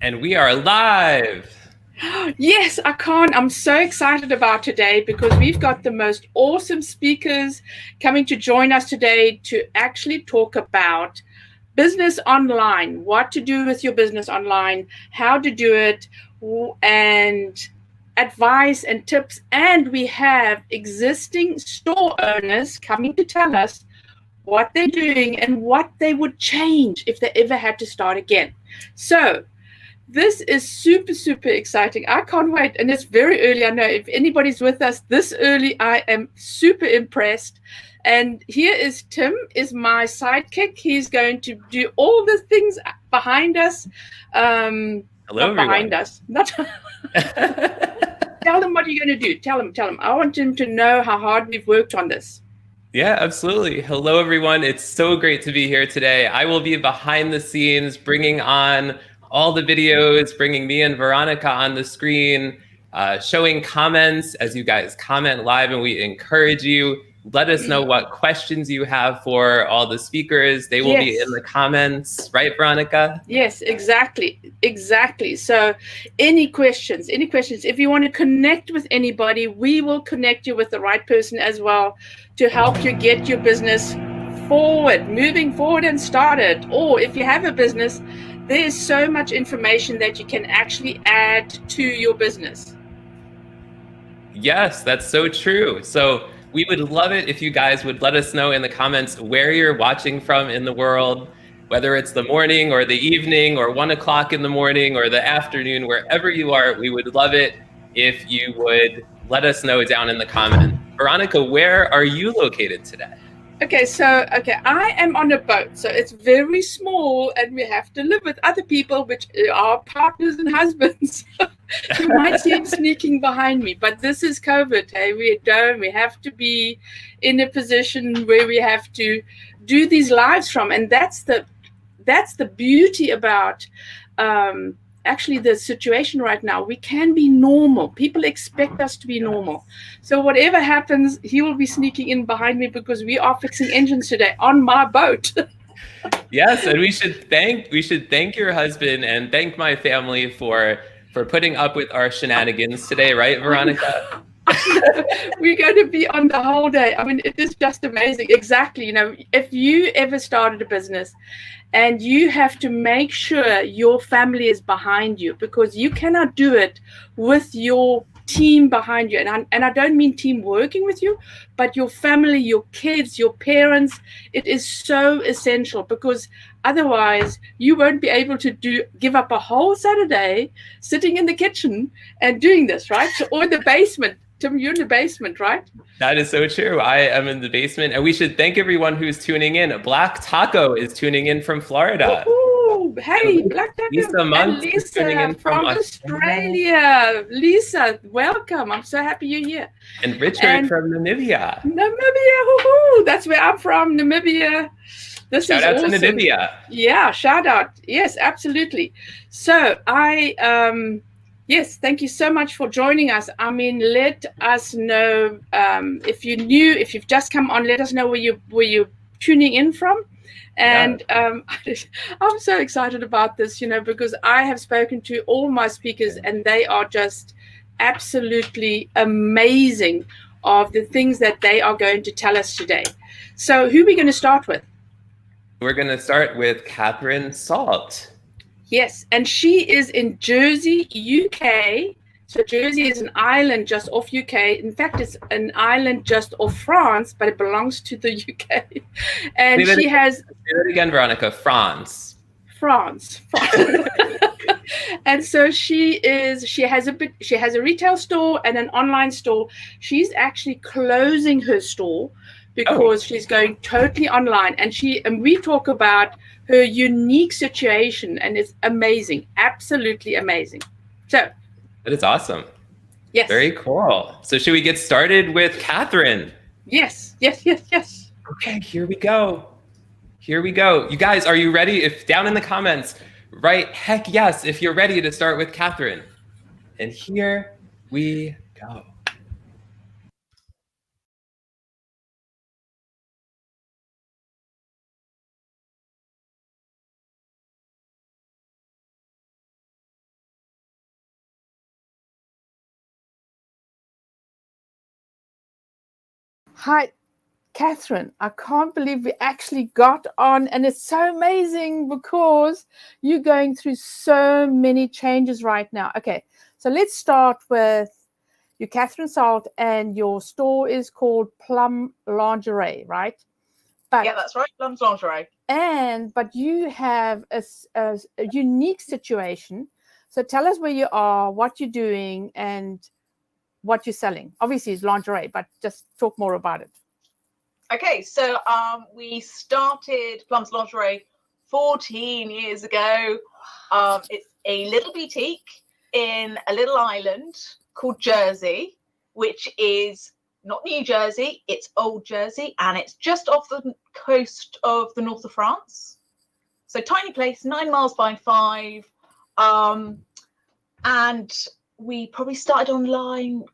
And we are live. Yes, I can't. I'm so excited about today because we've got the most awesome speakers coming to join us today to actually talk about business online, what to do with your business online, how to do it, and advice and tips. And we have existing store owners coming to tell us what they're doing and what they would change if they ever had to start again. So, this is super, super exciting. I can't wait. And it's very early. I know if anybody's with us this early, I am super impressed. And here is Tim, is my sidekick. He's going to do all the things behind us. Hello, not everyone. Behind us. Not Tell them what you're going to do. Tell them. I want him to know how hard we've worked on this. Yeah, absolutely. Hello, everyone. It's so great to be here today. I will be behind the scenes, bringing on all the videos, bringing me and Veronica on the screen, showing comments as you guys comment live, and we encourage you. Let us know what questions you have for all the speakers. They will be in the comments, right, Veronica? Yes, exactly. So any questions, if you want to connect with anybody, we will connect you with the right person as well to help you get your business moving forward and started. Or if you have a business, there's so much information that you can actually add to your business. Yes, that's so true. So we would love it if you guys would let us know in the comments where you're watching from in the world, whether it's the morning or the evening or 1 o'clock in the morning or the afternoon, wherever you are. We would love it if you would let us know down in the comments. Veronica, where are you located today? Okay, I am on a boat, so it's very small, and we have to live with other people, which are partners and husbands. You might see him sneaking behind me, but this is COVID. Hey, we have to be in a position where we have to do these lives from, and that's the beauty about actually the situation right now. We can be normal. People expect us to be normal. So whatever happens, he will be sneaking in behind me because we are fixing engines today on my boat. Yes, and we should thank your husband and thank my family for putting up with our shenanigans today, right, Veronica? We're going to be on the whole day. I mean, it is just amazing. Exactly. You know, if you ever started a business and you have to make sure your family is behind you, because you cannot do it with your team behind you. And I don't mean team working with you, but your family, your kids, your parents. It is so essential, because otherwise you won't be able to give up a whole Saturday sitting in the kitchen and doing this, right? Or in the basement. Tim, you're in the basement, right? That is so true. I am in the basement, and we should thank everyone who's tuning in. Black Taco is tuning in from Florida. Woo-hoo. Hey, Black Taco. Lisa Month is tuning in from Australia. Lisa, welcome. I'm so happy you're here. And Richard from Namibia. Woo-hoo. That's where I'm from, Namibia. Shout out to Namibia. Yeah, shout out. Yes, absolutely. So yes, thank you so much for joining us. I mean, let us know if you've just come on, let us know where you're tuning in from. And I'm so excited about this, because I have spoken to all my speakers and they are just absolutely amazing of the things that they are going to tell us today. So who are we going to start with? We're going to start with Catherine Salt. Yes, and she is in Jersey, UK. So Jersey is an island just off UK. In fact, it's an island just off France, but it belongs to the UK. And she has... Say that again, Veronica. France. And so she has a retail store and an online store. She's actually closing her store because she's going totally online, and we talk about her unique situation, and it's amazing, absolutely amazing. So that is awesome. Yes, very cool. So should we get started with Catherine? Yes. Okay, here we go. You guys, are you ready? If down in the comments, write heck yes if you're ready to start with Catherine. And here we go. Hi, Catherine. I can't believe we actually got on, and it's so amazing because you're going through so many changes right now. Okay, so let's start with you, Catherine Salt, and your store is called Plum Lingerie, right? But, yeah, that's right, Plum's Lingerie. But you have a unique situation. So tell us where you are, what you're doing, and what you're selling. Obviously, it's lingerie, but just talk more about it. Okay, so we started Plum's Lingerie 14 years ago. It's a little boutique in a little island called Jersey, which is not New Jersey, it's Old Jersey, and it's just off the coast of the north of France. So tiny place, 9 miles by 5. And we probably started online,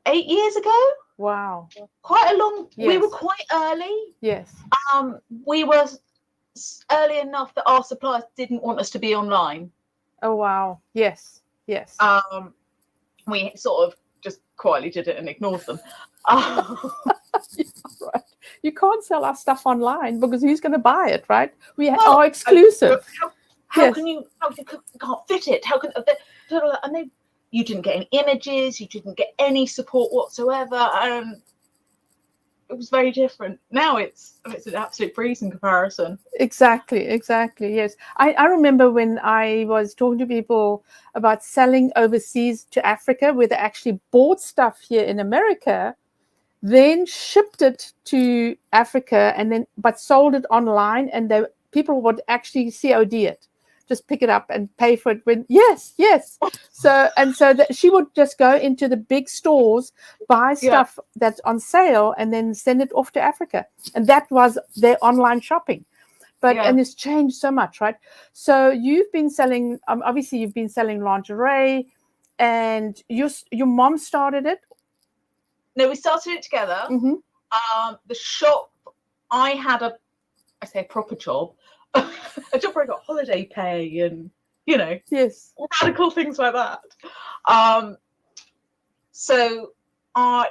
8 years ago. Wow. Quite a long, yes. We were quite early. Yes. We were early enough that our suppliers didn't want us to be online. Oh, wow. Yes. Yes. We sort of just quietly did it and ignored them. Right. You can't sell our stuff online because who's going to buy it, right? We are exclusive. How can you can't fit it? How can and you didn't get any images, you didn't get any support whatsoever. It was very different. Now it's an absolute breeze in comparison. Exactly. Yes. I remember when I was talking to people about selling overseas to Africa, where they actually bought stuff here in America, then shipped it to Africa, but sold it online, and people would actually COD it. Just pick it up and pay for it yes. So she would just go into the big stores, buy stuff that's on sale, and then send it off to Africa. And that was their online shopping. And it's changed so much, right? So you've been selling, obviously you've been selling lingerie, and your mom started it? No, we started it together. Mm-hmm. The shop, I had a proper job. A job where I got holiday pay and, yes, radical things like that. So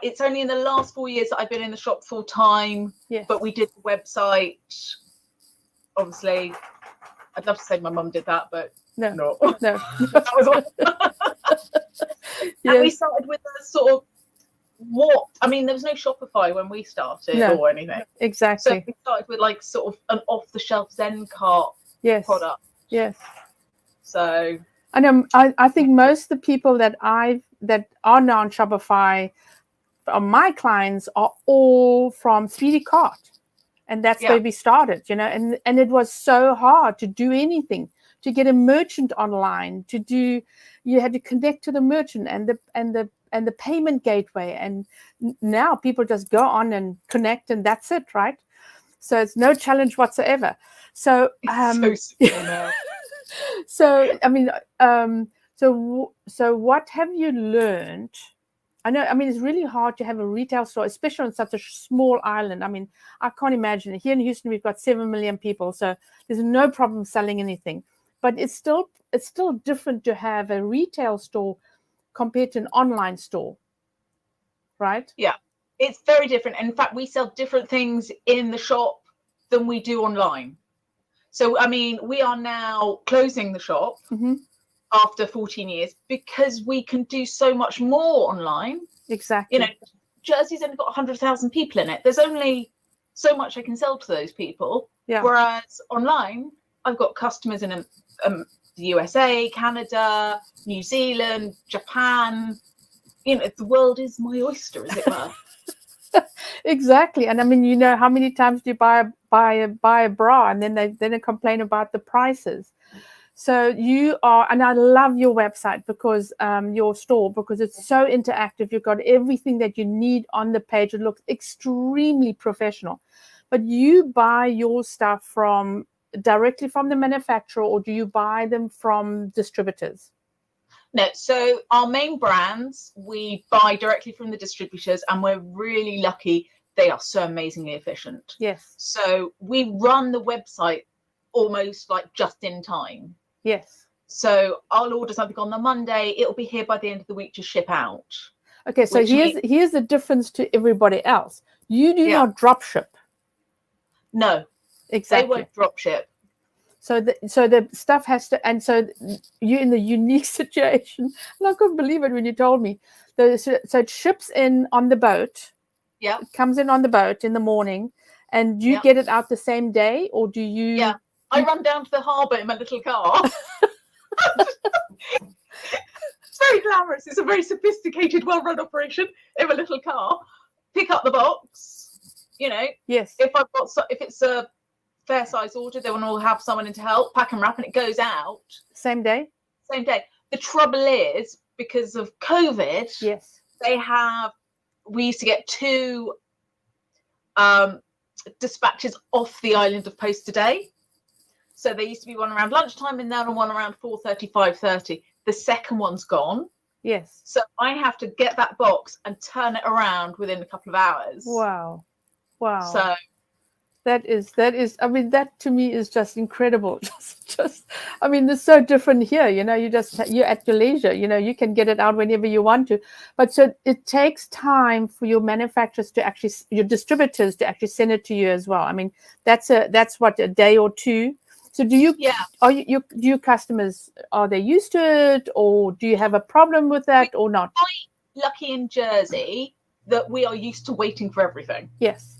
it's only in the last 4 years that I've been in the shop full time. Yes. But we did the website. Obviously, I'd love to say my mum did that, but no. That was all. And we started with a sort of there was no Shopify when we started or anything. Exactly. So we started with like sort of an off-the-shelf Zen cart product. Yes. So I think most of the people that are now on Shopify, my clients, are all from 3D Cart, and that's where we started. And it was so hard to do anything, to get a merchant online, you had to connect to the merchant and the payment gateway, and now people just go on and connect, and that's it, right? So it's no challenge whatsoever. So so simple now. So so what have you learned? It's really hard to have a retail store, especially on such a small island. I can't imagine. Here in Houston, we've got 7 million people, so there's no problem selling anything. But it's still different to have a retail store compared to an online store, right? Yeah, it's very different. In fact, we sell different things in the shop than we do online. So, we are now closing the shop after 14 years because we can do so much more online. Exactly. Jersey's only got 100,000 people in it. There's only so much I can sell to those people. Yeah. Whereas online, I've got customers in the USA, Canada, New Zealand, Japan. The world is my oyster, as it were. Exactly. And how many times do you buy a bra, and then they complain about the prices. So you are, and I love your website because your store, because it's so interactive. You've got everything that you need on the page. It looks extremely professional. But you buy your stuff directly from the manufacturer, or do you buy them from distributors? No, so our main brands we buy directly from the distributors, and we're really lucky. They are so amazingly efficient. Yes. So we run the website almost like just in time. Yes. So I'll order something on the Monday. It'll be here by the end of the week to ship out. Okay, so here's the difference to everybody else. You do not drop ship. No, exactly. They won't drop ship. So the stuff has to, and so you're in the unique situation. And I couldn't believe it when you told me. So it ships in on the boat. Yeah. It comes in on the boat in the morning, and you get it out the same day, or do you? Yeah. I run down to the harbour in my little car. It's very glamorous. It's a very sophisticated, well-run operation in my little car. Pick up the box. You know. Yes. If it's a fair size order, then we'll have someone in to help pack and wrap, and it goes out same day. The trouble is, because of COVID, yes, we used to get 2 dispatches off the island of post a day. So there used to be one around lunchtime and then one around 4:30, 5:30. The second one's gone. Yes. So I have to get that box and turn it around within a couple of hours. Wow. So that is, I mean, that to me is just incredible. Just, I mean, it's so different here, you know, you're at your leisure, you know, you can get it out whenever you want to. But so it takes time for your manufacturers to actually, your distributors to actually send it to you as well. I mean, that's what, a day or two. So do you, do your customers, are they used to it, or do you have a problem with that or not? I'm lucky in Jersey that we are used to waiting for everything. Yes.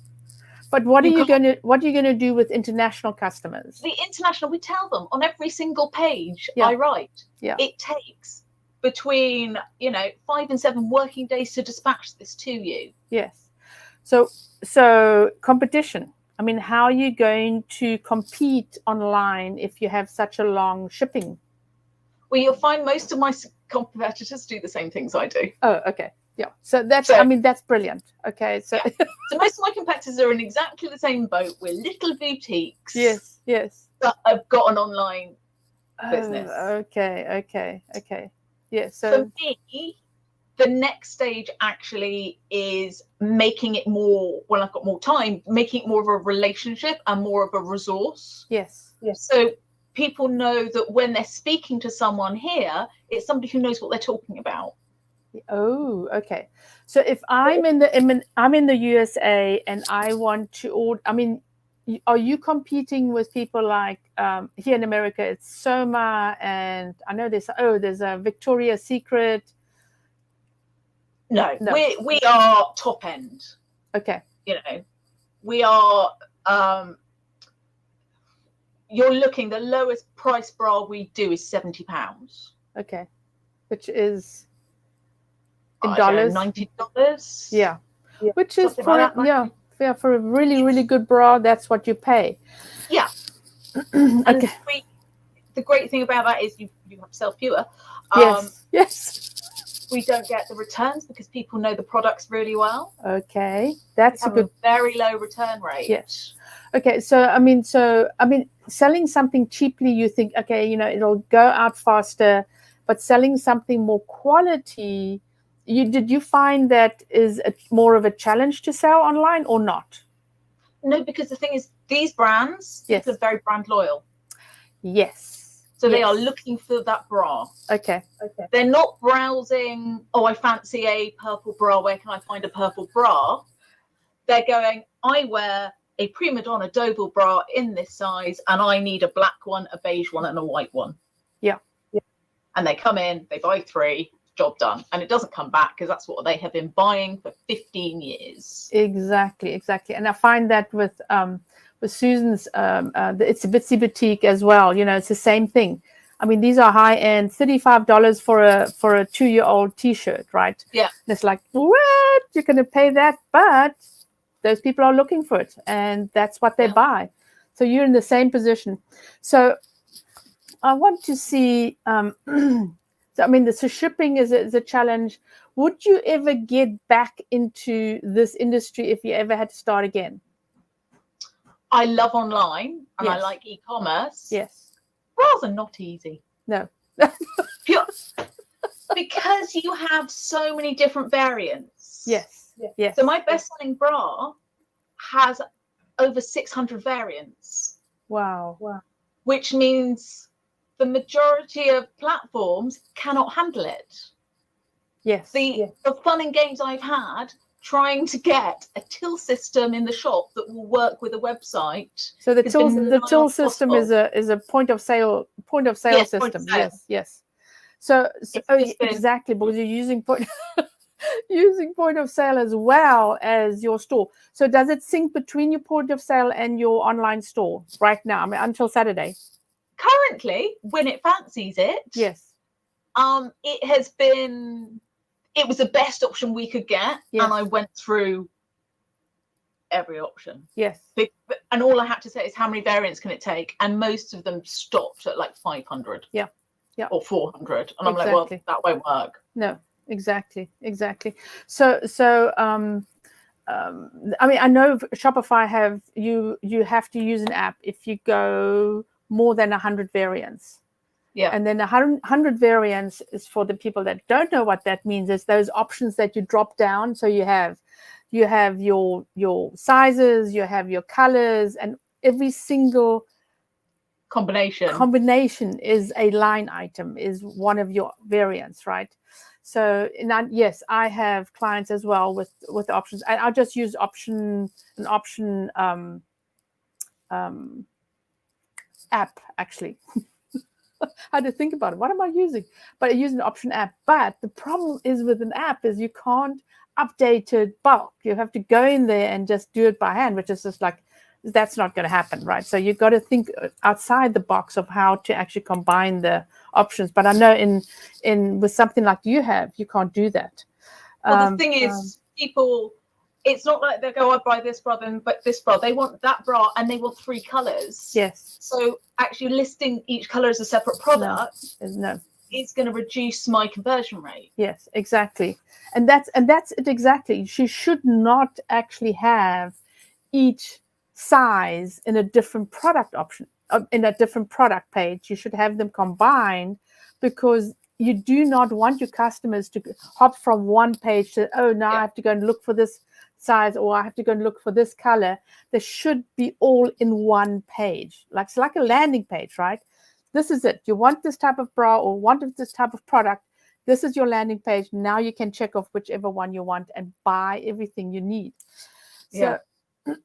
But what are you going to do with international customers? The international, we tell them on every single page I write. Yeah. It takes between 5 and 7 working days to dispatch this to you. Yes. So competition. I mean, how are you going to compete online if you have such a long shipping? Well, you'll find most of my competitors do the same things I do. Oh, okay. Yeah. So I mean, that's brilliant. Okay. So most of my competitors are in exactly the same boat. We're little boutiques. Yes. That have got an online business. Okay. Yes. So for me, the next stage actually is making it more, when I've got more time, making it more of a relationship and more of a resource. Yes. So people know that when they're speaking to someone here, it's somebody who knows what they're talking about. Oh, okay. So if I'm in the USA and I want to order, I mean, are you competing with people like here in America? It's Soma, and I know there's a Victoria's Secret. No. We are top end. Okay. You know, we are. You're looking, the lowest price bra we do is £70. Okay, which is in dollars, $90. Yeah, which is for for a really, really good bra. That's what you pay. Yeah. Okay. The great thing about that is you have to sell fewer. Yes. We don't get the returns because people know the products really well. Okay, that's a very low return rate. Yes. Okay, so I mean, selling something cheaply, you think, okay, it'll go out faster, but selling something more quality, did you find that is more of a challenge to sell online or not? No, because the thing is, these brands are very brand loyal. Yes. So they are looking for that bra. Okay. They're not browsing, I fancy a purple bra. Where can I find a purple bra? They're going, I wear a prima donna Deauville bra in this size, and I need a black one, a beige one, and a white one. Yeah. And they come in, they buy 3, job done. And it doesn't come back because that's what they have been buying for 15 years. Exactly. And I find that with Susan's, it's a Bitsy Boutique as well. It's the same thing. I mean, these are high end, $35 for a 2-year-old T-shirt, right? Yeah. And it's like, what? You're going to pay that? But those people are looking for it, and that's what they buy. So you're in the same position. So I want to see. So I mean, the shipping is a challenge. Would you ever get back into this industry if you ever had to start again? I love online and I like e-commerce. Yes. Bras are not easy. No. Because you have so many different variants. Yes. So my best-selling bra has over 600 variants. Wow. Which means the majority of platforms cannot handle it. Yes. The fun and games I've had trying to get a till system in the shop that will work with a website. So the till system is a point of sale Yes, system. point of sale. Yes. So exactly, because you're using point of sale as well as your store. So does it sync between your point of sale and your online store right now? I mean, until Saturday. Currently, when it fancies it, yes. It was the best option we could get, and I went through every option. Yes. And all I had to say is how many variants can it take, and most of them stopped at like 500. Yeah. Or 400, and I'm like, well, that won't work. No, exactly. So I mean, I know Shopify you have to use an app if you go more than 100 variants. Yeah. And then 100 variants is for the people that don't know what that means. Is those options that you drop down. So you have your sizes, you have your colors, and every single combination is a line item, is one of your variants, right? So yes, I have clients as well with options. I'll just use an option app actually. I had to think about it. What am I using? But I use an option app. But the problem is with an app is you can't update it bulk. You have to go in there and just do it by hand, which is just like, that's not going to happen, right? So you've got to think outside the box of how to actually combine the options. But I know in with something like you can't do that. Well, the thing is, people, it's not like they go, I buy this bra, then but this bra. They want that bra and they want 3 colors. Yes. So actually listing each color as a separate product is going to reduce my conversion rate. Yes, exactly. And that's it exactly. She should not actually have each size in a different product option, in a different product page. You should have them combined, because you do not want your customers to hop from one page to, now I have to go and look for this size, or I have to go and look for this color. They should be all in one page. It's like a landing page, right? This is it. You want this type of bra or want this type of product. This is your landing page. Now you can check off whichever one you want and buy everything you need. So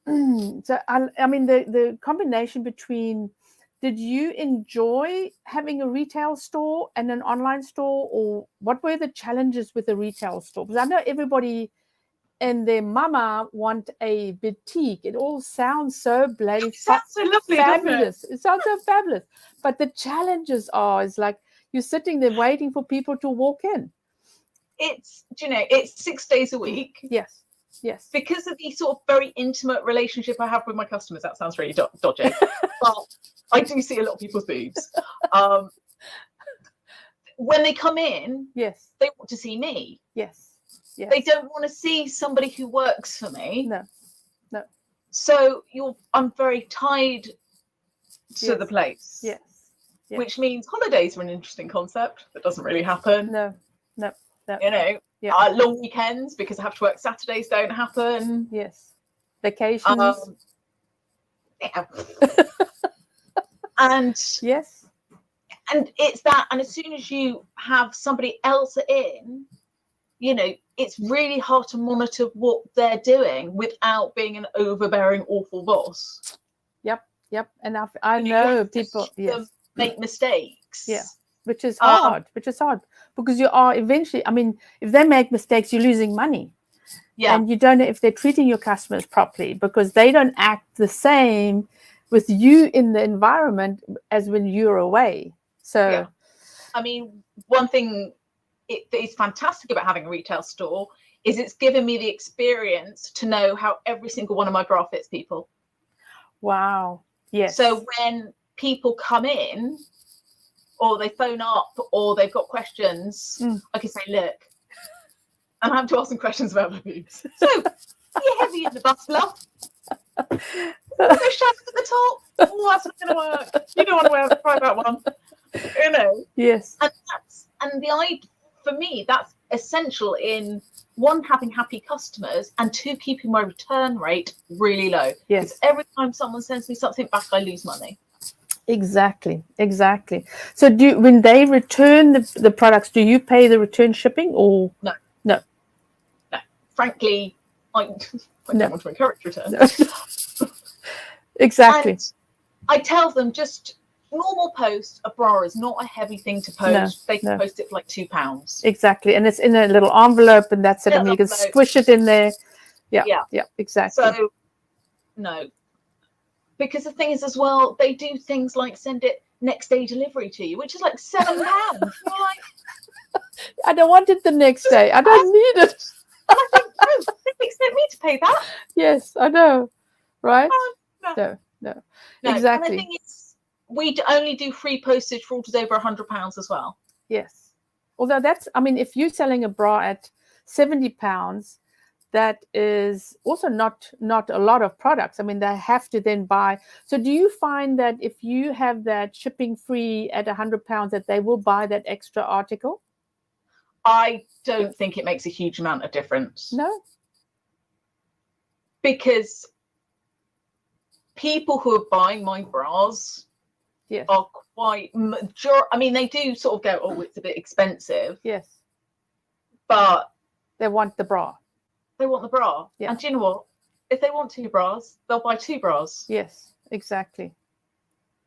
I mean, the combination between, did you enjoy having a retail store and an online store, or what were the challenges with the retail store? Because I know everybody and their mama want a boutique. It all sounds so bloody so lovely, fabulous. It sounds so fabulous. But the challenges is like you're sitting there waiting for people to walk in. It's 6 days a week. Yes. Because of the sort of very intimate relationship I have with my customers. That sounds really dodgy. But I do see a lot of people's boobs. When they come in, yes, they want to see me. Yes. They don't want to see somebody who works for me. No. So I'm very tied to the place. Yes. Which means holidays are an interesting concept that doesn't really happen. No. Long weekends, because I have to work Saturdays, don't happen. Yes. Vacations. And yes. And it's that, and as soon as you have somebody else in, it's really hard to monitor what they're doing without being an overbearing, awful boss. Yep. And I know people make mistakes. Yeah. Which is hard. Because you are eventually, I mean, if they make mistakes, you're losing money. Yeah. And you don't know if they're treating your customers properly, because they don't act the same with you in the environment as when you're away. So, I mean, one thing that is fantastic about having a retail store is it's given me the experience to know how every single one of my bra fits people. Wow. Yes. So when people come in, or they phone up, or they've got questions, I can say, look, and I have to ask them questions about my boobs. So, are you heavy in the bust, love? No shadows at the top? Oh, that's not going to work. You don't want to wear a private one. Yes. And for me, that's essential in, 1, having happy customers, and 2, keeping my return rate really low. Yes. Because every time someone sends me something back, I lose money. Exactly. So when they return the products, do you pay the return shipping or No. No. Frankly, I don't want to encourage returns. No. Exactly. And I tell them just normal post, a bra is not a heavy thing to post. They can post it for like £2. Exactly. And it's in a little envelope and that's it. I mean, you can squish it in there. Yeah, exactly. So, no. Because the thing is as well, they do things like send it next day delivery to you, which is like £7. You're like, I don't want it the next day. I don't need it. And I think, no, they expect me to pay that. Yes, I know. Right? No. Exactly. And the thing is, we only do free postage for orders over £100 as well. Yes. Although if you're selling a bra at £70, that is also not a lot of products. I mean, they have to then buy. So do you find that if you have that shipping free at £100, that they will buy that extra article? I don't think it makes a huge amount of difference. No. Because people who are buying my bras are quite they do sort of go, oh, it's a bit expensive. Yes. But they want the bra. They want the bra. Yeah. And do you know what? If they want 2 bras, they'll buy 2 bras. Yes, exactly.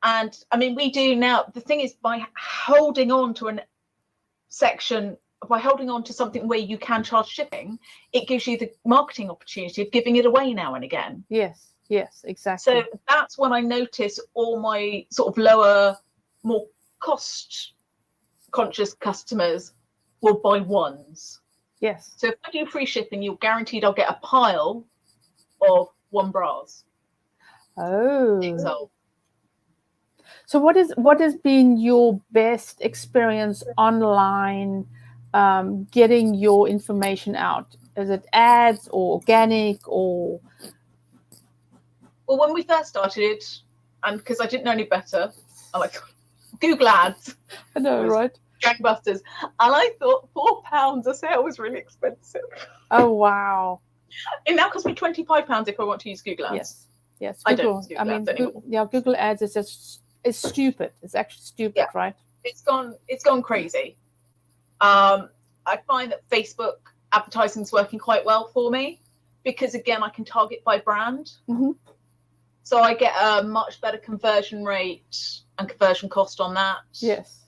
And I mean, we do now. The thing is, by holding on to a section, by holding on to something where you can charge shipping, it gives you the marketing opportunity of giving it away now and again. Yes, exactly. So that's when I notice all my sort of lower, more cost-conscious customers will buy ones. Yes. So if I do free shipping, you're guaranteed I'll get a pile of 1 bras. Oh. So what has been your best experience online getting your information out? Is it ads or organic or? Well, when we first started, and because I didn't know any better, I like Google Ads. I know, right? Gangbusters, and I thought £4 a sale was really expensive. Oh wow! It now costs me £25 if I want to use Google Ads. Yes. Google, I don't use Google Ads anymore. Google Ads is just stupid. It's actually stupid, right? It's gone crazy. I find that Facebook advertising is working quite well for me because again I can target by brand. Mm-hmm. So I get a much better conversion rate and conversion cost on that. Yes.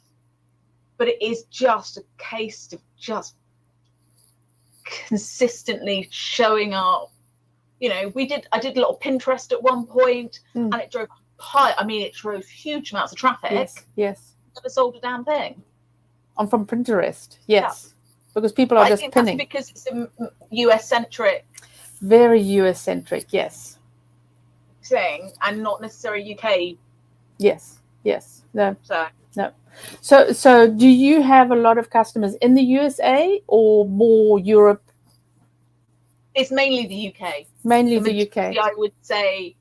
But it is just a case of just consistently showing up. You know, I did a lot of Pinterest at one point, and it drove huge amounts of traffic. Yes. Never sold a damn thing. I'm from Pinterest. Yes, because people are just pinning. That's because it's a US centric. Very US centric. Yes. Thing and not necessarily UK. Yes. No. No. So do you have a lot of customers in the USA or more Europe? It's mainly the UK. Mainly the UK. I would say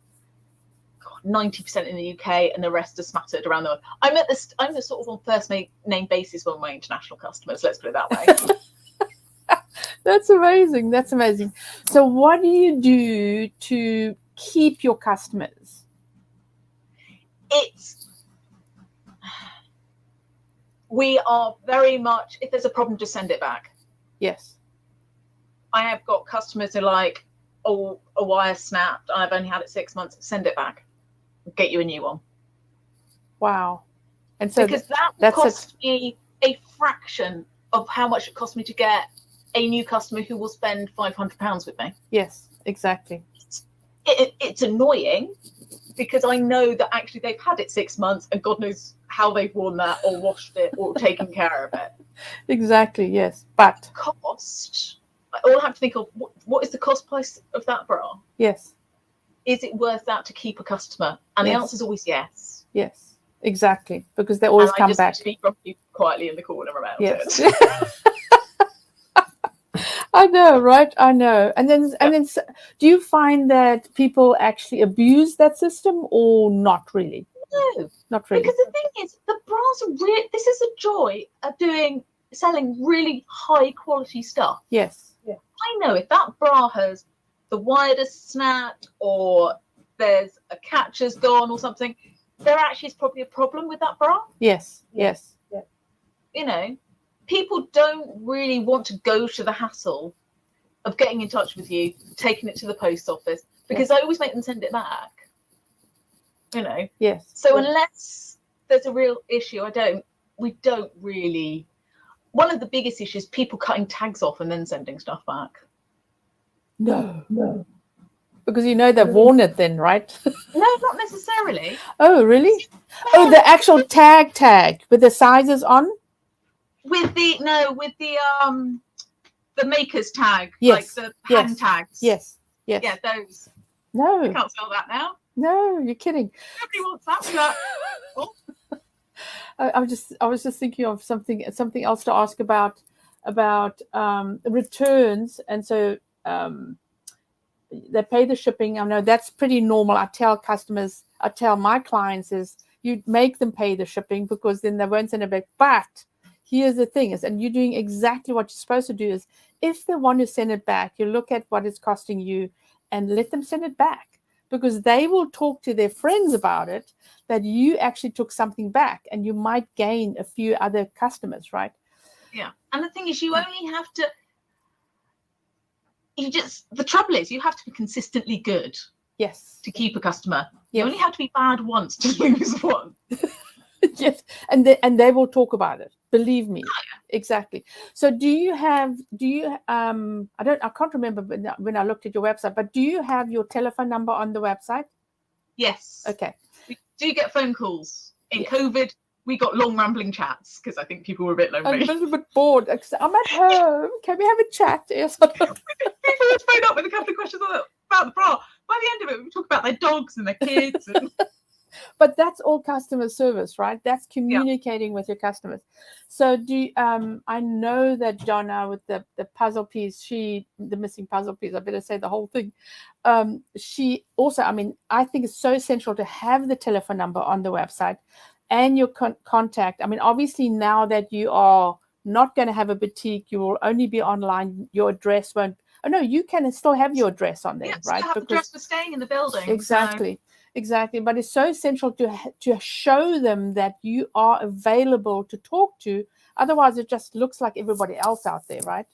90% in the UK and the rest are smattered around the world. I'm the sort of on first name basis with my international customers, let's put it that way. That's amazing. So what do you do to keep your customers? We are very much, if there's a problem, just send it back. Yes. I have got customers who are like, oh, a wire snapped, I've only had it 6 months, send it back. I'll get you a new one. Wow. And so because that will cost me a fraction of how much it cost me to get a new customer who will spend £500 with me. Yes, exactly. It's annoying because I know that actually they've had it 6 months and God knows how they've worn that or washed it or taken care of it. Exactly, yes. But cost, all I have to think of, what is the cost price of that bra? Yes. Is it worth that to keep a customer? And the answer is always yes. Yes, exactly. Because they always come back. I just speak grumpy quietly in the corner about it. I know, right? I know. And then do you find that people actually abuse that system or not really? No, not really. Because the thing is, the bras are really, this is a joy of selling really high quality stuff. Yes. Yeah. I know if that bra has the wire snapped or there's a catcher's gone or something, there actually is probably a problem with that bra. Yes. You know, people don't really want to go to the hassle of getting in touch with you, taking it to the post office, because I always make them send it back. You know. Yes. So unless there's a real issue, we don't really. One of the biggest issues, people cutting tags off and then sending stuff back. No. Because they've worn it then, right? No, not necessarily. Oh, really? No. Oh, the actual tag with the sizes on? With the maker's tag, Yes. like the hand tags. Yes. Yeah, those. No. I can't sell that now. No, you're kidding. Nobody wants that. I was just thinking of something else to ask about returns, and so they pay the shipping. I know that's pretty normal. I tell my clients is you make them pay the shipping because then they won't send it back. But here's the thing and you're doing exactly what you're supposed to do is if they want to send it back, you look at what it's costing you and let them send it back, because they will talk to their friends about it, that you actually took something back and you might gain a few other customers, right? Yeah. And the thing is, you only have to, the trouble is you have to be consistently good. Yes. To keep a customer. Yes. You only have to be bad once to lose one. Yes. And they will talk about it. Believe me. Oh, yeah. Exactly. So I can't remember when I looked at your website, but do you have your telephone number on the website? Yes. Okay. We do get phone calls. In COVID, we got long rambling chats because I think people were a bit lonely. I'm a little bit bored. I'm at home. Can we have a chat? Yes. People would phone up with a couple of questions about the bra. By the end of it, we talk about their dogs and their kids. But that's all customer service, right? That's communicating with your customers. So I know that Jonna with the puzzle piece, the missing puzzle piece, I better say the whole thing. She also, I think it's so essential to have the telephone number on the website and your contact. Obviously now that you are not going to have a boutique, you will only be online, your address won't. Oh no, you can still have your address on there, right? Have address for staying in the building. Exactly. So. Exactly. But it's so essential to show them that you are available to talk to. Otherwise, it just looks like everybody else out there, right?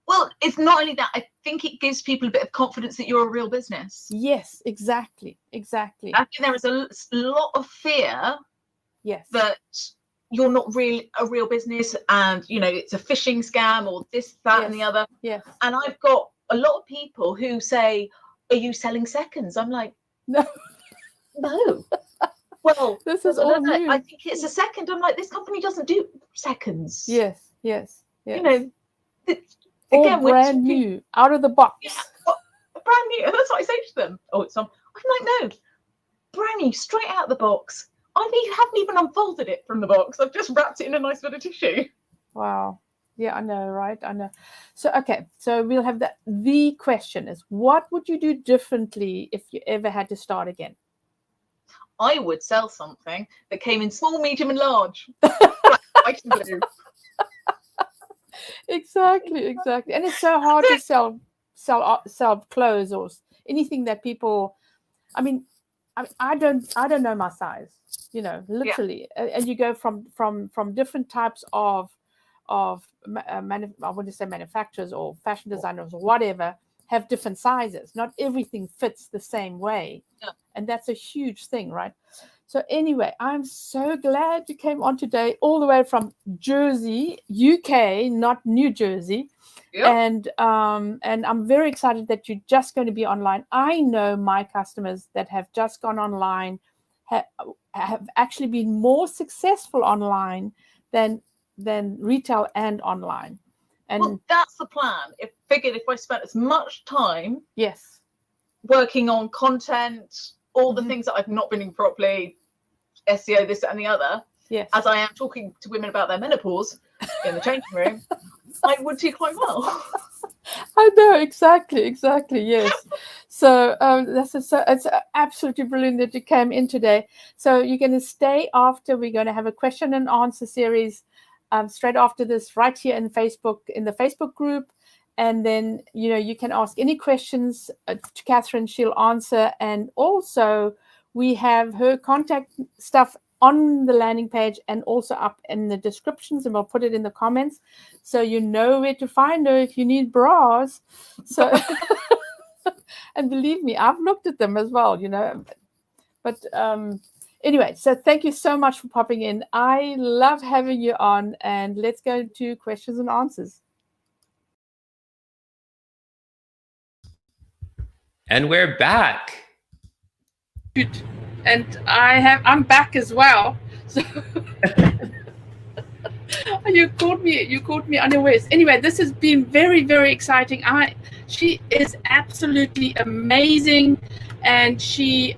Well, it's not only that. I think it gives people a bit of confidence that you're a real business. Yes, exactly. I think there is a lot of fear. Yes. That you're not really a real business and, it's a phishing scam or this, that, and the other. Yes. And I've got a lot of people who say, are you selling seconds? I'm like, no. Well, this is all new. I think it's a second. I'm like, this company doesn't do seconds. Yes. Again, all brand new, out of the box. Yeah, brand new. And that's what I say to them. Oh, it's on. I'm like, no, brand new, straight out of the box. You haven't even unfolded it from the box. I've just wrapped it in a nice bit of tissue. Wow. Yeah, I know, right? I know. So, okay. So we'll have that. The question is, what would you do differently if you ever had to start again? I would sell something that came in small, medium, and large. White and blue. Exactly. And it's so hard to sell clothes or anything that people. I don't know my size. Literally, and you go from different types of I want to say manufacturers or fashion designers or whatever have different sizes. Not everything fits the same way. Yeah. And that's a huge thing, right? So anyway, I'm so glad you came on today, all the way from Jersey, UK, not New Jersey. Yep. And I'm very excited that you're just going to be online. I know my customers that have just gone online have actually been more successful online than retail and online. And that's the plan. If I spent as much time working on content, all the things that I've not been doing properly, SEO, this, that, and the other, as I am talking to women about their menopause in the changing room, I would do quite well. I know, exactly, yes. So it's absolutely brilliant that you came in today. So you're going to stay after. We're going to have a question and answer series straight after this, right here in the Facebook group. And then, you can ask any questions to Catherine. She'll answer. And also, We have her contact stuff on the landing page and also up in the descriptions, and we'll put it in the comments so you know where to find her if you need bras. So and believe me, I've looked at them as well, you know. But anyway, so thank you so much for popping in. I love having you on, and let's go to questions and answers. And we're back. And I'm back as well. So you caught me unawares. Anyway, this has been very, very exciting. She is absolutely amazing, and she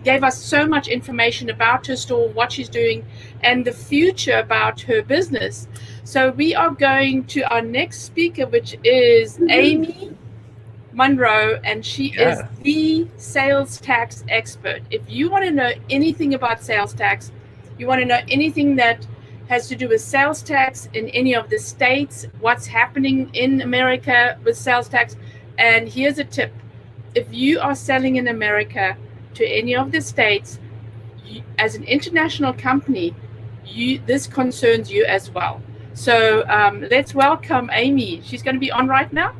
gave us so much information about her store, what she's doing, and the future about her business. So we are going to our next speaker, which is Amy Monroe, and she is the sales tax expert. If you want to know anything about sales tax, you want to know anything that has to do with sales tax in any of the states, what's happening in America with sales tax. And here's a tip. If you are selling in America to any of the states, as an international company, this concerns you as well. So let's welcome Amy. She's going to be on right now.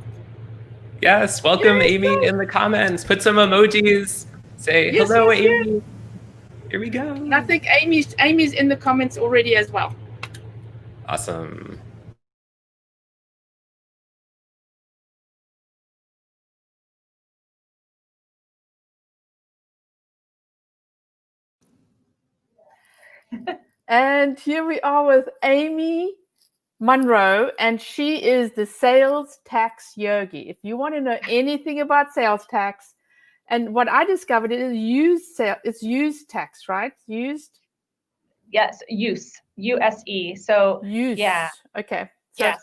Yes, welcome Amy in the comments. Put some emojis. Say hello, Amy. Yes. Here we go. And I think Amy's in the comments already as well. Awesome. And here we are with Amy Monroe, and she is the sales tax yogi. If you want to know anything about sales tax, and what I discovered is used tax, right? Used? Yes, use. USE. So use. Yeah. Okay.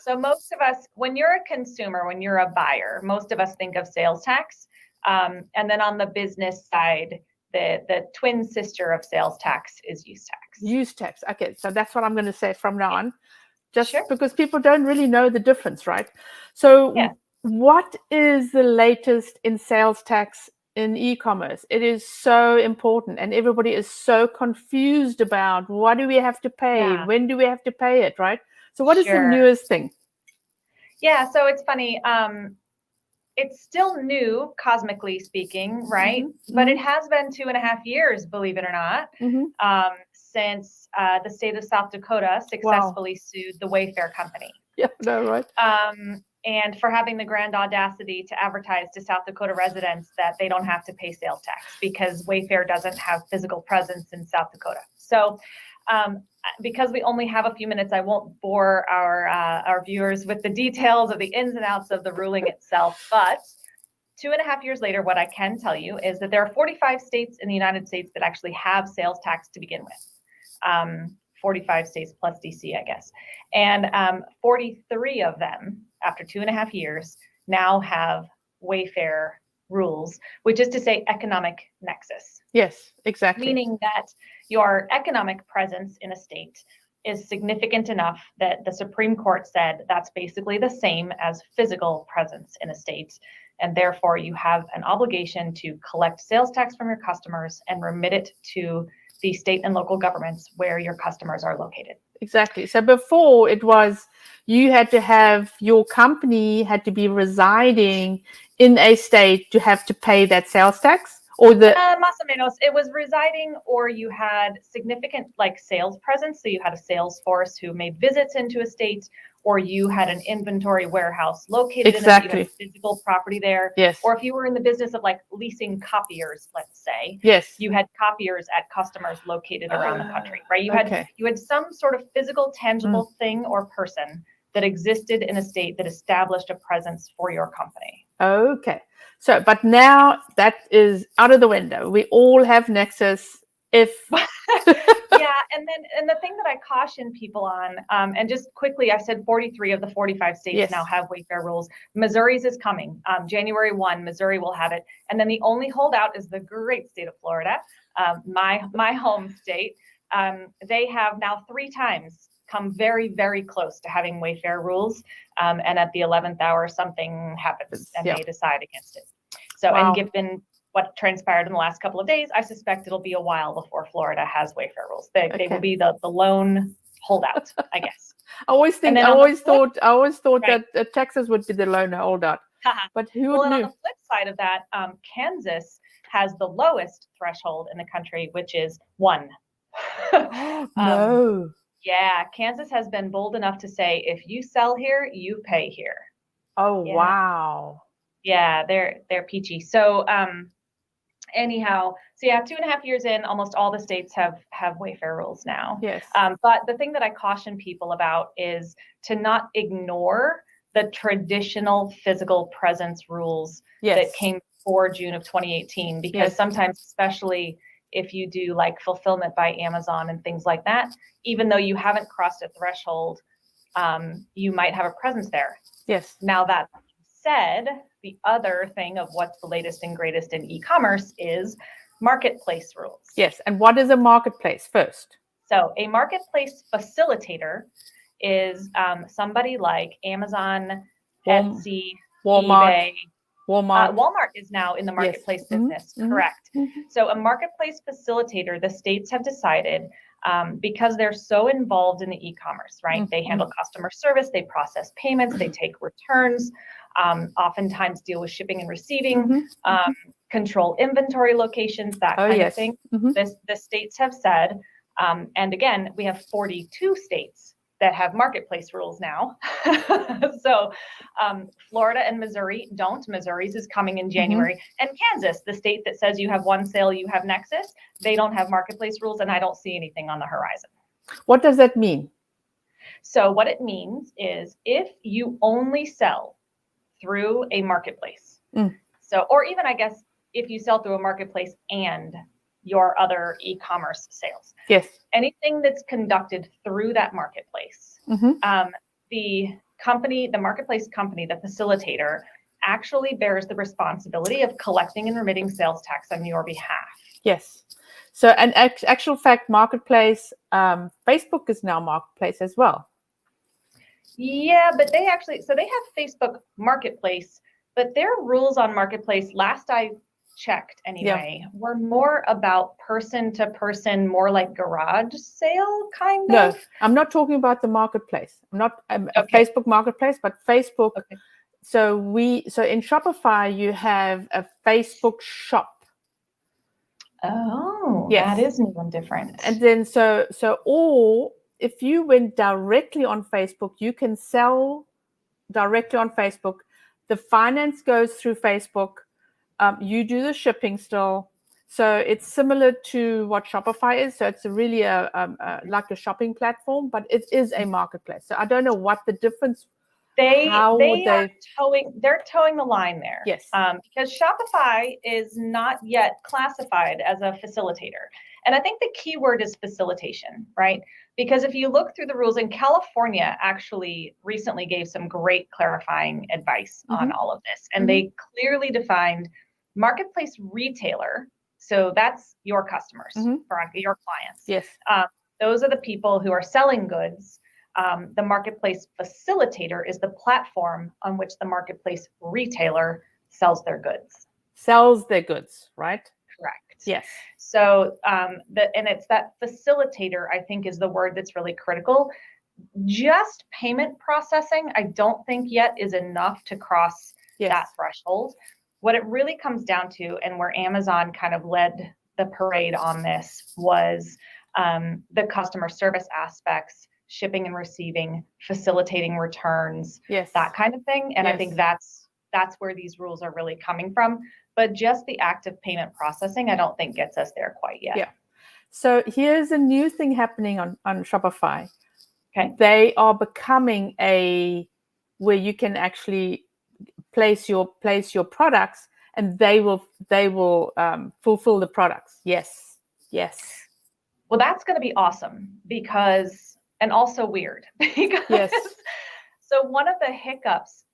So most of us, when you're a consumer, when you're a buyer, most of us think of sales tax. And then on the business side, the twin sister of sales tax is use tax. Use tax. Okay. So that's what I'm going to say from now on. Just because people don't really know the difference, right? So what is the latest in sales tax in e-commerce? It is so important, and everybody is so confused about what do we have to pay? When do we have to pay it, right? So what is the newest thing? Yeah, so it's funny. It's still new, cosmically speaking, right? Mm-hmm. But it has been 2.5 years, believe it or not, since the state of South Dakota successfully sued the Wayfair company. Yeah, no, right. And for having the grand audacity to advertise to South Dakota residents that they don't have to pay sales tax because Wayfair doesn't have physical presence in South Dakota. So because we only have a few minutes, I won't bore our viewers with the details of the ins and outs of the ruling itself. But 2.5 years later, what I can tell you is that there are 45 states in the United States that actually have sales tax to begin with. 45 states plus DC, I guess. And 43 of them, after 2.5 years, now have Wayfair rules, which is to say economic nexus. Yes, exactly. Meaning that your economic presence in a state is significant enough that the Supreme Court said that's basically the same as physical presence in a state. And therefore, you have an obligation to collect sales tax from your customers and remit it to the state and local governments where your customers are located. Exactly. So before it was you had to have your company had to be residing in a state to have to pay that sales tax, or the más o menos. It was residing, or you had significant sales presence. So you had a sales force who made visits into a state, or you had an inventory warehouse located in a state, you had physical property there. Yes. Or if you were in the business of leasing copiers, let's say, you had copiers at customers located around the country, right? You had some sort of physical, tangible thing or person that existed in a state that established a presence for your company. Okay. So, but now that is out of the window. We all have Nexus. If and the thing that I caution people on, and just quickly, I said 43 of the 45 states now have Wayfair rules. Missouri's is coming. January 1, Missouri will have it. And then the only holdout is the great state of Florida, my home state. They have now 3 times come very, very close to having Wayfair rules. And at the 11th hour, something happens and they decide against it. So, and what transpired in the last couple of days, I suspect it'll be a while before Florida has Wayfair rules. They will be the lone holdout, I guess. I always thought right. that Texas would be the lone holdout. But who well, would and know? on the flip side of that, Kansas has the lowest threshold in the country, which is 1. No. Yeah, Kansas has been bold enough to say, if you sell here, you pay here. Oh, yeah. Wow. Yeah, they're peachy. So anyhow, so yeah, 2.5 years in, almost all the states have Wayfair rules now. Yes. But the thing that I caution people about is to not ignore the traditional physical presence rules that came before June of 2018, because sometimes, especially if you do like fulfillment by Amazon and things like that, even though you haven't crossed a threshold, you might have a presence there. Yes. Now that said, the other thing of what's the latest and greatest in e-commerce is marketplace rules. Yes. And what is a marketplace first? So a marketplace facilitator is somebody like Amazon, Etsy, Walmart. eBay. Walmart is now in the marketplace business, correct. So a marketplace facilitator, the states have decided, because they're so involved in the e-commerce, right? They handle customer service, they process payments, they take returns, oftentimes deal with shipping and receiving, control inventory locations, that kind of thing. The states have said, and again, we have 42 states that have marketplace rules now. So Florida and Missouri don't. Missouri's is coming in January. And Kansas, the state that says you have one sale, you have Nexus, they don't have marketplace rules, and I don't see anything on the horizon. What does that mean? So what it means is if you only sell through a marketplace, so, or even I guess if you sell through a marketplace and your other e-commerce sales. Yes. Anything that's conducted through that marketplace, the marketplace company, the facilitator, actually bears the responsibility of collecting and remitting sales tax on your behalf. Yes. So, an actual fact, marketplace, Facebook is now marketplace as well. Yeah, but they have Facebook Marketplace, but their rules on marketplace, last I checked anyway, were more about person to person, more like garage sale kind of. No, I'm not talking about the marketplace. I'm not a Facebook marketplace, but Facebook. Okay. So in Shopify you have a Facebook shop. Oh, yes. That is new and different. And then or if you went directly on Facebook, you can sell directly on Facebook. The finance goes through Facebook. You do the shipping still. So it's similar to what Shopify is. So it's really like a shopping platform, but it is a marketplace. So I don't know what the difference. They're towing the line there. Yes. Because Shopify is not yet classified as a facilitator. And I think the key word is facilitation, right? Because if you look through the rules, in California actually recently gave some great clarifying advice on all of this. And they clearly defined marketplace retailer. So that's your customers, your clients. Yes. Those are the people who are selling goods. The marketplace facilitator is the platform on which the marketplace retailer sells their goods. Sells their goods, right? Correct. Yes. So and it's that facilitator, I think, is the word that's really critical. Just payment processing, I don't think yet is enough to cross that threshold. What it really comes down to, and where Amazon kind of led the parade on this, was the customer service aspects, shipping and receiving, facilitating returns, that kind of thing. And I think that's where these rules are really coming from. But just the act of payment processing, I don't think gets us there quite yet. Yeah. So here's a new thing happening on Shopify. Okay. They are becoming where you can actually place your products, and they will fulfill the products. Yes. Well, that's going to be awesome because, and also weird because. So one of the hiccups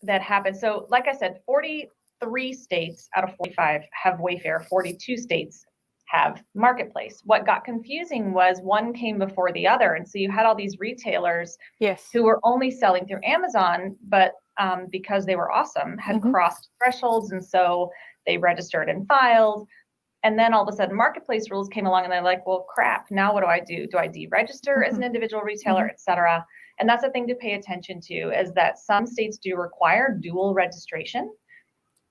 that happened. So like I said, 43 states out of 45 have Wayfair. 42 states have marketplace. What got confusing was one came before the other, and so you had all these retailers who were only selling through Amazon, but because they were awesome, had crossed thresholds, and so they registered and filed. And then all of a sudden marketplace rules came along and they're like, well, crap, now what do I do? Do I deregister as an individual retailer, et cetera? And that's a thing to pay attention to, is that some states do require dual registration.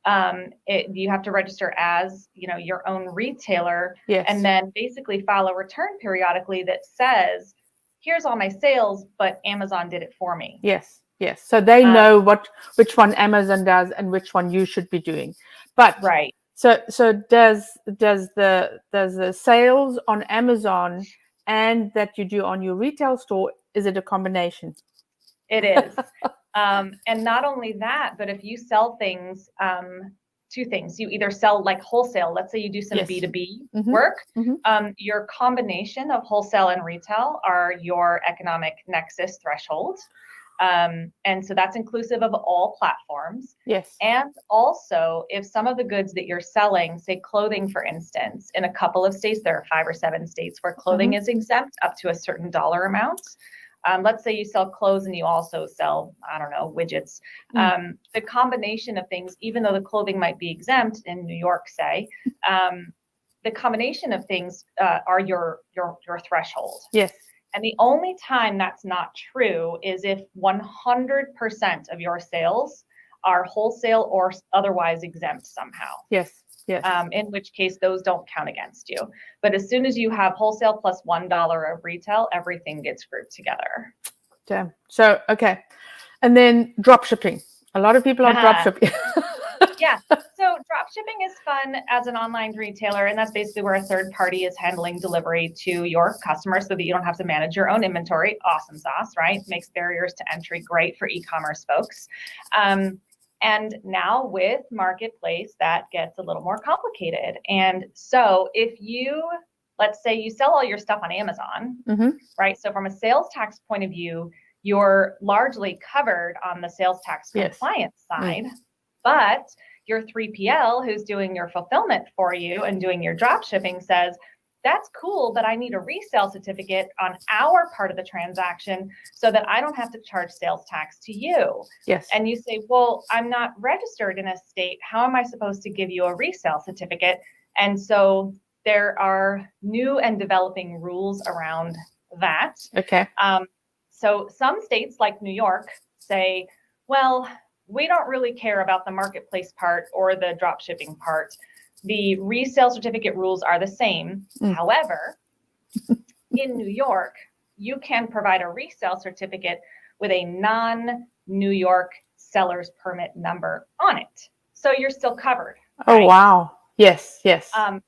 You have to register as, your own retailer, and then basically file a return periodically that says, here's all my sales, but Amazon did it for me. Yes. So they know which one Amazon does and which one you should be doing. But right. So does the sales on Amazon and that you do on your retail store, is it a combination? It is. And not only that, but if you sell things, two things. You either sell like wholesale, let's say you do some B2B work. Your combination of wholesale and retail are your economic nexus threshold. And so that's inclusive of all platforms. Yes. And also, if some of the goods that you're selling, say clothing, for instance, in a couple of states, there are 5 or 7 states where clothing is exempt up to a certain dollar amount. Let's say you sell clothes and you also sell, I don't know, widgets. The combination of things, even though the clothing might be exempt in New York, say, the combination of things are your threshold. Yes. And the only time that's not true is if 100% of your sales are wholesale or otherwise exempt somehow. Yes. In which case those don't count against you. But as soon as you have wholesale plus $1 of retail, everything gets grouped together. Damn. So, okay. And then drop shipping. A lot of people are drop shipping. Yeah. So drop shipping is fun as an online retailer, and that's basically where a third party is handling delivery to your customers so that you don't have to manage your own inventory. Awesome sauce, right? Makes barriers to entry great for e-commerce folks. And now with marketplace, that gets a little more complicated. And so if let's say you sell all your stuff on Amazon, right? So from a sales tax point of view, you're largely covered on the sales tax compliance side. But your 3PL who's doing your fulfillment for you and doing your drop shipping says, that's cool, but I need a resale certificate on our part of the transaction so that I don't have to charge sales tax to you. Yes. And you say, well, I'm not registered in a state. How am I supposed to give you a resale certificate? And so there are new and developing rules around that. Okay. So some states like New York say, well, we don't really care about the marketplace part or the drop shipping part. The resale certificate rules are the same. However, in New York, you can provide a resale certificate with a non-New York seller's permit number on it. So you're still covered. Right? Oh, wow. Yes.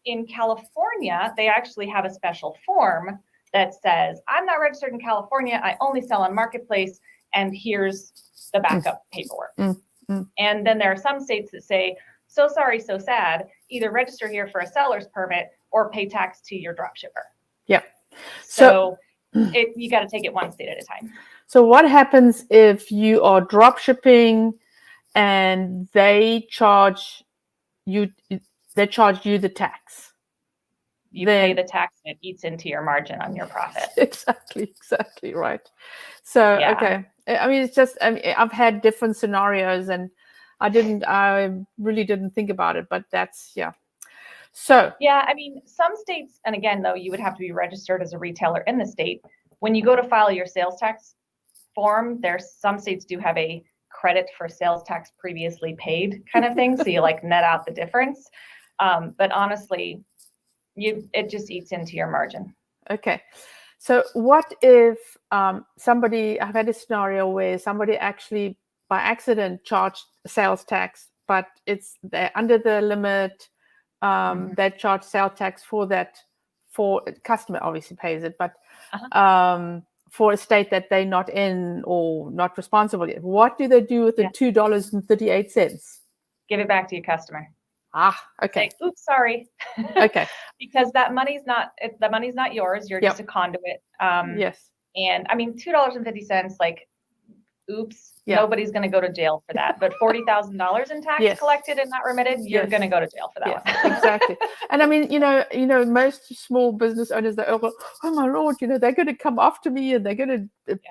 In California, they actually have a special form that says, I'm not registered in California. I only sell on marketplace. And here's the backup paperwork. And then there are some states that say, so sorry, so sad, either register here for a seller's permit or pay tax to your drop shipper. Yeah. So you got to take it one state at a time. So what happens if you are drop shipping and they charge you the tax? You pay the tax and it eats into your margin on your profit. Exactly right. So, okay. I mean, it's just, I've had different scenarios and I really didn't think about it, but that's, So. Yeah, I mean, some states, and again, though, you would have to be registered as a retailer in the state. When you go to file your sales tax form, some states do have a credit for sales tax previously paid kind of thing. So you like net out the difference. But honestly, it just eats into your margin. Okay. So what if I've had a scenario where somebody actually by accident charged sales tax, but they're under the limit, they charge sales tax for customer obviously pays it, but for a state that they're not in or not responsible yet. What do they do with the $2.38? Give it back to your customer. Okay. Say, oops, sorry. Okay. Because that money's not yours. You're just a conduit. Yes. And I mean, $2.50, like oops, Yeah. nobody's going to go to jail for that. But $40,000 in tax collected and not remitted, you're going to go to jail for that one. Exactly. And I mean, most small business owners, they go, oh my Lord, they're going to come after me and they're going to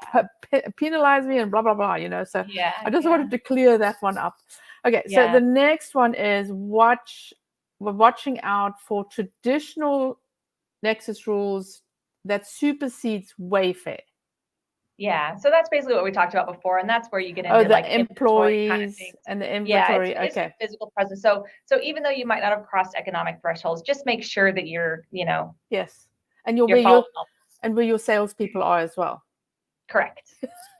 penalize me and blah, blah, blah, So I just wanted to clear that one up. Okay. So the next one is we're watching out for traditional Nexus rules that supersedes Wayfair. Yeah, so that's basically what we talked about before, and that's where you get into the like employees kind of things. and the inventory. It's a physical presence. So even though you might not have crossed economic thresholds, just make sure that you're, yes, and where your salespeople are as well. Correct.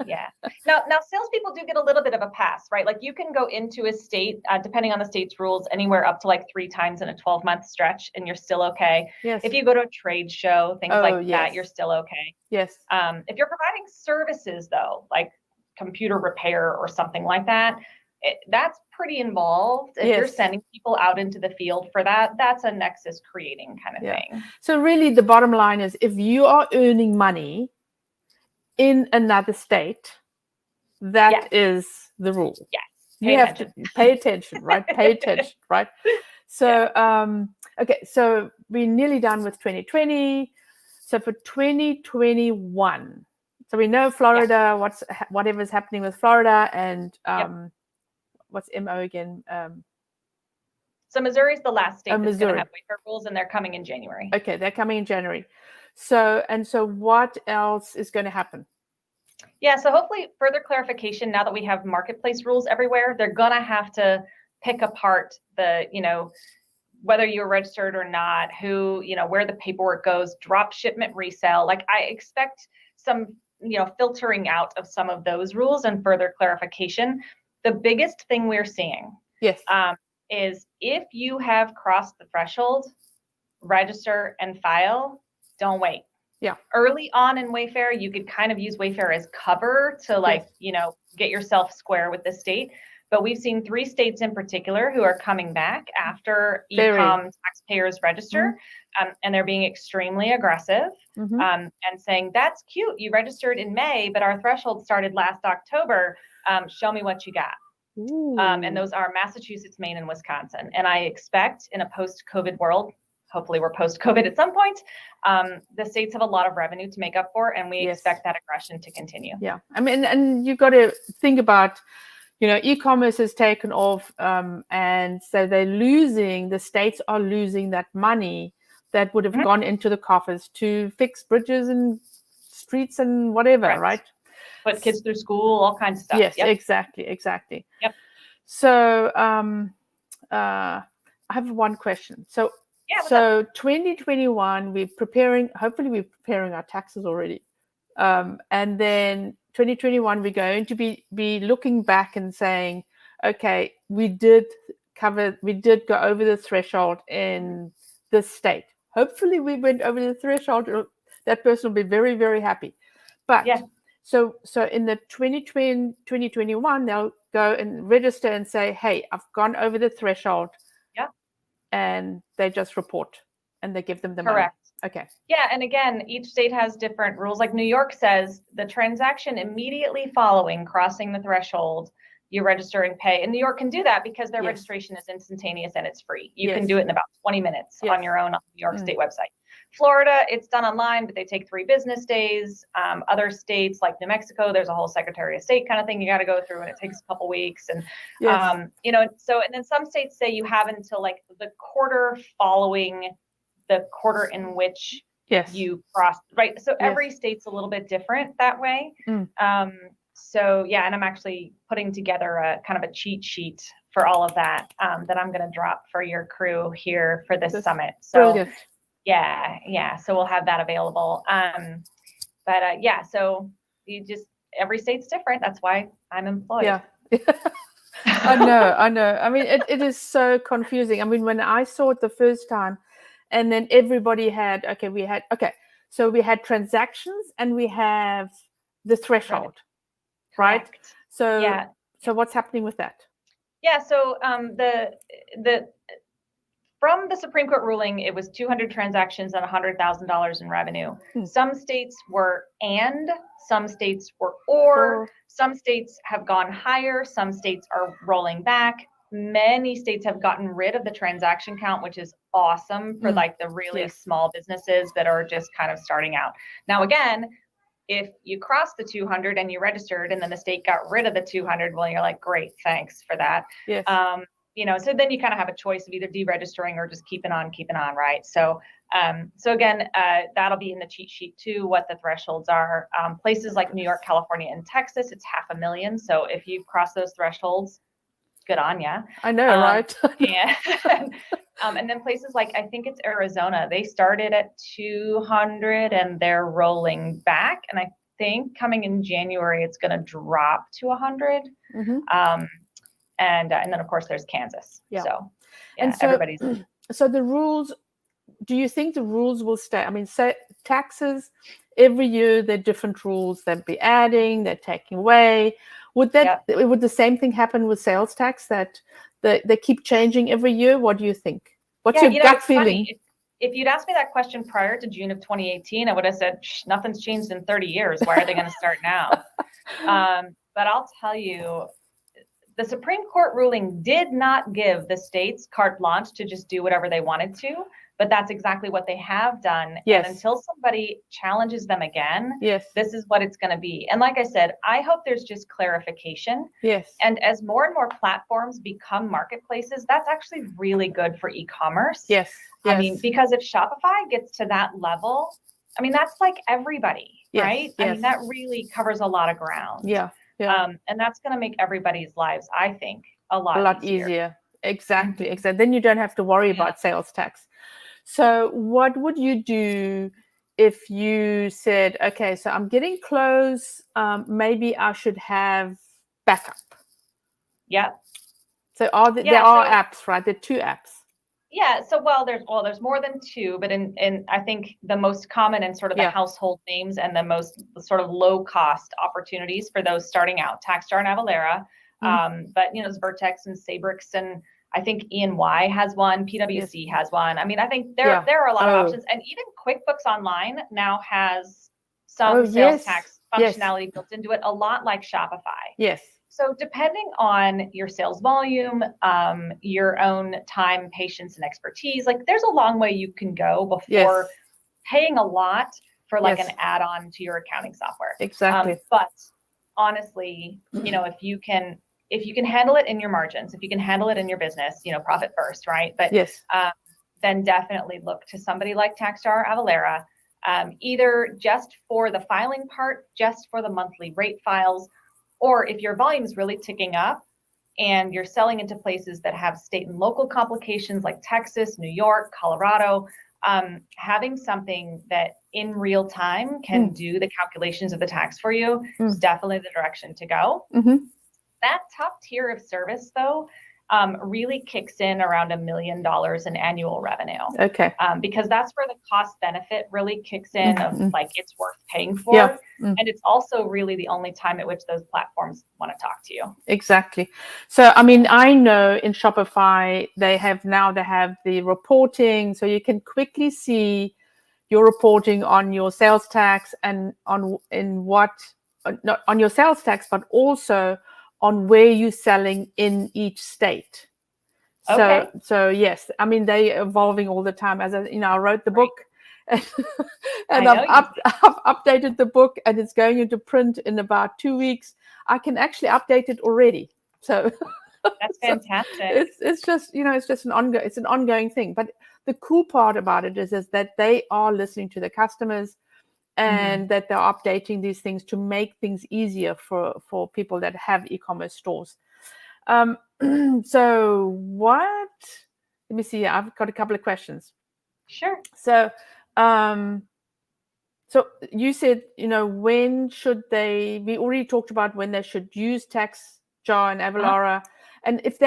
Yeah. Now salespeople do get a little bit of a pass, right? Like you can go into a state, depending on the state's rules, anywhere up to like 3 times in a 12-month stretch, and you're still okay. Yes. If you go to a trade show, things that, you're still okay. Yes. If you're providing services though, like computer repair or something like that, that's pretty involved. If you're sending people out into the field for that, that's a nexus creating kind of thing. So really the bottom line is if you are earning money in another state, that is the rule. Yes. You have to pay attention, right? Pay attention, right? So, okay, so we're nearly done with 2020. So for 2021, so we know Florida, whatever's happening with Florida, and what's MO again? So Missouri's the last state that's going to have Wayfair rules, and they're coming in January. Okay, they're coming in January. So what else is going to happen? Yeah, so hopefully further clarification now that we have marketplace rules everywhere. They're going to have to pick apart the, whether you're registered or not, who, where the paperwork goes, drop shipment resale. Like I expect some, filtering out of some of those rules and further clarification. The biggest thing we're seeing is if you have crossed the threshold, register and file, don't wait. Yeah. Early on in Wayfair, you could kind of use Wayfair as cover to get yourself square with the state. But we've seen 3 states in particular who are coming back after e-com taxpayers register, and they're being extremely aggressive and saying, that's cute. You registered in May, but our threshold started last October. Show me what you got. And those are Massachusetts, Maine, and Wisconsin. And I expect in a post-COVID world, hopefully we're post-COVID at some point, the states have a lot of revenue to make up for, and we expect that aggression to continue. Yeah. I mean, and you've got to think about, e-commerce has taken off, and so the states are losing that money that would have gone into the coffers to fix bridges and streets and whatever, right? Put kids through school, all kinds of stuff. Yes, exactly. Yep. So I have one question. So 2021, hopefully we're preparing our taxes already. And then 2021, we're going to be looking back and saying, okay, we did go over the threshold in this state. Hopefully we went over the threshold. That person will be very, very happy. But so in the 2021, they'll go and register and say, hey, I've gone over the threshold. And they just report and they give them the money. Okay. Yeah. And again, each state has different rules. Like New York says the transaction immediately following crossing the threshold, you register and pay. And New York can do that because their registration is instantaneous and it's free. You can do it in about 20 minutes on your own on the New York State website. Florida, it's done online, but they take 3 business days. Other states like New Mexico, there's a whole Secretary of State kind of thing you got to go through, and it takes a couple weeks. And and then some states say you have until like the quarter following the quarter in which you cross, right? So every state's a little bit different that way. So and I'm actually putting together a kind of a cheat sheet for all of that that I'm going to drop for your crew here for this summit. So. Brilliant. Yeah. So we'll have that available. So you just, every state's different. That's why I'm employed. Yeah. I know. I mean, it is so confusing. I mean, when I saw it the first time and then everybody had, so we had transactions and we have the threshold, right? So what's happening with that? Yeah. So from the Supreme Court ruling, it was 200 transactions and $100,000 in revenue. Some states were and, some states were or, some states have gone higher, some states are rolling back. Many states have gotten rid of the transaction count, which is awesome for like the really small businesses that are just kind of starting out. Now, again, if you cross the 200 and you registered and then the state got rid of the 200, well, you're like, great, thanks for that. Yes. You know, so then you kind of have a choice of either deregistering or just keeping on, right? So, so again, that'll be in the cheat sheet too, what the thresholds are. Places like New York, California, and Texas, it's $500,000. So if you cross those thresholds, good on ya. I know, right? And then places like, I think it's Arizona, they started at 200 and they're rolling back. And I think coming in January, it's going to drop to 100. And then of course there's Kansas. Yeah. So, and so everybody's. So the rules, do you think the rules will stay? I mean, say taxes, every year there are different rules they'll be adding, they're taking away. Would that, would the same thing happen with sales tax, that they keep changing every year? What do you think? What's your gut feeling? If you'd asked me that question prior to June of 2018, I would have said, nothing's changed in 30 years. Why are they going to start now? But I'll tell you, the Supreme Court ruling did not give the states carte blanche to just do whatever they wanted to, but that's exactly what they have done. Yes. And until somebody challenges them again, yes, this is what it's going to be. And like I said, I hope there's just clarification. Yes. And as more and more platforms become marketplaces, that's actually really good for e-commerce. Yes. Yes. I mean, because if Shopify gets to that level, I mean, that's like everybody, yes. right? Yes. I mean, that really covers a lot of ground. Yeah. Yeah. And that's going to make everybody's lives, I think, a lot easier. Exactly. Exactly. Then you don't have to worry about sales tax. So what would you do if you said, okay, so I'm getting close, maybe I should have backup? Yeah. So there are apps, right? There are 2 apps. Yeah. So, there's more than 2, but in I think the most common and sort of the household names and the most sort of low cost opportunities for those starting out, TaxJar and Avalara. But there's Vertex and Sabrix, and I think E&Y has one, PwC has one. I mean, I think there are a lot of options, and even QuickBooks Online now has some sales tax functionality built into it, a lot like Shopify. Yes. So depending on your sales volume, your own time, patience, and expertise, like there's a long way you can go before paying a lot for like an add-on to your accounting software. Exactly. But honestly, if you can handle it in your margins, if you can handle it in your business, profit first, right? But then definitely look to somebody like TaxJar or Avalara, either just for the filing part, just for the monthly rate files, or if your volume is really ticking up and you're selling into places that have state and local complications like Texas, New York, Colorado, having something that in real time can do the calculations of the tax for you is definitely the direction to go. That top tier of service, though, really kicks in around $1 million in annual revenue. Okay. Because that's where the cost benefit really kicks in of like it's worth paying for. And it's also really the only time at which those platforms want to talk to you. Exactly. So, I mean, I know in Shopify, they have the reporting, so you can quickly see your reporting on your sales tax and not on your sales tax, but also on where you're selling in each state. So yes, I mean, they're evolving all the time. As I wrote the book, and I've updated the book, and it's going into print in about 2 weeks. I can actually update it already. So that's fantastic. It's just it's an ongoing thing. But the cool part about it is that they are listening to the customers, and that they're updating these things to make things easier for people that have e-commerce stores. So let me see. I've got a couple of questions. Sure. So you said, when should we already talked about when they should use TaxJar and Avalara. And if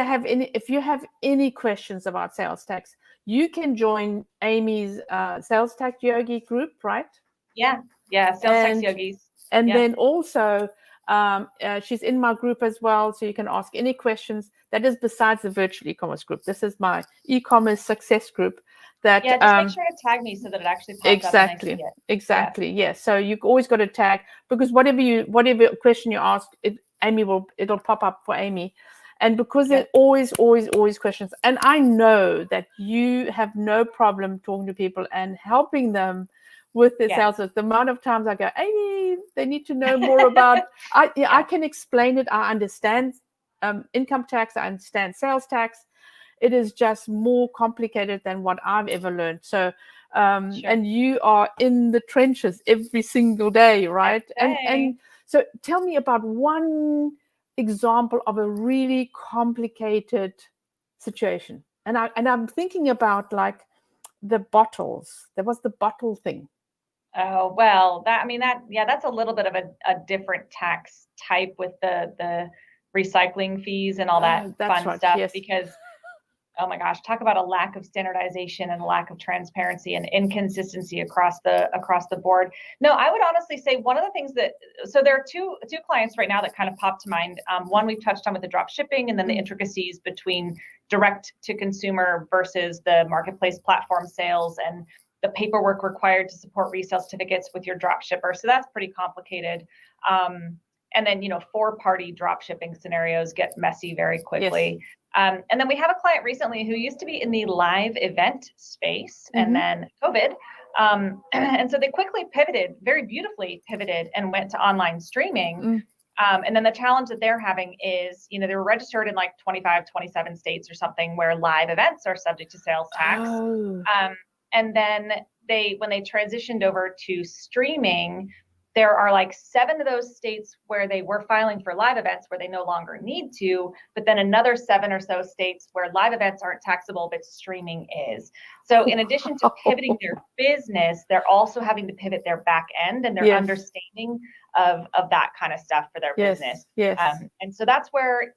you have any questions about sales tax, you can join Amy's Sales Tax Yogi group, right? Yeah. Sales Tax Yogis. And then also, She's in my group as well, so you can ask any questions. That is besides the virtual e-commerce group. This is my e-commerce success group. That just make sure to tag me so that it actually pops exactly, up. Exactly. Yes. So you always got to tag, because whatever question you ask, it'll pop up for Amy. And because there's always questions. And I know that you have no problem talking to people and helping them with their sales. The amount of times I go, Amy, they need to know more about, I can explain it. I understand income tax. I understand sales tax. It is just more complicated than what I've ever learned. So, and you are in the trenches every single day, right? And so tell me about one example of a really complicated situation. And I'm thinking about like the bottles. There was the bottle thing. Oh, well, that's a little bit of a different tax type with the recycling fees and all that fun stuff. Yes. Because, oh my gosh, talk about a lack of standardization and a lack of transparency and inconsistency across the board. No, I would honestly say one of the things so there are two clients right now that kind of pop to mind. One we've touched on with the drop shipping, and then the intricacies between direct to consumer versus the marketplace platform sales and the paperwork required to support resale certificates with your drop shipper. So that's pretty complicated. And then, 4-party drop shipping scenarios get messy very quickly. Yes. And then we have a client recently who used to be in the live event space, and then COVID. And so they quickly pivoted, very beautifully pivoted, and went to online streaming. And then the challenge that they're having is, they were registered in like 25, 27 states or something where live events are subject to sales tax. And then when they transitioned over to streaming, there are like 7 of those states where they were filing for live events where they no longer need to, but then another 7 or so states where live events aren't taxable, but streaming is. So in addition to pivoting their business, they're also having to pivot their back end and their understanding of that kind of stuff for their business. Yes. And so that's where,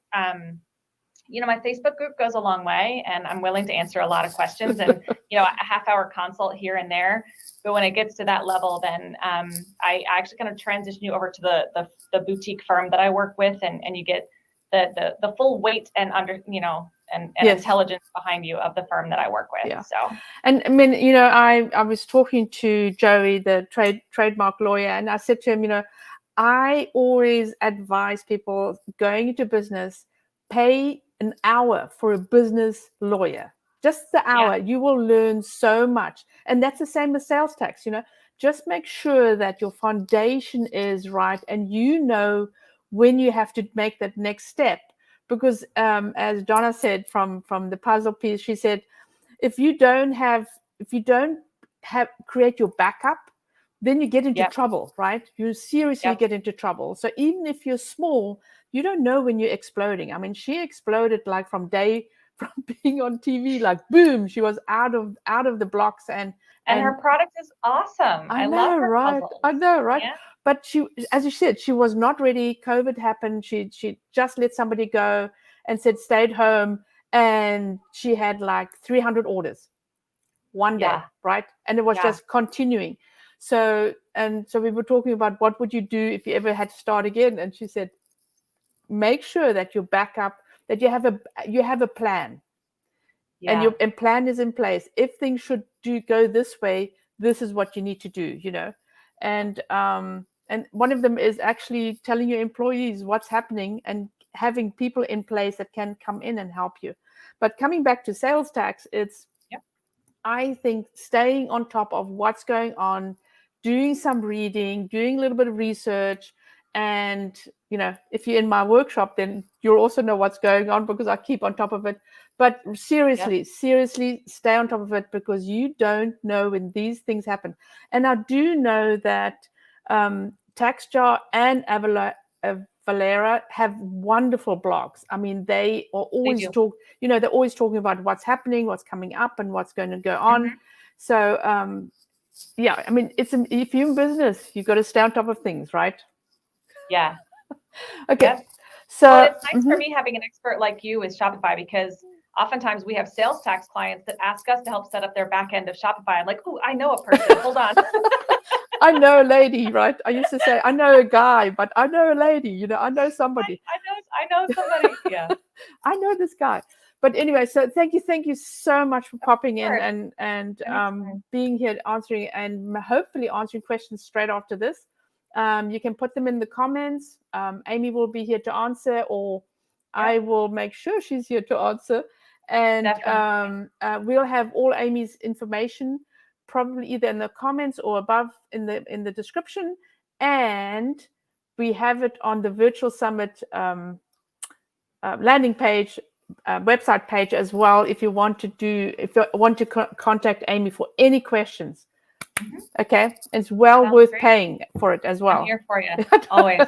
my Facebook group goes a long way, and I'm willing to answer a lot of questions and, a half-hour consult here and there. But when it gets to that level, then I actually kind of transition you over to the boutique firm that I work with, and you get the full weight and intelligence behind you of the firm that I work with. Yeah. So, and I mean, I was talking to Joey, the trademark lawyer, and I said to him, I always advise people going into business, pay an hour for a business lawyer. Just the hour, you will learn so much. And that's the same with sales tax. Just make sure that your foundation is right, and when you have to make that next step. Because as Donna said from the puzzle piece, she said, if you don't create your backup, then you get into trouble, right? You seriously get into trouble. So even if you're small, you don't know when you're exploding. I mean, she exploded like from being on TV, like boom, she was out of the blocks, and her product is awesome. I love her puzzles. I know, right? Yeah. But she, as you said, she was not ready. COVID happened. She just let somebody go and stayed home, and she had like 300 orders one day, right? And it was just continuing. So we were talking about what would you do if you ever had to start again, and she said, make sure that your backup, that you have a plan, and your plan is in place. If things should go this way, this is what you need to do, and one of them is actually telling your employees what's happening and having people in place that can come in and help you. But coming back to sales tax, it's I think staying on top of what's going on, doing some reading, doing a little bit of research. And, if you're in my workshop, then you'll also know what's going on because I keep on top of it. But seriously stay on top of it, because you don't know when these things happen. And I do know that TaxJar and Valera have wonderful blogs. I mean, they are always they're always talking about what's happening, what's coming up, and what's going to go on. So, I mean, if you're in business, you've got to stay on top of things, right? Yeah. Okay. Yep. So it's nice for me having an expert like you with Shopify, because Oftentimes we have sales tax clients that ask us to help set up their back end of Shopify. I'm like, oh, I know a person. Hold on. I know a lady, right? I used to say, I know a guy, but I know a lady, you know, I know somebody. I know somebody. Yeah. I know this guy. But anyway, so thank you so much for popping in and being here, answering and hopefully answering questions straight after this. You can put them in the comments. Amy will be here to answer, or I will make sure she's here to answer. And we'll have all Amy's information probably either in the comments or above in the description. And we have it on the Virtual Summit landing page, website page as well. If you want to contact Amy for any questions, okay, it's well worth paying for it as well. I'm here for you always.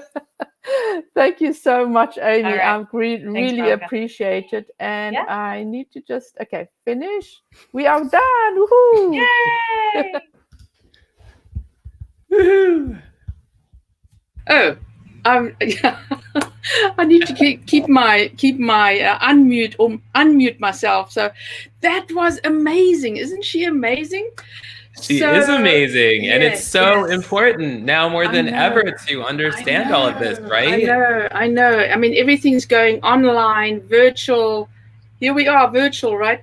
Thank you so much, Amy. Right. I really appreciate it. And I need to just finish. We are done. Woohoo! Yay! Woohoo! Oh, I need to keep my unmute myself. So that was amazing. Isn't she amazing? She is amazing, and it's so important now more than ever to understand all of this, right? I know. I mean, everything's going online, virtual. Here we are, virtual, right?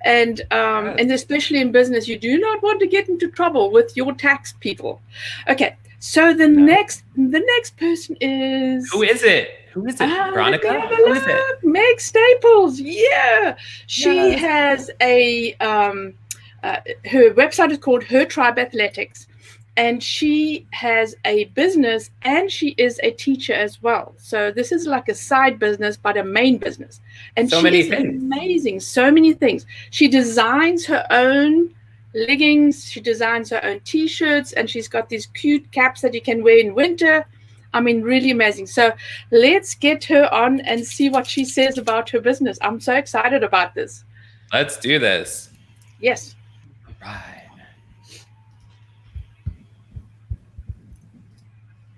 And and especially in business, you do not want to get into trouble with your tax people. Okay, so the next person is, who is it? Who is it, Veronica? Who is it? Meg Staples. Yeah, she has a her website is called Her Tribe Athletics, and she has a business and she is a teacher as well. So this is like a side business, but a main business. And so she is amazing. So many things. She designs her own leggings. She designs her own T-shirts, and she's got these cute caps that you can wear in winter. I mean, really amazing. So let's get her on and see what she says about her business. I'm so excited about this. Let's do this. Yes. Right.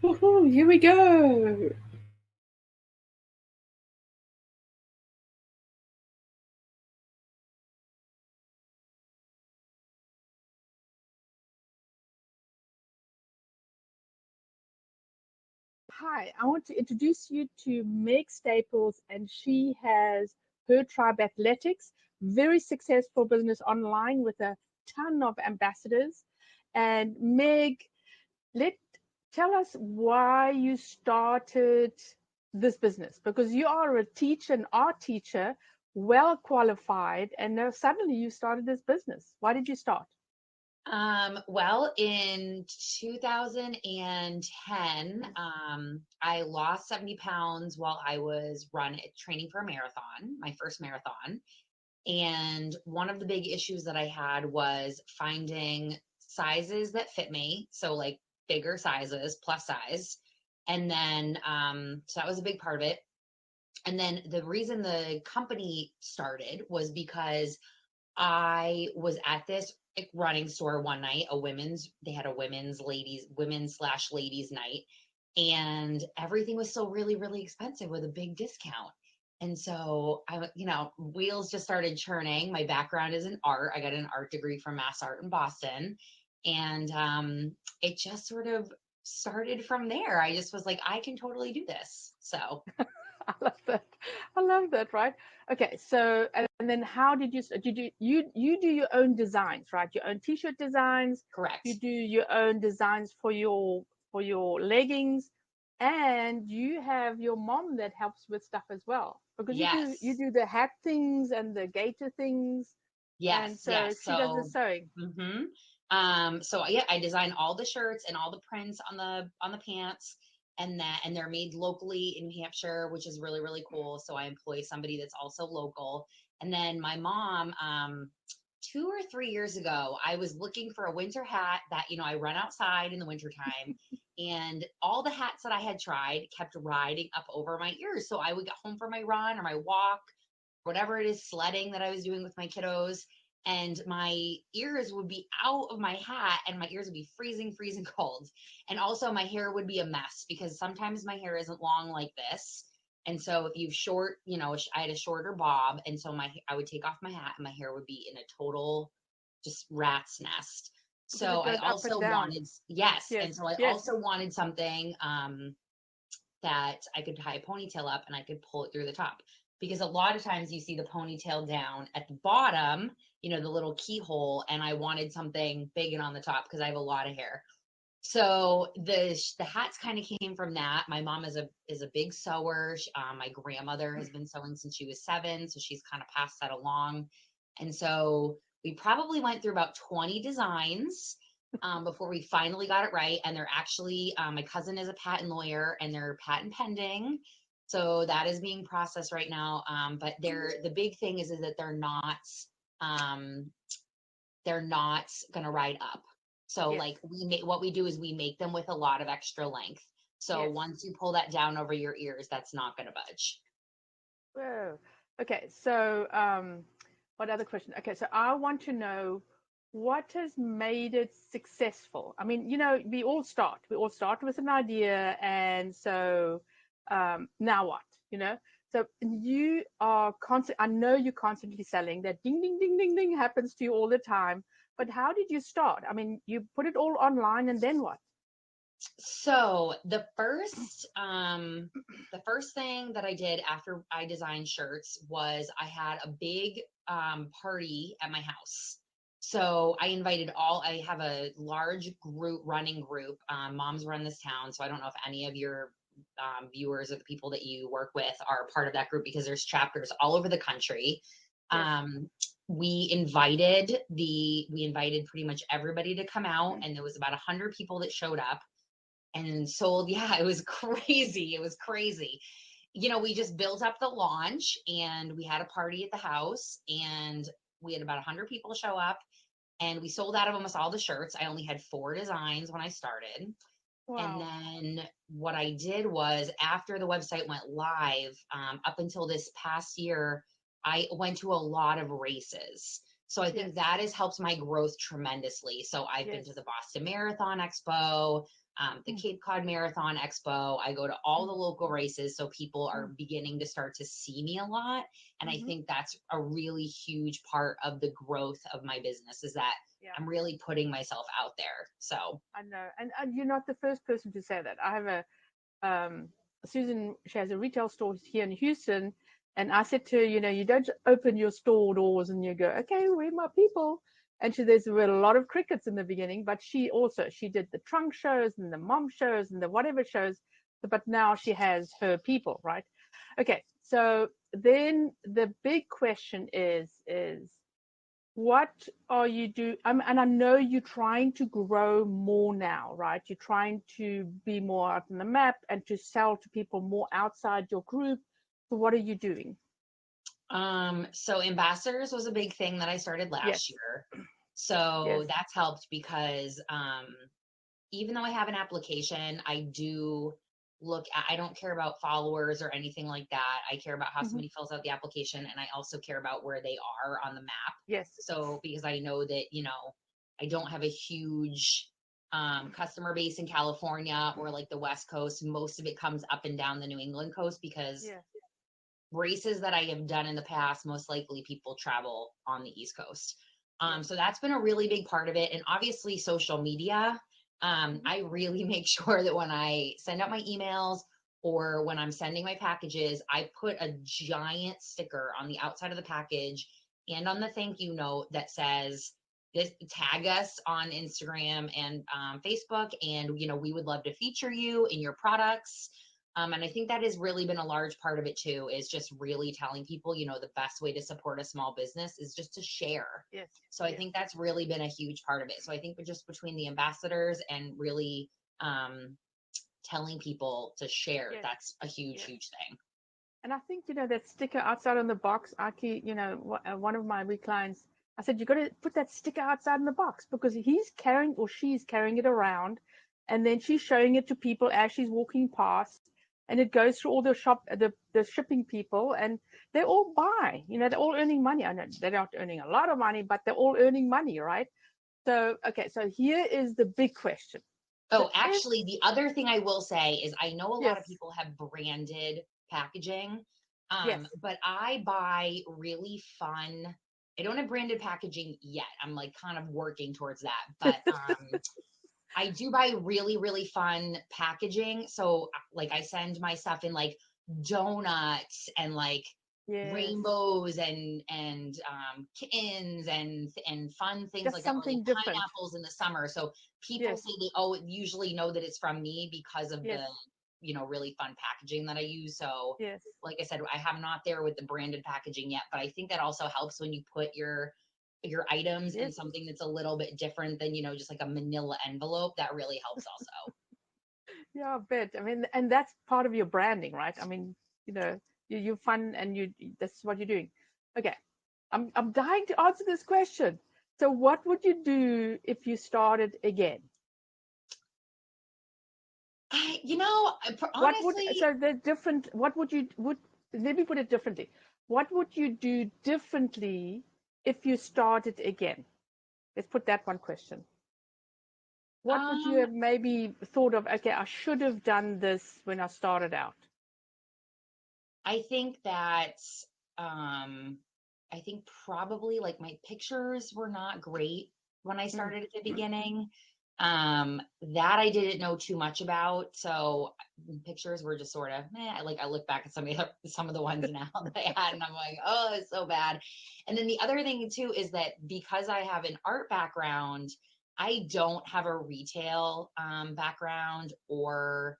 Woohoo, here we go. Hi, I want to introduce you to Meg Staples, and she has Her Tribe Athletics, very successful business online with a ton of ambassadors. And Meg, tell us why you started this business, because you are a teacher, an art teacher, well qualified, and now suddenly you started this business. Why did you start? Well, in 2010, I lost 70 pounds while I was training for a marathon, my first marathon. And one of the big issues that I had was finding sizes that fit me. So like bigger sizes, plus size. And then, so that was a big part of it. And then the reason the company started was because I was at this running store one night, they had a women's/ladies night, and everything was so really, really expensive with a big discount. And so wheels just started churning. My background is in art. I got an art degree from Mass Art in Boston. And it just sort of started from there. I just was like, I can totally do this. So I love that, right? Okay, so and then how did you do your own designs, right? Your own T-shirt designs. Correct. You do your own designs for your leggings, and you have your mom that helps with stuff as well, because you do the hat things and the gaiter things. Yes. And so she does the sewing. So yeah, I design all the shirts and all the prints on the pants. And they're made locally in New Hampshire, which is really, really cool. So I employ somebody that's also local. And then my mom, 2 or 3 years ago, I was looking for a winter hat that, I run outside in the wintertime, and all the hats that I had tried kept riding up over my ears. So I would get home from my run or my walk, whatever it is, sledding that I was doing with my kiddos, and my ears would be out of my hat, and my ears would be freezing cold. And also my hair would be a mess, because sometimes my hair isn't long like this. And so if you've short, I had a shorter bob, and so I would take off my hat and my hair would be in a total just rat's nest. So I also wanted, yes. And so I also wanted something that I could tie a ponytail up and I could pull it through the top. Because a lot of times you see the ponytail down at the bottom, the little keyhole, and I wanted something big and on the top because I have a lot of hair. So the hats kind of came from that. My mom is a big sewer. My grandmother has been sewing since she was 7, so she's kind of passed that along. And so we probably went through about 20 designs before we finally got it right. And they're actually, my cousin is a patent lawyer and they're patent pending. So that is being processed right now. But the big thing is that they're not going to ride up. So like what we do is we make them with a lot of extra length. So once you pull that down over your ears, that's not going to budge. Whoa. Okay. So what other question? Okay. So I want to know what has made it successful. I mean, we all start with an idea. And so now what, So you are I know you're constantly selling. That ding, ding, ding, ding, ding happens to you all the time. But how did you start? I mean, you put it all online and then what? So the first thing that I did after I designed shirts was I had a big party at my house. So I have a large running group. Moms run this town. So I don't know if any of your viewers or the people that you work with are part of that group, because there's chapters all over the country. Yes. We invited pretty much everybody to come out, and there was about 100 people that showed up and sold. Yeah, it was crazy. It was crazy. We just built up the launch and we had a party at the house, and we had about 100 people show up, and we sold out of almost all the shirts. I only had 4 designs when I started. Wow. And then what I did was, after the website went live, up until this past year, I went to a lot of races. So I think that has helped my growth tremendously. So I've been to the Boston Marathon Expo, the Cape Cod Marathon Expo. I go to all the local races, so people are beginning to start to see me a lot. And I think that's a really huge part of the growth of my business, is that I'm really putting myself out there. So I know, and you're not the first person to say that. I have Susan. She has a retail store here in Houston, and I said to her, you don't open your store doors and you go, okay, where are my people? And there's a lot of crickets in the beginning, but she did the trunk shows and the mom shows and the whatever shows, but now she has her people, right? Okay, so then the big question is what are you doing? And I know you're trying to grow more now, right? You're trying to be more out on the map and to sell to people more outside your group. So what are you doing? So ambassadors was a big thing that I started last year. So that's helped, because even though I have an application, I don't care about followers or anything like that. I care about how somebody fills out the application, and I also care about where they are on the map. Yes. So because I know that, I don't have a huge customer base in California or like the West Coast. Most of it comes up and down the New England coast, because races that I have done in the past, most likely people travel on the East Coast. So that's been a really big part of it. And obviously social media. I really make sure that when I send out my emails or when I'm sending my packages, I put a giant sticker on the outside of the package and on the thank you note that says, tag us on Instagram and Facebook, and we would love to feature you in your products. And I think that has really been a large part of it too, is just really telling people, the best way to support a small business is just to share. Yes. So I think that's really been a huge part of it. So I think just between the ambassadors and really telling people to share, that's a huge thing. And I think, that sticker outside on the box, Aki, one of my clients, I said, you got to put that sticker outside in the box, because he's carrying or she's carrying it around, and then she's showing it to people as she's walking past. And it goes through all the shipping people, and they all buy, they're all earning money. I know they're not earning a lot of money, but they're all earning money, right? So, okay, so here is the big question. Oh, actually, the other thing I will say is I know a lot of people have branded packaging. Yes. But I buy really fun. I don't have branded packaging yet. I'm like kind of working towards that, but I do buy really, really fun packaging. So like I send my stuff in like donuts and like rainbows and kittens and fun things Just like that, or something like different. pineapples in the summer. So people say they usually know that it's from me because of the really fun packaging that I use. So like I said, I have not there with the branded packaging yet, but I think that also helps when you put your items in something that's a little bit different than, just like a manila envelope. That really helps also. Yeah, I bet. I mean, and that's part of your branding, right? I mean, you're fun and that's what you're doing. Okay. I'm dying to answer this question. So what would you do if you started again? Honestly, so the different, let me put it differently. What would you do differently if you started again? Let's put that one question. What would you have maybe thought of, okay, I should have done this when I started out? I think that, I think probably like my pictures were not great when I started at the beginning. That I didn't know too much about. So pictures were just sort of, I look back at some of the ones now that I had and I'm like, oh, it's so bad. And then the other thing too, is that because I have an art background, I don't have a retail background or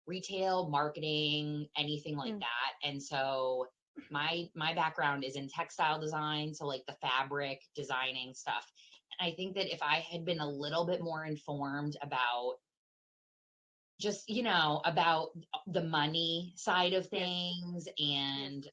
retail marketing, anything like that. And so my background is in textile design, so like the fabric designing stuff. And I think that if I had been a little bit more informed about just, about the money side of things and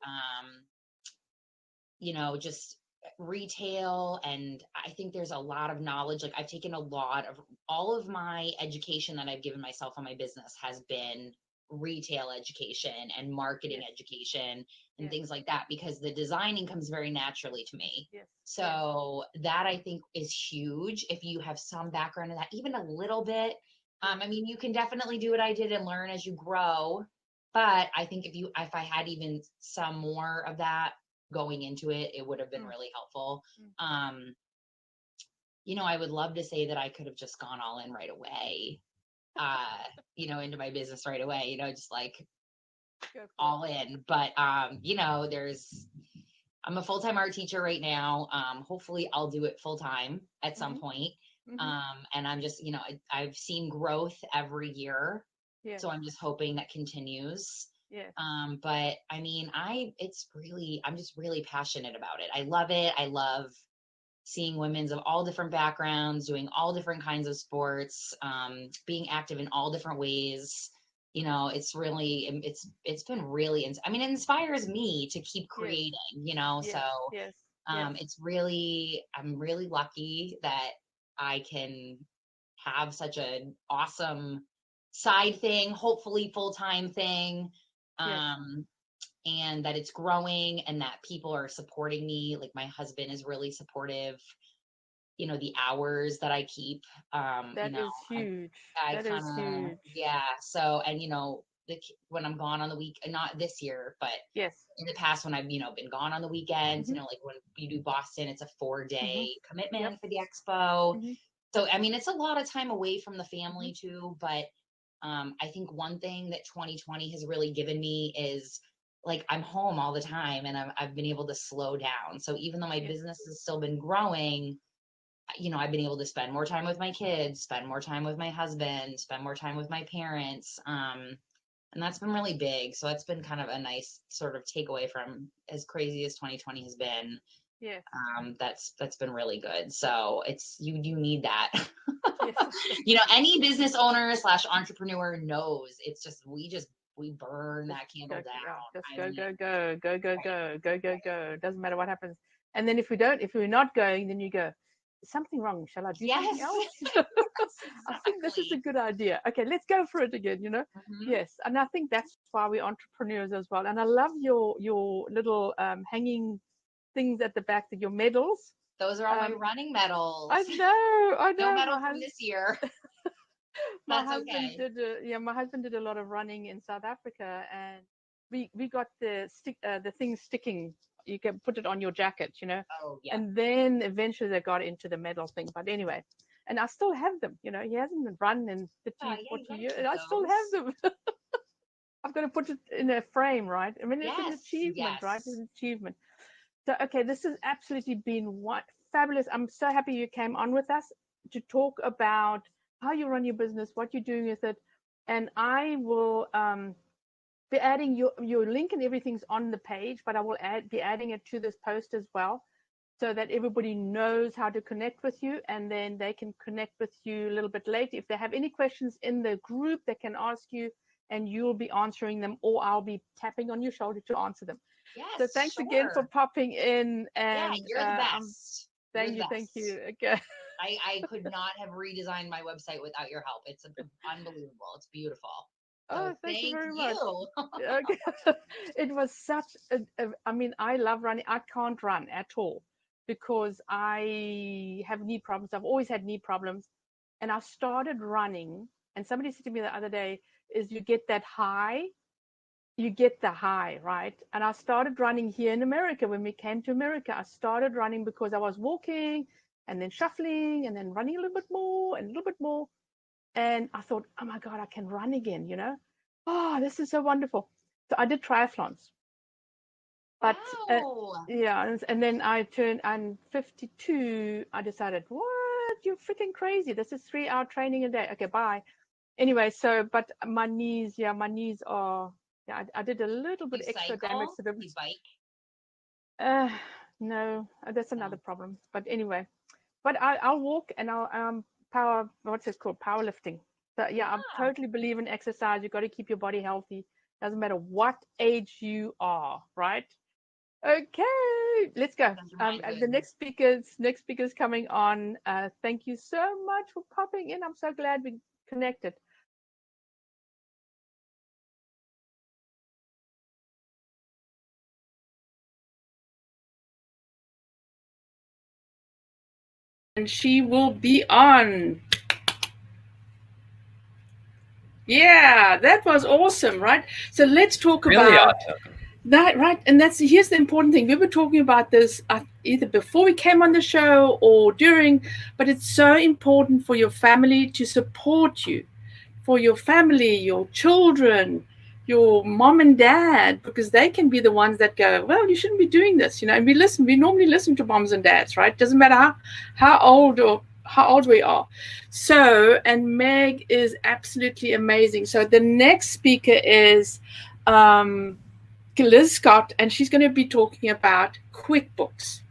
just retail, and I think there's a lot of knowledge. Like I've taken all of my education that I've given myself on my business has been retail education and marketing education and things like that, because the designing comes very naturally to me. So that I think is huge. If you have some background in that, even a little bit, I mean, you can definitely do what I did and learn as you grow. But I think if I had even some more of that going into it, it would have been really helpful. I would love to say that I could have just gone all in right away, into my business right away, just like all in. But, I'm a full-time art teacher right now. Hopefully I'll do it full-time at some point. And I'm just, I've seen growth every year. So I'm just hoping that continues. But I mean, I'm just really passionate about it. I love it. I love seeing women's of all different backgrounds, doing all different kinds of sports, being active in all different ways. It's really, it's been really, I mean, it inspires me to keep creating, so it's really, I'm really lucky that I can have such an awesome side thing, hopefully full-time thing. And that it's growing and that people are supporting me. Like my husband is really supportive, the hours that I keep, that is huge. That is huge. Yeah. So, and when I'm gone on the week, not this year, but in the past when I've, been gone on the weekends, like when you do Boston, it's a 4-day commitment for the expo. So, I mean, it's a lot of time away from the family too, but I think one thing that 2020 has really given me is like, I'm home all the time and I've been able to slow down. So even though my business has still been growing, I've been able to spend more time with my kids, spend more time with my husband, spend more time with my parents. And that's been really big. So that's been kind of a nice sort of takeaway from as crazy as 2020 has been. That's been really good. So it's, you need that. Any business owner / entrepreneur knows it's just, we burn that candle down. Just go. Doesn't matter what happens. And then if we're not going, then you go, something wrong. Shall I do something else? I think this is a good idea. Okay, let's go for it again, Yes. And I think that's why we're entrepreneurs as well. And I love your little hanging things at the back, your medals. Those are all my running medals. I know. No medal from this year. My husband did a lot of running in South Africa, and we got the thing sticking. You can put it on your jacket, you know. Oh, yeah. And then eventually they got into the metal thing. But anyway, and I still have them. You know, he hasn't run in 30, 40 years, and I still have them. I've got to put it in a frame, right? I mean, it's an achievement, right? It's an achievement. So, okay, this has absolutely been fabulous. I'm so happy you came on with us to talk about how you run your business, what you're doing with it. And I will be adding your link, and everything's on the page, but I will be adding it to this post as well, so that everybody knows how to connect with you, and then they can connect with you a little bit later. If they have any questions in the group, they can ask you, and you'll be answering them, or I'll be tapping on your shoulder to answer them. Yes, so thanks again for popping in. And yeah, you're the best. Thank you. Okay. I could not have redesigned my website without your help. It's unbelievable. It's beautiful. So thank you very much. Okay. It was such I mean, I love running. I can't run at all because I have knee problems. I've always had knee problems. And I started running, and somebody said to me the other day, is you get that high, you get the high, right? And I started running here in America. When we came to America, I started running because I was walking and then shuffling and then running a little bit more and a little bit more. And I thought, oh my God, I can run again, you know? Oh, this is so wonderful. So I did triathlons. But wow. yeah, and then I'm 52. I decided, what? You're freaking crazy. This is 3-hour training a day. Okay, bye. Anyway, so, but my knees are, yeah, I did a little bit extra damage to them. You bike? No, that's another problem. But anyway, but I'll walk, and I'll what's it called? Powerlifting. So yeah, I totally believe in exercise. You've got to keep your body healthy. Doesn't matter what age you are, right? Okay, let's go. The next speaker's coming on. Thank you so much for popping in. I'm so glad we connected. And she will be on. Yeah, that was awesome, right? So let's talk really about awesome. that, right? And here's the important thing. We were talking about this either before we came on the show or during, but it's so important for your family to support you, for your family, your children, your mom and dad, because they can be the ones that go, well, you shouldn't be doing this, you know. And we normally listen to moms and dads, right? Doesn't matter how old we are. So, and Meg is absolutely amazing. So the next speaker is Liz Scott, and she's going to be talking about QuickBooks.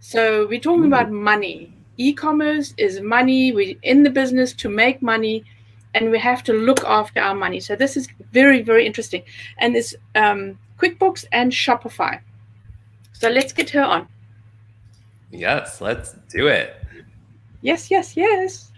So we're talking about money. E-commerce is money. We're in the business to make money, and we have to look after our money. So this is very, very interesting. And this QuickBooks and Shopify. So let's get her on. Yes, let's do it. Yes, yes, yes.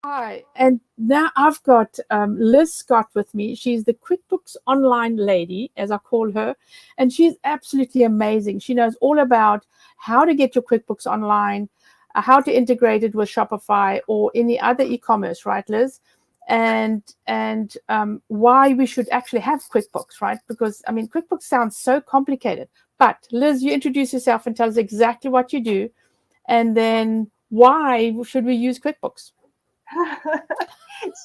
Hi, and now I've got Liz Scott with me. She's the QuickBooks online lady, as I call her, and she's absolutely amazing. She knows all about how to get your QuickBooks online, how to integrate it with Shopify or any other e-commerce, right, Liz? And why we should actually have QuickBooks, right? Because, I mean, QuickBooks sounds so complicated. But Liz, you introduce yourself and tell us exactly what you do, and then why should we use QuickBooks?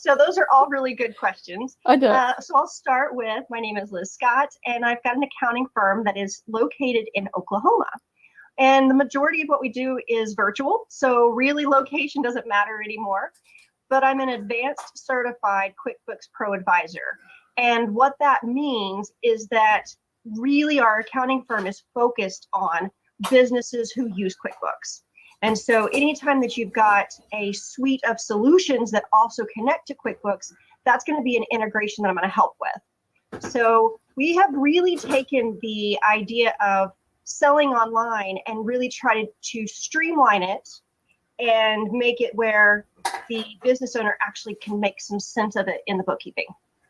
So those are all really good questions. I know. So I'll start with, my name is Liz Scott, and I've got an accounting firm that is located in Oklahoma. And the majority of what we do is virtual, so really location doesn't matter anymore. But I'm an advanced certified QuickBooks Pro advisor. And what that means is that really our accounting firm is focused on businesses who use QuickBooks. And so anytime that you've got a suite of solutions that also connect to QuickBooks, that's going to be an integration that I'm going to help with. So we have really taken the idea of selling online and really tried to streamline it and make it where the business owner actually can make some sense of it in the bookkeeping.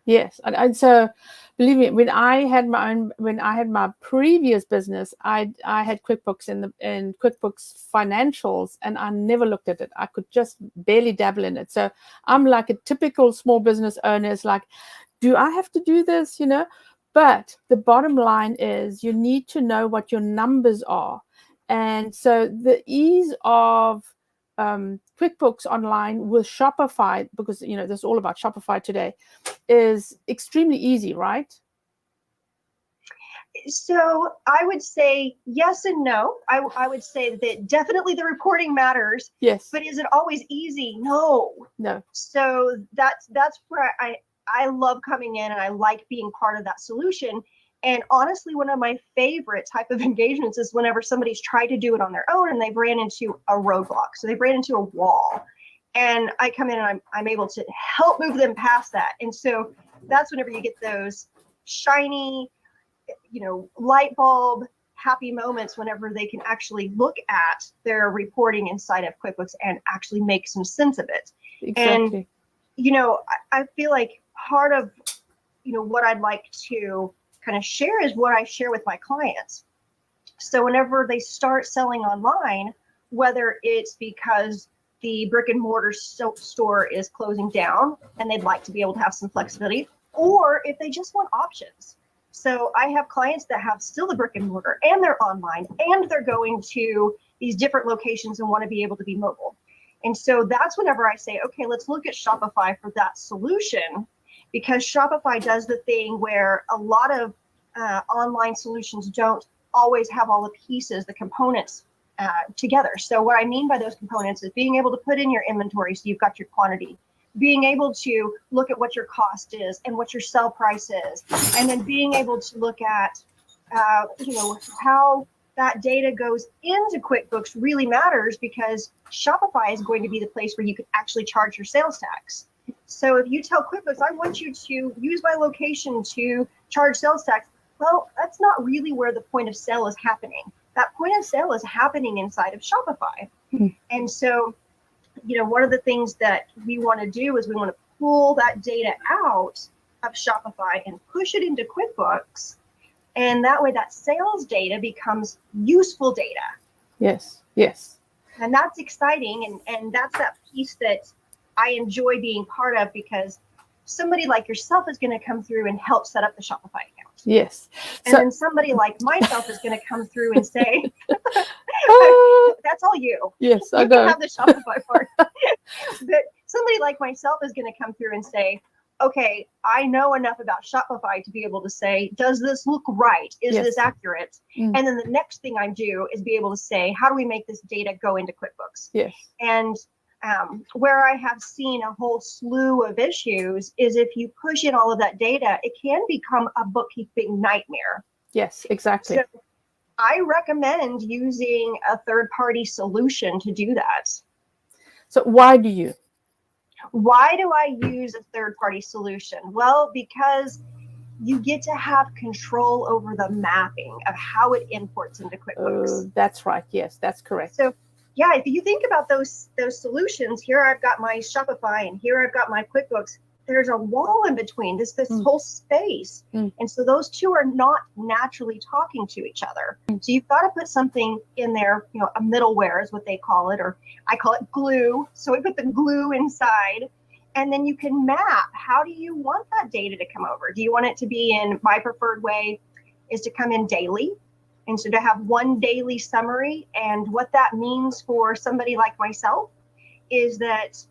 Yes, and so believe me, when I had my previous business, I had QuickBooks in QuickBooks Financials, and I never looked at it. I could just barely dabble in it. So I'm like a typical small business owner. It's like, do I have to do this? But the bottom line is you need to know what your numbers are, and so the ease of QuickBooks Online with Shopify, because this is all about Shopify today, is extremely easy, right? So I would say yes and no. I would say that definitely the reporting matters. Yes. But is it always easy? No. So that's where I love coming in, and I like being part of that solution. And honestly, one of my favorite type of engagements is whenever somebody's tried to do it on their own and they've ran into a roadblock. So they've ran into a wall, and I come in and I'm able to help move them past that. And so that's whenever you get those shiny, light bulb happy moments, whenever they can actually look at their reporting inside of QuickBooks and actually make some sense of it. Exactly. And I feel like part of what I'd like to kind of share is what I share with my clients. So whenever they start selling online, whether it's because the brick and mortar store is closing down and they'd like to be able to have some flexibility, or if they just want options. So I have clients that have still the brick and mortar and they're online and they're going to these different locations and want to be able to be mobile. And so that's whenever I say, okay, let's look at Shopify for that solution, because Shopify does the thing where a lot of online solutions don't always have all the pieces, the components together. So what I mean by those components is being able to put in your inventory so you've got your quantity, being able to look at what your cost is and what your sell price is, and then being able to look at how that data goes into QuickBooks really matters, because Shopify is going to be the place where you can actually charge your sales tax. So if you tell QuickBooks, I want you to use my location to charge sales tax, well, that's not really where the point of sale is happening. That point of sale is happening inside of Shopify. And so, one of the things that we want to do is we want to pull that data out of Shopify and push it into QuickBooks. And that way that sales data becomes useful data. Yes, yes. And that's exciting. And that's that piece that I enjoy being part of, because somebody like yourself is going to come through and help set up the Shopify account. Yes. And then somebody like myself is going to come through and say, that's all you. Yes, I know. You can have the Shopify part. But somebody like myself is going to come through and say, okay, I know enough about Shopify to be able to say, does this look right? Is this accurate? And then the next thing I do is be able to say, how do we make this data go into QuickBooks? Yes. And where I have seen a whole slew of issues is if you push in all of that data, it can become a bookkeeping nightmare. Yes, exactly. So I recommend using a third-party solution to do that. So why do you? Why do I use a third-party solution? Well, because you get to have control over the mapping of how it imports into QuickBooks. That's right. Yes, that's correct. So yeah, if you think about those solutions, here I've got my Shopify and here I've got my QuickBooks. There's a wall in between, this whole space. And so those two are not naturally talking to each other. So you've got to put something in there, a middleware is what they call it, or I call it glue. So we put the glue inside, and then you can map, how do you want that data to come over? Do you want it to be in, my preferred way is to come in daily. And so to have one daily summary. And what that means for somebody like myself is that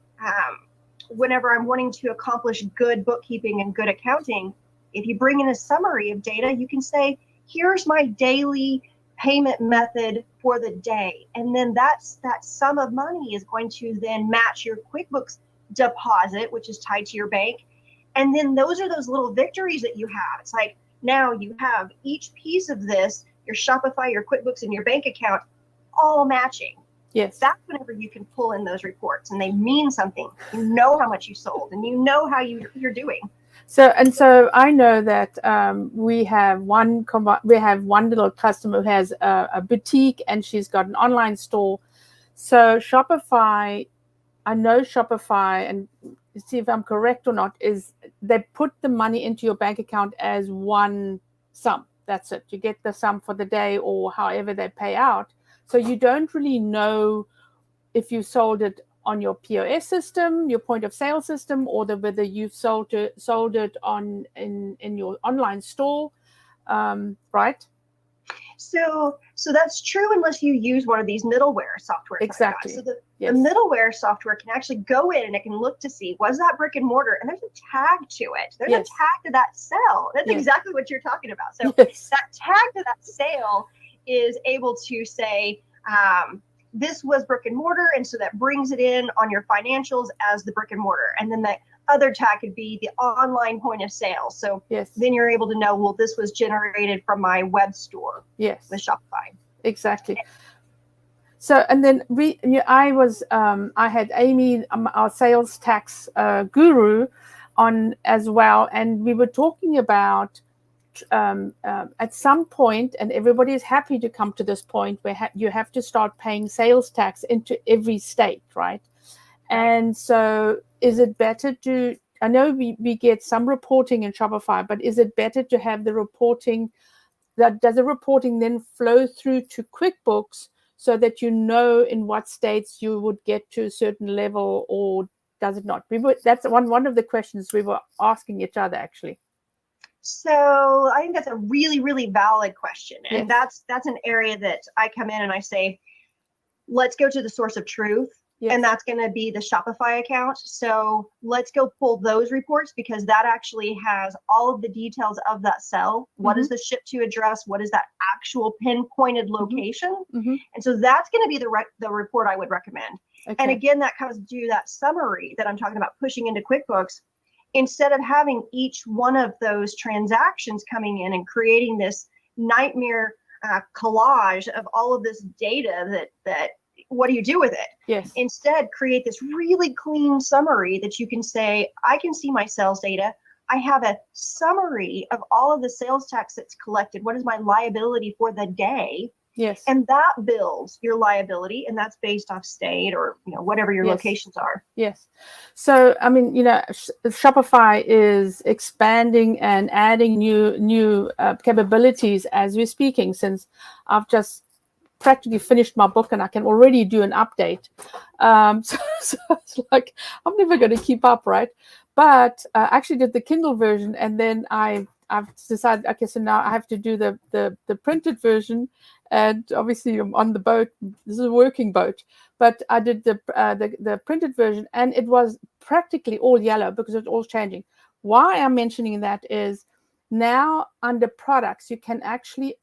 whenever I'm wanting to accomplish good bookkeeping and good accounting, if you bring in a summary of data, you can say, here's my daily payment method for the day. And then that sum of money is going to then match your QuickBooks deposit, which is tied to your bank. And then those are those little victories that you have. It's like, now you have each piece of this, your Shopify, your QuickBooks, and your bank account all matching. Yes. That's whenever you can pull in those reports and they mean something. You know how much you sold and you know how you're doing. So I know that we have one little customer who has a boutique and she's got an online store. So Shopify, I know Shopify, and see if I'm correct or not, is they put the money into your bank account as one sum. That's it. You get the sum for the day or however they pay out. So you don't really know if you sold it on your POS system, your point of sale system, or whether you've sold it on in your online store, right? So that's true unless you use one of these middleware software. Exactly. So the middleware software can actually go in and it can look to see, was that brick and mortar? And there's a tag to it. There's a tag to that sale. That's exactly what you're talking about. So that tag to that sale is able to say, this was brick and mortar. And so that brings it in on your financials as the brick and mortar. And then that other tag could be the online point of sale. So then you're able to know, well, this was generated from my web store with Shopify. Exactly. So, and then I had Amy, our sales tax guru, on as well. And we were talking about at some point, and everybody is happy to come to this point where you have to start paying sales tax into every state, right? And so is it better to, I know we get some reporting in Shopify, but is it better to have the reporting, does the reporting then flow through to QuickBooks so that you know in what states you would get to a certain level, or does it not? That's one of the questions we were asking each other, actually. So I think that's a really, really valid question. And that's an area that I come in and I say, let's go to the source of truth. And that's going to be the Shopify account. So let's go pull those reports, because that actually has all of the details of that sell. What is the ship to address? What is that actual pinpointed location? And so that's going to be the report I would recommend. And again, that comes to that summary that I'm talking about pushing into QuickBooks. Instead of having each one of those transactions coming in and creating this nightmare collage of all of this data that what do you do with it? Instead, create this really clean summary that you can say, I can see my sales data. I have a summary of all of the sales tax that's collected. What is my liability for the day? And that builds your liability, and that's based off state or whatever your locations are. So I mean, Shopify is expanding and adding new capabilities as we're speaking, since I've just practically finished my book and I can already do an update. So it's like I'm never going to keep up, right? But I actually did the Kindle version, and then I've decided, okay, so now I have to do the printed version. And obviously I'm on the boat. This is a working boat, but I did the printed version, and it was practically all yellow because it's all changing. Why I'm mentioning that is now under products, you can actually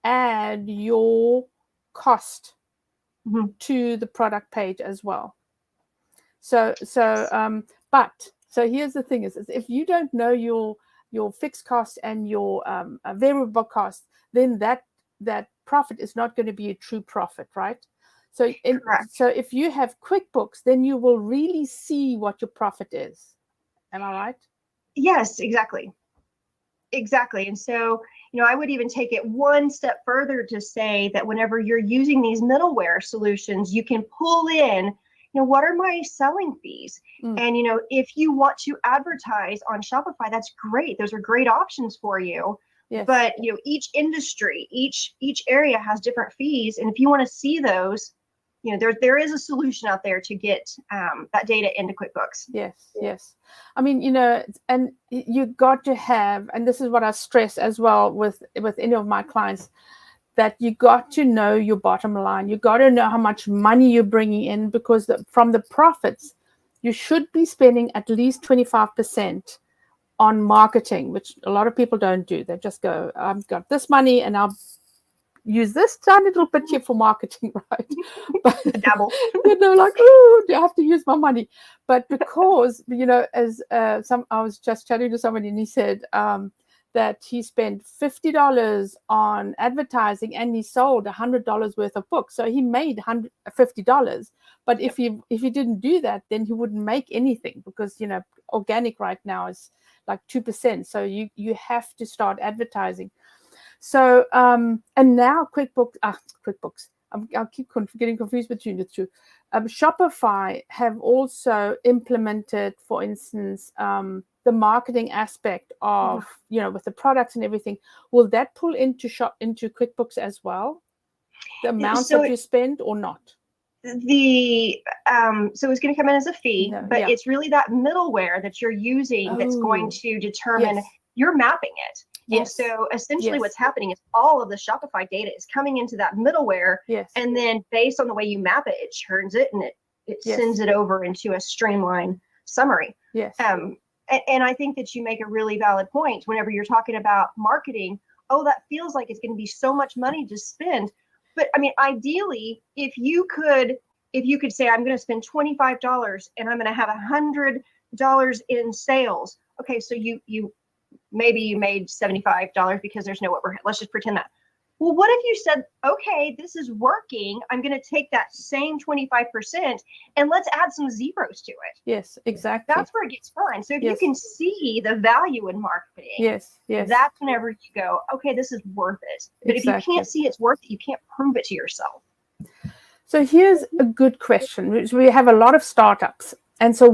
add your cost to the product page as well. So here's the thing is if you don't know your fixed cost and your variable cost, then that profit is not going to be a true profit, right? So if you have QuickBooks, then you will really see what your profit is. Am I right? Yes, exactly. And so, I would even take it one step further to say that whenever you're using these middleware solutions, you can pull in, what are my selling fees? And, if you want to advertise on Shopify, that's great. Those are great options for you. But, each industry, each area has different fees. And if you want to see those, there is a solution out there to get that data into QuickBooks. Yes. I mean, and you got to have, and this is what I stress as well with any of my clients, that you got to know your bottom line. You got to know how much money you're bringing in, because from the profits, you should be spending at least 25% on marketing, which a lot of people don't do. They just go, I've got this money and I'll use this tiny little bit here for marketing, right? But double. Like, oh, I have to use my money. But because, as I was just chatting to somebody, and he said that he spent $50 on advertising and he sold $100 worth of books. So he made $50. But if he didn't do that, then he wouldn't make anything, because organic right now is like 2%. So you have to start advertising. So and now QuickBooks. I'll keep getting confused between the two. Shopify have also implemented, for instance, the marketing aspect of, with the products and everything. Will that pull into QuickBooks as well? The amounts that you spend or not? So it's going to come in as a fee, but it's really that middleware that you're using that's going to determine, you're mapping it. Yes. And so essentially what's happening is all of the Shopify data is coming into that middleware. Yes. And then based on the way you map it, it churns it and it sends it over into a streamlined summary. Yes. And I think that you make a really valid point whenever you're talking about marketing. Oh, that feels like it's going to be so much money to spend. But I mean, ideally, if you could say, I'm going to spend $25 and I'm going to have $100 in sales. Okay, so maybe you made $75 because there's no overhead. Let's just pretend that. Well, what if you said, okay, this is working. I'm going to take that same 25% and let's add some zeros to it. Yes, exactly. That's where it gets fun. So if you can see the value in marketing, that's whenever you go, okay, this is worth it. But if you can't see it's worth it, you can't prove it to yourself. So here's a good question. We have a lot of startups. And so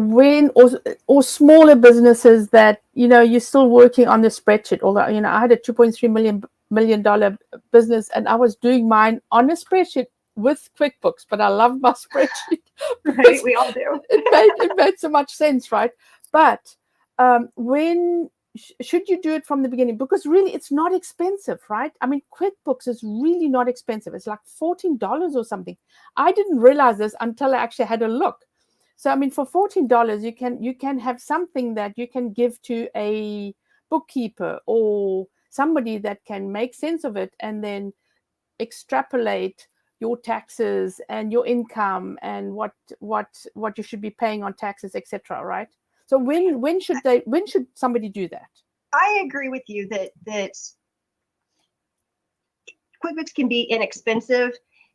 or smaller businesses that, you're still working on the spreadsheet, although, I had a $2.3 million business and I was doing mine on a spreadsheet with QuickBooks, but I love my spreadsheet. Right, we all do. it made so much sense, right? But should you do it from the beginning? Because really it's not expensive, right? I mean, QuickBooks is really not expensive. It's like $14 or something. I didn't realize this until I actually had a look. So, I mean, for $14, you can have something that you can give to a bookkeeper or somebody that can make sense of it and then extrapolate your taxes and your income and what you should be paying on taxes, etc. Right? So when should somebody do that? I agree with you that QuickBooks can be inexpensive.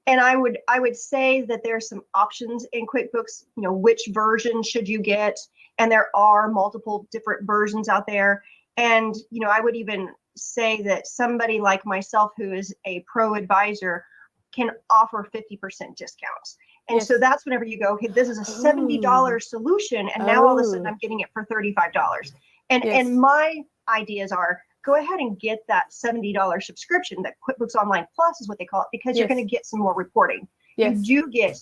And I would say that there's some options in QuickBooks, which version should you get? And there are multiple different versions out there. And, I would even say that somebody like myself, who is a pro advisor, can offer 50% discounts. And so that's whenever you go, okay, this is a $70 solution. And now all of a sudden I'm getting it for $35. And my ideas are, go ahead and get that $70 subscription. That QuickBooks Online Plus is what they call it, because you're going to get some more reporting. Yes. You do get,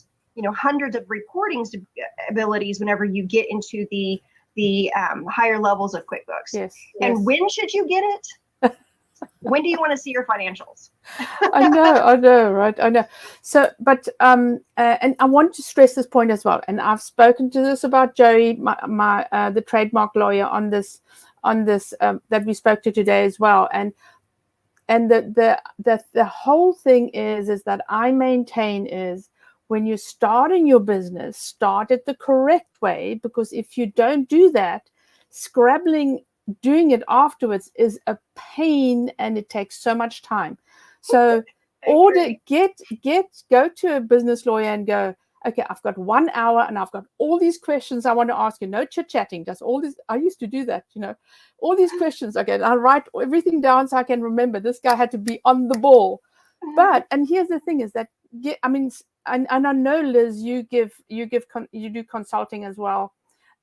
hundreds of reporting abilities whenever you get into the higher levels of QuickBooks. Yes. And when should you get it? When do you want to see your financials? I know, right? I know. So, but and I want to stress this point as well. And I've spoken to this about Joey, the trademark lawyer, on this that we spoke to today as well. And the whole thing is that I maintain is, when you're starting your business, start it the correct way, because if you don't do that, doing it afterwards is a pain and it takes so much time. So go to a business lawyer and go, okay, I've got 1 hour and I've got all these questions I want to ask you. No chit-chatting, just all this. I used to do that, all these questions. Okay, I'll write everything down so I can remember. This guy had to be on the ball. And here's the thing is that, and I know, Liz, you do consulting as well.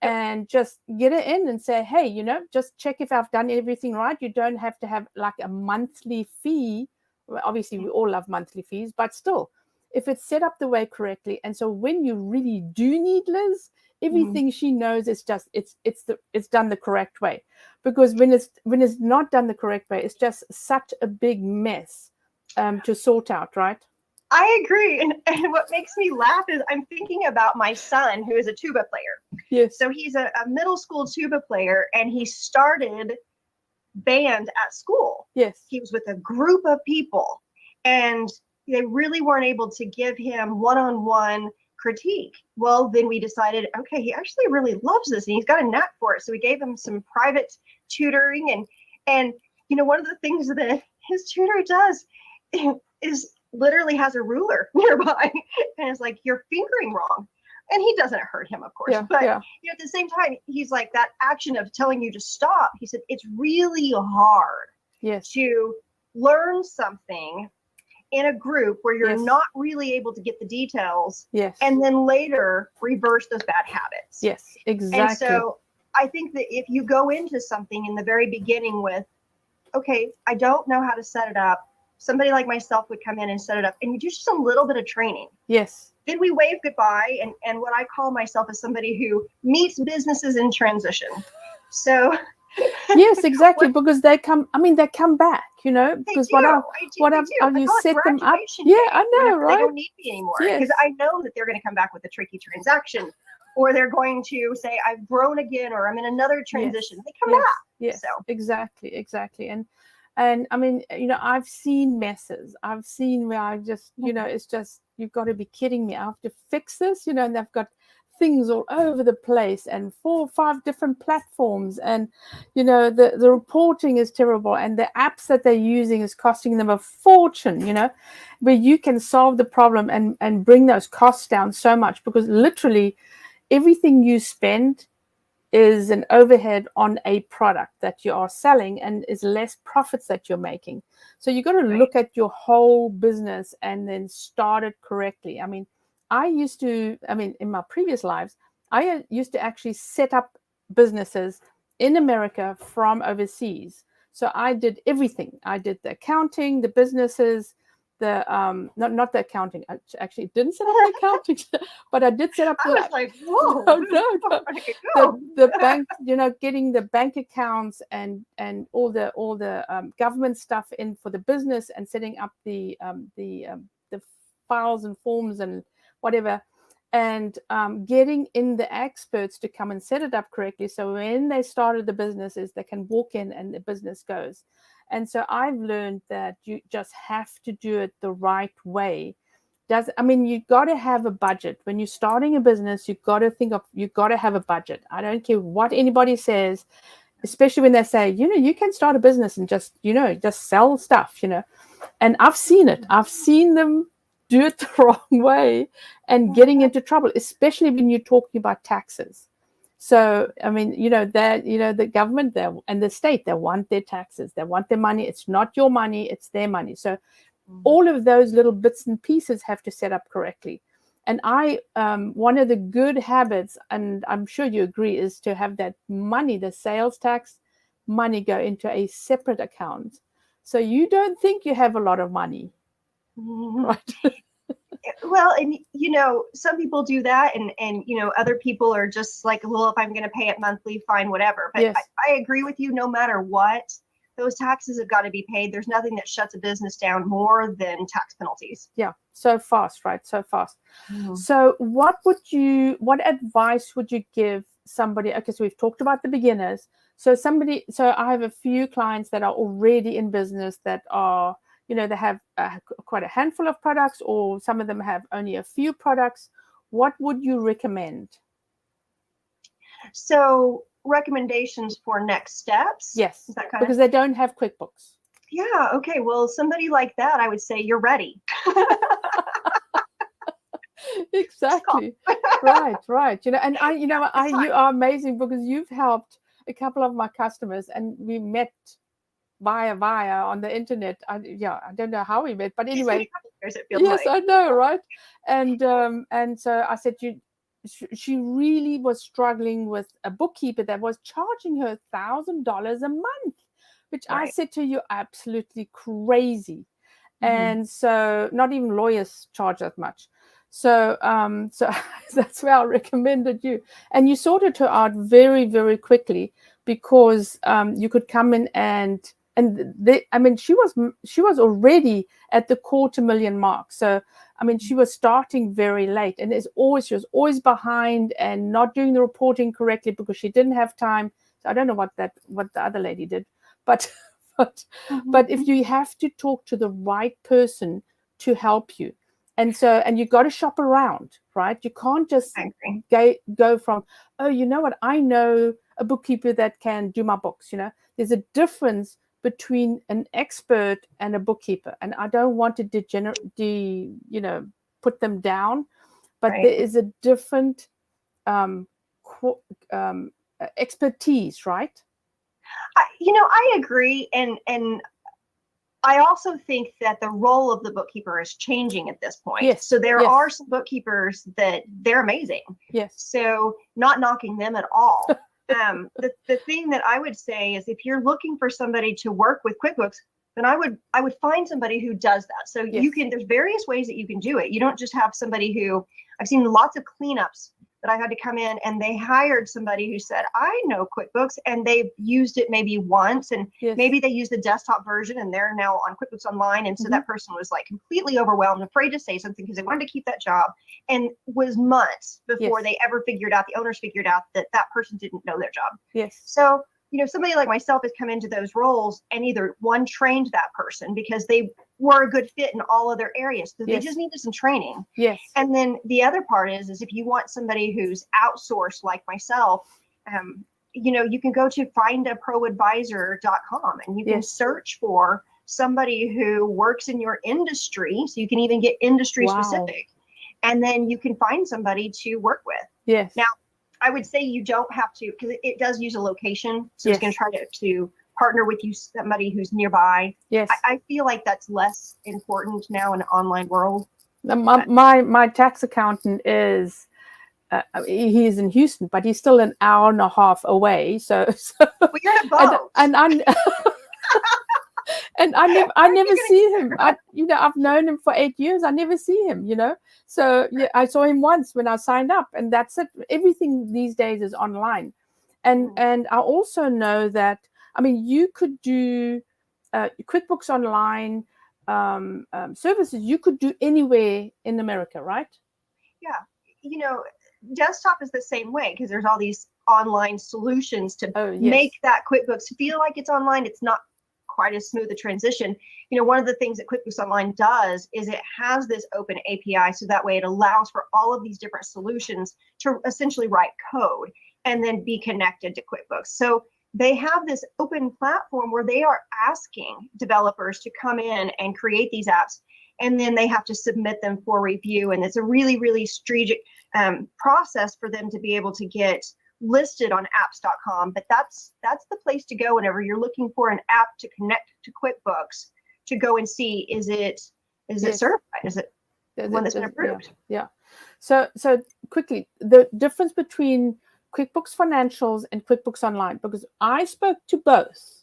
And just get it in and say, hey, just check if I've done everything right. You don't have to have like a monthly fee. Well, obviously, we all love monthly fees, but still, if it's set up the way correctly. And so when you really do need Liz, everything she knows is just it's done the correct way. Because when it's not done the correct way, it's just such a big mess to sort out, right? I agree. And what makes me laugh is I'm thinking about my son, who is a tuba player. Yes. So he's a middle school tuba player, and he started band at school. Yes. He was with a group of people, and they really weren't able to give him one-on-one critique. Well, then we decided, okay, he actually really loves this and he's got a knack for it. So we gave him some private tutoring, and one of the things that his tutor does is literally has a ruler nearby and it's like, you're fingering wrong. And he doesn't hurt him, of course. But at the same time, he's like, that action of telling you to stop. He said, it's really hard to learn something in a group where you're Yes. not really able to get the details, Yes. and then later reverse those bad habits. Yes, exactly. And so I think that if you go into something in the very beginning with, okay, I don't know how to set it up, somebody like myself would come in and set it up, and you do just a little bit of training. Yes. Then we wave goodbye, and what I call myself is somebody who meets businesses in transition. So yes, exactly, because they come back, you know, because you set them up. Yeah, I know, right? They don't need me anymore, because Yes. I know that they're going to come back with a tricky transaction, or they're going to say, I've grown again, or I'm in another transition. Yes. They come Yes. back. Yes, So exactly. And I mean, you know, I've seen messes. I've seen where I just, you know, it's just, you've got to be kidding me. I have to fix this, you know, and they've got things all over the place and 4 or 5 different platforms, and you know, the reporting is terrible, and the apps that they're using is costing them a fortune, you know, where you can solve the problem and bring those costs down so much, because literally everything you spend is an overhead on a product that you are selling, and is less profits that you're making. So you got to look at your whole business and then start it correctly. I mean, in my previous lives, I used to actually set up businesses in America from overseas. So I did everything. I did the accounting, the businesses, the not the accounting. I actually didn't set up the accounting, but I did set up. I was like, whoa, no. The bank, you know, getting the bank accounts and all the government stuff in for the business, and setting up the files and forms and whatever, and getting in the experts to come and set it up correctly, so when they started the businesses, they can walk in and the business goes. And so I've learned that you just have to do it the right way. You got to have a budget. When you're starting a business, you got to have a budget. I don't care what anybody says, especially when they say, you know, you can start a business and just sell stuff, you know. And I've seen it. I've seen them do it the wrong way and getting into trouble, especially when you're talking about taxes. So, I mean, you know, the government there and the state, they want their taxes, they want their money. It's not your money, it's their money. So all of those little bits and pieces have to set up correctly. And one of the good habits, and I'm sure you agree, is to have that money, the sales tax money, go into a separate account. So you don't think you have a lot of money, right? Well, and you know, some people do that, and you know, other people are just like, well, if I'm going to pay it monthly, fine, whatever. But yes. I agree with you. No matter what, those taxes have got to be paid. There's nothing that shuts a business down more than tax penalties. Yeah, so fast, right? So fast. Mm-hmm. So what advice would you give somebody? Okay, so we've talked about the beginners. So I have a few clients that are already in business that are, you know, they have quite a handful of products, or some of them have only a few products. What would you recommend? So recommendations for next steps? Yes, because they don't have QuickBooks. Yeah, okay. Well, somebody like that, I would say you're ready. Exactly. Right. You know, you are amazing, because you've helped a couple of my customers, and we met via on the internet. I don't know how we met, but anyway. Yes, I know, right? And so I said, she really was struggling with a bookkeeper that was charging her $1,000 a month, which I said to you, absolutely crazy. Mm-hmm. And so not even lawyers charge that much. So so that's where I recommended you, and you sorted her out very, very quickly, because you could come in and she was already at the $250,000 mark. So I mean, she was starting very late, and she was always behind and not doing the reporting correctly because she didn't have time. So I don't know what the other lady did, but if you have to talk to the right person to help you, and you got to shop around, right? You can't just go from, oh, you know what, I know a bookkeeper that can do my books. You know, there's a difference between an expert and a bookkeeper, and I don't want to put them down, but there is a different expertise, right? I agree, and I also think that the role of the bookkeeper is changing at this point. Yes. So there Yes. are some bookkeepers that they're amazing. Yes. So not knocking them at all. The thing that I would say is if you're looking for somebody to work with QuickBooks, then I would find somebody who does that. So Yes. you can, there's various ways that you can do it. You don't just have somebody who, I've seen lots of cleanups that I had to come in and they hired somebody who said, I know QuickBooks, and they've used it maybe once, and Yes. maybe they used the desktop version and they're now on QuickBooks Online. And so that person was like completely overwhelmed, afraid to say something because they wanted to keep that job, and was months before Yes. they ever figured out, the owners figured out that that person didn't know their job. Yes. So, somebody like myself has come into those roles and either one, trained that person because they were a good fit in all other areas. So Yes. they just needed some training. Yes. And then the other part is if you want somebody who's outsourced like myself, you can go to findaproadvisor.com and you can Yes. search for somebody who works in your industry. So you can even get industry Wow. specific, and then you can find somebody to work with. Yes. Now, I would say you don't have to, because it does use a location. So Yes. it's going to try to partner with you, somebody who's nearby. Yes. I feel like that's less important now in an online world. My tax accountant is he's in Houston, but he's still an hour and a half away. So Well, you're in a boat. and I never see him. I've known him for 8 years. I never see him. So yeah, I saw him once when I signed up, and that's it. Everything these days is online, and I also know that. I mean, you could do QuickBooks Online services. You could do anywhere in America, right? Yeah, desktop is the same way because there's all these online solutions to make that QuickBooks feel like it's online. It's not quite as smooth a transition. One of the things that QuickBooks Online does is it has this open API, so that way it allows for all of these different solutions to essentially write code and then be connected to QuickBooks. So they have this open platform where they are asking developers to come in and create these apps, and then they have to submit them for review. And it's a really, really strategic process for them to be able to get listed on apps.com. But that's the place to go whenever you're looking for an app to connect to QuickBooks, to go and see, is it certified? Is it one that's been approved? Yeah. So quickly, the difference between QuickBooks Financials and QuickBooks Online, because I spoke to both,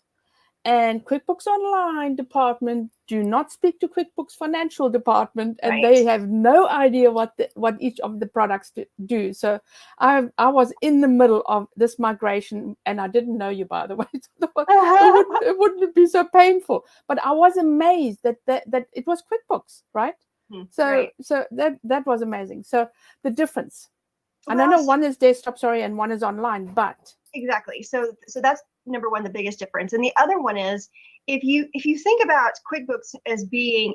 and QuickBooks Online department do not speak to QuickBooks Financial department, and they have no idea what each of the products do. So I was in the middle of this migration, and I didn't know you, by the way. It wouldn't be so painful, but I was amazed that it was QuickBooks, right? So that was amazing. So the difference. And I know one is desktop, and one is online, but exactly. So that's number one, the biggest difference. And the other one is if you think about QuickBooks as being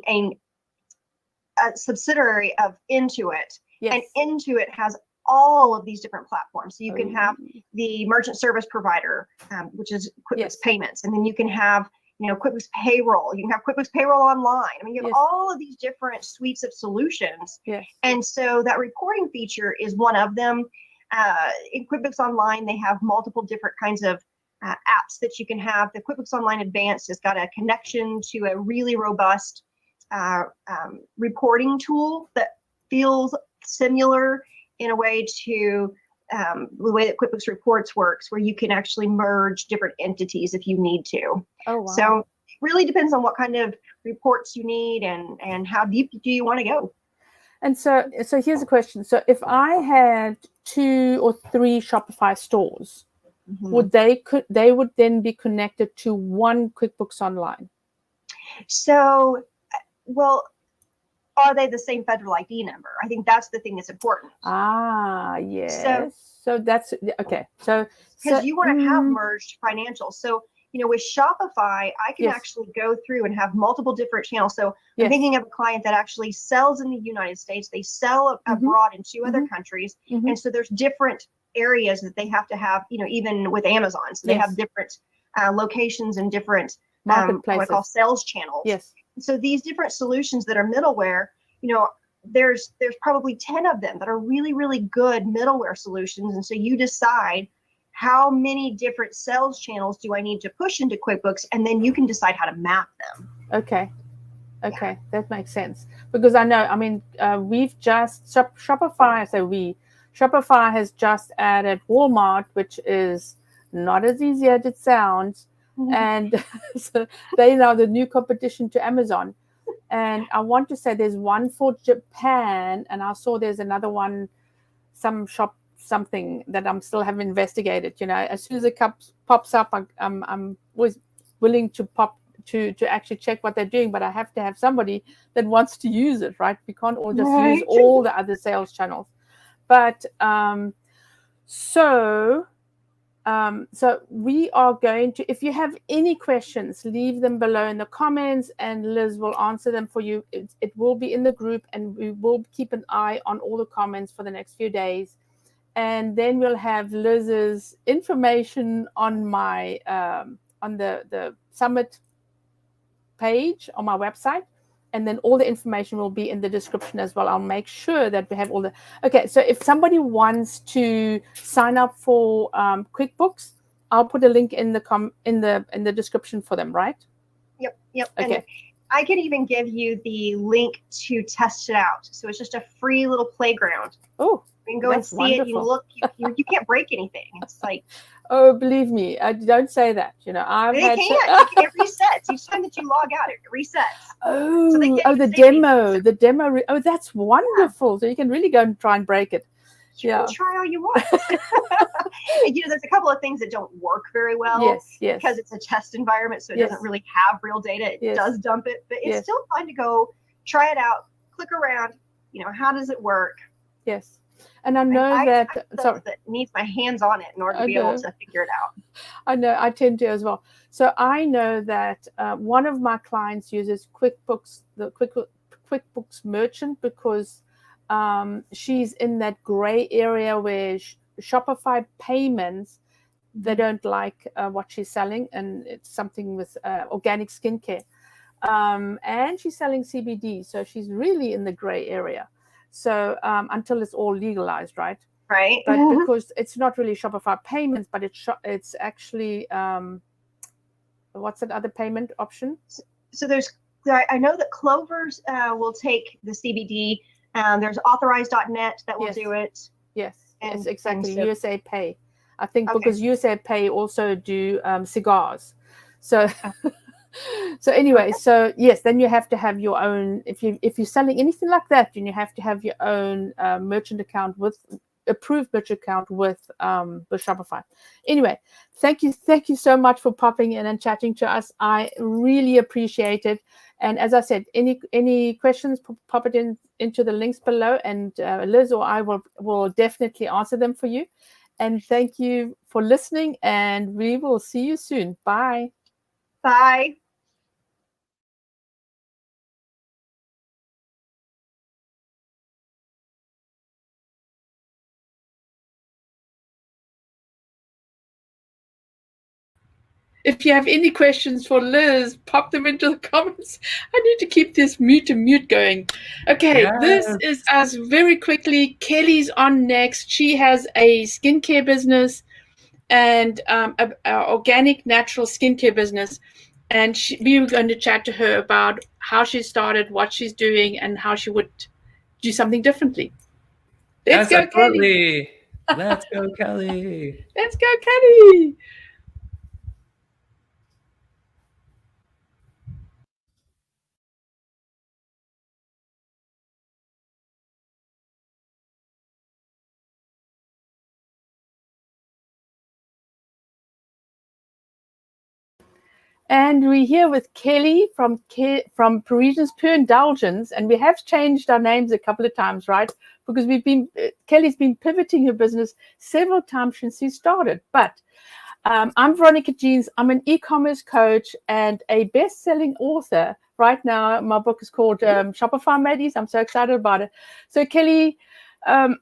a subsidiary of Intuit, and Intuit has all of these different platforms. So you can have the merchant service provider, which is QuickBooks Payments, and then you can have QuickBooks Payroll. You can have QuickBooks Payroll Online. I mean, you have all of these different suites of solutions. And so that reporting feature is one of them. In QuickBooks Online, they have multiple different kinds of apps that you can have. The QuickBooks Online Advanced has got a connection to a really robust reporting tool that feels similar in a way to the way that QuickBooks Reports works, where you can actually merge different entities if you need to. Oh, wow. So it really depends on what kind of reports you need and how deep do you want to go. And so here's a question. So if I had 2 or 3 Shopify stores, would they would then be connected to one QuickBooks Online? So, well, are they the same federal ID number? I think that's the thing that's important. Yes. So that's okay. So because you want to have merged financials. So with Shopify, I can actually go through and have multiple different channels. So I'm thinking of a client that actually sells in the United States. They sell abroad in 2 other countries. And so there's different areas that they have to have, even with Amazon. So they have different locations and different marketplaces, what I call sales channels. So these different solutions that are middleware, there's probably 10 of them that are really, really good middleware solutions. And so you decide how many different sales channels do I need to push into QuickBooks, and then you can decide how to map them. Okay. That makes sense, because I know, I mean, we've just Shopify has just added Walmart, which is not as easy as it sounds, and so they are the new competition to Amazon. And I want to say there's one for Japan, and I saw there's another one, something that I'm still haven't investigated. You know, as soon as it pops up, I'm always willing to actually check what they're doing, but I have to have somebody that wants to use it, right? We can't all just use all the other sales channels. But so we are going to, if you have any questions, leave them below in the comments, and Liz will answer them for you. It will be in the group, and we will keep an eye on all the comments for the next few days. And then we'll have Liz's information on my on the summit page on my website, and then all the information will be in the description as well. I'll make sure that we have all the. Okay, so if somebody wants to sign up for QuickBooks, I'll put a link in the description for them, right? Yep. Okay. And I can even give you the link to test it out. So it's just a free little playground. Oh, you can go and see wonderful. It. You look. You can't break anything. It's like. Oh, believe me, I don't say that. You know, it resets each time that you log out. It resets. Oh, so the demo. Oh, that's wonderful. Yeah. So you can really go and try and break it. You can try all you want. You know, there's a couple of things that don't work very well. Yes. Because it's a test environment, so it doesn't really have real data. It does dump it, but it's still fun to go try it out, click around. You know, how does it work? Yes. And I know that needs my hands on it in order to be able to figure it out. I know, I tend to as well. So I know that one of my clients uses QuickBooks, the QuickBooks Merchant, because she's in that gray area where Shopify payments, they don't like what she's selling, and it's something with organic skincare. And she's selling CBD, so she's really in the gray area. So until it's all legalized, right? Right. But because it's not really Shopify payments, but it's actually what's that other payment option? So I know that Clover's will take the CBD. There's Authorize.net that will do it. Yes, exactly. USA Pay, I think, because USA Pay also do cigars. So. So anyway, so yes, then you have to have your own, if you're selling anything like that, then you have to have your own merchant account approved merchant account with Shopify. Anyway, thank you so much for popping in and chatting to us. I really appreciate it. And as I said, any questions, pop it into the links below, and Liz or I will definitely answer them for you. And thank you for listening, and we will see you soon. Bye. Bye. If you have any questions for Liz, pop them into the comments. I need to keep this mute going. Okay, This is us very quickly. Kelly's on next. She has a skincare business and a organic natural skincare business. And we were going to chat to her about how she started, what she's doing, and how she would do something differently. Let's go, Kelly. Let's go, Kelly. Let's go, Kelly. And we're here with Kelly from Parisians Per Indulgence, and we have changed our names a couple of times, right? Because Kelly's been pivoting her business several times since she started. But I'm Veronica Jeans. I'm an e-commerce coach and a best-selling author. Right now, my book is called Shopify Ladies. I'm so excited about it. So Kelly, we're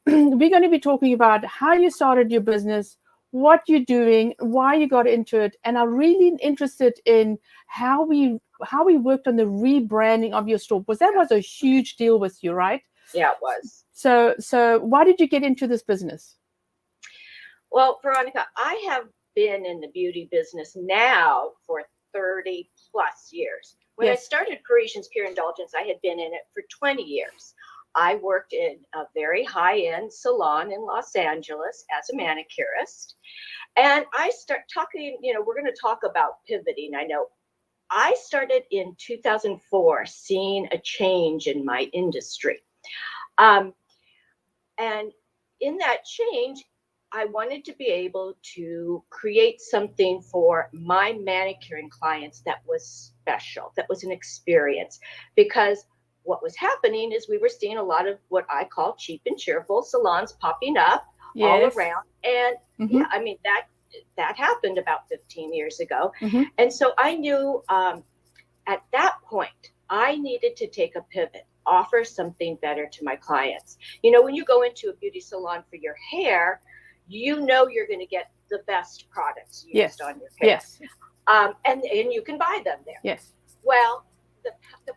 going to be talking about how you started your business, what you're doing, why you got into it, and I'm really interested in how we worked on the rebranding of your store, because that was a huge deal with you, right? Yeah, it was. So why did you get into this business? Well, Veronica, I have been in the beauty business now for 30 plus years. When I Yes. started Parisian's Pure Indulgence, I had been in it for 20 years. I worked in a very high-end salon in Los Angeles as a manicurist. And I start talking, we're going to talk about pivoting. I know I started in 2004 seeing a change in my industry. And in that change, I wanted to be able to create something for my manicuring clients that was special, that was an experience. Because what was happening is we were seeing a lot of what I call cheap and cheerful salons popping up all around. And yeah, I mean, that happened about 15 years ago. And so I knew at that point, I needed to take a pivot, offer something better to my clients. When you go into a beauty salon for your hair, you're going to get the best products used on your hair. Yes. And you can buy them there. Yes. Well, the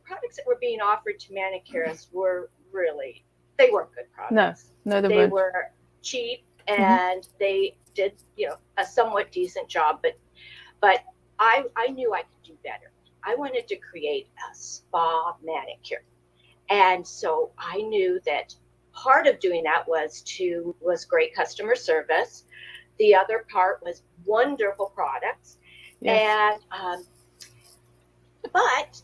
products that were being offered to manicurists were they weren't good products. No, they they weren't. were cheap and they did, a somewhat decent job, but I knew I could do better. I wanted to create a spa manicure. And so I knew that part of doing that was great customer service. The other part was wonderful products. Yes. And but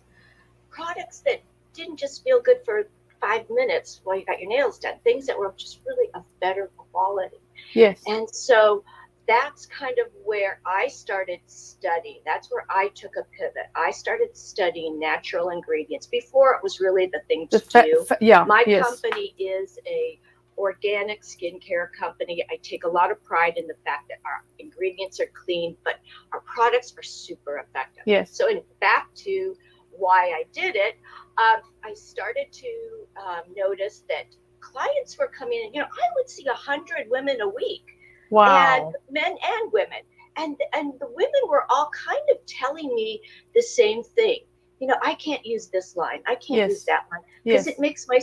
products that didn't just feel good for 5 minutes while you got your nails done, things that were just really of better quality. Yes. And so that's kind of where I started studying. That's where I took a pivot. I started studying natural ingredients before it was really the thing to do. My company is a organic skincare company. I take a lot of pride in the fact that our ingredients are clean, but our products are super effective. Yes. So back to why I did it, I started to notice that clients were coming in. I would see 100 women a week. Wow. And men and women. And the women were all kind of telling me the same thing. I can't use this line. I can't use that line. Because it makes my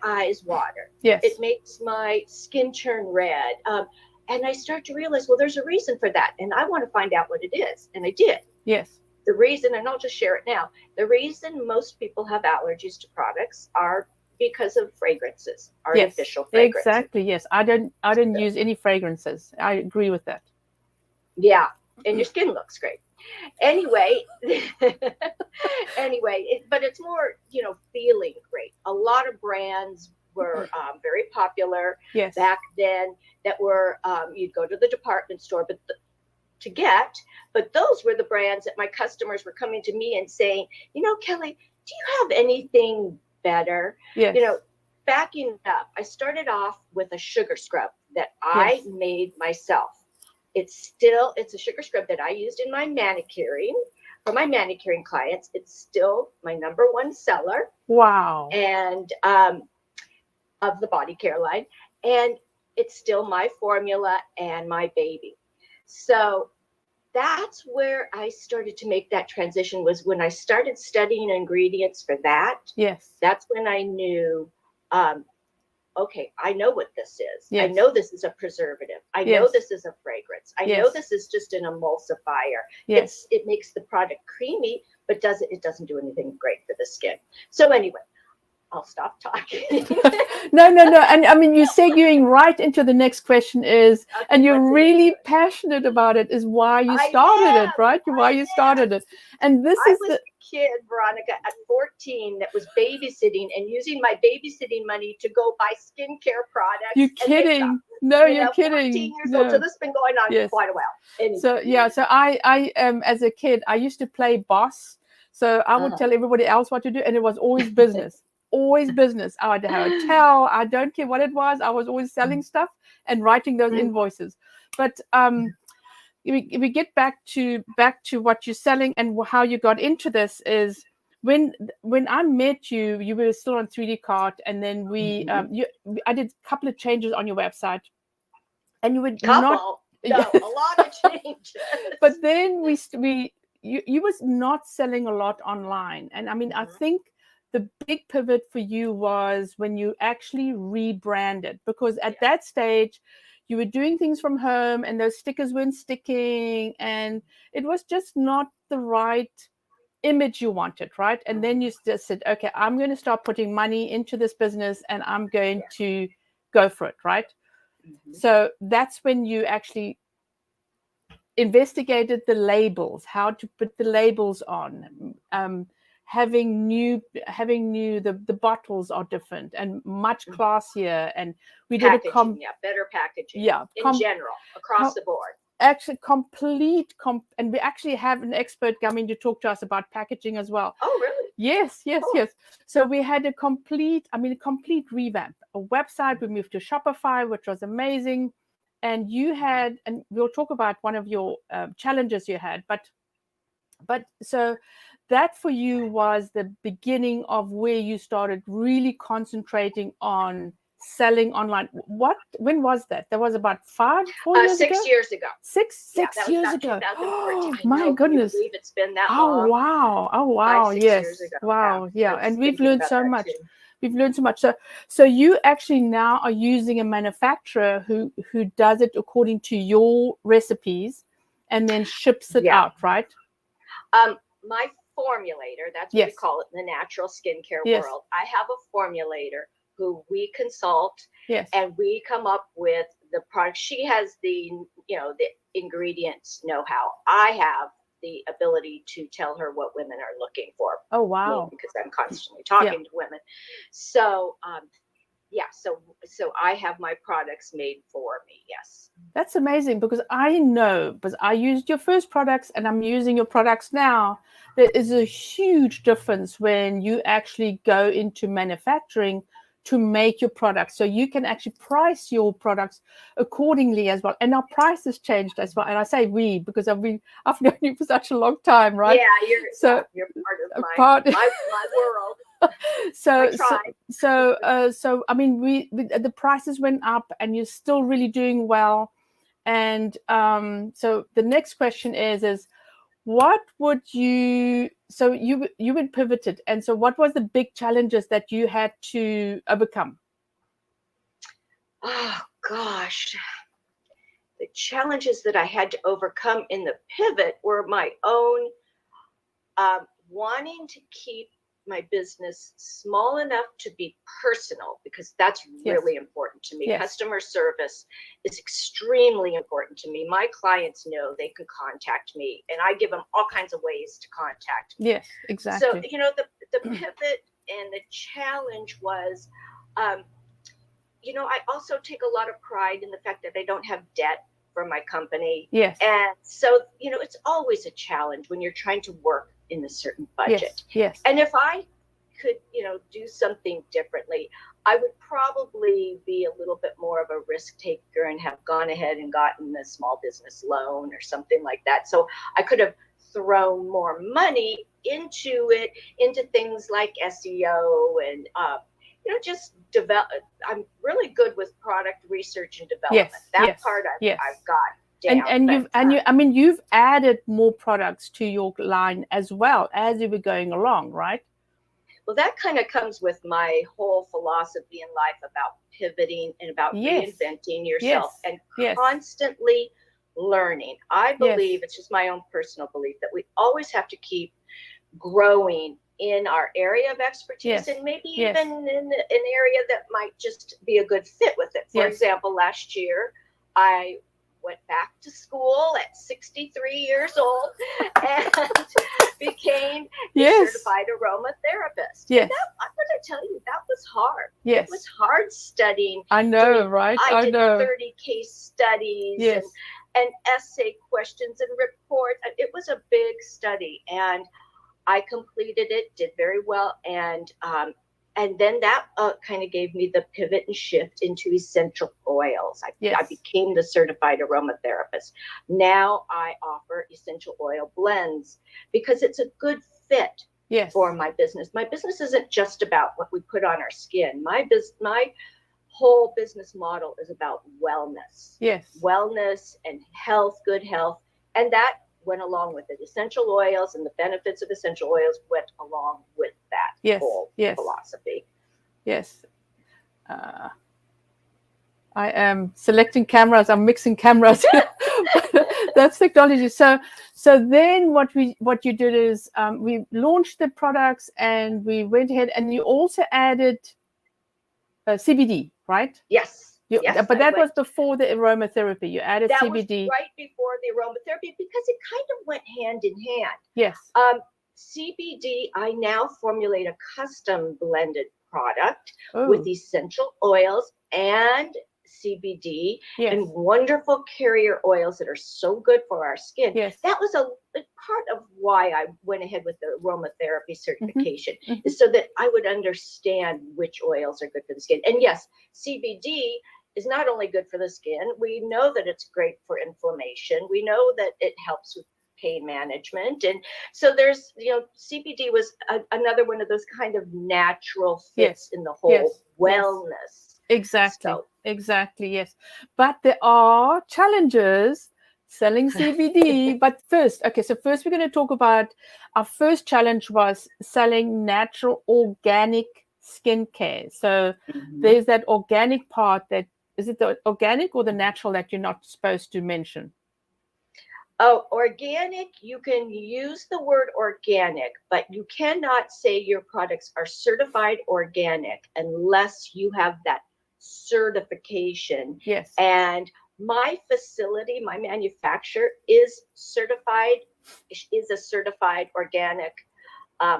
eyes water. Yes. It makes my skin turn red. And I start to realize, well, there's a reason for that. And I want to find out what it is. And I did. Yes. The reason, and I'll just share it now, the reason most people have allergies to products are because of fragrances, artificial fragrances. Exactly. Yes. I don't use any fragrances. I agree with that. Yeah. And your skin looks great. Anyway, but it's more, feeling great. A lot of brands were very popular back then that were, you'd go to the department store, but those were the brands that my customers were coming to me and saying, Kelly, do you have anything better? Yes. Backing up, I started off with a sugar scrub that I made myself. It's a sugar scrub that I used in my manicuring for my manicuring clients. It's still my #1 seller. Wow. And of the body care line. And it's still my formula and my baby. So that's where I started to make that transition, was when I started studying ingredients for that. Yes. That's when I knew, okay, I know what this is. Yes. I know this is a preservative. I know this is a fragrance. I know this is just an emulsifier. Yes. It makes the product creamy, but it doesn't do anything great for the skin. So anyway, I'll stop talking. No. And I mean, you're segueing right into the next question is, and you're really passionate about it, is why you started it, right? Why you started it. And this is the kid, Veronica, at 14 that was babysitting and using my babysitting money to go buy skincare products. You're kidding. No, you're kidding. 14 years old. So this has been going on for quite a while. Anyway. So I as a kid, I used to play boss. So I would tell everybody else what to do, and it was always business. Always business. I had a hotel. I don't care what it was. I was always selling stuff and writing those invoices. But we get back to what you're selling and how you got into this is when I met you, you were still on 3D Cart, and then I did a couple of changes on your website, and you would a lot of changes. But then you was not selling a lot online, and I mean I think the big pivot for you was when you actually rebranded, because at that stage you were doing things from home and those stickers weren't sticking and it was just not the right image you wanted, right? And then you just said, okay, I'm going to start putting money into this business and I'm going to go for it, right? So that's when you actually investigated the labels, how to put the labels on, having the bottles are different and much classier, and we did better packaging, in general across the board. Actually and we actually have an expert coming to talk to us about packaging as well. Oh, really? Yes. So we had a complete revamp, a website. We moved to Shopify, which was amazing. And you had, and we'll talk about one of your challenges you had, but so that for you was the beginning of where you started really concentrating on selling online. When was that? That was about 4 years ago? 6 years ago. Six years ago. 2014. My goodness. It's been that long. Oh, wow. 5, 6 yes. years ago. Wow. Yeah. And we've learned so much. We've learned so much. So you actually now are using a manufacturer who does it according to your recipes and then ships it out, right? My formulator, that's what we call it in the natural skincare world. I have a formulator who we consult, and we come up with the product. She has the ingredients know-how. I have the ability to tell her what women are looking for. Oh, wow. Because I'm constantly talking to women. So, so I have my products made for me. Yes. That's amazing, because I know, because I used your first products and I'm using your products now. There is a huge difference when you actually go into manufacturing to make your products. So you can actually price your products accordingly as well. And our price has changed as well. And I say we, because I've known you for such a long time, right? Yeah, you're part of my world. So I mean, we the prices went up and you're still really doing well. And so the next question is what would you, so you would pivoted, and so what was the big challenges that you had to overcome? Oh gosh, the challenges that I had to overcome in the pivot were my own wanting to keep my business small enough to be personal, because that's really important to me. Customer service is extremely important to me. My clients know they can contact me, and I give them all kinds of ways to contact me. Yes, exactly. So, the pivot and the challenge was, I also take a lot of pride in the fact that I don't have debt for my company. Yes. And so, it's always a challenge when you're trying to work in a certain budget. Yes. And if I could, do something differently, I would probably be a little bit more of a risk taker and have gone ahead and gotten a small business loan or something like that. So I could have thrown more money into things like SEO and, just develop. I'm really good with product research and development. That part I've got. You've added more products to your line as well as you were going along, right? Well, that kind of comes with my whole philosophy in life about pivoting and about reinventing yourself and constantly learning. I believe, it's just my own personal belief, that we always have to keep growing in our area of expertise and maybe even in an area that might just be a good fit with it. For example, last year, I went back to school at 63 years old and became a certified aromatherapist. Yes. And I'm going to tell you, that was hard. Yes. It was hard studying. I know, right? I did 30 case studies and essay questions and reports. It was a big study, and I completed it, did very well, and then that kind of gave me the pivot and shift into essential oils. I became the certified aromatherapist. Now I offer essential oil blends because it's a good fit for my business. My business isn't just about what we put on our skin. My whole business model is about wellness. Yes. Wellness and health, good health, and that went along with it. Essential oils and the benefits of essential oils went along with that whole philosophy. Yes. I am selecting cameras. I'm mixing cameras. That's technology. So then what you did is we launched the products and we went ahead and you also added CBD, right? Yes. Yes, but that was before the aromatherapy. You added that CBD. was right before the aromatherapy because it kind of went hand in hand. Yes. CBD, I now formulate a custom blended product with essential oils and CBD and wonderful carrier oils that are so good for our skin. Yes. That was a part of why I went ahead with the aromatherapy certification, is so that I would understand which oils are good for the skin. And yes, CBD is not only good for the skin. We know that it's great for inflammation. We know that it helps with pain management. And so there's, CBD was another one of those kind of natural fits in the whole wellness. Exactly. Exactly. Yes. But there are challenges selling CBD. But first we're going to talk about our first challenge was selling natural organic skincare. So there's that organic part that, is it the organic or the natural that you're not supposed to mention? Oh, organic, you can use the word organic, but you cannot say your products are certified organic unless you have that certification. Yes. And my facility, my manufacturer is a certified organic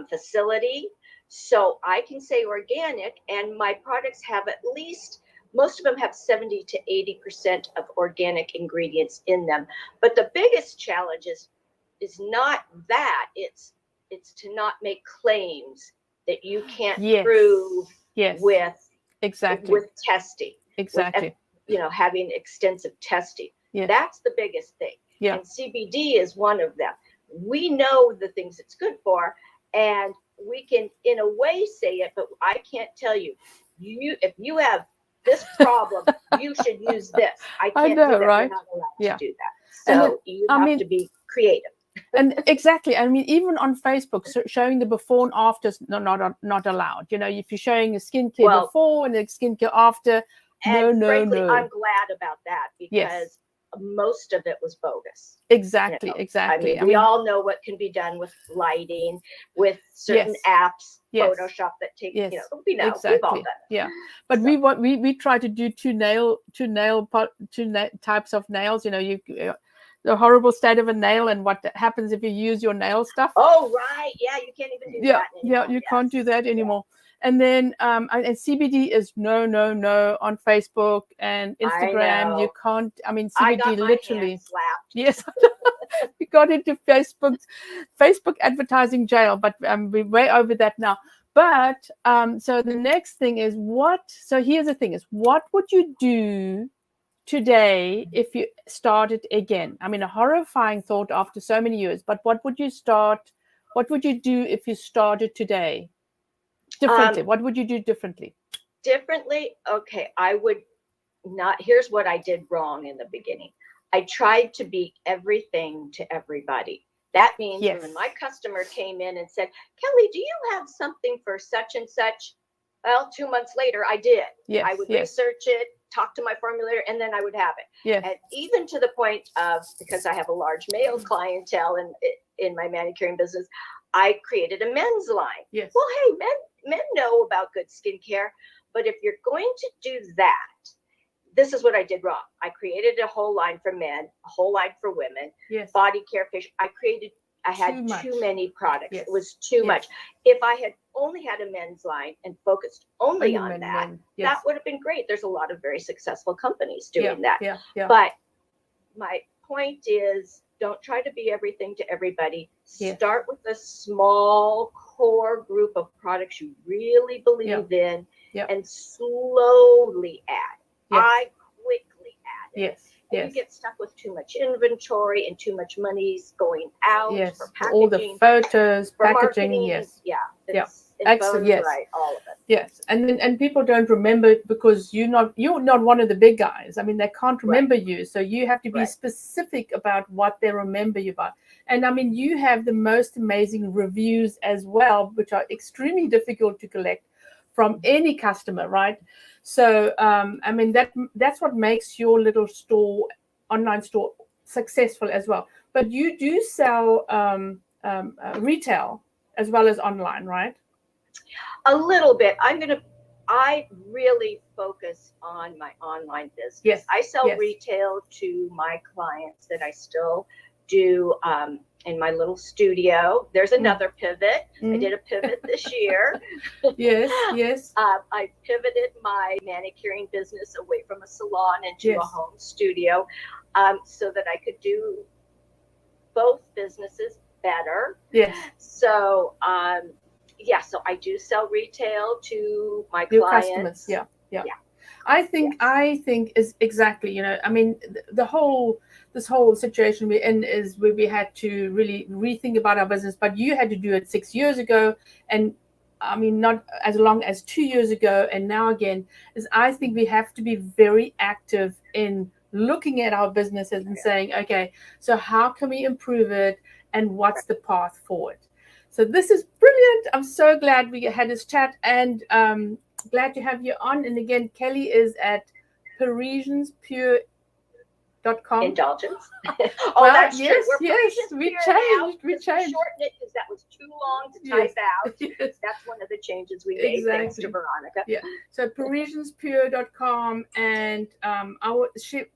facility. So I can say organic, and my products have at least, most of them have 70 to 80% of organic ingredients in them. But the biggest challenge is not that, it's to not make claims that you can't prove with testing. Exactly. With, having extensive testing. Yes. That's the biggest thing. Yeah. And CBD is one of them. We know the things it's good for, and we can in a way say it, but I can't tell you if you have this problem, you should use this. I can't do that. Right? We're not allowed to do that. So you have to be creative. And exactly. I mean, even on Facebook, showing the before and afters not allowed. If you're showing a skincare before and a skincare after, frankly, I'm glad about that because most of it was bogus. Exactly. I mean, we all know what can be done with lighting, with certain apps, Photoshop that take, we've all done it. Yeah. But we try to do two types of nails. The horrible state of a nail and what happens if you use your nail stuff. Oh, right. Yeah, you can't even do that anymore. Yeah, you can't do that anymore. And then and CBD is no on Facebook and Instagram. You can't. I mean, CBD I got my literally hand slapped. Yes, we got into Facebook advertising jail, but we're way over that now. But so the next thing is so here's the thing is, what would you do today if you started again? I mean, a horrifying thought after so many years, but what would you do if you started today differently? What would you do differently? Okay, I would not. Here's what I did wrong in the beginning. I tried to be everything to everybody. That means when my customer came in and said, Kelly, do you have something for such and such? Well, 2 months later, I did. I would research it, talk to my formulator, and then I would have it. Yes. And even to the point of, because I have a large male clientele in my manicuring business, I created a men's line. Yes. Well, hey, men know about good skincare, but if you're going to do that, this is what I did wrong. I created a whole line for men, a whole line for women, body care, facial. I had too many products. Yes. It was too much. If I had only had a men's line and focused only on that, that would have been great. There's a lot of very successful companies doing that. Yeah. But my point is, don't try to be everything to everybody. Start with a small core group of products you really believe in and slowly add. I quickly added. And you get stuck with too much inventory and too much money's going out for packaging. All the photos, packaging, Excellent. Right, all of it. Yes, and people don't remember because you're not one of the big guys. I mean, they can't remember you, so you have to be specific about what they remember you by. And I mean, you have the most amazing reviews as well, which are extremely difficult to collect from any customer, right? So I mean, that's what makes your little store, online store, successful as well. But you do sell retail as well as online, right? A little bit. I really focus on my online business. Yes. I sell Yes. retail to my clients that I still do in my little studio. There's another pivot. I did a pivot this year. Yes, yes. I pivoted my manicuring business away from a salon into a home studio so that I could do both businesses better. Yes. So, so I do sell retail to my Your clients. customers. Yeah. I think is exactly, I mean, this whole situation we're in is where we had to really rethink about our business, but you had to do it 6 years ago, and I mean, not as long as 2 years ago, and now again, is I think we have to be very active in looking at our businesses and saying, okay, so how can we improve it, and what's the path forward? So this is brilliant. I'm so glad we had this chat, and glad to have you on. And again, Kelly is at ParisiansPure.com. Indulgence. That's true. yes, We're yes, we changed. We shortened it because that was too long to type out. Yes. That's one of the changes we made, thanks to Veronica. Yeah. So ParisiansPure.com, and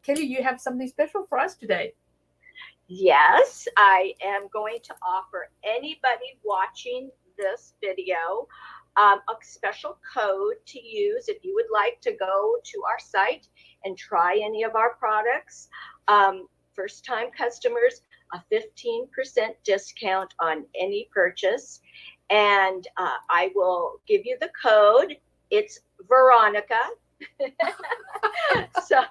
Kelly, you have something special for us today. Yes, I am going to offer anybody watching this video a special code to use if you would like to go to our site and try any of our products. First-time customers, a 15% discount on any purchase. And I will give you the code. It's Veronica. So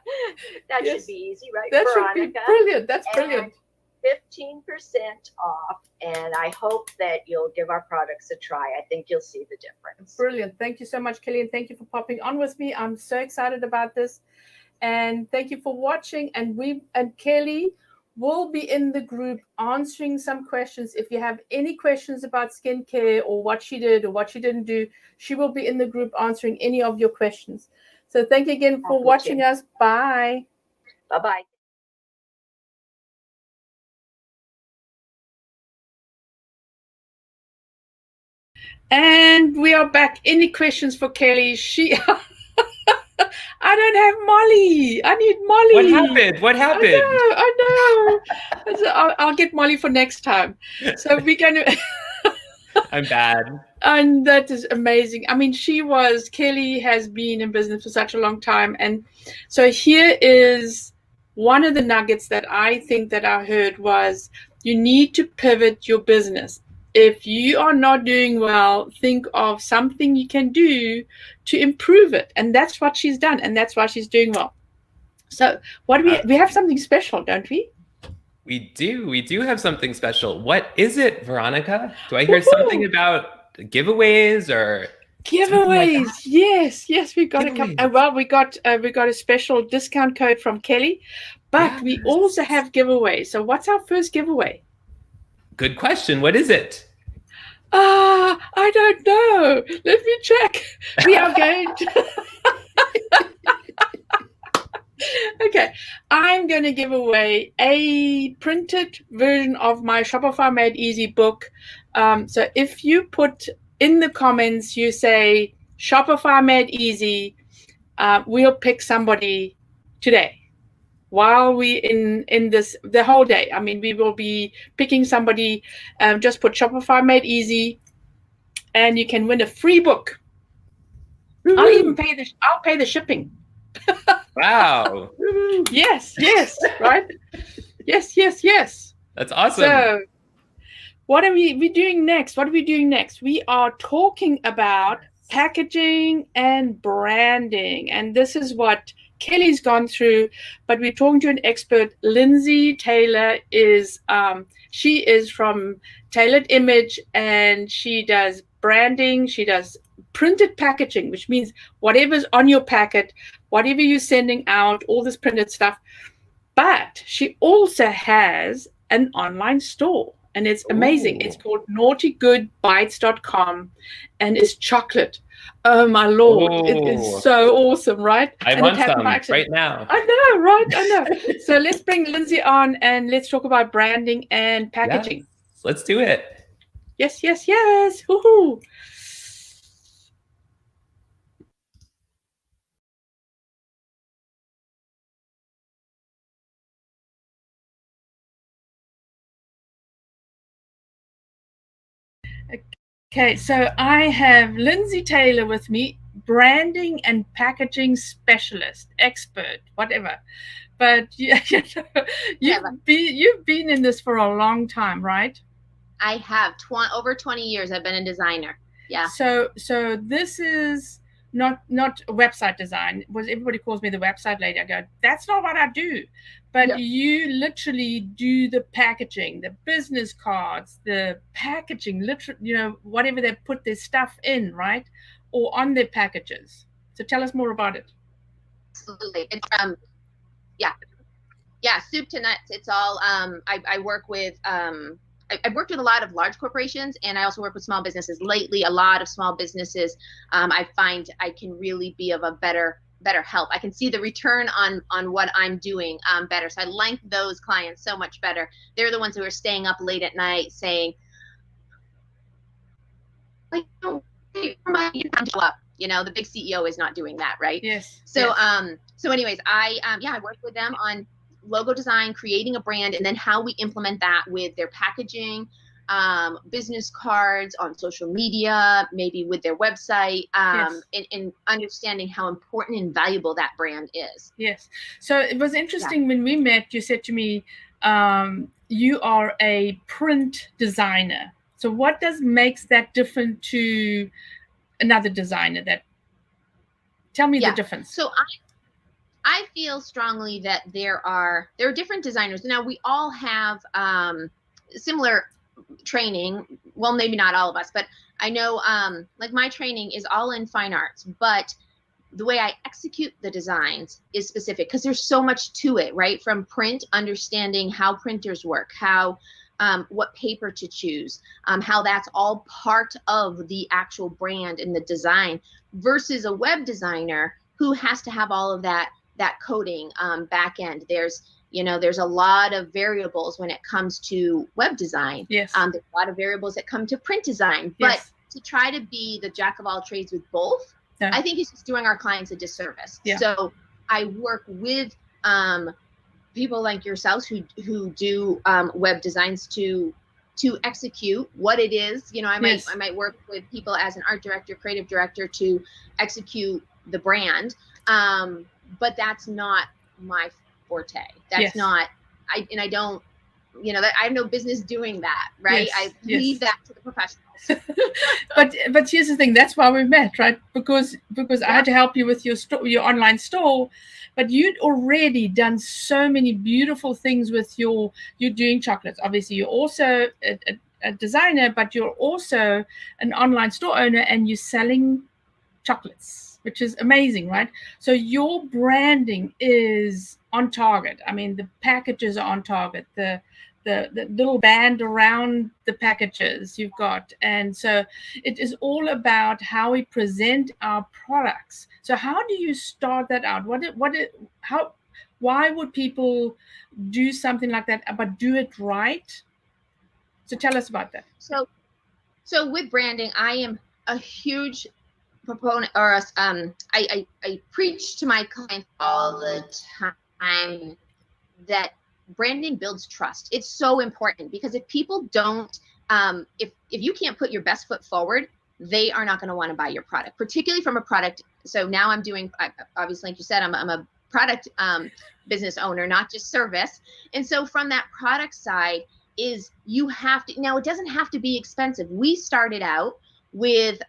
that should be easy, right? That Veronica. should be brilliant. That's brilliant. 15% off, and I hope that you'll give our products a try. I think you'll see the difference. Brilliant. Thank you so much, Kelly, and thank you for popping on with me. I'm so excited about this, and thank you for watching. And Kelly will be in the group answering some questions. If you have any questions about skincare or what she did or what she didn't do, she will be in the group answering any of your questions. So thank you again for watching us. Bye. Bye-bye. And we are back. Any questions for Kelly? I don't have Molly. I need Molly. What happened? I know. So I'll get Molly for next time. So we're going to... I'm bad. And that is amazing. I mean, Kelly has been in business for such a long time. And so here is one of the nuggets that I think that I heard was you need to pivot your business. If you are not doing well, think of something you can do to improve it. And that's what she's done. And that's why she's doing well. So what do we have something special, don't we? We do. We do have something special. What is it, Veronica? Do I hear something about giveaways or giveaways? Like yes. We got we got a special discount code from Kelly, but we also have giveaways. So what's our first giveaway? Good question. What is it? I don't know. Let me check. We are going to... Okay, I'm going to give away a printed version of my Shopify Made Easy book. So if you put in the comments, you say Shopify Made Easy, we'll pick somebody today. While we in this the whole day, I mean, we will be picking somebody. Just put Shopify Made Easy, and you can win a free book. Woo-hoo. I'll pay the shipping. Wow! Yes, right. Yes. That's awesome. So, what are we doing next? We are talking about packaging and branding, and this is what Kelly's gone through, but we're talking to an expert. Lindsay Taylor is she is from Tailored Image, and she does branding. She does printed packaging, which means whatever's on your packet, whatever you're sending out, all this printed stuff. But she also has an online store, and it's amazing. Ooh. It's called naughtygoodbites.com, and it's chocolate. Oh my Lord, it is so awesome, right? I want some right now. I know, right? I know. So let's bring Lindsay on and let's talk about branding and packaging. Yes, let's do it. Yes, yes, yes. Woohoo. Okay, so I have Lindsay Taylor with me, branding and packaging specialist, expert, whatever. But you've been in this for a long time, right? I have over 20 years. I've been a designer. Yeah. So this is not website design. Everybody calls me the website lady. I go, that's not what I do. But you literally do the packaging, the business cards, the packaging, literally, whatever they put their stuff in, right? Or on their packages. So tell us more about it. Absolutely. It's yeah, soup to nuts. It's all I work with I've worked with a lot of large corporations, and I also work with small businesses. Lately, a lot of small businesses, I find I can really be of a better help. I can see the return on what I'm doing better. So I like those clients so much better. They're the ones who are staying up late at night saying, like, the big CEO is not doing that, right? Yes. So so anyways, I work with them on logo design, creating a brand, and then how we implement that with their packaging, business cards, on social media, maybe with their website, and understanding how important and valuable that brand is. Yes. So it was interesting when we met, you said to me, you are a print designer. So what makes that different to another designer? Tell me the difference. So I feel strongly that there are different designers. Now, we all have similar training. Well, maybe not all of us, but I know like my training is all in fine arts, but the way I execute the designs is specific because there's so much to it, right? From print, understanding how printers work, how what paper to choose, how that's all part of the actual brand and the design, versus a web designer who has to have all of that coding back end. There's a lot of variables when it comes to web design. Yes. There's a lot of variables that come to print design. But to try to be the jack of all trades with both, I think it's just doing our clients a disservice. Yeah. So I work with people like yourselves who do web designs to execute what it is. I might work with people as an art director, creative director to execute the brand. But that's not my forte. That's not, I don't, I have no business doing that, right? I leave that to the professionals. But here's the thing, that's why we met, right? Because I had to help you with your online store, but you'd already done so many beautiful things with you're doing chocolates. Obviously, you're also a designer, but you're also an online store owner, and you're selling chocolates, which is amazing, right? So your branding is on target. I mean, the packages are on target. The little band around the packages you've got. And so it is all about how we present our products. So how do you start that out? Why would people do something like that, but do it right? So tell us about that. So with branding, I am a huge proponent, or I preach to my clients all the time that branding builds trust. It's so important, because if people don't, if you can't put your best foot forward, they are not going to want to buy your product, particularly from a product. So now I'm doing, obviously, like you said, I'm a product business owner, not just service. And so from that product side is you have to, now it doesn't have to be expensive. We started out with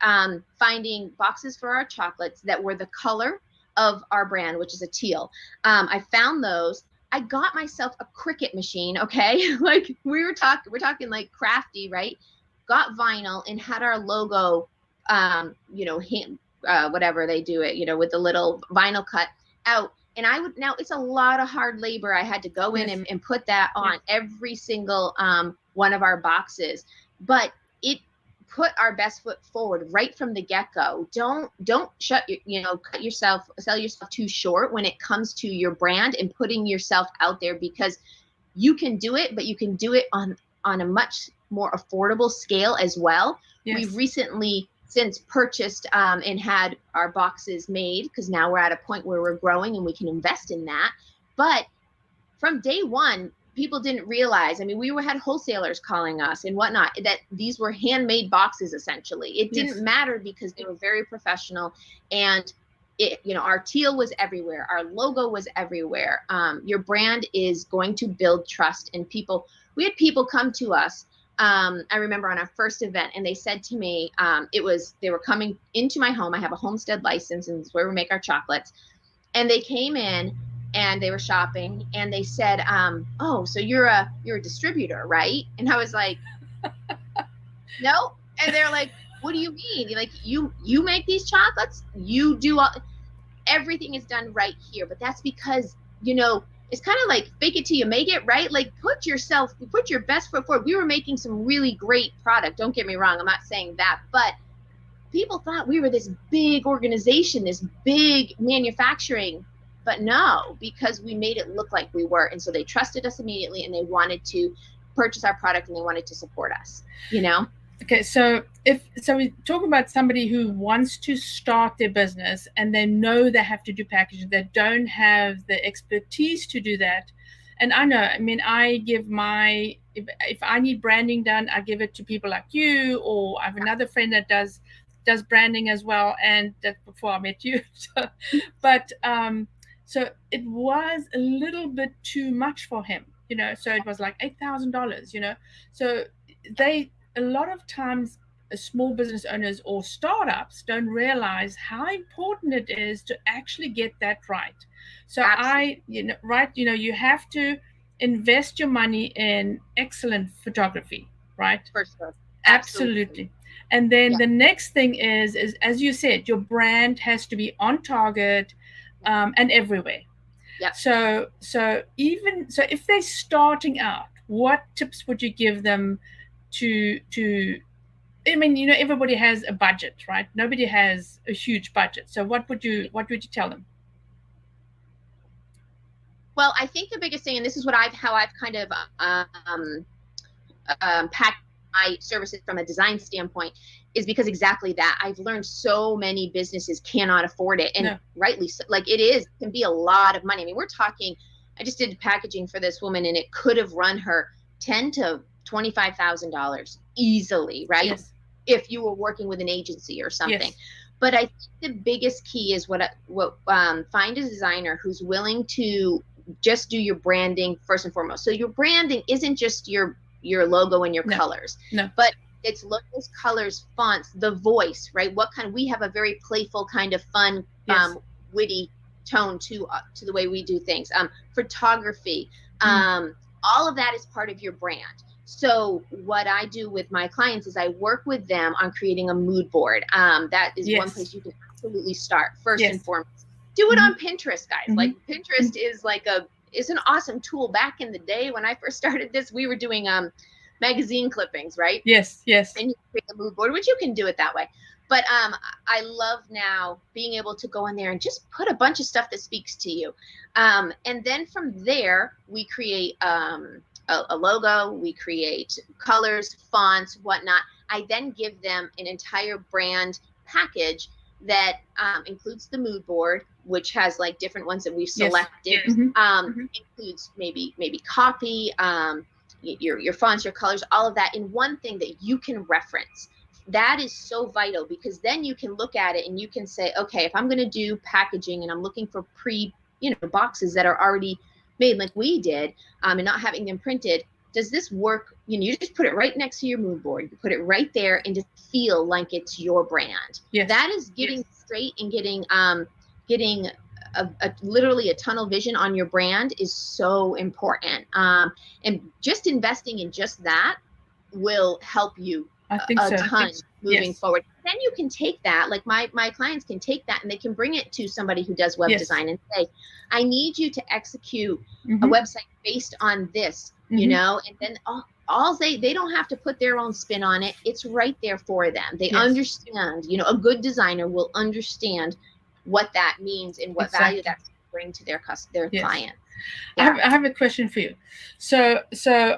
finding boxes for our chocolates that were the color of our brand, which is a teal. I found those. I got myself a Cricut machine, okay? Like we're talking like crafty, right? Got vinyl and had our logo, whatever they do it, with the little vinyl cut out. And now it's a lot of hard labor. I had to go in and put that on every single one of our boxes, but it put our best foot forward right from the get-go. Don't cut yourself, sell yourself too short when it comes to your brand and putting yourself out there, because you can do it, but you can do it on a much more affordable scale as well. Yes. We've recently since purchased and had our boxes made, because now we're at a point where we're growing and we can invest in that. But from day one, people didn't realize, I mean, we had wholesalers calling us and whatnot, that these were handmade boxes, essentially. It didn't matter because they were very professional, and our teal was everywhere. Our logo was everywhere. Your brand is going to build trust, and we had people come to us. I remember on our first event, and they said to me, they were coming into my home. I have a homestead license, and it's where we make our chocolates. And they came in and they were shopping, and they said, oh, so you're a distributor, right? And I was like, no. And they're like, what do you mean? You're like, you make these chocolates? You do everything is done right here. But that's because, it's kind of like fake it till you make it, right? Like put your best foot forward. We were making some really great product. Don't get me wrong. I'm not saying that, but people thought we were this big organization, this big manufacturing, but no, because we made it look like we were. And so they trusted us immediately, and they wanted to purchase our product, and they wanted to support us, Okay, so we talk about somebody who wants to start their business and they know they have to do packaging, they don't have the expertise to do that. And I know, I mean, I give if I need branding done, I give it to people like you, or I have another friend that does branding as well, and that's before I met you. So it was a little bit too much for him, so it was like $8,000, so a lot of times small business owners or startups don't realize how important it is to actually get that right. So you have to invest your money in excellent photography, right? For sure. Absolutely. And then the next thing is as you said, your brand has to be on target and everywhere. Yeah. So if they're starting out, what tips would you give them to I mean, everybody has a budget, right? Nobody has a huge budget. So what would you tell them? Well, I think the biggest thing, and this is how I've kind of packed my services from a design standpoint, is because exactly that. I've learned so many businesses cannot afford it, and rightly so. Like it can be a lot of money. I mean, we're talking, I just did packaging for this woman, and it could have run her $10,000 to $25,000 easily, right? Yes. If you were working with an agency or something. Yes. But I think the biggest key is find a designer who's willing to just do your branding first and foremost. So your branding isn't just your logo and your colors, but it's logos, colors, fonts, the voice, right? We have a very playful kind of fun, witty tone to the way we do things. Photography, all of that is part of your brand. So what I do with my clients is I work with them on creating a mood board. That is one place you can absolutely start first and foremost. Do it on Pinterest, guys. Like Pinterest is an awesome tool. Back in the day when I first started this, we were doing magazine clippings, right? Yes. And you create a mood board, which you can do it that way. But I love now being able to go in there and just put a bunch of stuff that speaks to you. And then from there, we create a logo, we create colors, fonts, whatnot. I then give them an entire brand package that includes the mood board, which has like different ones that we've selected. Includes maybe copy, your fonts, your colors, all of that in one thing that you can reference. That is so vital, because then you can look at it and you can say, okay, if I'm going to do packaging and I'm looking for boxes that are already made like we did, and not having them printed, does this work? You just put it right next to your mood board. You put it right there and just feel like it's your brand. Yes. That is getting straight and getting literally a tunnel vision on your brand is so important. And just investing in just that will help you a ton moving forward. Then you can take that, like my clients can take that and they can bring it to somebody who does web design and say, I need you to execute a website based on this, and then they don't have to put their own spin on it. It's right there for them. They understand, you know, a good designer will understand what that means and what value that's bring to their client. Yeah. I have a question for you. So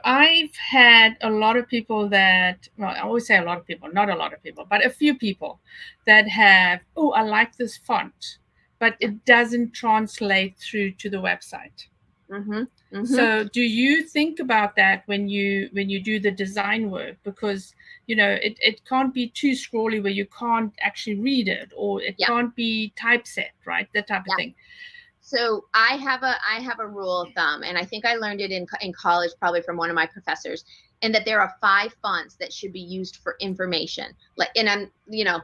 I've had a lot of people that, well, I always say a lot of people, not a lot of people, but a few people that have, oh, I like this font, but it doesn't translate through to the website. So do you think about that when you do the design work? Because, you know, it can't be too scrolly where you can't actually read it, or it can't be typeset, right? That type of thing. So I have a rule of thumb, and I think I learned it in college, probably from one of my professors, and that there are 5 fonts that should be used for information. Like, and I'm, you know,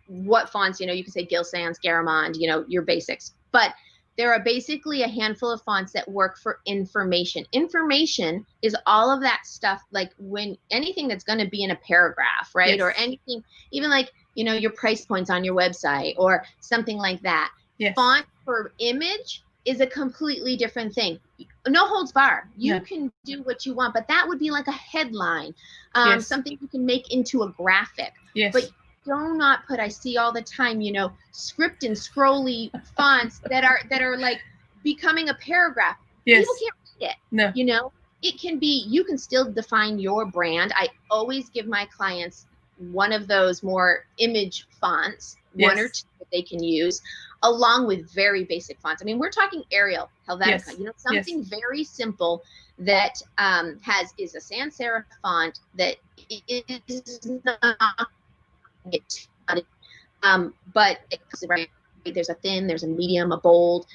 what fonts, you know, you can say Gill Sans, Garamond, you know, your basics, but there are basically a handful of fonts that work for information. Information is all of that stuff, like when anything that's going to be in a paragraph, right? Or anything, even like, you know, your price points on your website or something like that. Font for image is a completely different thing. No holds barred. You can do what you want, but that would be like a headline, something you can make into a graphic. But do not put, I see all the time, you know, script and scrolly fonts that are like becoming a paragraph. People can't read it. No. You know, it can be, you can still define your brand. I always give my clients one of those more image fonts, 1 or 2 that they can use, along with very basic fonts. I mean, we're talking Arial, Helvetica, you know, something very simple that is a sans serif font that is not but there's a thin, there's a medium, a bold.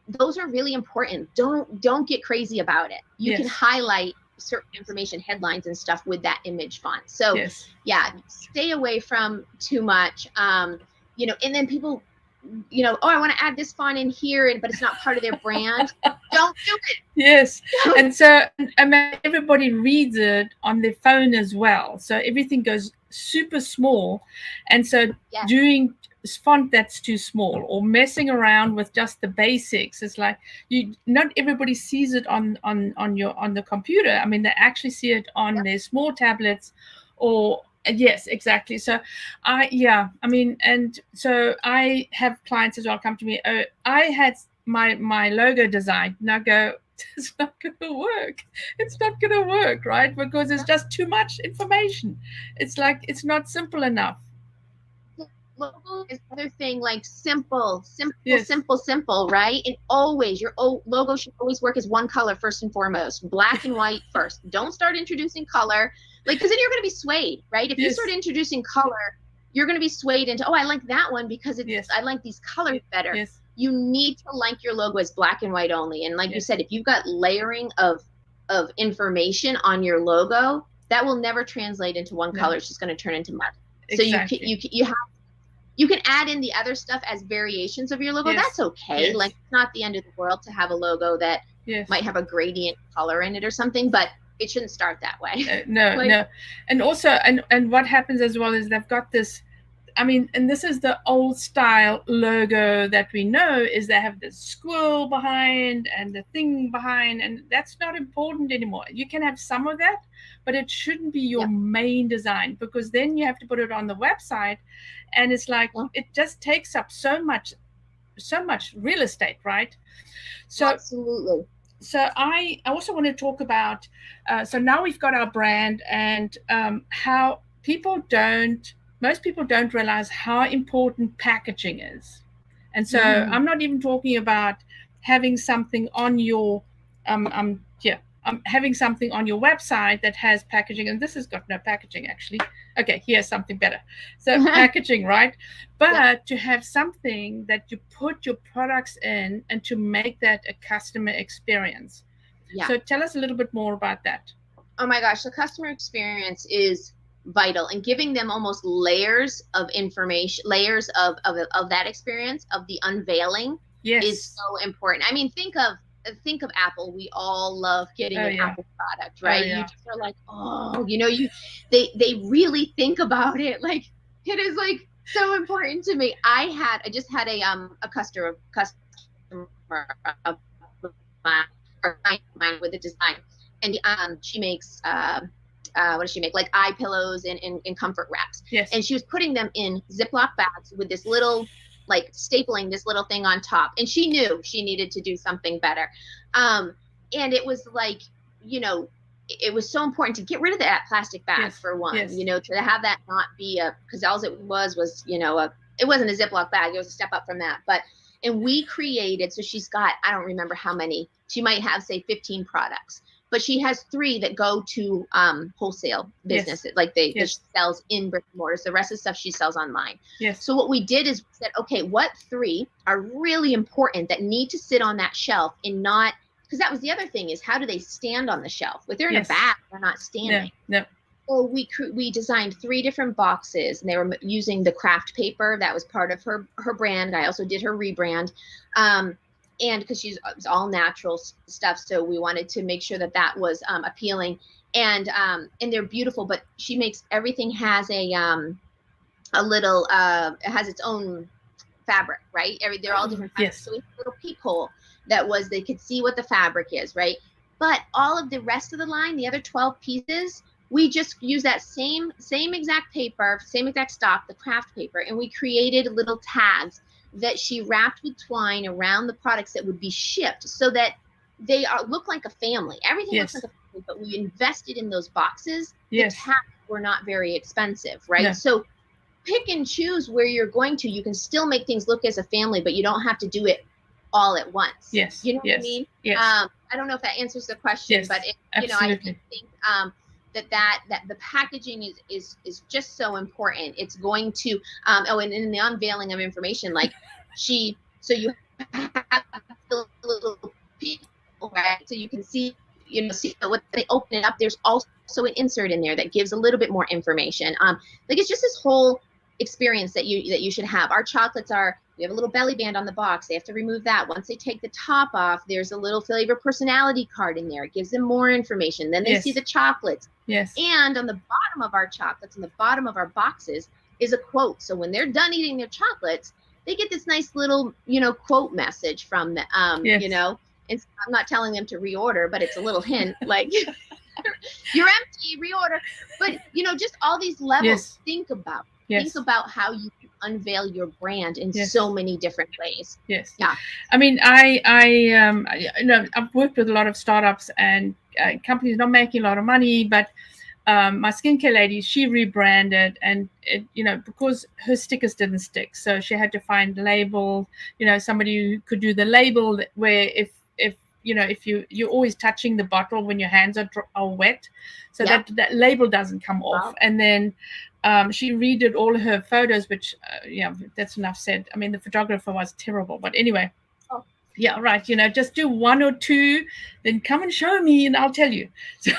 Those are really important. Don't get crazy about it. You can highlight certain information, headlines and stuff with that image font. So yeah, stay away from too much. You know, and then people, you know, oh, I want to add this font in here, but it's not part of their brand. Don't do it. And so, I mean, everybody reads it on their phone as well. So everything goes super small. And so doing font that's too small or messing around with just the basics, it's like not everybody sees it on the computer. I mean, they actually see it on their small tablets or yes, exactly. So I mean, and so I have clients as well come to me, oh, I had my logo designed, and I go, it's not going to work. It's not going to work, right? Because it's just too much information. It's like, it's not simple enough. Logo is another thing, like simple, right? And always, your logo should always work as one color first and foremost, black and white first. Don't start introducing color, like, because then you're going to be swayed, right? If you start introducing color, you're going to be swayed into, oh, I like that one because I like these colors better. You need to like your logo as black and white only. And like you said, if you've got layering of information on your logo, that will never translate into one color. It's just going to turn into mud. So you can add in the other stuff as variations of your logo. That's okay. Like, it's not the end of the world to have a logo that might have a gradient color in it or something, but it shouldn't start that way. No. And also, and what happens as well is they've got this, I mean, and this is the old style logo that we know, is they have the squirrel behind and the thing behind, and that's not important anymore. You can have some of that, but it shouldn't be your main design, because then you have to put it on the website, and it's like, it just takes up so much real estate, right? So absolutely. So I also want to talk about, so now we've got our brand, and how most people don't realize how important packaging is. And so I'm not even talking about having something on your having something on your website that has packaging, and this has got no packaging actually. Okay, here's something better. So packaging, right? But to have something that you put your products in and to make that a customer experience. So tell us a little bit more about that. Oh my gosh, the customer experience is vital, and giving them almost layers of information, layers of that experience, of the unveiling is so important. I mean, think of Apple. We all love getting an Apple product, right? You just are like, oh, you know, they really think about it. Like, it is like so important to me. I just had a customer of mine with a design, and she makes what does she make? Like eye pillows and comfort wraps. Yes. And she was putting them in Ziploc bags with this little, like stapling this little thing on top. And she knew she needed to do something better. And it was like, you know, it was so important to get rid of that plastic bag for one, you know, to have that not be because all it was, you know, it wasn't a Ziploc bag. It was a step up from that. And we created, so she's got, I don't remember how many, she might have, say, 15 products, but she has 3 that go to wholesale businesses, like she sells in brick and mortars. The rest of the stuff she sells online. Yes. So what we did is we said, okay, what 3 are really important that need to sit on that shelf and not, because that was the other thing is how do they stand on the shelf? If they're in a bag, they're not standing. No. So we designed 3 different boxes, and they were using the craft paper that was part of her brand. I also did her rebrand, and because it was all natural stuff, so we wanted to make sure that was appealing, and they're beautiful. But she makes everything has a little it has its own fabric, right? They're all different fabrics. So we had a little peephole they could see what the fabric is, right? But all of the rest of the line, the other 12 pieces, we just use that same exact paper, same exact stock, the craft paper, and we created little tags that she wrapped with twine around the products that would be shipped so that they look like a family. Everything looks like a family, but we invested in those boxes. The tags were not very expensive, right? No. So pick and choose where you're going to. You can still make things look as a family, but you don't have to do it all at once. Yes. You know what I mean? Yes. I don't know if that answers the question, but you know, I think that the packaging is just so important. It's going to and in the unveiling of information, like so you have the little people, right? So you can see, you know, see what they open it up. There's also an insert in there that gives a little bit more information. Like it's just this whole experience that you should have. Our chocolates we have a little belly band on the box. They have to remove that. Once they take the top off, there's a little flavor personality card in there. It gives them more information. Then they see the chocolates. Yes. And on the bottom of our chocolates, on the bottom of our boxes, is a quote. So when they're done eating their chocolates, they get this nice little, you know, quote message from the, you know, and I'm not telling them to reorder, but it's a little hint like, you're empty, reorder. But, you know, just all these levels, think about how you can unveil your brand in so many different ways. Yes. Yeah. I mean, I you know, I've worked with a lot of startups and companies not making a lot of money, but my skincare lady, she rebranded, and it, you know, because her stickers didn't stick, so she had to find label, you know, somebody who could do the label where if you know, if you're always touching the bottle when your hands are wet, so that label doesn't come off. And then she redid all her photos, which that's enough said. I mean, the photographer was terrible, but anyway. Yeah, right. You know, just do 1 or 2, then come and show me, and I'll tell you. So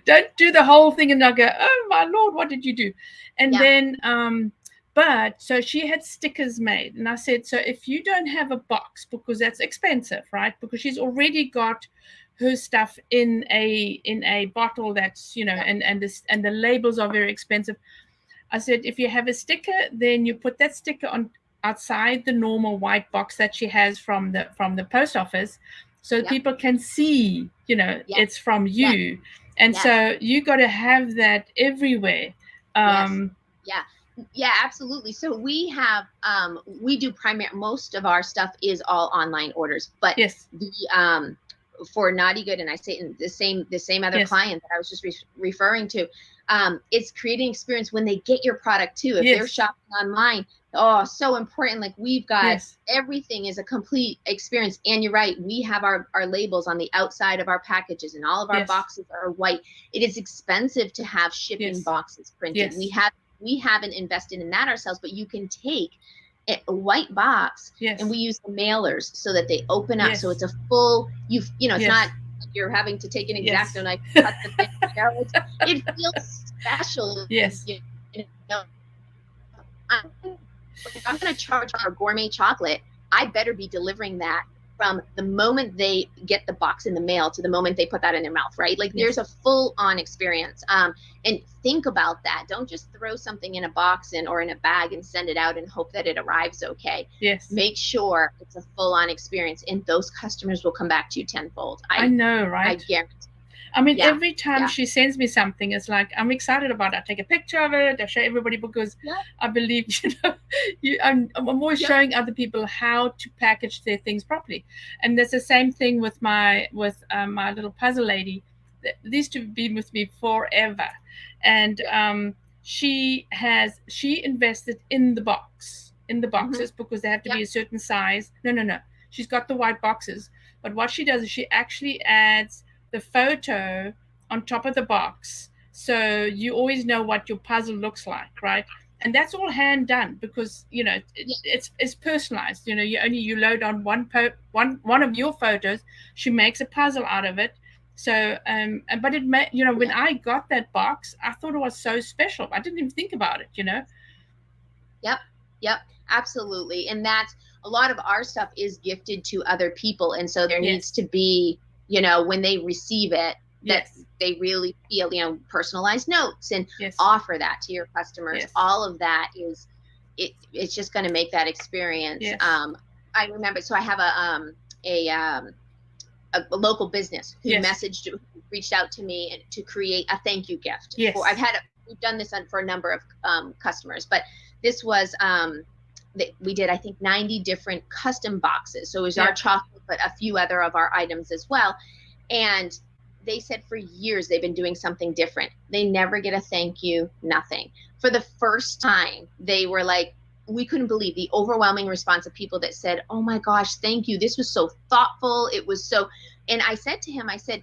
don't do the whole thing and I'll go, oh my Lord, what did you do? And then but so she had stickers made, and I said, so if you don't have a box, because that's expensive, right? Because she's already got her stuff in a bottle that's, you know, and the labels are very expensive. I said, if you have a sticker, then you put that sticker on outside the normal white box that she has from the post office, so people can see, you know, it's from you. And so you got to have that everywhere. Yeah, absolutely. So we have, we do most of our stuff is all online orders, but the, for Naughty Good, and I say the same other client that I was just referring to, it's creating experience when they get your product too. If they're shopping online, so important. Like we've got everything is a complete experience. And you're right, we have our labels on the outside of our packages, and all of our boxes are white. It is expensive to have shipping boxes printed. We haven't invested in that ourselves, but you can take a white box and we use the mailers so that they open up. So it's a full, you know, it's not like you're having to take an X-Acto knife, cut the thing, you know, it feels special. You know, if I'm going to charge our gourmet chocolate, I better be delivering that from the moment they get the box in the mail to the moment they put that in their mouth, right? Like there's a full-on experience. And think about that. Don't just throw something in a box or in a bag and send it out and hope that it arrives okay. Make sure it's a full-on experience, and those customers will come back to you tenfold. I know, right? I guarantee. I mean, every time she sends me something, it's like, I'm excited about it. I take a picture of it. I show everybody because I believe, I'm always showing other people how to package their things properly. And that's the same thing with my little puzzle lady. These two have been with me forever. And she invested in the boxes because they have to be a certain size. No. She's got the white boxes. But what she does is she actually adds the photo on top of the box, so you always know what your puzzle looks like, right? And that's all hand done because it's personalized. You load on one of your photos. She makes a puzzle out of it. So but it when I got that box, I thought it was so special. I didn't even think about it. Yep, absolutely. And that's a lot of our stuff is gifted to other people, and so there needs to be, when they receive it, that they really feel, personalized notes and offer that to your customers. All of that is, it's just going to make that experience. I remember, so I have a local business who reached out to me to create a thank you gift. We've done this for a number of customers, but this was, we did, I think, 90 different custom boxes. So it was our chocolate, but a few other of our items as well. And they said for years they've been doing something different. They never get a thank you, nothing. For the first time, they were like, we couldn't believe the overwhelming response of people that said, oh my gosh, thank you. This was so thoughtful. It was so, and I said to him, I said,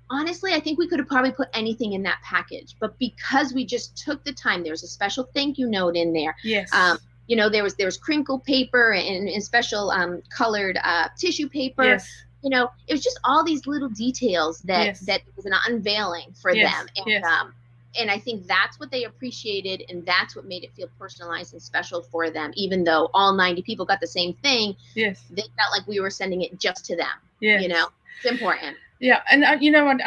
honestly, I think we could have probably put anything in that package, but because we just took the time, there's a special thank you note in there. There was crinkle paper and special colored tissue paper. It was just all these little details that was an unveiling for them. And I think that's what they appreciated, and that's what made it feel personalized and special for them. Even though all 90 people got the same thing, they felt like we were sending it just to them. It's important. Yeah, and you know what?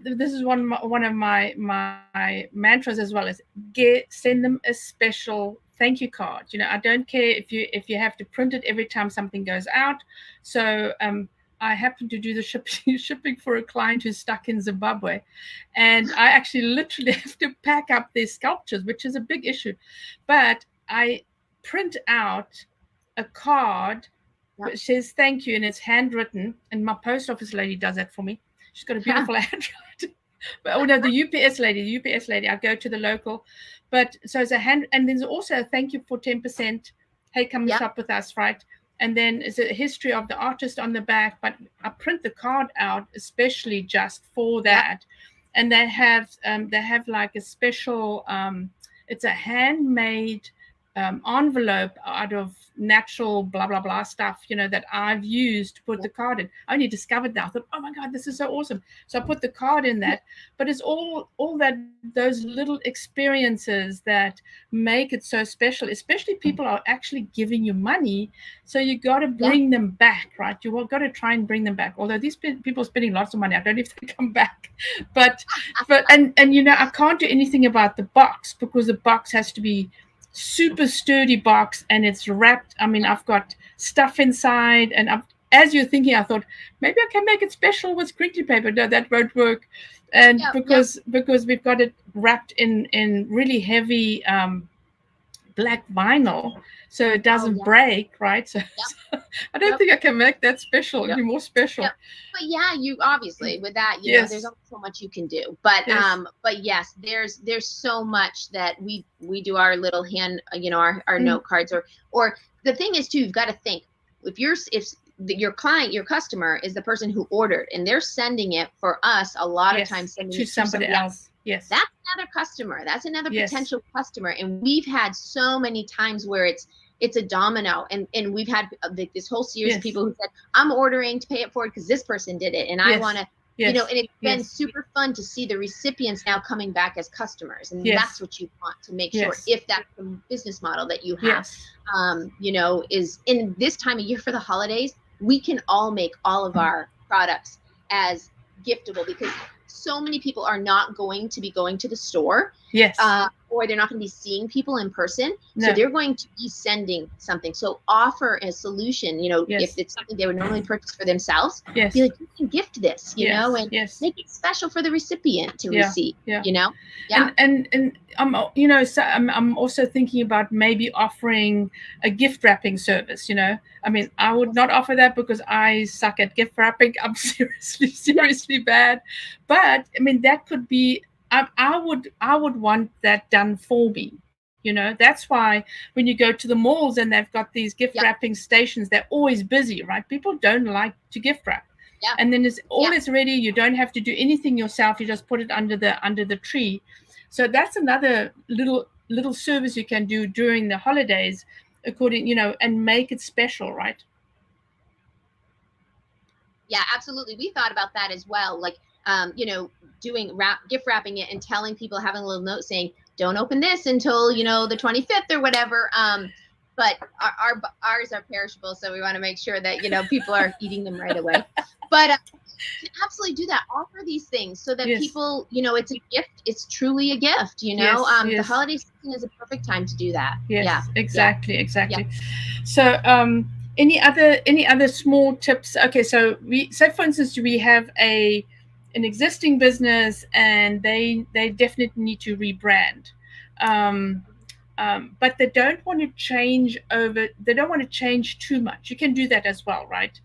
This is one of my mantras as well, is send them a special thank you card. I don't care if you have to print it every time something goes out. So I happen to do the shipping for a client who's stuck in Zimbabwe, and I actually literally have to pack up their sculptures, which is a big issue. But I print out a card which says thank you, and it's handwritten, and my post office lady does that for me. She's got a beautiful handwriting. But the UPS lady, I go to the local. But so it's a hand, and there's also a thank you for 10%. Hey, come shop with us, right? And then it's a history of the artist on the back, but I print the card out especially just for that. And they have like a special, it's a handmade envelope out of natural blah blah blah stuff, that I've used to put the card in. I only discovered that. I thought, oh my God, this is so awesome. So I put the card in that. But it's all those little experiences that make it so special, especially people are actually giving you money. So you got to bring them back, right? You got to try and bring them back. Although these people are spending lots of money, I don't know if they come back. But and I can't do anything about the box because the box has to be super sturdy box, and it's wrapped. I mean, I've got stuff inside, and as you're thinking, I thought maybe I can make it special with crinkly paper. No, that won't work. And because we've got it wrapped in really heavy black vinyl, so it doesn't break, right? So, I don't think I can make that special any more special. But you obviously with that, there's only so much you can do. But yes, there's so much that we do our little hand, our note cards, or the thing is too, you've got to think if your client, your customer is the person who ordered, and they're sending it for us a lot of times to somebody else. Yes. That's another customer. That's another potential customer. And we've had so many times where it's a domino, and we've had this whole series of people who said, I'm ordering to pay it forward because this person did it. And I want to, and it's been super fun to see the recipients now coming back as customers. And that's what you want to make sure, if that's the business model that you have, is in this time of year for the holidays, we can all make all of our products as giftable, because so many people are not going to be going to the store. Yes. Or they're not going to be seeing people in person. No. So they're going to be sending something. So offer a solution, if it's something they would normally purchase for themselves, yes. be like, you can gift this, and yes. make it special for the recipient to receive, Yeah. Yeah. And I'm, so I'm also thinking about maybe offering a gift wrapping service, I mean, I would not offer that because I suck at gift wrapping. I'm seriously bad. But I mean, that could be, I would want that done for me. That's why when you go to the malls and they've got these gift wrapping stations, they're always busy, right? People don't like to gift wrap. Yeah. And then it's ready. You don't have to do anything yourself. You just put it under the tree. So that's another little service you can do during the holidays, and make it special, right? Yeah, absolutely. We thought about that as well. Like, doing gift wrapping it and telling people, having a little note saying, don't open this until, the 25th or whatever. But ours are perishable. So we want to make sure that, people are eating them right away. But absolutely do that. Offer these things so that people, it's a gift. It's truly a gift, The holiday season is a perfect time to do that. Yes, yeah. Exactly. Yeah. So, any other small tips? Okay, so say for instance we have an existing business and they definitely need to rebrand, but they don't want to change they don't want to change too much. You can do that as well, right?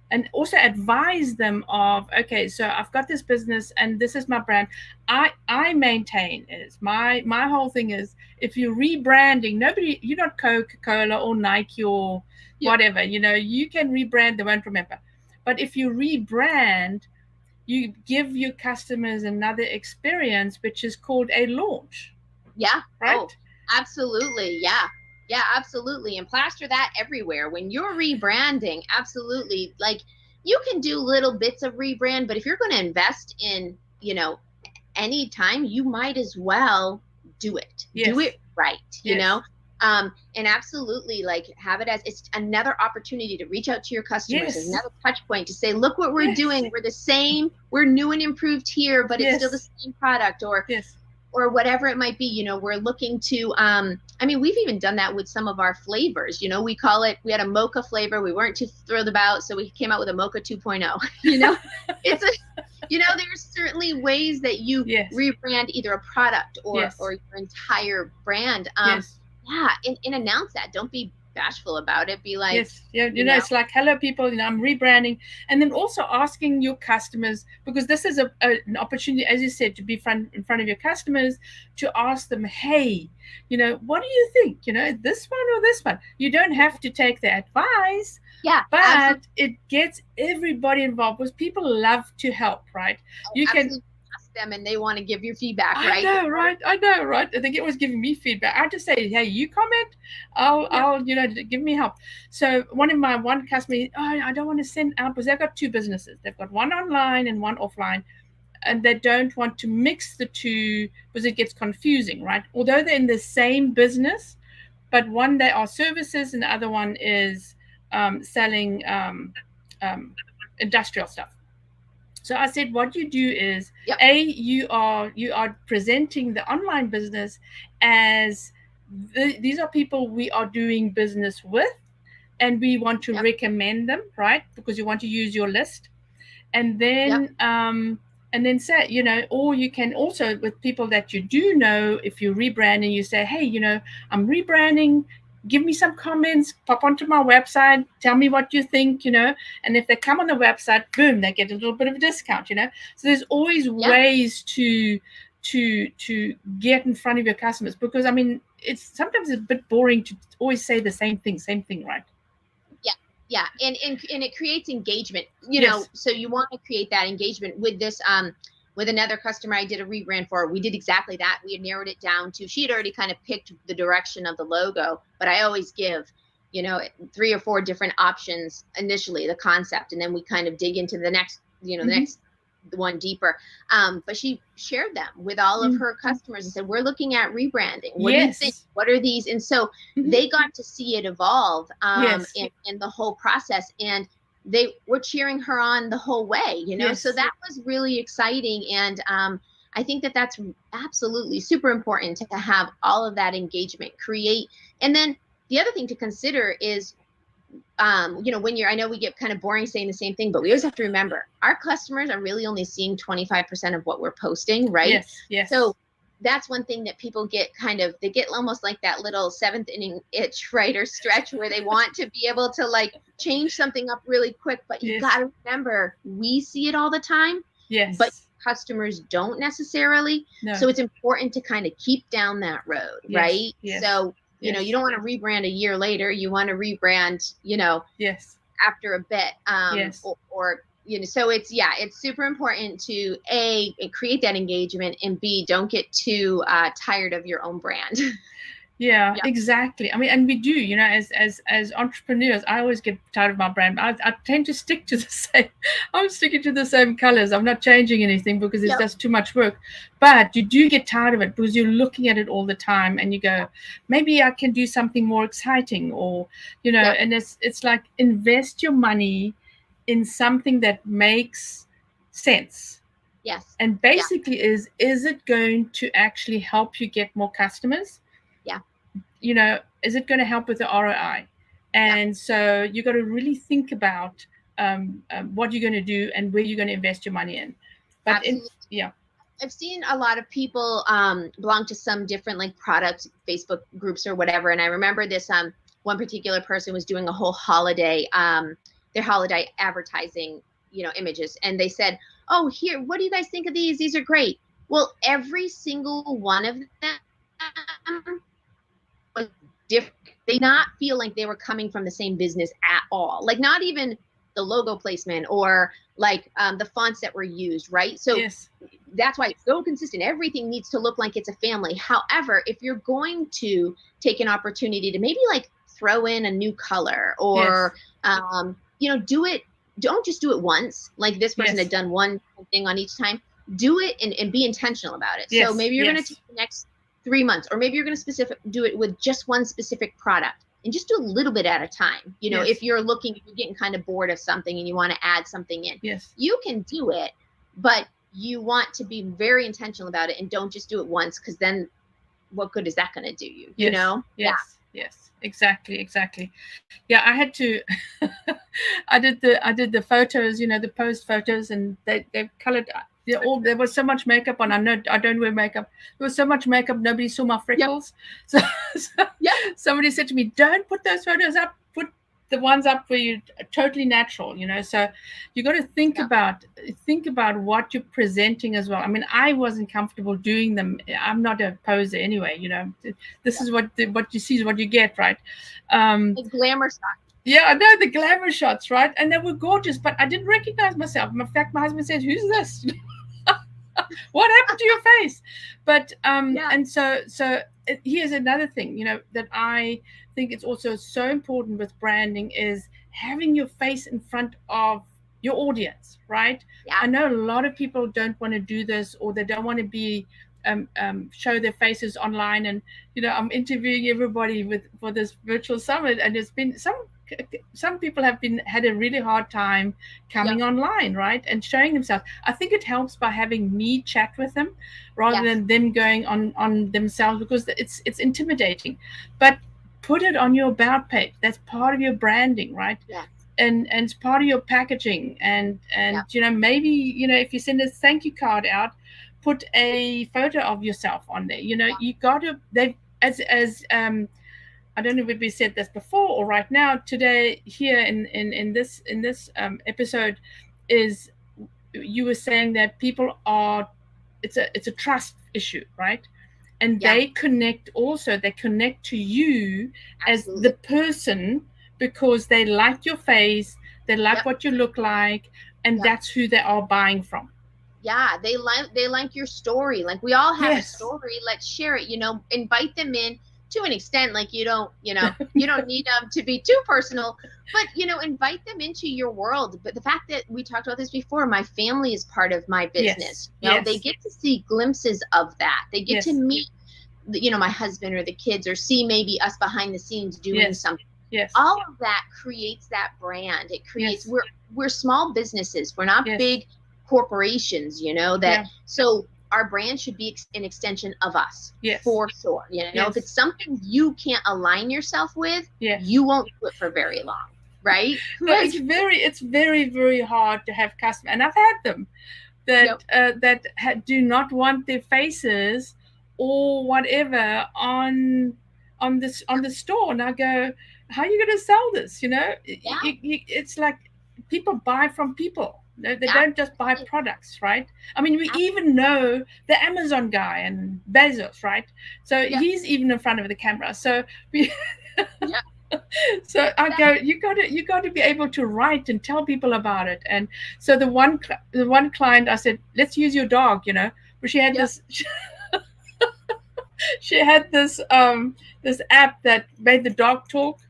And also advise them of, okay, so I've got this business and this is my brand. I maintain is my whole thing is, if you're rebranding, you're not Coca-Cola or Nike or whatever, you can rebrand, they won't remember. But if you rebrand, you give your customers another experience, which is called a launch. Yeah. Right. Oh, absolutely. Yeah. Yeah, absolutely. And plaster that everywhere. When you're rebranding, absolutely. Like, you can do little bits of rebrand, but if you're going to invest in, any time, you might as well do it. Yes. Do it right, Yes. And absolutely, like, have it as it's another opportunity to reach out to your customers, Yes. another touch point to say, look what we're doing. We're the same. We're new and improved here, but it's still the same product, or whatever it might be. We're looking to, we've even done that with some of our flavors. We we had a mocha flavor we weren't too thrilled about, so we came out with a mocha 2.0. There's certainly ways that you rebrand either a product or your entire brand. Yeah, and announce that. Don't be bashful about it. Be like, it's like, hello people, I'm rebranding. And then also asking your customers, because this is an opportunity, as you said, to be in front of your customers, to ask them, hey, what do you think, this one or this one? You don't have to take their advice, but absolutely. It gets everybody involved, because people love to help, right? You can ask them and they want to give you feedback, right? I know, right? I think it was giving me feedback. I just say, hey, you comment, I'll give me help. So one customer, I don't want to send out, because they've got two businesses. They've got one online and one offline, and they don't want to mix the two because it gets confusing, right? Although they're in the same business, but one, they are services and the other one is selling industrial stuff. So I said, what you do is, you are presenting the online business as these are people we are doing business with, and we want to recommend them, right? Because you want to use your list, and then say, or you can also, with people that you do know, if you're rebranding, you say, hey, I'm rebranding. Give me some comments, pop onto my website, tell me what you think, and if they come on the website, boom, they get a little bit of a discount, So there's always ways to get in front of your customers, because it's sometimes a bit boring to always say the same thing, right? Yeah, and it creates engagement, so you want to create that engagement with this. With another customer I did a rebrand for, we did exactly that. We had narrowed it down to, she had already kind of picked the direction of the logo, but I always give, 3 or 4 different options initially, the concept, and then we kind of dig into the next, the next one deeper. But she shared them with all of her customers and said, we're looking at rebranding. What do you think? What are these? And so they got to see it evolve in the whole process. And they were cheering her on the whole way, so that was really exciting. And I think that that's absolutely super important to have all of that engagement create. And then the other thing to consider is, you know, I know we get kind of boring saying the same thing, but we always have to remember our customers are really only seeing 25% of what we're posting, right? Yes, yes. So that's one thing that people get they get almost like that little 7th inning itch, right? Or stretch where they want to be able to like change something up really quick. But you got to remember, we see it all the time. Yes. But customers don't necessarily. No. So it's important to kind of keep down that road, right? Yes. So, you know, you don't want to rebrand a year later. You want to rebrand, you know, after a bit. Or you know, so it's super important to A, create that engagement, and B, don't get too tired of your own brand. Yeah, exactly. I mean, and we do, you know, as entrepreneurs, I always get tired of my brand. I tend to stick to the same. I'm sticking to the same colors. I'm not changing anything because it's just too much work. But you do get tired of it because you're looking at it all the time, and you go, maybe I can do something more exciting, or you know, and it's like invest your money in something that makes sense. Yes. And basically, is it going to actually help you get more customers? Yeah. You know, is it going to help with the ROI? And so you got to really think about what you're going to do and where you're going to invest your money in. But I've seen a lot of people belong to some different like product Facebook groups or whatever. And I remember this one particular person was doing a whole holiday, their holiday advertising, you know, images. And they said, oh, here, what do you guys think of these? These are great. Well, every single one of them was different. They did not feel like they were coming from the same business at all. Like not even the logo placement or like the fonts that were used, right? So that's why it's so consistent. Everything needs to look like it's a family. However, if you're going to take an opportunity to maybe like throw in a new color or, you know, don't just do it once. Like this person had done one thing on each time. Do it and be intentional about it. So maybe you're going to take the next 3 months, or maybe you're going to do it with just one specific product and just do a little bit at a time. You know, if you're getting kind of bored of something and you want to add something in, you can do it, but you want to be very intentional about it and don't just do it once, because then what good is that going to do you? You know? Yes, exactly. Yeah, I had to, I did the photos, you know, the post photos, and they've colored. There was so much makeup on. I know I don't wear makeup. There was so much makeup. Nobody saw my freckles. So somebody said to me, "Don't put those photos up. Put the ones up where you're totally natural." You know, so you got to think about what you're presenting as well. I mean, I wasn't comfortable doing them. I'm not a poser anyway. You know, this is what you see is what you get, right? The glamour stuff. Yeah, I know, the glamour shots, right? And they were gorgeous, but I didn't recognize myself. In fact, my husband says, "Who's this? What happened to your face?" But and so here's another thing, you know, that I think it's also so important with branding is having your face in front of your audience, right? I know a lot of people don't want to do this, or they don't want to be show their faces online. And you know, I'm interviewing everybody for this virtual summit, and there's been some people had a really hard time coming online, right, and showing themselves. I think it helps by having me chat with them rather than them going on themselves, because it's intimidating. But put it on your about page. That's part of your branding, right? And it's part of your packaging. And you know, maybe, you know, if you send a thank you card out, put a photo of yourself on there. You know, you got to, I don't know if we said this before or right now today here in this episode, is you were saying that people are, it's a trust issue, right? And they connect to you as the person, because they like your face, they like what you look like, and that's who they are buying from. Yeah, they like your story. Like, we all have a story. Let's share it. You know, invite them in to an extent. Like, you don't need them to be too personal, but you know, invite them into your world. But the fact that we talked about this before, my family is part of my business. You know, they get to see glimpses of that. They get to meet, you know, my husband or the kids, or see maybe us behind the scenes doing something. All of that creates that brand. It creates, we're small businesses. We're not big corporations, you know, that so our brand should be an extension of us. Yes. For sure. You know, Yes. if it's something you can't align yourself with, yes. you won't do it for very long. Right? No, it's very, very hard to have customers, and I've had them that do not want their faces or whatever on the store, and I go, how are you going to sell this? You know, it's like people buy from people. They don't just buy products, right? I mean, we even know the Amazon guy and Bezos, right? So he's even in front of the camera. So we. So I go, you got to be able to write and tell people about it. And so the one client, I said, let's use your dog, you know. But she had this she had this app that made the dog talk.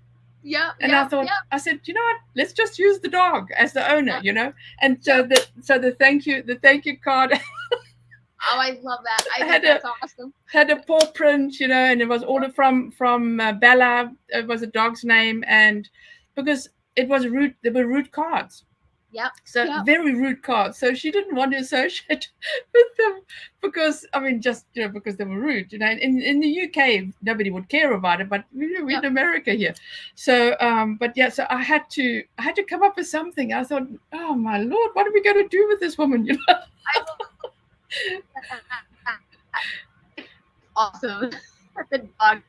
And I thought, I said, you know what? Let's just use the dog as the owner, you know. And so the thank you card. Oh, I love that. I think that's awesome. Had a paw print, you know, and it was ordered from Bella. It was a dog's name, and because it was rude, there were rude cards. So very rude cards. So she didn't want to associate with them because, I mean, just because they were rude. You know, in the UK nobody would care about it, but we're in America here. So, so I had to come up with something. I thought, oh my Lord, what are we going to do with this woman? You know. Awesome. The dog,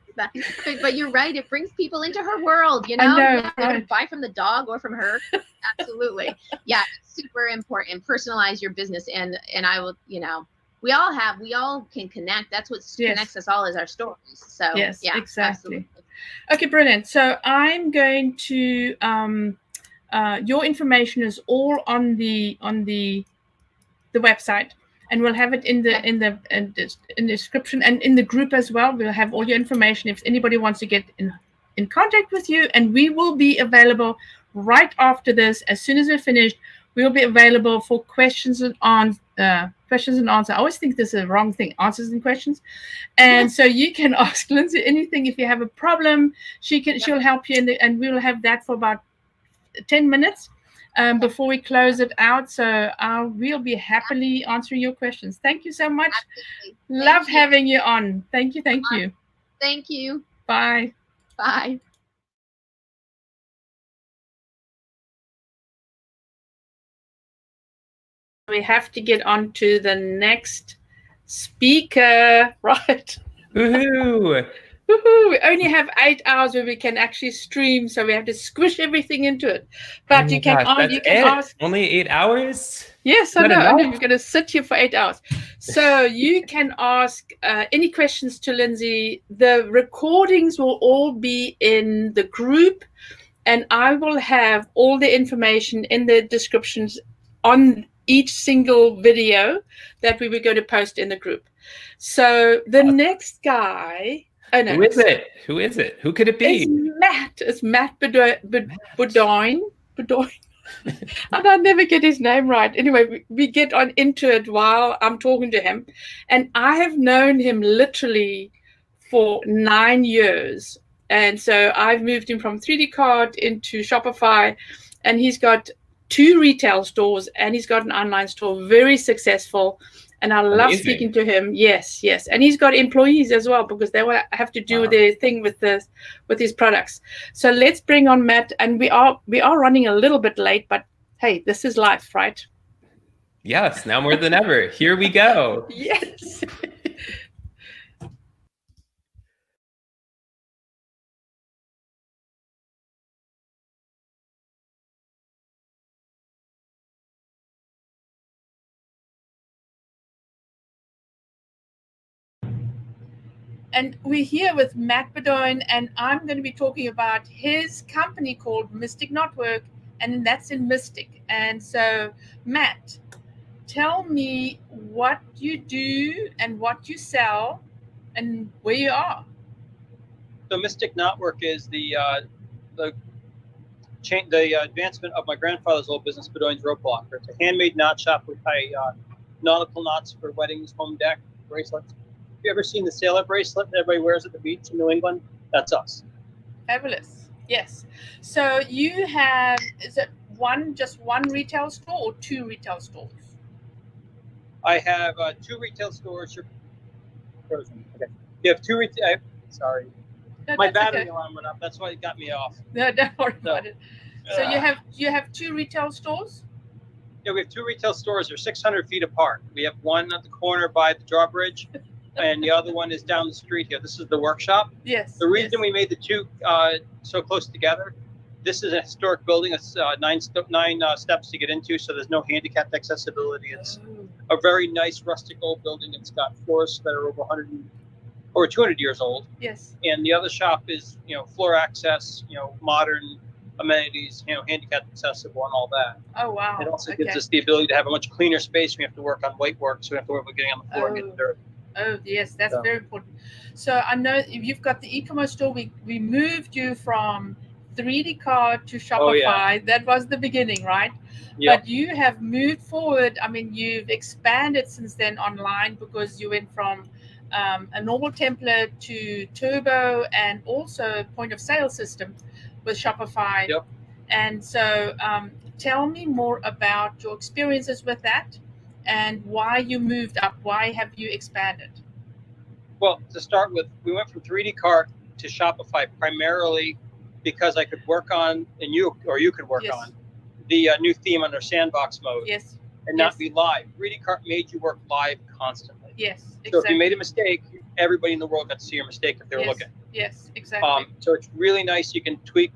but you're right. It brings people into her world. You know, right. Buy from the dog or from her. Absolutely, yeah. It's super important. Personalize your business, and I will. You know, we all can connect. That's what connects us all is our stories. So yes, yeah, exactly. Absolutely. Okay, brilliant. So I'm going to your information is all on the website. And we'll have it in the description and in the group as well. We'll have all your information if anybody wants to get in contact with you. And we will be available right after this. As soon as we're finished, we'll be available for questions and answers. I always think this is the wrong thing, answers and questions. And so you can ask Lindsay anything if you have a problem. She'll help you, and we'll have that for about 10 minutes. Before we close it out. So we'll be happily answering your questions. Thank you so much. Love having you on. Thank you. Thank you. Thank you. Bye. Bye. We have to get on to the next speaker, right? Woohoo! We only have 8 hours where we can actually stream, so we have to squish everything into it. But you can ask. Only 8 hours? Yes, I know. You're going to sit here for 8 hours. So you can ask any questions to Lindsay. The recordings will all be in the group, and I will have all the information in the descriptions on each single video that we were going to post in the group. So the next guy. Oh, no, Who is it? Who could it be? It's Matt Bedoin. And I never get his name right. Anyway, we get into it while I'm talking to him. And I have known him literally for 9 years. And so I've moved him from 3D Cart into Shopify. And he's got 2 retail stores and he's got an online store, very successful. And I love speaking to him. Yes. And he's got employees as well because they have to do their thing with his products. So let's bring on Matt. And we are running a little bit late, but hey, this is life, right? Yes, now more than ever. Here we go. Yes. And we're here with Matt Bedoin, and I'm going to be talking about his company called Mystic Knotwork, and that's in Mystic. And so, Matt, tell me what you do and what you sell and where you are. So Mystic Knotwork is the advancement of my grandfather's old business, Bedoin's Rope Blocker. It's a handmade knot shop. We tie nautical knots for weddings, home deck, bracelets. Have you ever seen the sailor bracelet that everybody wears at the beach in New England? That's us. Fabulous. Yes. So you have, is it just one retail store or 2 retail stores? I have 2 retail stores. You're frozen. Okay. You have 2 retail. Sorry. No, My that's battery okay. alarm went up. That's why it got me off. No, don't worry about it. So you have 2 retail stores? Yeah, we have 2 retail stores. They're 600 feet apart. We have one at the corner by the drawbridge, and the other one is down the street here. This is the workshop. Yes. The reason we made the 2 so close together, this is a historic building. It's 9 steps to get into, so there's no handicapped accessibility. It's a very nice rustic old building. It's got floors that are over 200 years old. Yes. And the other shop is, floor access, modern amenities, handicapped accessible and all that. Oh, wow. It also gives us the ability to have a much cleaner space. We have to work on weight work, so we have to work with getting on the floor and getting dirt. Oh, yes, that's very important. So I know you've got the e-commerce store. We moved you from 3D card to Shopify. Oh, yeah. That was the beginning, right? Yep. But you have moved forward. I mean, you've expanded since then online because you went from a normal template to Turbo and also point of sale system with Shopify. Yep. And so tell me more about your experiences with that and why you moved up. Why have you expanded? Well, to start with, we went from 3D cart to Shopify primarily because I could work on, and you could work on, the new theme under sandbox mode. Yes. And not be live. 3D cart made you work live constantly. Yes, exactly. So if you made a mistake, everybody in the world got to see your mistake if they were looking. Yes, exactly. So it's really nice. You can tweak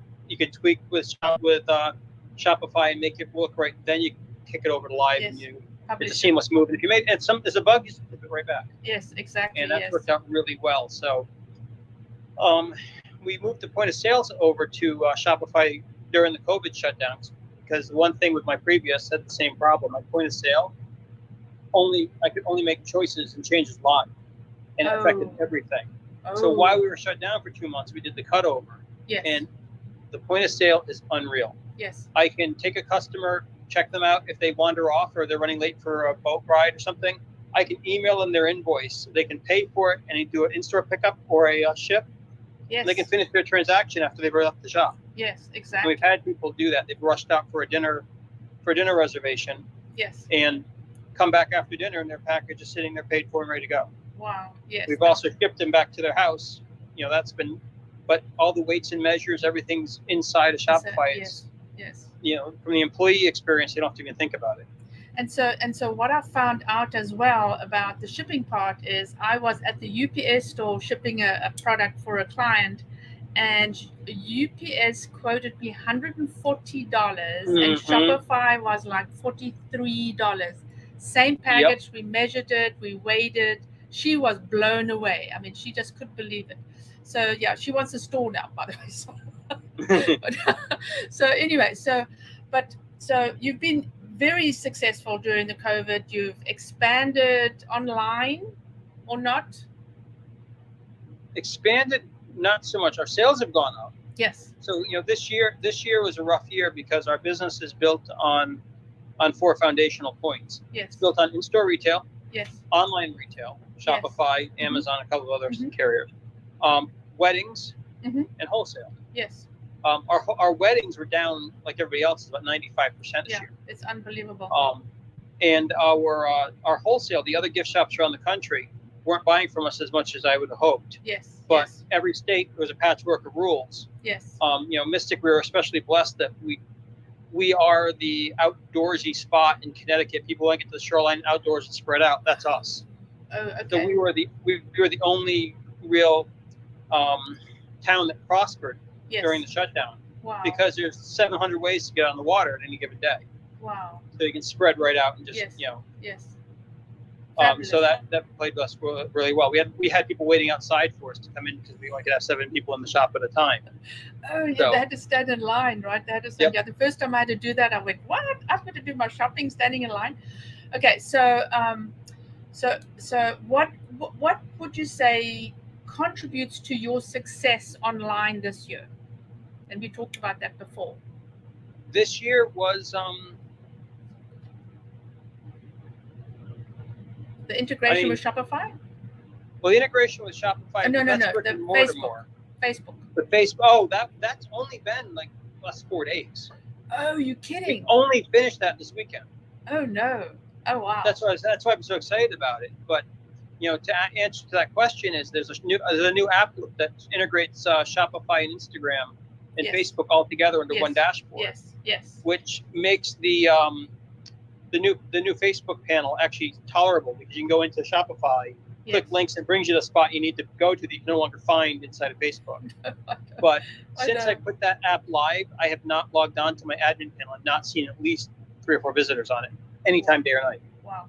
with Shopify and make it look right. Then you kick it over to live and it's a seamless move. And if you made there's a bug, you just flip it right back. Yes, exactly. And that's worked out really well. So we moved the point of sales over to Shopify during the COVID shutdowns because the one thing with my previous had the same problem. My point of sale, I could only make choices and changes live, and it affected everything. So while we were shut down for 2 months, we did the cutover. Yes. And the point of sale is unreal. Yes. I can take a customer, check them out if they wander off or they're running late for a boat ride or something. I can email them their invoice. They can pay for it and do an in-store pickup or a ship. Yes. And they can finish their transaction after they've left the shop. Yes, And exactly. we've had people do that. They've rushed out for a dinner reservation. Yes. And come back after dinner and their package is sitting there paid for and ready to go. Wow. Yes. We've also shipped them back to their house. But all the weights and measures, everything's inside of Shopify. Yes. Yes. From the employee experience, they don't have to even think about it. And so what I found out as well about the shipping part is I was at the UPS store shipping a product for a client, and UPS quoted me $140 and Shopify was like $43. Same package. We measured it, we weighed it. She was blown away. I mean, she just couldn't believe it. So yeah, she wants a store now, by the way. So you've been very successful during the COVID. You've expanded online or not? Expanded, not so much. Our sales have gone up. Yes. So this year was a rough year because our business is built on 4 foundational points. Yes. It's built on in-store retail. Yes. Online retail, Shopify, Amazon, a couple of other carriers, weddings, and wholesale. Yes. Our weddings were down like everybody else, about 95% this year. It's unbelievable. And our wholesale, the other gift shops around the country, weren't buying from us as much as I would have hoped. Yes. But every state was a patchwork of rules. Yes. Mystic, we were especially blessed that we are the outdoorsy spot in Connecticut. People want to get to the shoreline outdoors and spread out. That's us. Oh, okay. So we were the only real town that prospered during the shutdown. Wow. Because there's 700 ways to get on the water at any given day. Wow. So you can spread right out and just Yes. So that played us really well. We had people waiting outside for us to come in because we only could have 7 people in the shop at a time. Oh yeah, they had to stand in line, right? They had to stand. Yeah, the first time I had to do that, I went, "What? I've got to do my shopping standing in line." Okay, so what would you say contributes to your success online this year? And we talked about that before. This year was the integration with Shopify? Well, the integration with Shopify. No. The Facebook. The Facebook. That's only been like last 4 days. Oh, you kidding? We only finished that this weekend. Oh no. Oh wow. That's why I'm so excited about it. But to answer to that question is there's a new app that integrates Shopify and Instagram and Facebook all together under one dashboard. Yes. Which makes the new Facebook panel actually tolerable, because you can go into Shopify, click links, and brings you to the spot you need to go to that you can no longer find inside of Facebook. But since I put that app live, I have not logged on to my admin panel and not seen at least 3 or 4 visitors on it anytime, day or night. Wow.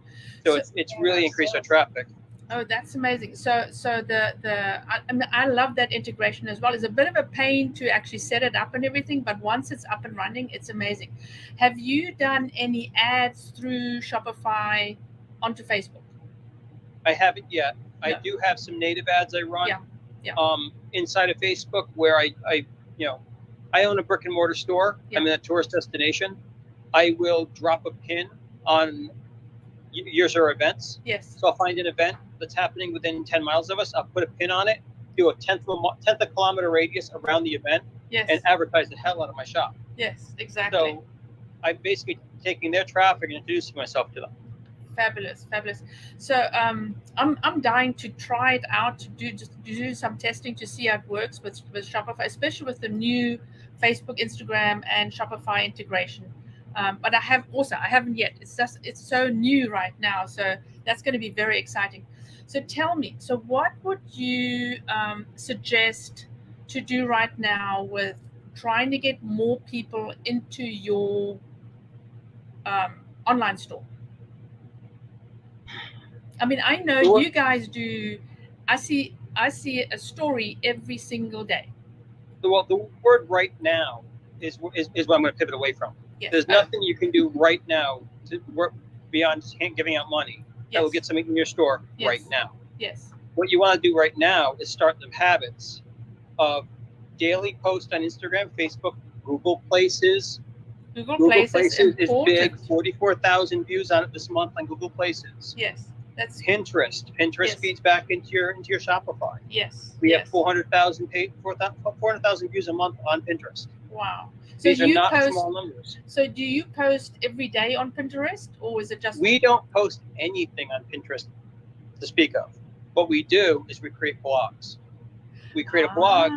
So it's really increased our traffic. Oh, that's amazing. So I love that integration as well. It's a bit of a pain to actually set it up and everything, but once it's up and running, it's amazing. Have you done any ads through Shopify onto Facebook? I haven't yet. No. I do have some native ads I run inside of Facebook, where I own a brick and mortar store. I'm in a tourist destination. I will drop a pin on user events. Yes. So I'll find an event that's happening within 10 miles of us. I'll put a pin on it, do a tenth of a kilometer radius around the event, and advertise the hell out of my shop. Yes, exactly. So I'm basically taking their traffic and introducing myself to them. Fabulous. So I'm dying to try it out, to do some testing to see how it works with Shopify, especially with the new Facebook, Instagram, and Shopify integration. But I haven't yet. It's so new right now. So that's going to be very exciting. So tell me, so what would you suggest to do right now with trying to get more people into your online store? I mean, I know you guys do. I see a story every single day. Well, the word right now is what I'm going to pivot away from. Yes. There's nothing you can do right now to work beyond just giving out money that will get something in your store right now. Yes. What you want to do right now is start the habits of daily post on Instagram, Facebook, Google Places. Google Places is big. 44,000 views on it this month on Google Places. Yes. That's Pinterest. Pinterest feeds back into your Shopify. Yes. We have 400,000 views a month on Pinterest. Wow. So these are not small numbers. So do you post every day on Pinterest, or is it just? We don't post anything on Pinterest to speak of. What we do is we create blogs. We create a blog.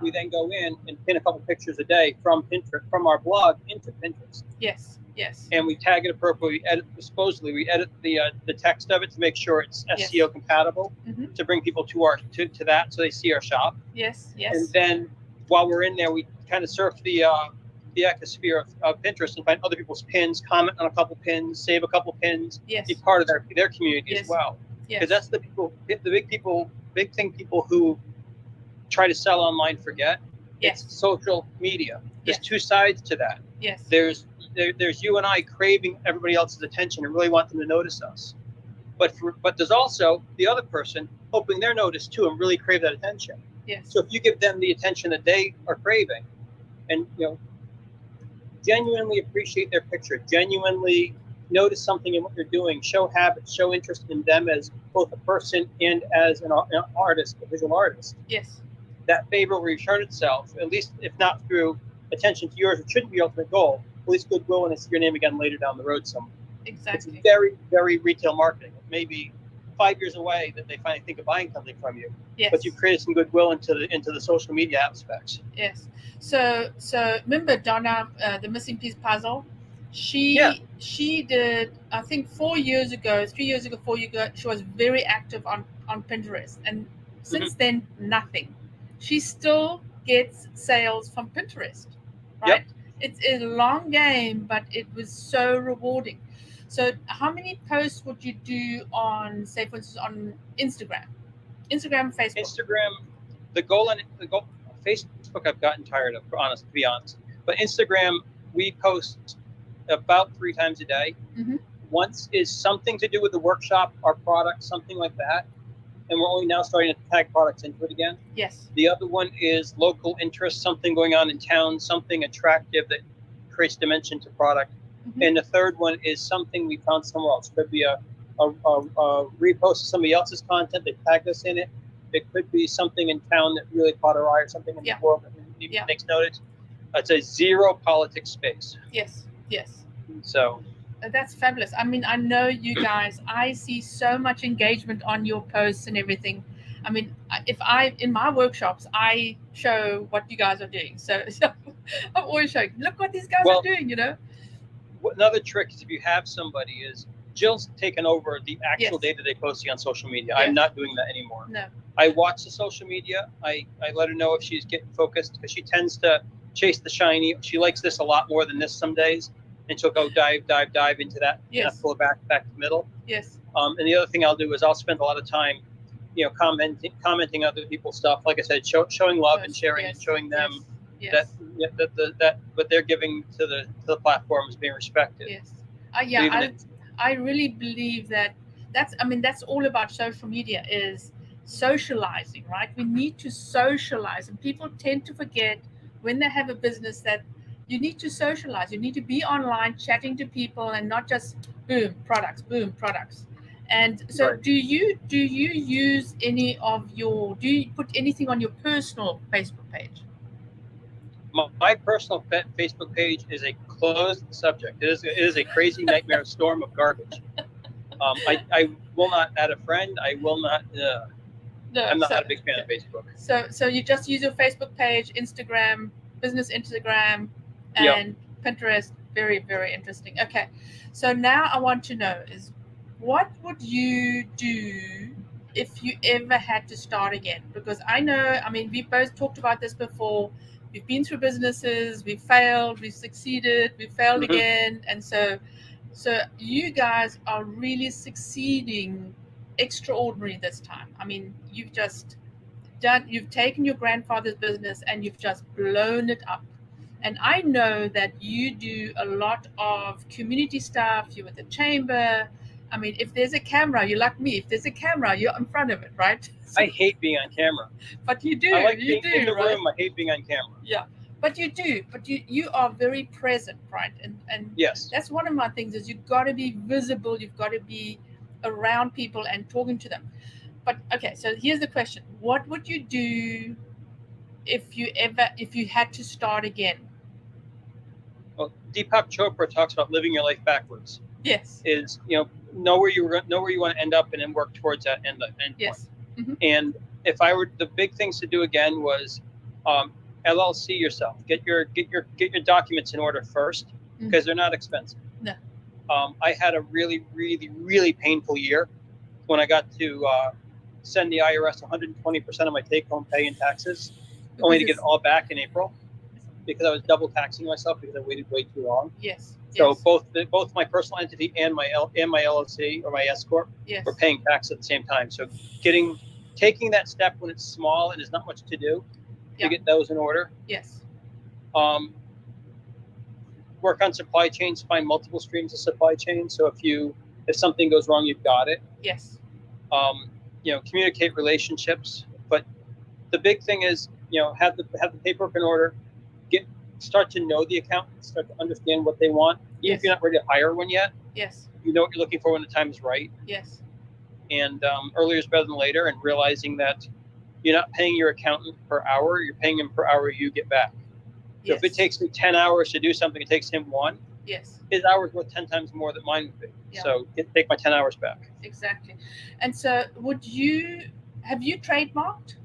We then go in and pin a couple pictures a day from Pinterest, from our blog into Pinterest. Yes. And we tag it appropriately. We edit the text of it to make sure it's SEO compatible, to bring people to that, so they see our shop. Yes. And then while we're in there, we kind of surf the ecosphere of Pinterest and find other people's pins, comment on a couple pins, save a couple pins, be part of their community as well. Because that's the big thing people who try to sell online forget. It's social media. There's 2 sides to that. Yes. There's you and I craving everybody else's attention and really want them to notice us. But there's also the other person hoping they're noticed too and really crave that attention. Yes. So if you give them the attention that they are craving, and genuinely appreciate their picture, genuinely notice something in what they're doing, show habits, show interest in them as both a person and as an artist, a visual artist. Yes. That favor will return itself, at least if not through attention to yours, which shouldn't be the ultimate goal, at least goodwill when they see your name again later down the road somewhere. Exactly. It's very, very retail marketing. Maybe 5 years away that they finally think of buying something from you. Yes. But you've created some goodwill into the social media aspects. Yes. So remember Donna, the missing piece puzzle? She did, I think 4 years ago, she was very active on Pinterest, and since then nothing. She still gets sales from Pinterest, right? Yep. It's a long game, but it was so rewarding. So how many posts would you do on, say, for instance, on Instagram, Facebook? Instagram, the goal Facebook I've gotten tired of, to be honest. But Instagram, we post about 3 times a day. Once is something to do with the workshop, our product, something like that. And we're only now starting to tag products into it again. Yes. The other one is local interest, something going on in town, something attractive that creates dimension to product. And the third one is something we found somewhere else. It could be a repost of somebody else's content, they tagged us in it. It could be something in town that really caught our eye, or something in the world that makes notice. It's a zero politics space. Yes. So That's fabulous. I mean, I know you guys, I see so much engagement on your posts and everything. I mean, in my workshops, I show what you guys are doing. So I'm always showing, look what these guys are doing, you know. Another trick is if you have somebody is, Jill's taken over the actual day-to-day posting on social media. I'm not doing that anymore. No. I watch the social media. I let her know if she's getting focused, because she tends to chase the shiny. She likes this a lot more than this some days. And she'll go dive into that, and pull it back to the middle. Yes. And the other thing I'll do is I'll spend a lot of time, commenting other people's stuff. Like I said, showing love and sharing, and showing them that what they're giving to the platform is being respected. Yes. I really believe that's all about social media, is socializing, right? We need to socialize, and people tend to forget when they have a business that you need to socialize. You need to be online chatting to people, and not just boom products. And so do you use do you put anything on your personal Facebook page? My personal Facebook page is a closed subject. It is a crazy nightmare storm of garbage. I will not add a friend. I will not. I'm not a big fan of Facebook. So you just use your Facebook page, Instagram, business Instagram, and Pinterest. Very, very interesting. Okay, so now I want to know is, what would you do if you ever had to start again? Because I know, I mean, we both talked about this before. We've been through businesses, we've failed, we've succeeded, we've failed again. And so you guys are really succeeding extraordinary this time. I mean, you've taken your grandfather's business and you've just blown it up. And I know that you do a lot of community stuff. You're with the chamber. I mean, if there's a camera, you're like me. If there's a camera, you're in front of it, right? So, I hate being on camera. But you do. I like being in the room. I hate being on camera. Yeah, but you do. But you are very present, right? And yes, that's one of my things is you've got to be visible. You've got to be around people and talking to them. But okay, so here's the question: what would you do if you had to start again? Well, Deepak Chopra talks about living your life backwards. Yes. Is know where you want to end up and then work towards that end yes. point. Mm-hmm. And if I were, the big things to do again was LLC yourself. Get your documents in order first, because they're not expensive. No. I had a really, really, really painful year when I got to send the IRS 120% of my take-home pay in taxes, only to get it all back in April, because I was double taxing myself because I waited way too long. Yes. So both my personal entity and my LLC or my S corp were paying tax at the same time. So taking that step when it's small and there's not much to do to get those in order. Yes. Work on supply chains. Find multiple streams of supply chain. So if something goes wrong, you've got it. Yes. Communicate relationships. But the big thing is have the paperwork in order. Start to know the accountant, start to understand what they want. Even if you're not ready to hire one yet, you know what you're looking for when the time is right. Yes. And earlier is better than later, and realizing that you're not paying your accountant per hour, you're paying him per hour you get back. So if it takes me 10 hours to do something, it takes him 1. Yes. His hours worth 10 times more than mine would be. Yeah. So take my 10 hours back. Exactly. And so have you trademarked?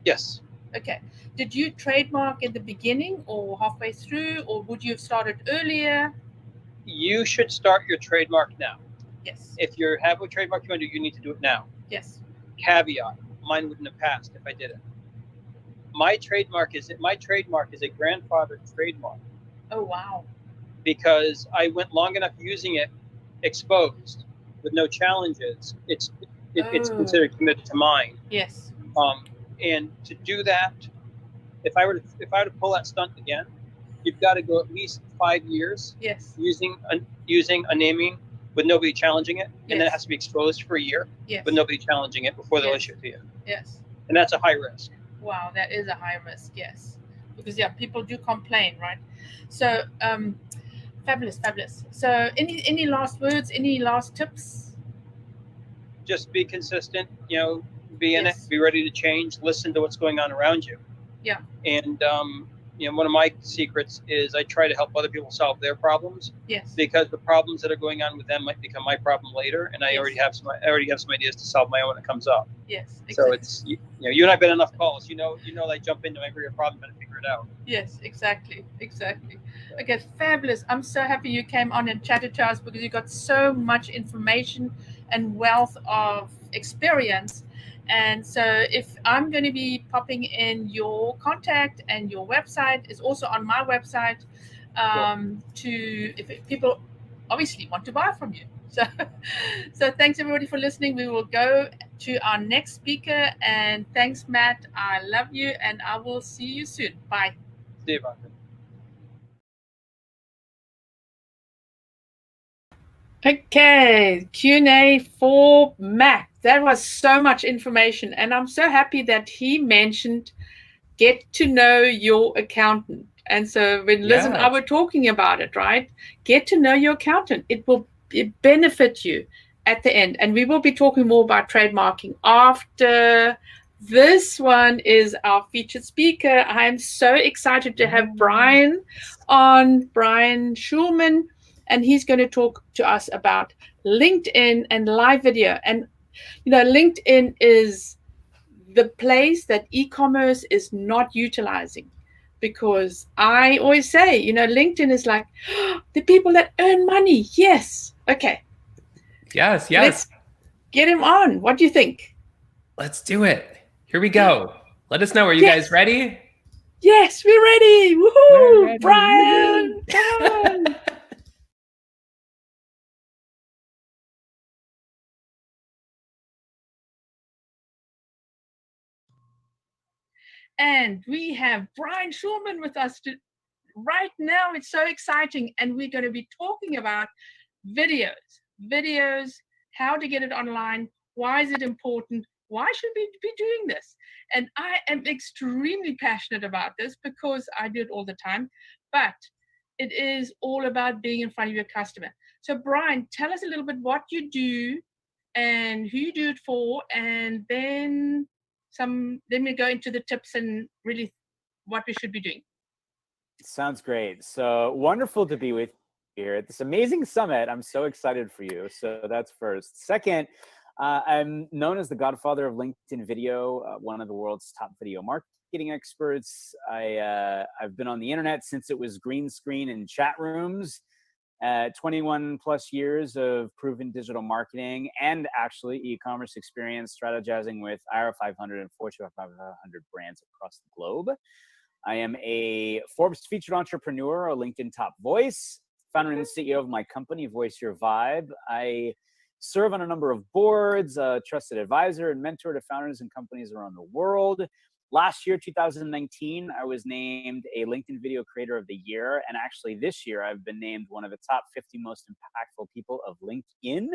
Yes. Okay. Did you trademark in the beginning or halfway through, or would you have started earlier? You should start your trademark now. Yes. If you have a trademark you want to do, you need to do it now. Yes. Caveat: mine wouldn't have passed if I did it. My trademark is a grandfather trademark. Oh wow! Because I went long enough using it exposed with no challenges. It's considered committed to mine. Yes. And to do that, if I were to pull that stunt again, you've got to go at least 5 years. Yes. Using a naming with nobody challenging it, and then it has to be exposed for a year with nobody challenging it before they'll issue it to you. Yes. And that's a high risk. Wow, that is a high risk. Yes, because people do complain, right? So, fabulous. So, any last words? Any last tips? Just be consistent. Be in it. Be ready to change. Listen to what's going on around you. Yeah. And one of my secrets is I try to help other people solve their problems. Yes. Because the problems that are going on with them might become my problem later, and I already have some ideas to solve my own when it comes up. Yes. Exactly. So it's you and I've been on enough calls. You know I jump into every problem and figure it out. Yes, exactly. Okay, fabulous. I'm so happy you came on and chatted to us because you got so much information and wealth of experience. And so if I'm going to be popping in your contact, and your website is also on my website, if people obviously want to buy from you. So thanks everybody for listening. We will go to our next speaker, and thanks, Matt. I love you, and I will see you soon. Bye. See you, Ivanka. Okay, Q&A for Matt. That was so much information, and I'm so happy that he mentioned get to know your accountant. And so when Liz and I were talking about it, right? Get to know your accountant. It will benefit you at the end. And we will be talking more about trademarking after this one is our featured speaker. I am so excited to have Brian on, Brian Schulman, and he's going to talk to us about LinkedIn and live video. And, LinkedIn is the place that e-commerce is not utilizing, because I always say, LinkedIn is like the people that earn money. Yes. Okay. Yes. Let's get him on. What do you think? Let's do it. Here we go. Let us know. Are you guys ready? Yes, we're ready. Woohoo! We're ready. Brian, come on. And we have Brian Schulman with us right now. It's so exciting. And we're going to be talking about videos, how to get it online. Why is it important? Why should we be doing this? And I am extremely passionate about this because I do it all the time, but it is all about being in front of your customer. So Brian, tell us a little bit what you do and who you do it for, and then we go into the tips and really what we should be doing. Sounds great. So wonderful to be with you here at this amazing summit. I'm so excited for you. So that's first. Second, I'm known as the godfather of LinkedIn video, one of the world's top video marketing experts. I've been on the internet since it was green screen and chat rooms. 21 plus years of proven digital marketing and actually e-commerce experience, strategizing with IR 500 and Fortune 500 brands across the globe. I am a Forbes featured entrepreneur, a LinkedIn top voice, founder and CEO of my company, Voice Your Vibe. I serve on a number of boards, a trusted advisor and mentor to founders and companies around the world. Last year, 2019, I was named a LinkedIn Video Creator of the Year. And actually this year, I've been named one of the top 50 most impactful people of LinkedIn.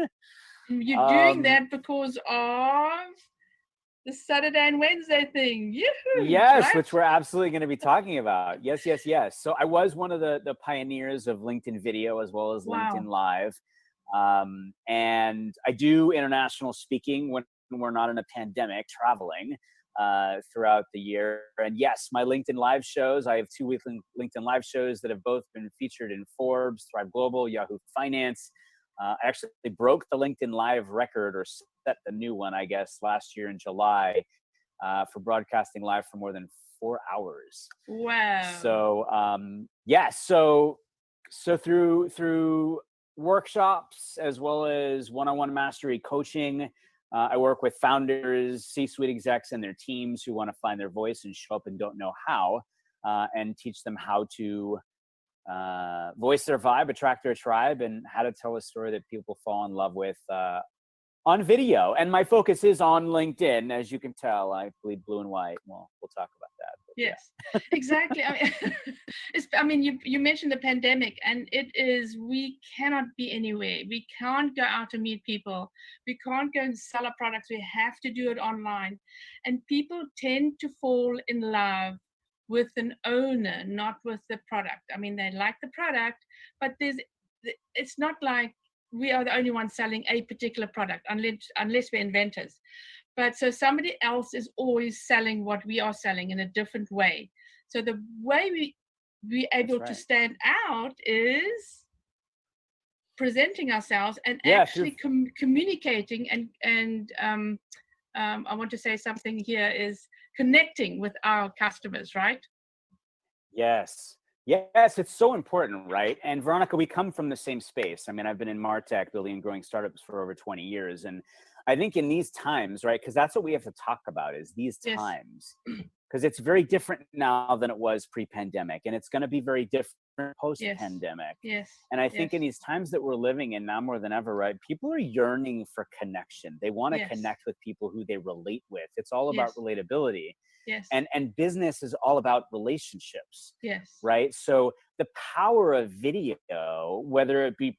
You're doing that because of the Saturday and Wednesday thing. Yoo-hoo, yes, right? Which we're absolutely going to be talking about. Yes. So I was one of the pioneers of LinkedIn Video as well as LinkedIn Live. And I do international speaking when we're not in a pandemic, traveling throughout the year. And yes, my LinkedIn Live shows, I have 2 weekly LinkedIn Live shows that have both been featured in Forbes, Thrive Global, Yahoo Finance. I actually broke the LinkedIn Live record, or set the new one, I guess, last year in July for broadcasting live for more than 4 hours. Wow. So so through workshops as well as one-on-one mastery coaching, I work with founders, C-suite execs, and their teams who want to find their voice and show up and don't know how, and teach them how to voice their vibe, attract their tribe, and how to tell a story that people fall in love with on video. And my focus is on LinkedIn, as you can tell. I bleed blue and white. Well, we'll talk about that. Yes, exactly. I mean, you mentioned the pandemic, and we cannot be anywhere. We can't go out to meet people. We can't go and sell our products. We have to do it online. And people tend to fall in love with an owner, not with the product. I mean, they like the product, but it's not like we are the only ones selling a particular product, unless we're inventors. But so somebody else is always selling what we are selling in a different way. So the way we're able to stand out is presenting ourselves and actually communicating and I want to say something here is connecting with our customers, right? Yes. Yes, it's so important, right? And Veronica, we come from the same space. I mean, I've been in MarTech, building and growing startups for over 20 years. And I think in these times, right, because that's what we have to talk about is these times. Because it's very different now than it was pre-pandemic. And it's going to be very different post-pandemic. And I think in these times that we're living in now more than ever, right, people are yearning for connection. They want to connect with people who they relate with. It's all about relatability. And business is all about relationships. Right. So the power of video, whether it be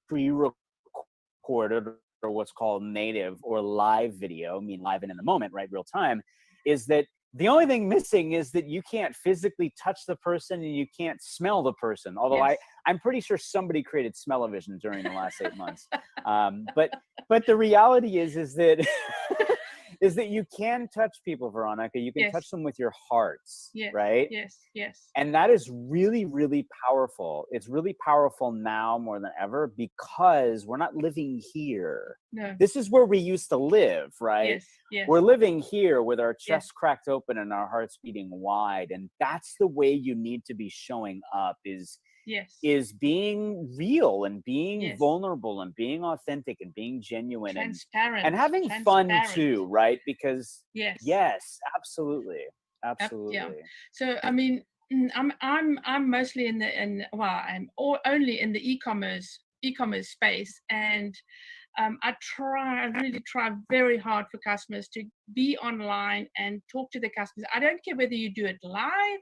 pre-recorded or what's called native or live video, I mean live and in the moment, right, real time, is that the only thing missing is that you can't physically touch the person and you can't smell the person. Although I'm pretty sure somebody created smell-o-vision during the last 8 months. But the reality is that is that you can touch people, Veronica. You can touch them with your hearts, right? And that is really, really powerful. It's really powerful now more than ever because we're not living here. This is where we used to live, right? We're living here with our chest cracked open and our hearts beating wide. And that's the way you need to be showing up is being real and being vulnerable and being authentic and being genuine and having fun too, right? Because absolutely. So I mean, I'm mostly I'm only in the e-commerce space, and I really try very hard for customers to be online and talk to the customers. I don't care whether you do it live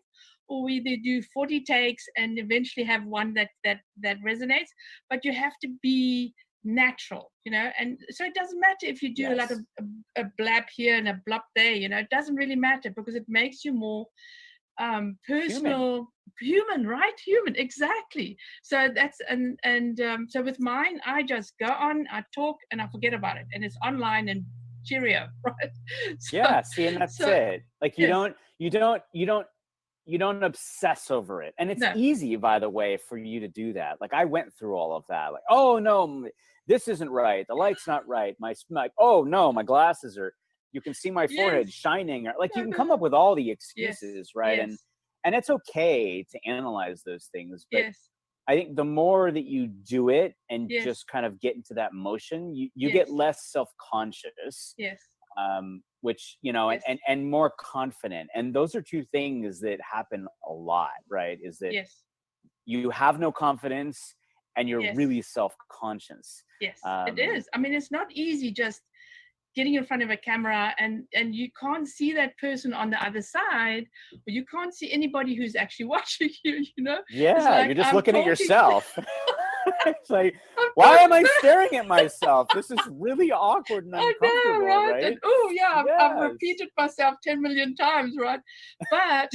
or whether you do 40 takes and eventually have one that resonates, but you have to be natural, you know. And so it doesn't matter if you do a lot of a blab here and a blop there, you know. It doesn't really matter because it makes you more personal, human, right? Human, exactly. So that's so with mine, I just go on, I talk, and I forget about it, and it's online and cheerio, right? So, see, and that's it. Like you don't obsess over it. And it's easy, by the way, for you to do that. Like I went through all of that. Like, oh no, this isn't right. The light's not right. Oh no, my glasses are, you can see my forehead shining. Or like you can come up with all the excuses, right? And it's okay to analyze those things. But I think the more that you do it and just kind of get into that motion, you get less self-conscious. Which, you know, and more confident. And those are two things that happen a lot, right? Is that you have no confidence and you're really self-conscious. It is. I mean, it's not easy just getting in front of a camera and you can't see that person on the other side, or you can't see anybody who's actually watching you, you know? Like, you're just looking at yourself. It's like, why am I staring at myself? This is really awkward and uncomfortable, I know, right? right? And, I've repeated myself 10 million times, right? But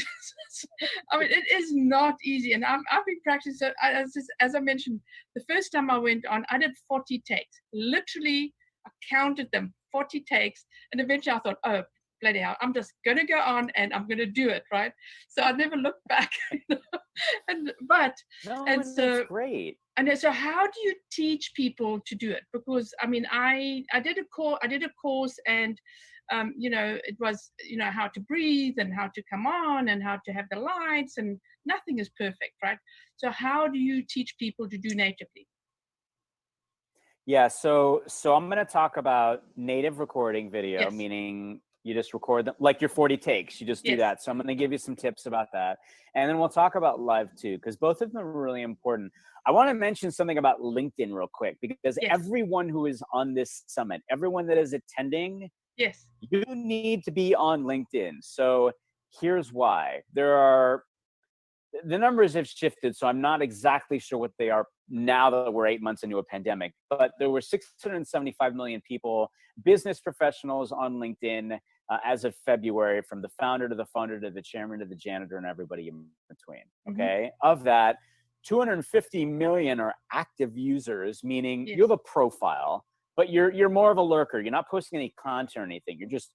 I mean, it is not easy, and I've been practicing. So as I mentioned, the first time I went on, I did 40 takes. Literally, I counted them, 40 takes, and eventually I thought, oh, bloody hell, I'm just gonna go on and I'm gonna do it, right? So I never looked back. You know? That's great. And so how do you teach people to do it? Because I mean, I did a course and you know, it was, you know, how to breathe and how to come on and how to have the lights, and nothing is perfect, right? So how do you teach people to do natively? Yeah, so I'm going to talk about native recording video, meaning you just record them like your 40 takes. You just do that. So I'm going to give you some tips about that. And then we'll talk about live too, because both of them are really important. I want to mention something about LinkedIn real quick, because everyone who is on this summit, everyone that is attending, you need to be on LinkedIn. So here's why. The numbers have shifted, so I'm not exactly sure what they are now that we're 8 months into a pandemic, but there were 675 million people, business professionals on LinkedIn as of February, from the founder to the funder to the chairman to the janitor and everybody in between, okay? Of that, 250 million are active users, meaning you have a profile, but you're more of a lurker. You're not posting any content or anything. You're just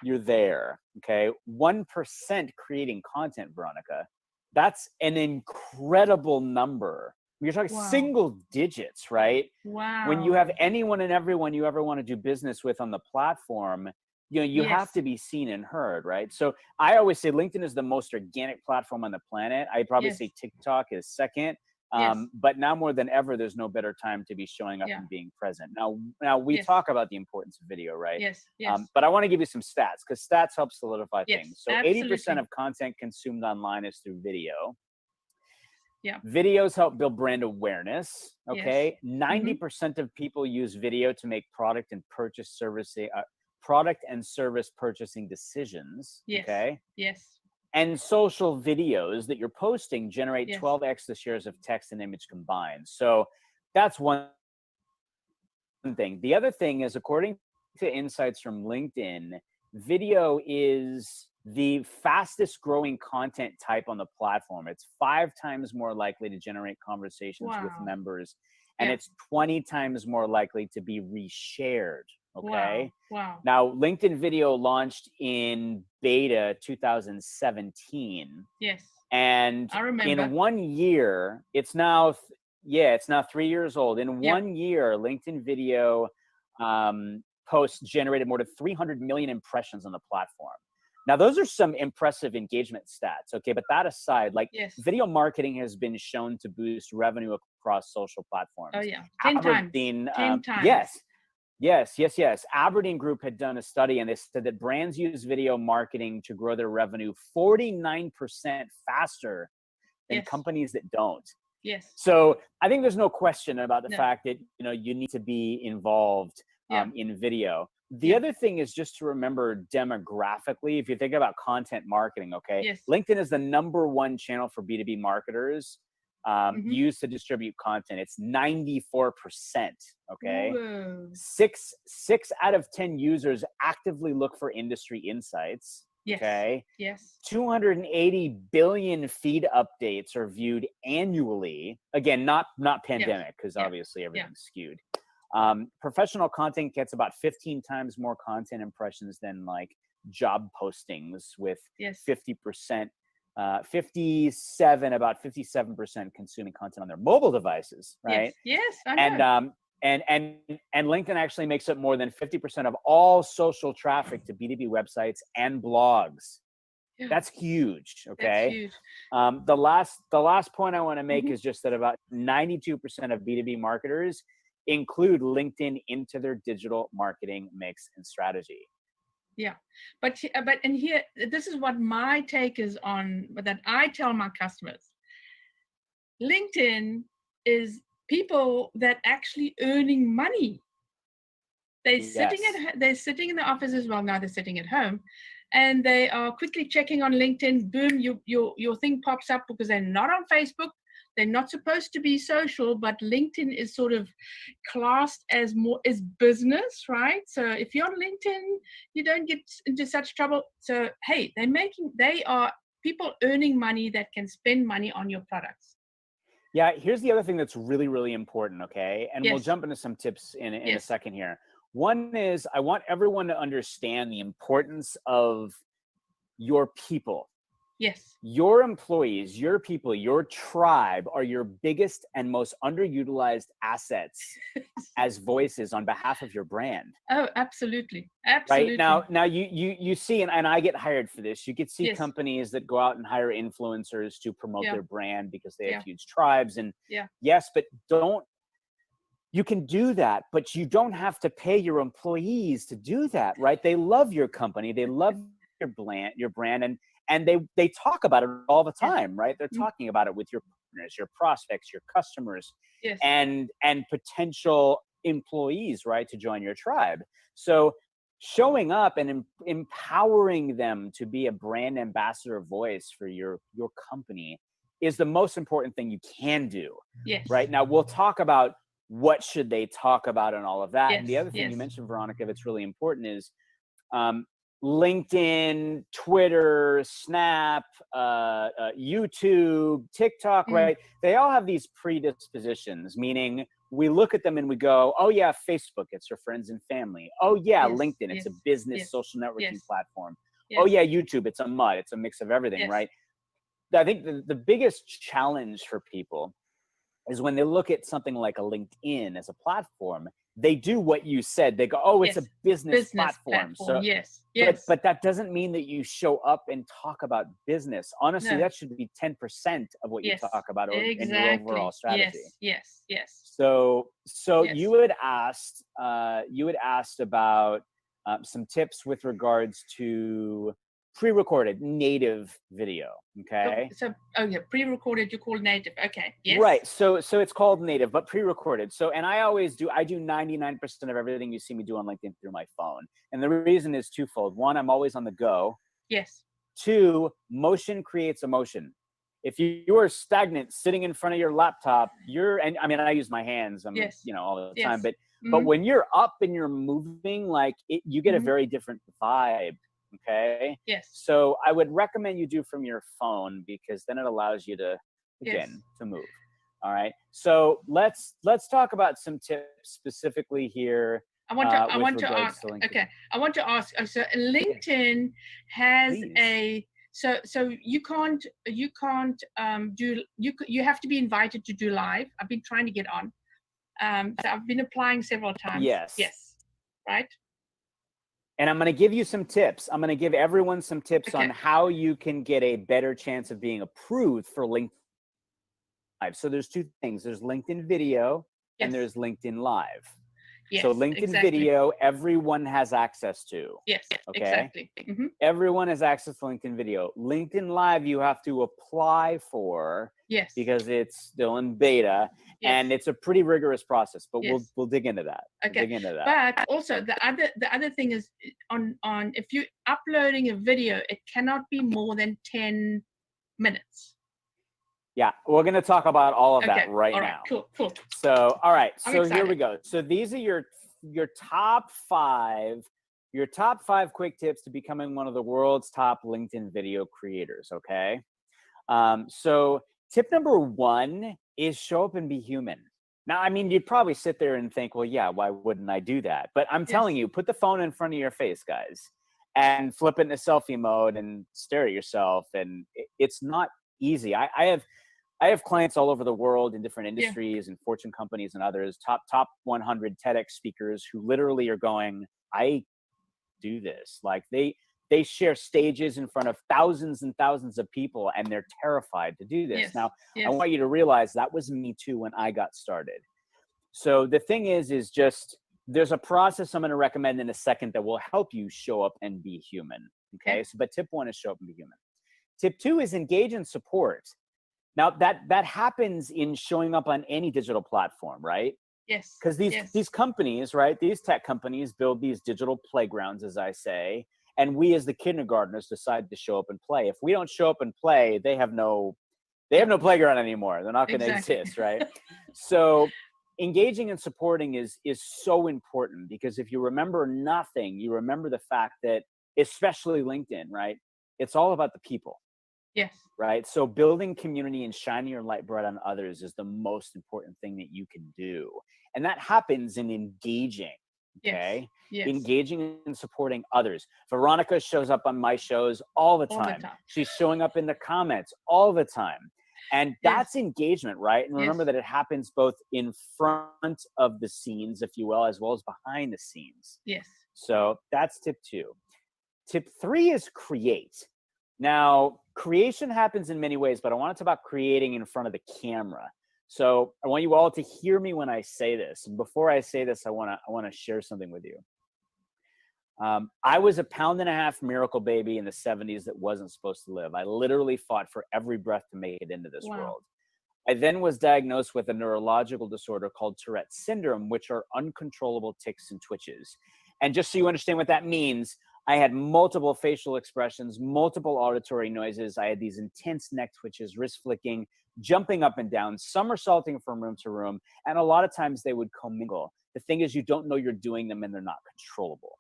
you're there. Okay. 1% creating content, Veronica. That's an incredible number. You're talking single digits, right? Wow. When you have anyone and everyone you ever want to do business with on the platform, you have to be seen and heard, right? So I always say LinkedIn is the most organic platform on the planet. I'd probably say TikTok is second. But now more than ever, there's no better time to be showing up and being present. Now we talk about the importance of video, right? Yes. But I want to give you some stats, because stats help solidify things. So absolutely. 80% of content consumed online is through video. Yeah. Videos help build brand awareness. Okay. Yes. 90% of people use video to make product and service purchasing decisions. Yes. Okay. Yes. And social videos that you're posting generate 12x the shares of text and image combined. So that's one thing. The other thing is, according to insights from LinkedIn, video is the fastest growing content type on the platform. It's 5 times more likely to generate conversations with members, and it's 20 times more likely to be reshared. Okay. Wow. Now, LinkedIn Video launched in beta 2017. Yes. And I remember. in 1 year, it's now 3 years old. In 1 year, LinkedIn Video posts generated more than 300 million impressions on the platform. Now, those are some impressive engagement stats. Okay. But that aside, video marketing has been shown to boost revenue across social platforms. Oh, yeah. 10 times. 10 times. Yes. Aberdeen Group had done a study, and they said that brands use video marketing to grow their revenue 49% faster than companies that don't. Yes. So I think there's no question about the fact that, you need to be involved in video. The other thing is just to remember demographically, if you think about content marketing, okay, LinkedIn is the #1 channel for B2B marketers used to distribute content. It's 94%. Okay. Whoa. 6 out of 10 users actively look for industry insights. Yes. Okay. Yes. 280 billion feed updates are viewed annually. Again, not pandemic, because obviously everything's skewed. Professional content gets about 15 times more content impressions than like job postings, with 50%. 57% consuming content on their mobile devices, right? Yes, I know. And LinkedIn actually makes up more than 50% of all social traffic to B2B websites and blogs. That's huge. Okay. That's huge. The last point I want to make is just that about 92% of B2B marketers include LinkedIn into their digital marketing mix and strategy. Yeah, but here, this is what my take is on, that I tell my customers. LinkedIn is people that actually earning money. They're sitting in the office as well. Now they're sitting at home, and they are quickly checking on LinkedIn. Boom, your thing pops up, because they're not on Facebook. They're not supposed to be social, but LinkedIn is sort of classed as business, right? So if you're on LinkedIn, you don't get into such trouble. So hey, they are people earning money that can spend money on your products. Yeah, here's the other thing that's really, really important, okay? And we'll jump into some tips in a second here. One is, I want everyone to understand the importance of your people. Yes. Your employees, your people, your tribe are your biggest and most underutilized assets as voices on behalf of your brand. Oh, absolutely. Absolutely. Right now you see, and I get hired for this. You could see companies that go out and hire influencers to promote their brand because they have huge tribes. And yes, but you can do that, but you don't have to pay your employees to do that, right? They love your company. They love your brand, and they talk about it all the time, right? They're talking about it with your partners, your prospects, your customers, and potential employees, right, to join your tribe. So showing up and empowering them to be a brand ambassador voice for your company is the most important thing you can do. Yes. Right? Now we'll talk about what should they talk about and all of that. And the other thing you mentioned, Veronica, that's really important is LinkedIn, Twitter, Snap, YouTube, TikTok, right? They all have these predispositions, meaning we look at them and we go, oh yeah, Facebook, it's for friends and family. Oh yeah, LinkedIn, it's a business social networking platform. Oh yeah, YouTube, it's a mud. It's a mix of everything, right? I think the biggest challenge for people is when they look at something like a LinkedIn as a platform, they do what you said. They go, oh, it's a business platform. So but that doesn't mean that you show up and talk about business. Honestly, that should be 10% of what you talk about in your overall strategy. So you had asked about some tips with regards to pre-recorded native video. Okay. So pre-recorded, you call native. Okay. Yes. Right. So it's called native, but pre-recorded. So, and I do 99% of everything you see me do on LinkedIn through my phone. And the reason is twofold. One, I'm always on the go. Yes. Two, motion creates emotion. If you are stagnant sitting in front of your laptop, and I mean, I use my hands, all the time, but when you're up and you're moving, like you get a very different vibe. Okay. Yes. So I would recommend you do from your phone, because then it allows you to to move. All right. So let's talk about some tips specifically here. I want to ask. Okay. I want to ask. So LinkedIn has so you can't do you have to be invited to do live. I've been trying to get on. So I've been applying several times. Yes. Right. And I'm going to give you some tips. I'm going to give everyone some tips on how you can get a better chance of being approved for LinkedIn Live. So there's two things. There's LinkedIn Video and there's LinkedIn Live. Yes, so LinkedIn Video, everyone has access to. Yes, okay? Exactly. Everyone has access to LinkedIn Video. LinkedIn Live, you have to apply for. Yes. Because it's still in beta, and it's a pretty rigorous process. But we'll dig into that. Okay. We'll dig into that. But also the other thing is on if you're uploading a video, it cannot be more than 10 minutes. Yeah, we're going to talk about all of that right now. Cool. So, all right. So excited. Here we go. So these are your top 5 quick tips to becoming one of the world's top LinkedIn video creators. Okay. So tip number 1 is show up and be human. Now, I mean, you'd probably sit there and think, well, yeah, why wouldn't I do that? But I'm telling you, put the phone in front of your face, guys, and flip it into selfie mode and stare at yourself. And it's not easy. I have clients all over the world in different industries and Fortune companies and others, top 100 TEDx speakers who literally are going, I do this. Like they share stages in front of thousands and thousands of people, and they're terrified to do this. Now, I want you to realize that was me too when I got started. So the thing is just, there's a process I'm going to recommend in a second that will help you show up and be human. Okay. So, but tip 1 is show up and be human. Tip 2 is engage and support. Now that happens in showing up on any digital platform, right? Yes. Because these companies, right? These tech companies build these digital playgrounds, as I say, and we as the kindergartners decide to show up and play. If we don't show up and play, they have no playground anymore. They're not going to exist, right? So engaging and supporting is so important, because if you remember nothing, you remember the fact that, especially LinkedIn, right? It's all about the people. Yes. Right. So building community and shining your light bright on others is the most important thing that you can do. And that happens in engaging. Okay. Yes. Engaging and supporting others. Veronica shows up on my shows all the time. She's showing up in the comments all the time. And that's engagement, right? And remember that it happens both in front of the scenes, if you will, as well as behind the scenes. Yes. So that's tip 2. Tip 3 is create. Now, creation happens in many ways, but I want to talk about creating in front of the camera. So I want you all to hear me when I say this. And before I say this, I want to share something with you. I was a 1.5-pound miracle baby in the 70s that wasn't supposed to live. I literally fought for every breath to make it into this world. I then was diagnosed with a neurological disorder called Tourette's syndrome, which are uncontrollable tics and twitches. And just so you understand what that means, I had multiple facial expressions, multiple auditory noises. I had these intense neck twitches, wrist flicking, jumping up and down, somersaulting from room to room. And a lot of times they would commingle. The thing is, you don't know you're doing them and they're not controllable.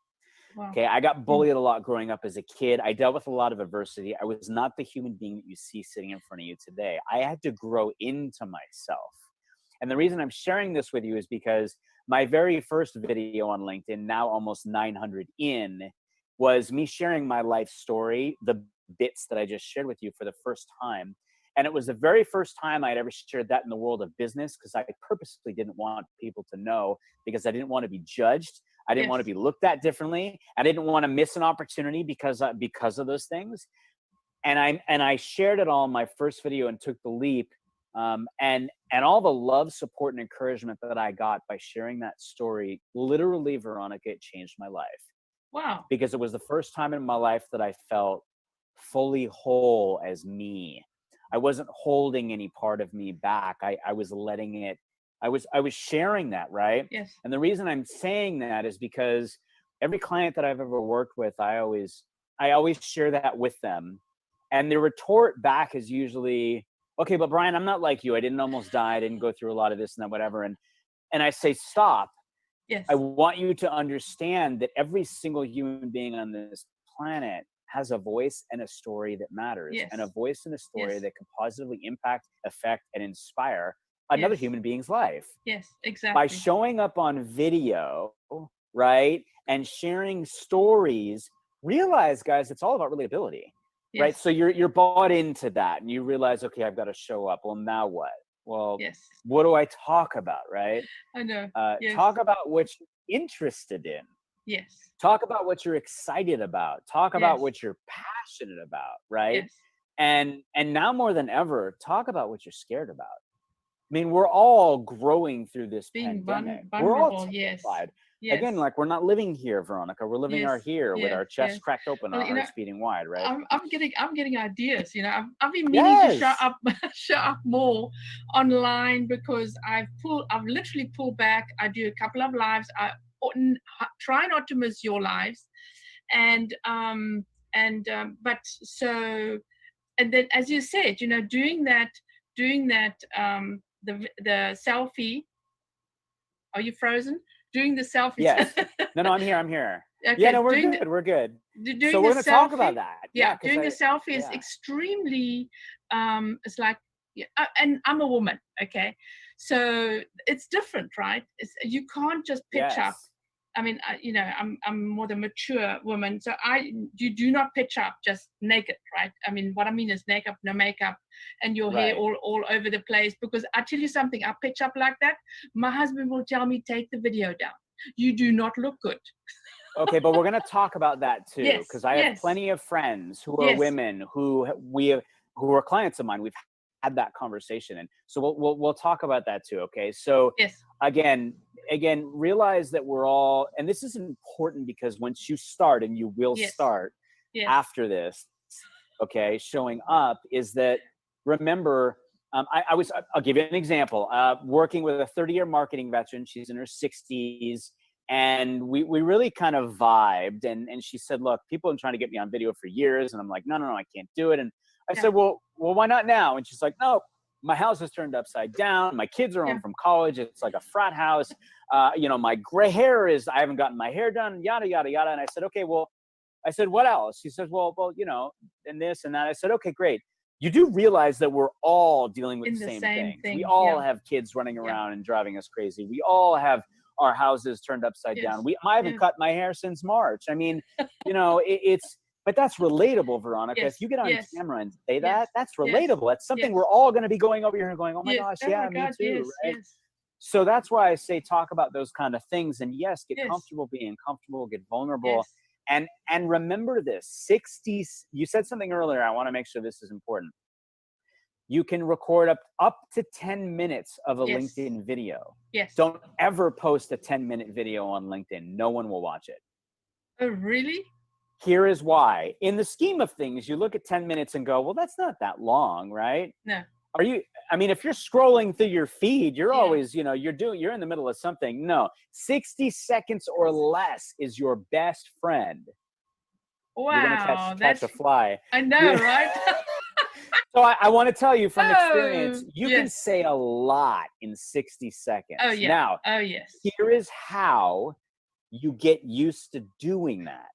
Wow. Okay, I got bullied a lot growing up as a kid. I dealt with a lot of adversity. I was not the human being that you see sitting in front of you today. I had to grow into myself. And the reason I'm sharing this with you is because my very first video on LinkedIn, now almost 900 in, was me sharing my life story, the bits that I just shared with you for the first time. And it was the very first time I'd ever shared that in the world of business, because I purposely didn't want people to know, because I didn't want to be judged. I didn't want to be looked at differently. I didn't want to miss an opportunity because of those things. And I shared it all in my first video and took the leap. And all the love, support, and encouragement that I got by sharing that story, literally, Veronica, it changed my life. Wow. Because it was the first time in my life that I felt fully whole as me. I wasn't holding any part of me back. I was letting it, I was sharing that, right? Yes. And the reason I'm saying that is because every client that I've ever worked with, I always share that with them. And the retort back is usually, okay, but Brian, I'm not like you. I didn't almost die. I didn't go through a lot of this and that, whatever. And I say, stop. Yes. I want you to understand that every single human being on this planet has a voice and a story that matters, and a voice and a story that can positively impact, affect, and inspire another human being's life. Yes, exactly. By showing up on video, right, and sharing stories, realize, guys, it's all about relatability, right? So you're bought into that, and you realize, okay, I've got to show up. Well, now what? Well, what do I talk about, right? I know. Talk about what you're interested in. Yes. Talk about what you're excited about. Talk about what you're passionate about, right? Yes. And now more than ever, talk about what you're scared about. I mean, we're all growing through this pandemic. We're all terrified. Yes. Again, like, we're not living here, Veronica. We're living our here with our chest cracked open, our hearts beating wide, right? I'm getting ideas. You know, I've been meaning to show up more online, because I've literally pulled back. I do a couple of lives. I try not to miss your lives, and then, as you said, you know, doing that the selfie. Are you frozen? Doing the selfie. Yes. No, I'm here. Okay, yeah, no, we're good. So we're going to talk about that. Yeah, doing the selfie is extremely, it's like, and I'm a woman, okay? So it's different, right? You can't just pitch up. I mean, you know, I'm more the mature woman, so you do not pitch up just naked, right? I mean, what I mean is naked, no makeup, and your hair all over the place. Because I tell you something, I pitch up like that, my husband will tell me, take the video down. You do not look good. Okay, but we're going to talk about that too, because I have plenty of friends who are women who are clients of mine. We've had that conversation, and so we'll talk about that too. Okay, so again, realize that we're all, and this is important, because once you start, and you will start after this, okay, showing up, is that, remember, I'll give you an example. Working with a 30-year marketing veteran, she's in her 60s, and we really kind of vibed, and she said, look, people have been trying to get me on video for years, and I'm like, no, I can't do it. And I said, well, why not now? And she's like, no, my house is turned upside down. My kids are home from college. It's like a frat house. You know, my gray hair I haven't gotten my hair done, yada, yada, yada. And I said, okay, well, what else? She says, well, you know, and this and that. I said, okay, great. You do realize that we're all dealing with the same things. We all have kids running around and driving us crazy. We all have our houses turned upside down. I haven't cut my hair since March. I mean, you know, but that's relatable, Veronica. If you get on camera and say that, that's relatable. That's something we're all going to be going over here and going, oh my gosh, me too, right? So that's why I say talk about those kind of things, and get comfortable being comfortable, get vulnerable. And remember this, you said something earlier, I want to make sure this is important. You can record up to 10 minutes of a LinkedIn video. Don't ever post a 10-minute video on LinkedIn. No one will watch it. Oh, really? Here is why. In the scheme of things, you look at 10 minutes and go, well, that's not that long, right? No. I mean, if you're scrolling through your feed, you're always, you know, you're in the middle of something. No, 60 seconds or less is your best friend. Wow. You're going to catch a fly. I know, right? So I want to tell you from experience, you can say a lot in 60 seconds. Oh, yeah. Now, yes. Here is how you get used to doing that.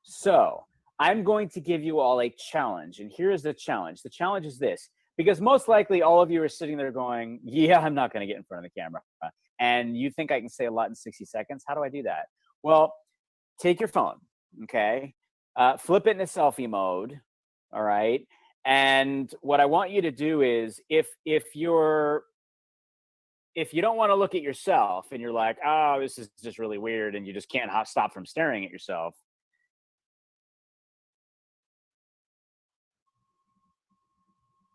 So I'm going to give you all a challenge. And here is the challenge. The challenge is this. Because most likely all of you are sitting there going, yeah, I'm not going to get in front of the camera. And you think I can say a lot in 60 seconds? How do I do that? Well, take your phone, okay? Flip it into selfie mode, all right? And what I want you to do is, if you don't want to look at yourself and you're like, oh, this is just really weird, and you just can't stop from staring at yourself.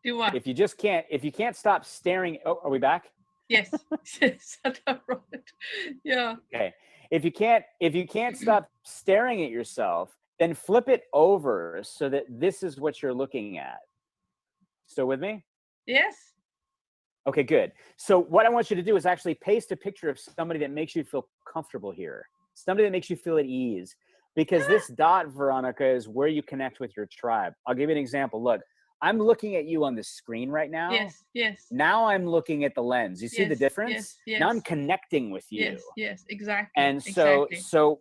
Do what? If you can't stop staring, oh, are we back? Yes. Yes. Yeah. Okay. If you can't stop staring at yourself, then flip it over so that this is what you're looking at. Still with me? Yes. Okay, good. So what I want you to do is actually paste a picture of somebody that makes you feel comfortable here. Somebody that makes you feel at ease. Because this dot, Veronica, is where you connect with your tribe. I'll give you an example. Look, I'm looking at you on the screen right now. Yes, yes. Now I'm looking at the lens. You see the difference? Yes, yes. Now I'm connecting with you. Yes, yes, exactly. And so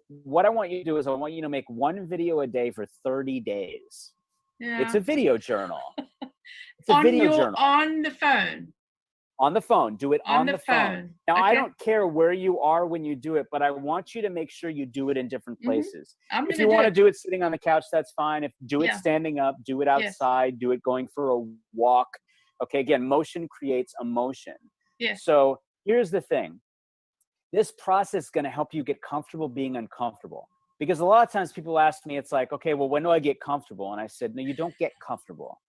what I want you to do is I want you to make one video a day for 30 days. Yeah. It's a video journal. It's a video journal. On the phone. On the phone. Do it on the phone. Now, okay. I don't care where you are when you do it, but I want you to make sure you do it in different places. If you want to do it sitting on the couch, that's fine. Do it standing up, do it outside, do it going for a walk. Okay, again, motion creates emotion. Yes. So here's the thing. This process is going to help you get comfortable being uncomfortable. Because a lot of times people ask me, it's like, okay, well, when do I get comfortable? And I said, no, you don't get comfortable.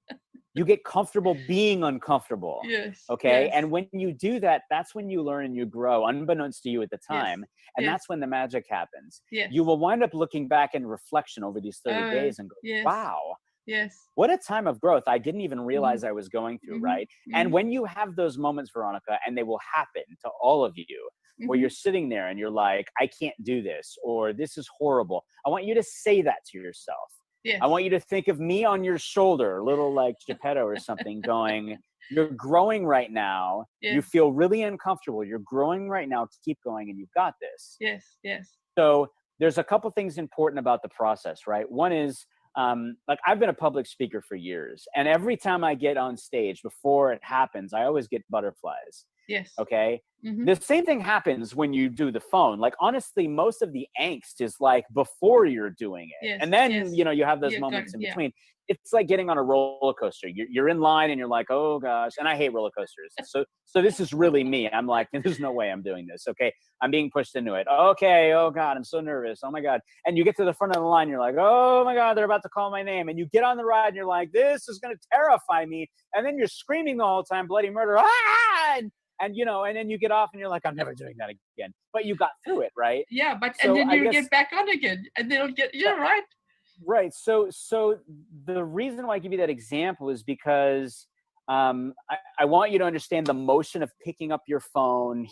You get comfortable being uncomfortable. Yes. Okay. Yes. And when you do that, that's when you learn and you grow, unbeknownst to you at the time. Yes. And yes. that's when the magic happens. Yes. You will wind up looking back in reflection over these 30 days and go, yes. wow. Yes. What a time of growth I didn't even realize I was going through, right? And when you have those moments, Veronica, and they will happen to all of you, where you're sitting there and you're like, I can't do this, or this is horrible. I want you to say that to yourself. Yes. I want you to think of me on your shoulder, a little like Geppetto or something, going, you're growing right now. Yes. You feel really uncomfortable. You're growing right now. Keep going, and you've got this. Yes, yes. So there's a couple things important about the process, right? One is, like, I've been a public speaker for years, and every time I get on stage, before it happens, I always get butterflies. Yes. Okay. The same thing happens when you do the phone. Like, honestly, most of the angst is like before you're doing it. Yes, And then, yes. you have those moments in between. It's like getting on a roller coaster. You're in line and you're like, oh gosh. And I hate roller coasters. So this is really me. I'm like, there's no way I'm doing this. Okay. I'm being pushed into it. Okay. Oh God, I'm so nervous. Oh my God. And you get to the front of the line. You're like, oh my God, they're about to call my name. And you get on the ride and you're like, this is going to terrify me. And then you're screaming the whole time, bloody murder. Ah! And then you get off and you're like, I'm never doing that again. But you got through it, right? Yeah, but So and then I you guess- get back on again, and they'll get right. Right. So the reason why I give you that example is because I want you to understand the motion of picking up your phone,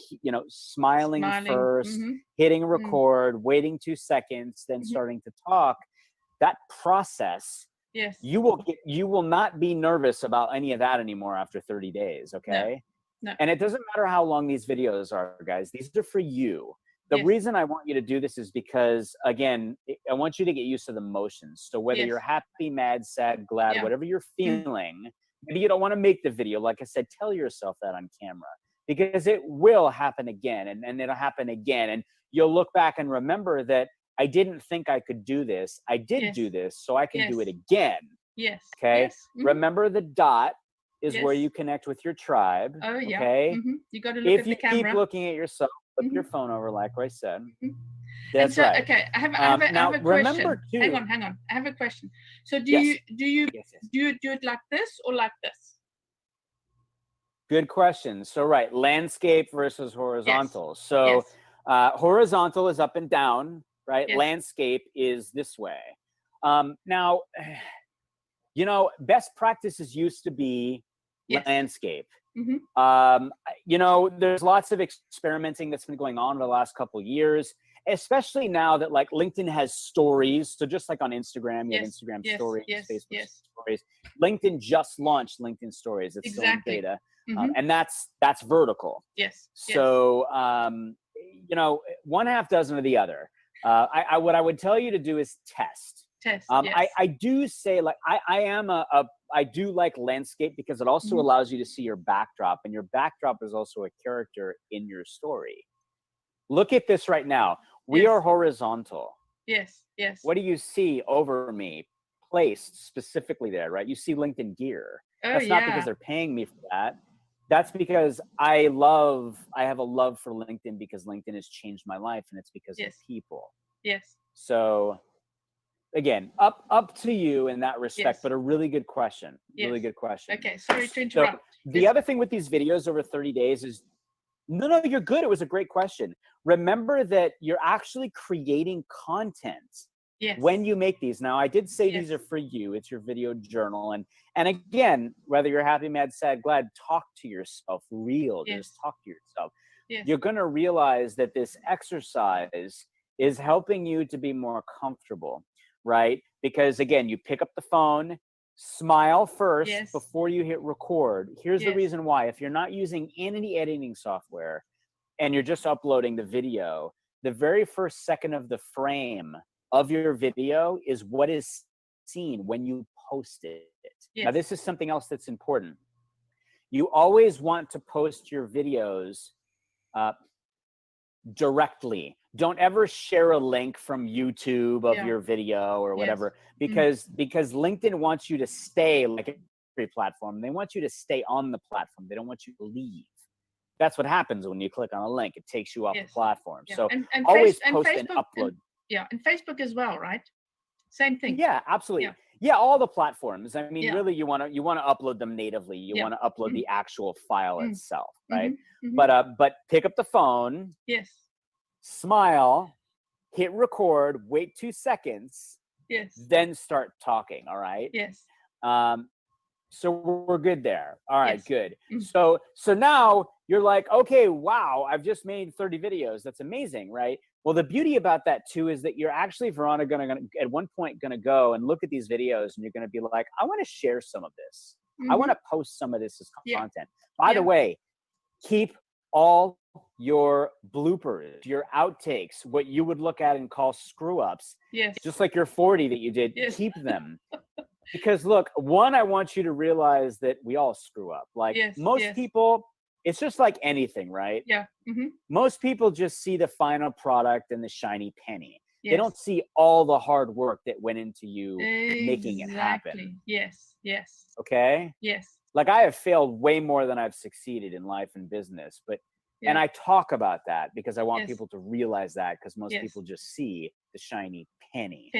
smiling first, hitting record, waiting 2 seconds, then starting to talk. That process. Yes. You will not be nervous about any of that anymore after 30 days. Okay. No. And it doesn't matter how long these videos are, guys. These are for you. The reason I want you to do this is because, again, I want you to get used to the motions. So whether you're happy, mad, sad, glad, whatever you're feeling, maybe you don't want to make the video. Like I said, tell yourself that on camera, because it will happen again, and it'll happen again. And you'll look back and remember that I didn't think I could do this. I did do this, so I can do it again. Yes. Okay. Yes. Remember, the dot is where you connect with your tribe. Oh yeah. Okay. You got to look at the camera. If you keep looking at yourself, flip your phone over, like I said. That's right. Okay. I have a question. Remember too, hang on. I have a question. So do you do it like this or like this? Good question. So landscape versus horizontal. So horizontal is up and down, right? Landscape is this way. Now, best practices used to be landscape. There's lots of experimenting that's been going on in the last couple of years, especially now that like LinkedIn has stories. So just like on Instagram, you have Instagram stories, Facebook stories. LinkedIn just launched LinkedIn stories. It's still in beta. And that's vertical. Yes. So, one half dozen of the other. What I would tell you to do is test. Test. I do say, like, I am a I do like landscape because it also allows you to see your backdrop, and your backdrop is also a character in your story. Look at this right now. We are horizontal. Yes, yes. What do you see over me placed specifically there, right? You see LinkedIn gear. That's not because they're paying me for that. That's because I have a love for LinkedIn because LinkedIn has changed my life, and it's because of people. Yes. So again, up to you in that respect, but a really good question. Really good question. Okay, sorry to interrupt. So the other thing with these videos over 30 days is, no, you're good. It was a great question. Remember that you're actually creating content when you make these. Now, I did say these are for you. It's your video journal. And again, whether you're happy, mad, sad, glad, talk to yourself, just talk to yourself. You're going to realize that this exercise is helping you to be more comfortable, right? Because again, you pick up the phone, smile first before you hit record. Here's the reason why. If you're not using any editing software and you're just uploading the video, the very first second of the frame of your video is what is seen when you post it. Now, this is something else that's important. You always want to post your videos directly. Don't ever share a link from YouTube of your video or whatever, because LinkedIn wants you to stay, like every platform. They want you to stay on the platform. They don't want you to leave. That's what happens when you click on a link. It takes you off the platform. So and always post Facebook, and upload. And Facebook as well, right? Same thing. Yeah, absolutely. Yeah, all the platforms. I mean, really, you want to upload them natively. You want to upload the actual file itself, right? But pick up the phone. Smile, hit record, wait 2 seconds, then start talking. All right. So we're good there. All right, good. So now you're like, okay, wow, I've just made 30 videos. That's amazing, right? Well, the beauty about that too is that you're actually, Veronica, gonna at one point gonna go and look at these videos, and you're gonna be like, I want to share some of this. I want to post some of this as content. By the way, keep all your bloopers, your outtakes, what you would look at and call screw ups, just like your 40 that you did, keep them. Because look, one, I want you to realize that we all screw up. Like most people, it's just like anything, right? Most people just see the final product and the shiny penny. They don't see all the hard work that went into you making it happen. Okay? Like I have failed way more than I've succeeded in life and business, but and I talk about that because I want people to realize that, because most people just see the shiny penny.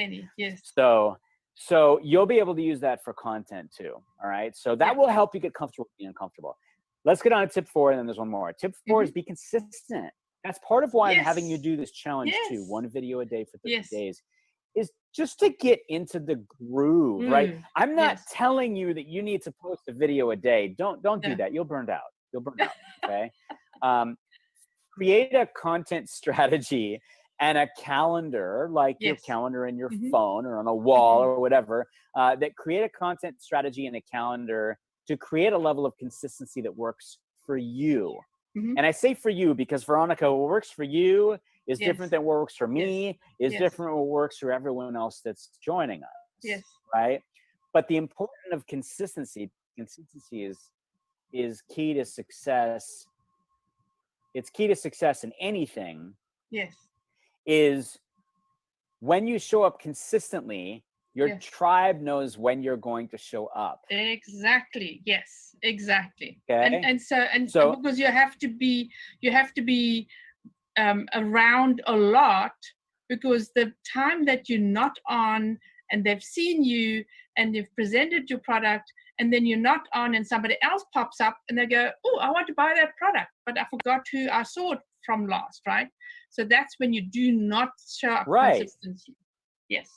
So you'll be able to use that for content too. All right. So that will help you get comfortable with being uncomfortable. Let's get on to tip 4, and then there's one more. Tip 4 is be consistent. That's part of why I'm having you do this challenge too. 1 video a day for 30 days. Is just to get into the groove, right? I'm not telling you that you need to post a video a day. Don't do that. You'll burn out. Okay. Create a content strategy and a calendar, like your calendar in your phone or on a wall or whatever, that create a content strategy and a calendar to create a level of consistency that works for you. And I say for you because, Veronica, what works for you is different than what works for me, is different than what works for everyone else that's joining us. Right? But the importance of consistency is key to success. It's key to success in anything. Is when you show up consistently, your tribe knows when you're going to show up. Exactly. Yes. Exactly. Okay. And so because you have to be around a lot, because the time that you're not on and they've seen you and they've presented your product and then you're not on and somebody else pops up and they go, oh, I want to buy that product, but I forgot who I saw it from last, right? So that's when you do not show up consistently. Yes.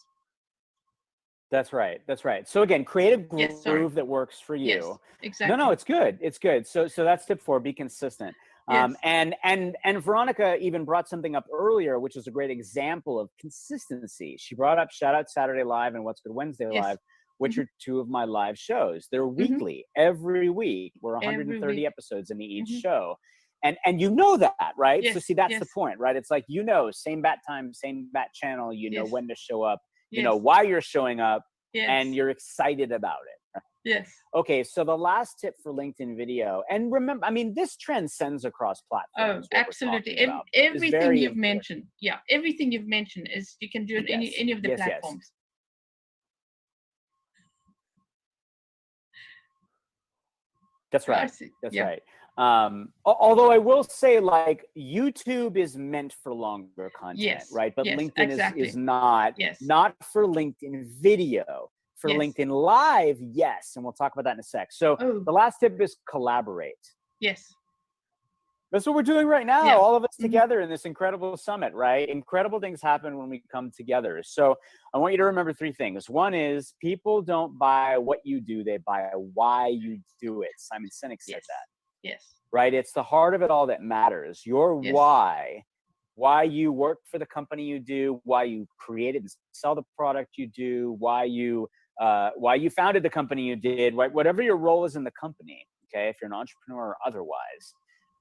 That's right. So again, create a groove that works for you. Yes, exactly. No, it's good. So that's tip 4, be consistent. And Veronica even brought something up earlier, which is a great example of consistency. She brought up Shout Out Saturday Live and What's Good Wednesday Live, which are 2 of my live shows. They're weekly, every week. We're 130 episodes in each show. And you know that, right? So see, that's the point, right? It's like, same bat time, same bat channel, you know when to show up, you know why you're showing up, and you're excited about it. Yes. Okay, so the last tip for LinkedIn video, and remember, I mean, this transcends across platforms. Oh, absolutely. About, everything you've mentioned. Yeah, everything you've mentioned is you can do it any of the platforms. That's right. That's right. Although I will say, like, YouTube is meant for longer content, right? But LinkedIn is not for LinkedIn video. For LinkedIn Live, yes, and we'll talk about that in a sec. So the last tip is collaborate. Yes. That's what we're doing right now, all of us together in this incredible summit, right? Incredible things happen when we come together. So I want you to remember three things. One is people don't buy what you do, they buy why you do it. Simon Sinek said that. Yes. Right? It's the heart of it all that matters. Your why you work for the company you do, why you created and sell the product you do, why you founded the company you did, right? Whatever your role is in the company, okay? If you're an entrepreneur or otherwise,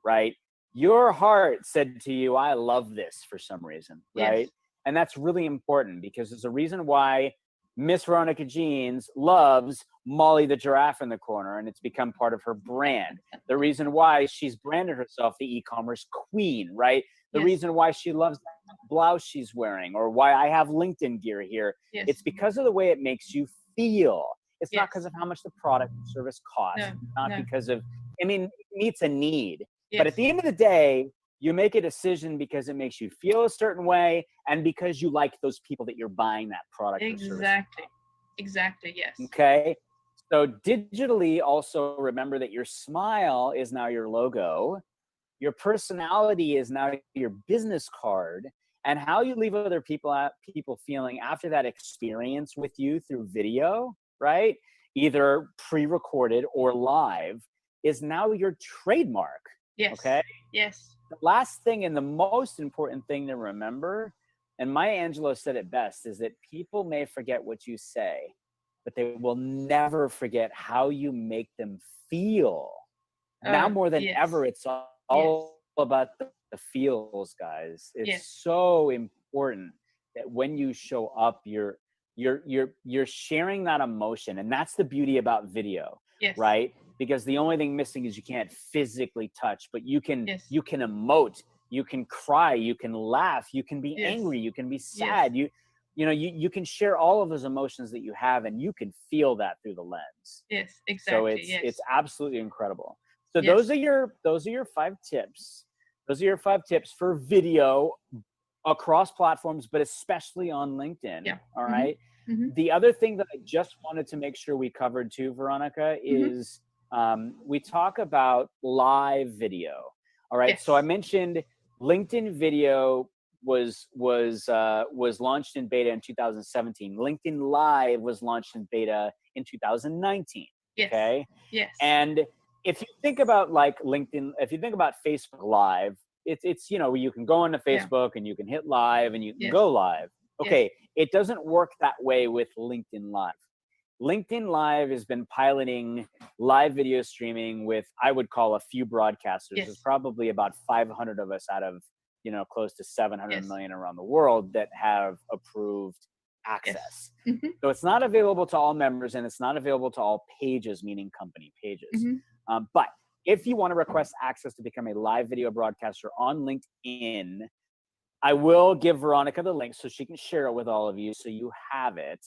right? Your heart said to you, I love this for some reason, right? Yes. And that's really important because there's a reason why Miss Veronica Jeans loves Molly the giraffe in the corner, and it's become part of her brand. The reason why she's branded herself the e-commerce queen, right? The reason why she loves that blouse she's wearing, or why I have LinkedIn gear here, it's because of the way it makes you feel. It's not because of how much the product or service costs. Not because of, I mean, it meets a need. But at the end of the day, you make a decision because it makes you feel a certain way and because you like those people that you're buying that product or service from. Exactly, yes. Okay. So digitally, also remember that your smile is now your logo. Your personality is now your business card. And how you leave other people feeling after that experience with you through video, right? Either pre-recorded or live, is now your trademark. Yes. Okay. Yes. The last thing and the most important thing to remember, and Maya Angelou said it best, is that people may forget what you say, but they will never forget how you make them feel. Now more than ever, it's all about the feels, guys. It's so important that when you show up, you're sharing that emotion, and that's the beauty about video, right? Because the only thing missing is you can't physically touch, but you can emote, you can cry, you can laugh, you can be angry, you can be sad, you can share all of those emotions that you have, and you can feel that through the lens. Yes, exactly. So it's absolutely incredible. So those are your 5 tips. Those are your 5 tips for video across platforms, but especially on LinkedIn. All right. The other thing that I just wanted to make sure we covered too, Veronica, is we talk about live video. All right. So I mentioned LinkedIn video was launched in beta in 2017. LinkedIn Live was launched in beta in 2019. Okay. Yes. And if you think about like LinkedIn, if you think about Facebook Live, it's you can go onto Facebook and you can hit live and you can go live. Okay. It doesn't work that way with LinkedIn Live. LinkedIn Live has been piloting live video streaming with, I would call, a few broadcasters. There's probably about 500 of us out of, close to 700 million around the world that have approved access. So it's not available to all members, and it's not available to all pages, meaning company pages. But if you want to request access to become a live video broadcaster on LinkedIn, I will give Veronica the link so she can share it with all of you so you have it,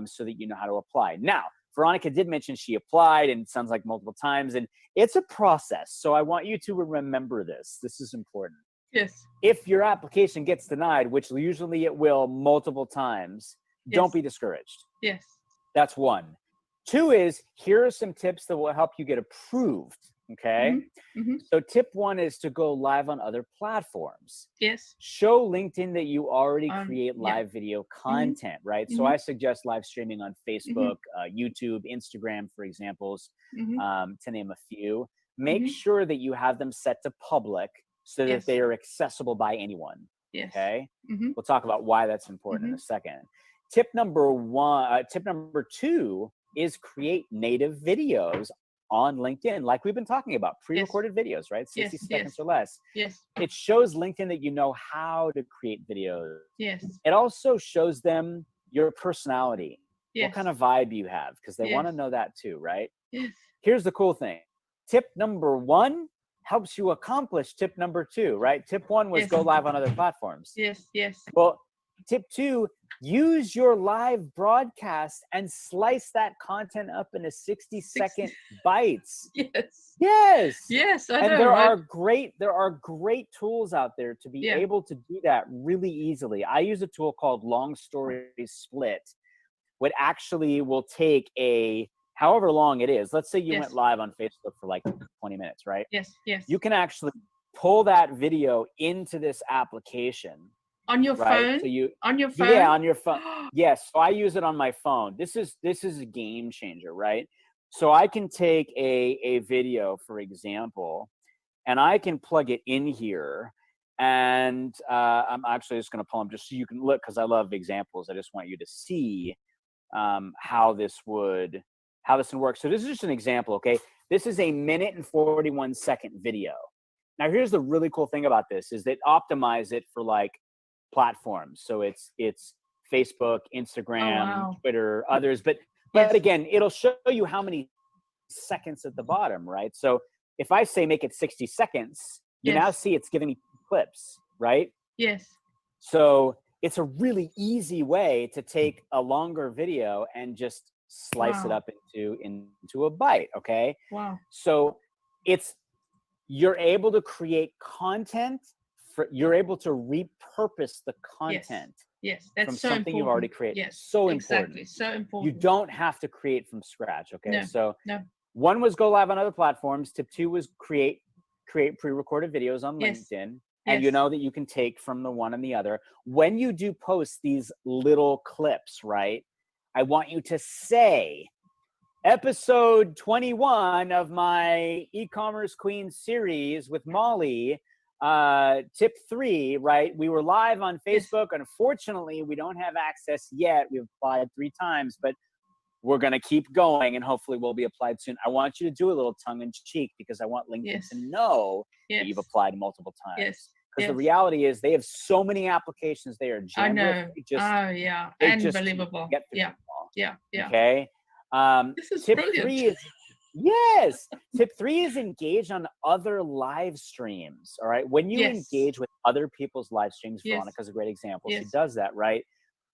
so that you know how to apply. Now, Veronica did mention she applied, and it sounds like multiple times, and it's a process. So I want you to remember this. This is important. Yes. If your application gets denied, which usually it will multiple times, don't be discouraged. Yes. That's one. 2 is, here are some tips that will help you get approved. Okay. So tip 1 is to go live on other platforms. Yes. Show LinkedIn that you already create live video content, right? So I suggest live streaming on Facebook, YouTube, Instagram, for examples, to name a few. Make sure that you have them set to public so that they are accessible by anyone. Okay. We'll talk about why that's important in a second. Tip number 2 is create native videos on LinkedIn, like we've been talking about, pre-recorded videos, right? 60 seconds or less. It shows LinkedIn that you know how to create videos. It also shows them your personality. what kind of vibe you have, because they want to know that too, right? Yes. Here's the cool thing. Tip number 1 helps you accomplish tip number 2, right? Tip 1 was go live on other platforms. Yes, yes. Well, tip 2, use your live broadcast and slice that content up into 60-second bites. Yes. Yes. Yes, I and know, there right? are great tools out there to be able to do that really easily. I use a tool called Long Story Split, what actually will take however long it is. Let's say you went live on Facebook for like 20 minutes, right? Yes, yes. You can actually pull that video into this application. On your phone? So on your phone? Yeah, on your phone. Yes. So I use it on my phone. This is a game changer, right? So I can take a video, for example, and I can plug it in here. And I'm actually just going to pull them just so you can look, because I love examples. I just want you to see how this would work. So this is just an example, okay? This is a 1:41 video. Now, here's the really cool thing about this is that optimize it for like platforms. So it's Facebook, Instagram, Twitter, others. But again, it'll show you how many seconds at the bottom, right? So if I say make it 60 seconds, you now see it's giving me clips, right? Yes. So it's a really easy way to take a longer video and just slice it up into a bite, okay? Wow. So you're able to create content, you're able to repurpose the content that's from so something important. you've already created. Yes, so exactly. important. So important. You don't have to create from scratch, okay? No, So no. 1 was go live on other platforms. Tip 2 was create pre-recorded videos on LinkedIn. And you know that you can take from the one and the other. When you do post these little clips, right? I want you to say, episode 21 of my e-commerce queen series with Molly, tip 3, right? We were live on Facebook. Unfortunately, we don't have access yet. We've applied 3 times, but we're going to keep going and hopefully we'll be applied soon. I want you to do a little tongue in cheek because I want LinkedIn to know that you've applied multiple times. Because the reality is they have so many applications they are jammed with. Unbelievable. Yeah. Okay. This is tip brilliant. 3 is tip 3 is engage on other live streams. All right. When you engage with other people's live streams, Veronica's a great example. She does that, right?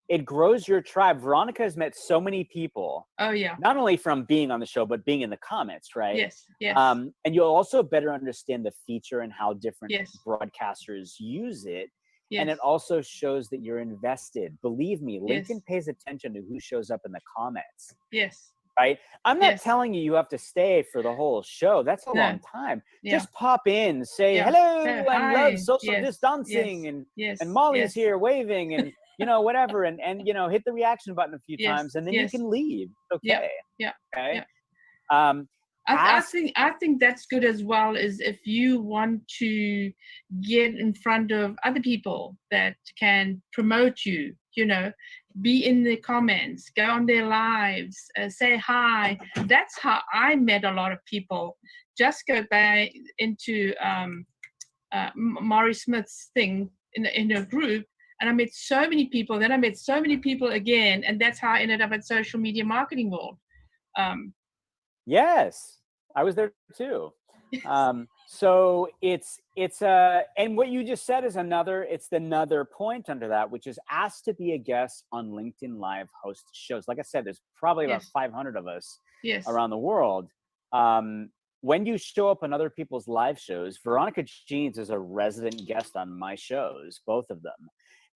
It grows your tribe. Veronica has met so many people. Oh yeah. Not only from being on the show, but being in the comments, right? Yes. And you'll also better understand the feature and how different broadcasters use it. And it also shows that you're invested. Believe me, LinkedIn pays attention to who shows up in the comments. Yes. Right? I'm not telling you have to stay for the whole show. That's a long time. Just pop in, say hello and love social distancing and Molly's here waving and whatever, and hit the reaction button a few times, and then you can leave. Okay. Okay. I think that's good as well. Is if you want to get in front of other people that can promote you, be in the comments, go on their lives, say hi. That's how I met a lot of people. Just go back into Maury Smith's thing in a group. And I met so many people. Then I met so many people again, and that's how I ended up at Social Media Marketing World. Yes, I was there too. So it's and what you just said is another point under that, which is ask to be a guest on LinkedIn Live host shows. Like I said, there's probably about 500 of us around the world. When you show up on other people's live shows, Veronica Jeans is a resident guest on my shows, both of them.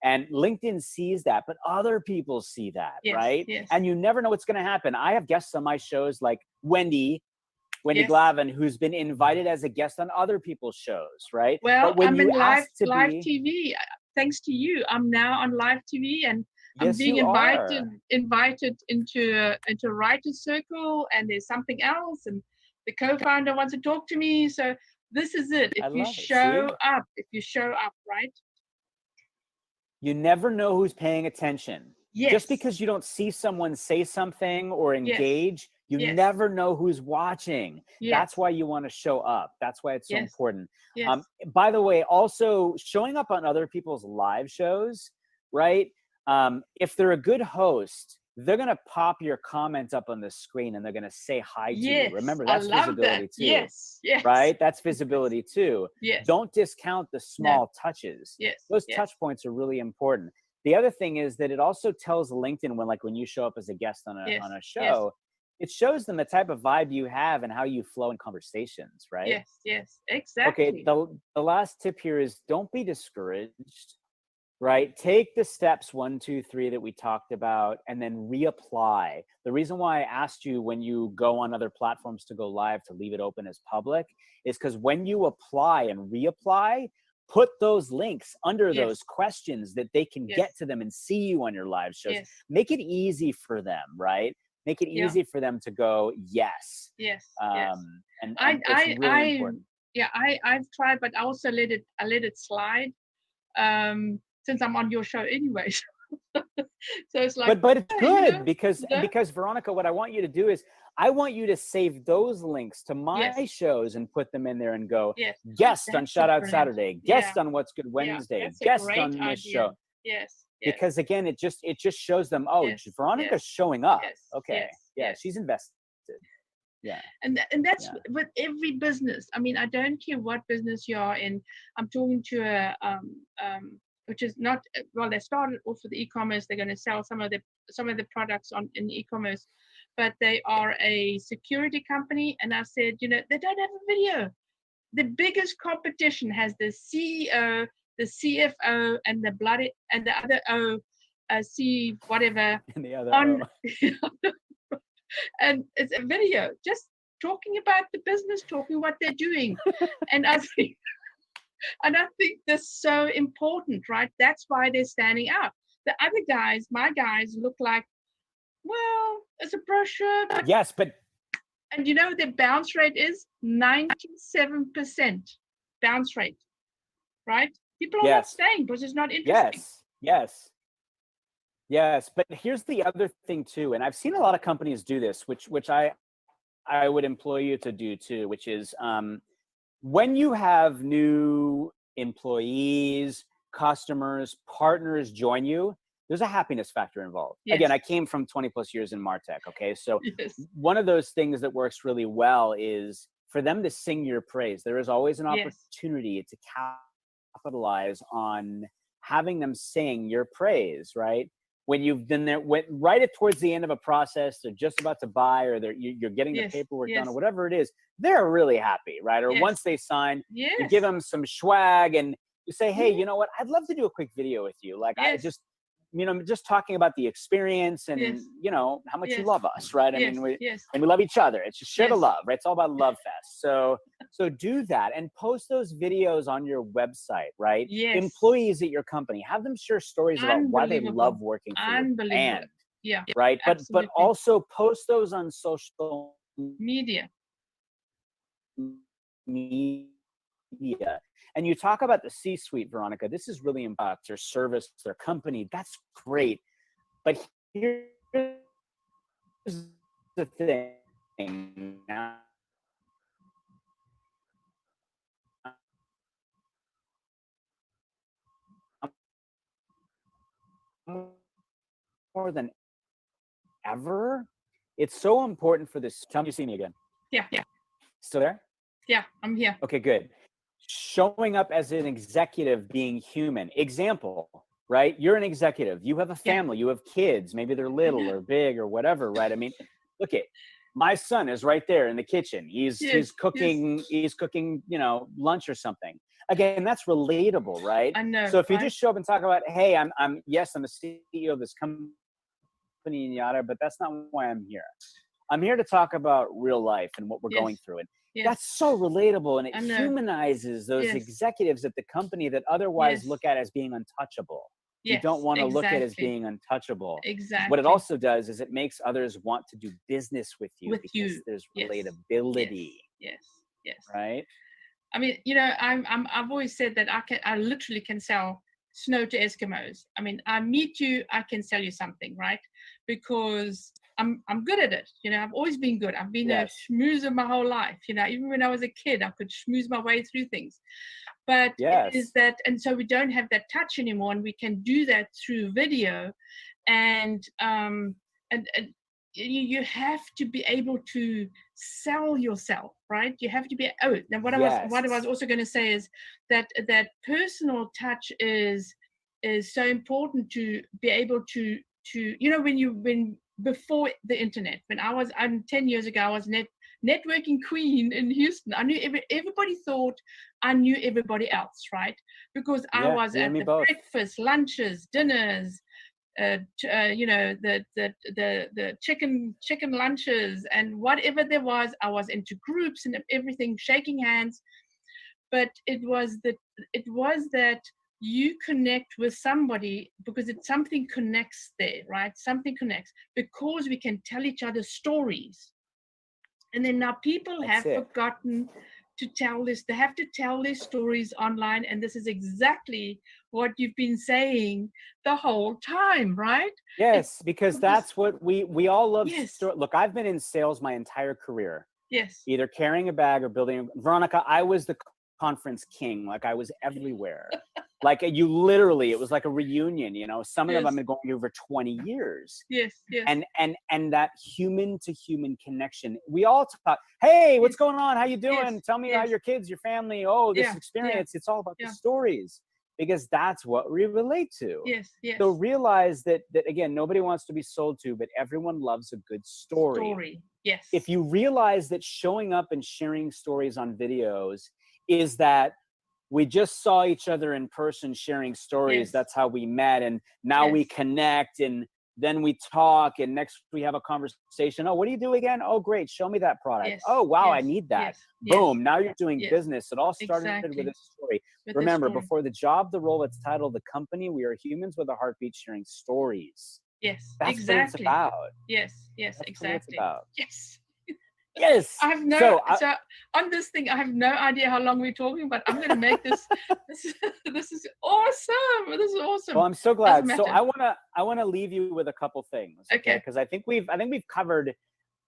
And LinkedIn sees that, but other people see that, right? Yes. And you never know what's going to happen. I have guests on my shows like Wendy Glavin, who's been invited as a guest on other people's shows, right? Well, I'm in live TV. Thanks to you, I'm now on live TV, and I'm being invited into a writer's circle, and there's something else, and the co-founder wants to talk to me. So this is it. If you show up, right? You never know who's paying attention. Just because you don't see someone say something or engage, you never know who's watching. That's why you want to show up. That's why it's so important. By the way, also showing up on other people's live shows, right? If they're a good host, they're going to pop your comment up on the screen and they're going to say hi to you. Remember, that's visibility too. Yes. Right? That's visibility too. Yes. Don't discount the small touches. Yes. Those touch points are really important. The other thing is that it also tells LinkedIn when you show up as a guest on a show, it shows them the type of vibe you have and how you flow in conversations, right? Yes, exactly. Okay, the last tip here is don't be discouraged, right? Take the steps 1, 2, 3 that we talked about and then reapply. The reason why I asked you when you go on other platforms to go live to leave it open as public is because when you apply and reapply, put those links under those questions that they can get to them and see you on your live shows. Make it easy for them, right? Make it easy for them to go, yes. And it's really important. Yeah, I've tried, but I also let it slide since I'm on your show anyway. So it's like, but it's good because Veronica, what I want you to do is I want you to save those links to my shows and put them in there and go guest on Shout Out Saturday, guest on What's Good Wednesday, guest on this show. Because again, it just shows them, Veronica's showing up. She's invested. And that's with every business. I mean, I don't care what business you are in. I'm talking to a which is not, well, they started off with e-commerce. They're going to sell some of the products in e-commerce, but they are a security company. And I said, they don't have a video. The biggest competition has the CEO, the CFO, and the other O, C whatever. And the other O. And it's a video just talking about the business, talking what they're doing. And I think that's so important, right? That's why they're standing out. The other guys, my guys, look like, well, it's a brochure. And their bounce rate is 97% bounce rate, right? People are not staying because it's not interesting. Yes, but here's the other thing too, and I've seen a lot of companies do this, which I would employ you to do too, which is when you have new employees, customers, partners join you, there's a happiness factor involved. Again, I came from 20 plus years in MarTech, okay? So one of those things that works really well is for them to sing your praise. There is always an opportunity to capitalize on having them sing your praise, right? When you've been there, right towards the end of a process, they're just about to buy, or you're getting the paperwork done, or whatever it is, they're really happy, right? Or once they sign, you give them some swag and you say, hey, you know what? I'd love to do a quick video with you. Like I just, just talking about the experience and, how much you love us, right? I mean, and we love each other. It's just share the love, right? It's all about love fest. So do that and post those videos on your website, right? Employees at your company, have them share stories about why they love working for your brand, right? But also post those on social media. And you talk about the C-suite, Veronica. This is really important. Their service, their company. That's great. But here's the thing. Now, more than ever, it's so important for this. Tell me you see me again. Yeah. Still there? Yeah, I'm here. Okay, good. Showing up as an executive, being human. Example, right? You're an executive. You have a family. You have kids. Maybe they're little or big or whatever, right? I mean, look at my son is right there in the kitchen. He's cooking. He's cooking, lunch or something. Again, that's relatable, right? I know. So if you just show up and talk about, hey, I'm the CEO of this company and yada, but that's not why I'm here. I'm here to talk about real life and what we're going through. And that's so relatable, and it humanizes those executives at the company that otherwise look at as being untouchable. You don't want to look at as being untouchable. Exactly. What it also does is it makes others want to do business with you because there's relatability. Yes. Right? I mean, I've always said that I literally can sell snow to Eskimos. I mean, I meet you, I can sell you something, right? Because I'm good at it. I've always been good. I've been a schmoozer my whole life. Even when I was a kid, I could schmooze my way through things. But it is that, and so we don't have that touch anymore, and we can do that through video. And and you have to be able to sell yourself, right? You have to be. Oh, now what I was also going to say is that personal touch is so important to be able to when before the internet, when I'm 10 years ago, I was networking queen in Houston. I knew everybody thought I knew everybody else, right? Because I was at the breakfast, lunches, dinners, the chicken lunches and whatever there was. I was into groups and everything, shaking hands. But it was that you connect with somebody because something connects there, right? Something connects because we can tell each other stories. And then now people have forgotten to tell this. They have to tell their stories online. And this is exactly what you've been saying the whole time, right? Yes, because that's what we all love. Look, I've been in sales my entire career. Yes. Either carrying a bag or building. Veronica, I was the conference king. Like I was everywhere. Like you literally, it was like a reunion, some of them I've been going to for 20 years. Yes. And that human to human connection. We all talk, hey, what's going on? How you doing? Tell me about your kids, your family. Oh, this experience. It's all about the stories because that's what we relate to. Yes. So realize that again, nobody wants to be sold to, but everyone loves a good story. Yes. If you realize that showing up and sharing stories on videos is that we just saw each other in person sharing stories. That's how we met. And now we connect and then we talk and next we have a conversation. Oh, what do you do again? Oh, great. Show me that product. Oh, wow. I need that. Boom. Now you're doing business. It all started with a story. Remember, before the job, the role, the title, the company, we are humans with a heartbeat sharing stories. Yes. That's what it's about. Yes. That's Exactly. what it's about. Yes. Yes. I have so on this thing, I have no idea how long we're talking, but I'm going to make this. This is awesome. This is awesome. Well, I'm so glad. So I want to leave you with a couple things. Okay. Because I think we've covered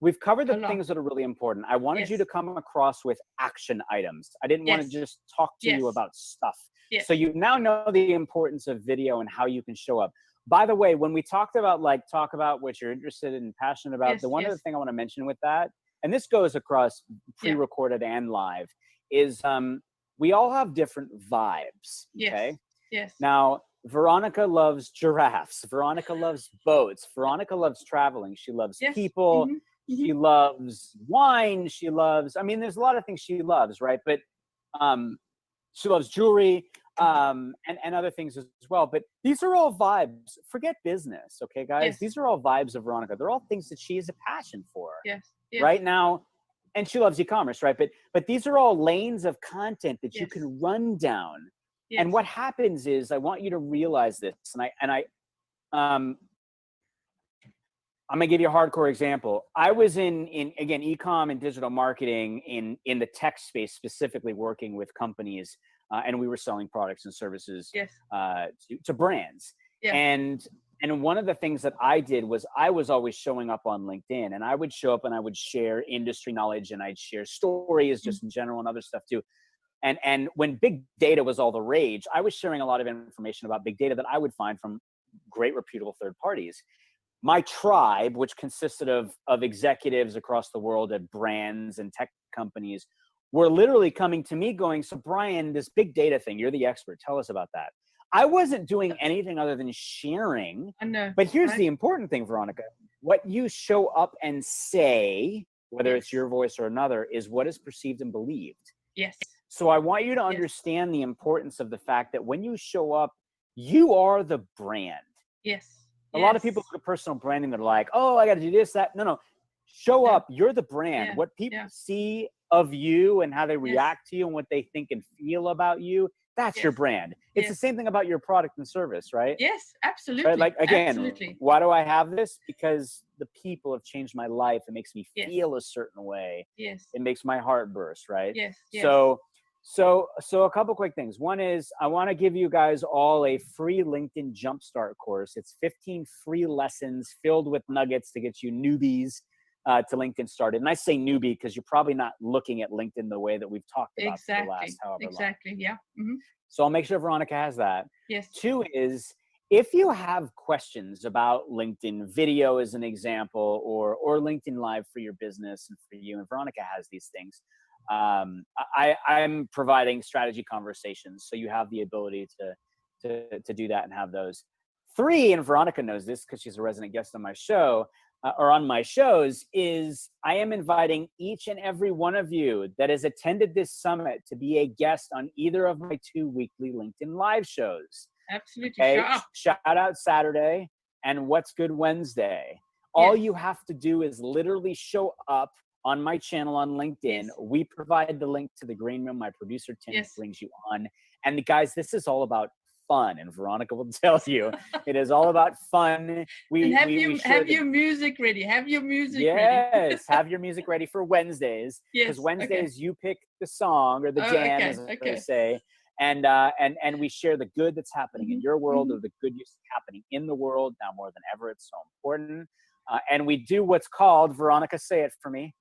the things that are really important. I wanted you to come across with action items. I didn't want to just talk to you about stuff. Yes. So you now know the importance of video and how you can show up. By the way, when we talked about talk about what you're interested in and passionate about, the one other thing I want to mention with that, and this goes across pre-recorded and live, is we all have different vibes. Okay. Yes. Now, Veronica loves giraffes. Veronica loves boats. Veronica loves traveling. She loves people. Mm-hmm. She loves wine. She loves, there's a lot of things she loves, right? But she loves jewelry and other things as well. But these are all vibes. Forget business, okay, guys? These are all vibes of Veronica. They're all things that she has a passion for. Yes. Right now, and she loves e-commerce, right? But these are all lanes of content that you can run down. And what happens is, I want you to realize this, I'm gonna give you a hardcore example. I was in again, e-com and digital marketing in the tech space, specifically working with companies, and we were selling products and services to brands. And one of the things that I did was I was always showing up on LinkedIn, and I would show up and I would share industry knowledge and I'd share stories just in general and other stuff too. And when big data was all the rage, I was sharing a lot of information about big data that I would find from great reputable third parties. My tribe, which consisted of executives across the world at brands and tech companies, were literally coming to me going, so Brian, this big data thing, you're the expert. Tell us about that. I wasn't doing anything other than sharing. I know. But here's the important thing, Veronica. What you show up and say, whether it's your voice or another, is what is perceived and believed. Yes. So I want you to understand the importance of the fact that when you show up, you are the brand. Yes. A lot of people look at personal branding, they're like, oh, I got to do this, that. No. Show up. You're the brand. What people see of you and how they react to you and what they think and feel about you, that's your brand. It's the same thing about your product and service, right? Yes, absolutely. Right? Like, again, absolutely. Why do I have this? Because the people have changed my life. It makes me feel a certain way. Yes. It makes my heart burst, right? Yes. So a couple quick things. One is I want to give you guys all a free LinkedIn Jumpstart course. It's 15 free lessons filled with nuggets to get you newbies to LinkedIn started. And I say newbie because you're probably not looking at LinkedIn the way that we've talked about for the last however long. Yeah. Mm-hmm. So I'll make sure Veronica has that. Yes. 2 is if you have questions about LinkedIn video as an example, or LinkedIn Live for your business and for you, and Veronica has these things, I'm providing strategy conversations, so you have the ability to do that and have those. 3, and Veronica knows this because she's a resident guest on my show, or on my shows, is I am inviting each and every one of you that has attended this summit to be a guest on either of my 2 weekly LinkedIn Live shows. Absolutely. Okay? Shout out Saturday and What's Good Wednesday. All you have to do is literally show up on my channel on LinkedIn. We provide the link to the green room. My producer, Tim, brings you on. And guys, this is all about fun, and Veronica will tell you it is all about fun. Have your music ready. Have your music ready. Yes, have your music ready for Wednesdays. Because Wednesdays you pick the song or the jam, as they say, and we share the good that's happening in your world, or the good that's happening in the world. Now more than ever, it's so important. And we do what's called, Veronica, say it for me,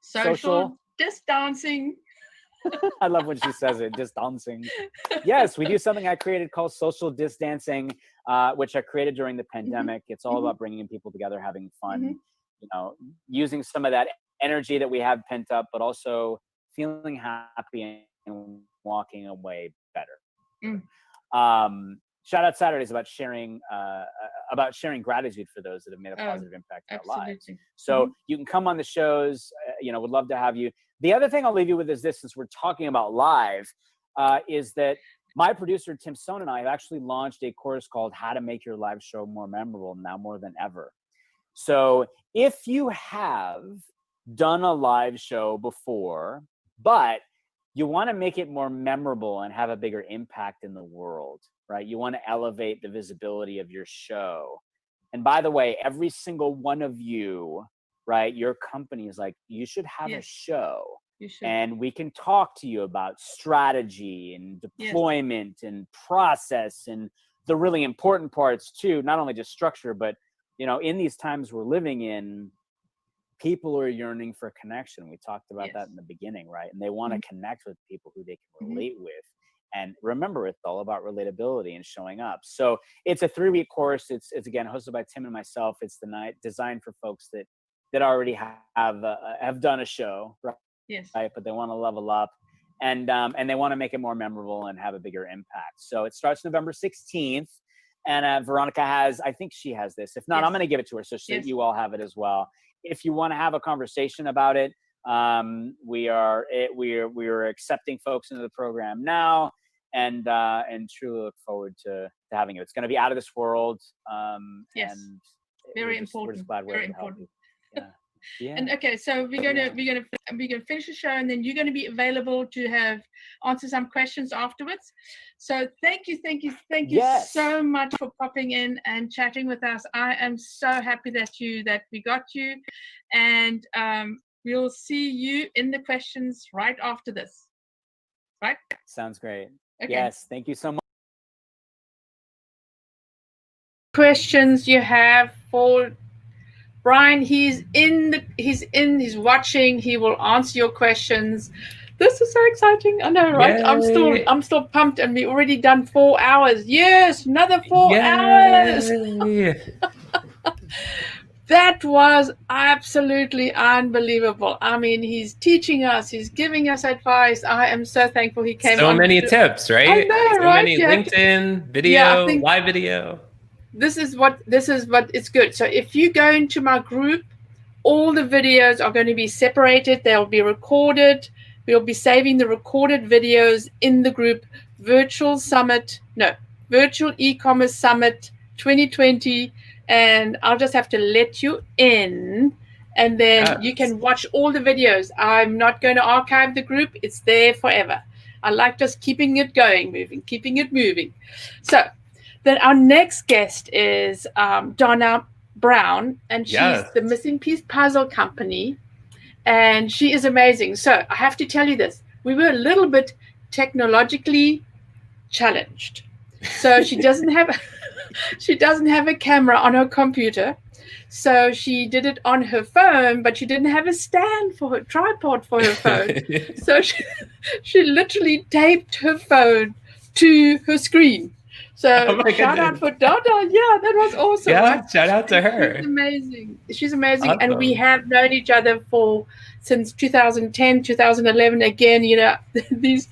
social distancing. I love when she says it, just dancing. Yes, we do something I created called social distancing, which I created during the pandemic. It's all about bringing people together, having fun, you know, using some of that energy that we have pent up, but also feeling happy and walking away better. Shout out Saturdays about sharing gratitude for those that have made a positive impact in our lives. So you can come on the shows, you know, would love to have you. The other thing I'll leave you with is this, since we're talking about live, is that my producer, Tim Sohn, and I have actually launched a course called How to Make Your Live Show More Memorable, now more than ever. So if you have done a live show before, but you want to make it more memorable and have a bigger impact in the world, right? You want to elevate the visibility of your show. And by the way, every single one of you, right, your company is like, you should have a show. And we can talk to you about strategy and deployment and process and the really important parts too, not only just structure, but, you know, in these times we're living in, people are yearning for connection. We talked about that in the beginning, right? And they want to connect with people who they can relate with. And remember, it's all about relatability and showing up. So it's a 3-week course. It's again hosted by Tim and myself. It's designed for folks that already have done a show, right? But they want to level up, and they want to make it more memorable and have a bigger impact. So it starts November 16th, and Veronica has, I think she has this. If not, I'm going to give it to her so that you all have it as well. If you want to have a conversation about it, we are accepting folks into the program now, and truly look forward to having you. It's going to be out of this world. And very important. We're just glad we're able to help you. Yeah. And okay, so we're gonna finish the show, and then you're gonna be available to answer some questions afterwards. So thank you so much for popping in and chatting with us. I am so happy that we got you, and we'll see you in the questions right after this. Right? Sounds great. Okay. Yes, thank you so much. Questions you have for Brian, he's watching. He will answer your questions. This is so exciting. I know, right? Yay. I'm still pumped, and we already done 4 hours. Yes, another 4 hours. That was absolutely unbelievable. I mean, he's teaching us, he's giving us advice. I am so thankful he came. So many tips, right? I know, so right? many LinkedIn video, live video. This is what it's good. So if you go into my group, all the videos are going to be separated. They'll be recorded. We'll be saving the recorded videos in the group. Virtual E-commerce Summit 2020. And I'll just have to let you in, and then you can watch all the videos. I'm not going to archive the group. It's there forever. I like just keeping it going, keeping it moving. So then our next guest is Donna Brown, and she's the Missing Piece Puzzle Company, and she is amazing. So I have to tell you this. We were a little bit technologically challenged. So she doesn't have a camera on her computer. So she did it on her phone, but she didn't have a stand for her tripod for her phone. So she literally taped her phone to her screen. So my shout out goodness. for Donna. Yeah, that was awesome. Yeah, Right? shout out to her. She's amazing. She's amazing. And we Awesome. have known each other since 2010, 2011. Again, you know, these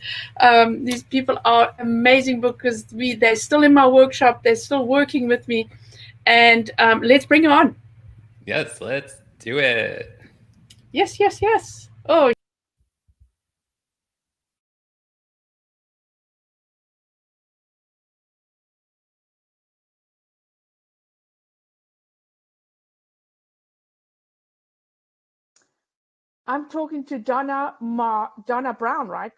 people are amazing because they're still in my workshop. They're still working with me. And let's bring them on. Yes, let's do it. Yes, yes, yes. Oh, I'm talking to Donna Brown, right?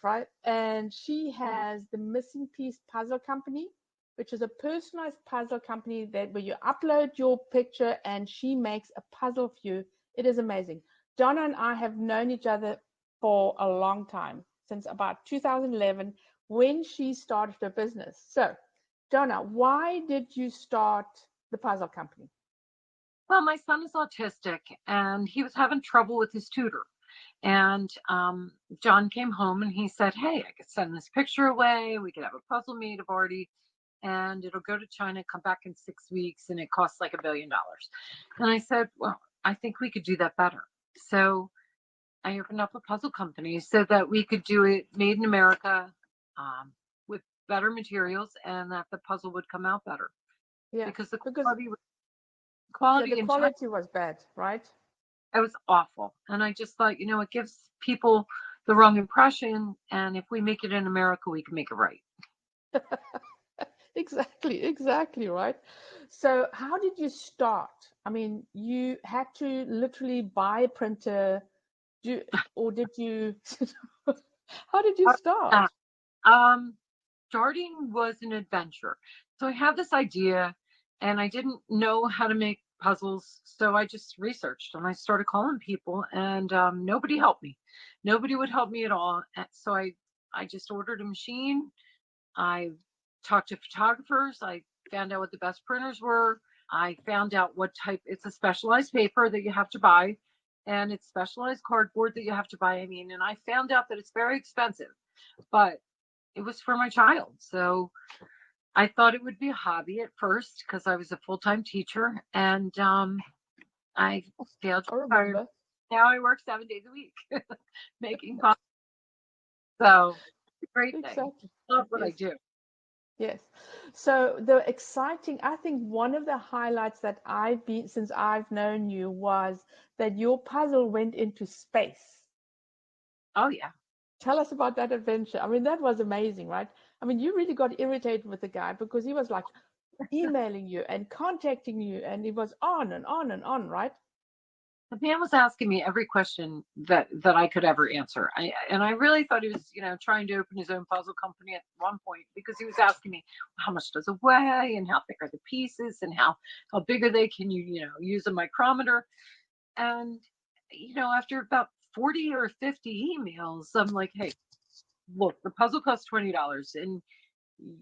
And she has the Missing Piece Puzzle Company, which is a personalized puzzle company where you upload your picture and she makes a puzzle for you. It is amazing. Donna and I have known each other for a long time, since about 2011 when she started her business. So, Donna, why did you start the puzzle company? Well, my son is autistic and he was having trouble with his tutor. And John came home and he said, hey, I could send this picture away. We could have a puzzle made of Artie and it'll go to China, come back in 6 weeks, and it costs like $1 billion. And I said, well, I think we could do that better. So I opened up a puzzle company so that we could do it made in America with better materials and that the puzzle would come out better. Yeah, because the quality in China was bad, right? it was awful. And I just thought, it gives people the wrong impression. And if we make it in America, we can make it right. Exactly, right? So how did you start? I mean, you had to literally buy a printer, or did you, how did you start? Starting was an adventure. So I had this idea and I didn't know how to make puzzles. So I just researched and I started calling people and nobody helped me. Nobody would help me at all. So I just ordered a machine. I talked to photographers. I found out what the best printers were. I found out what type, it's a specialized paper that you have to buy and it's specialized cardboard that you have to buy. And I found out that it's very expensive, but it was for my child. So I thought it would be a hobby at first because I was a full-time teacher and I failed to retire. Now I work 7 days a week making puzzles. So great thing. Exactly. Love what I do. Yes. So I think one of the highlights that since I've known you was that your puzzle went into space. Oh yeah. Tell us about that adventure. I mean, that was amazing, right? I mean, you really got irritated with the guy because he was like emailing you and contacting you and he was on and on and on, right? The man was asking me every question that I could ever answer. I really thought he was, trying to open his own puzzle company at one point because he was asking me how much does it weigh and how thick are the pieces and how big are they? Can you, use a micrometer? And, after about 40 or 50 emails, I'm like, hey, look, the puzzle costs $20 and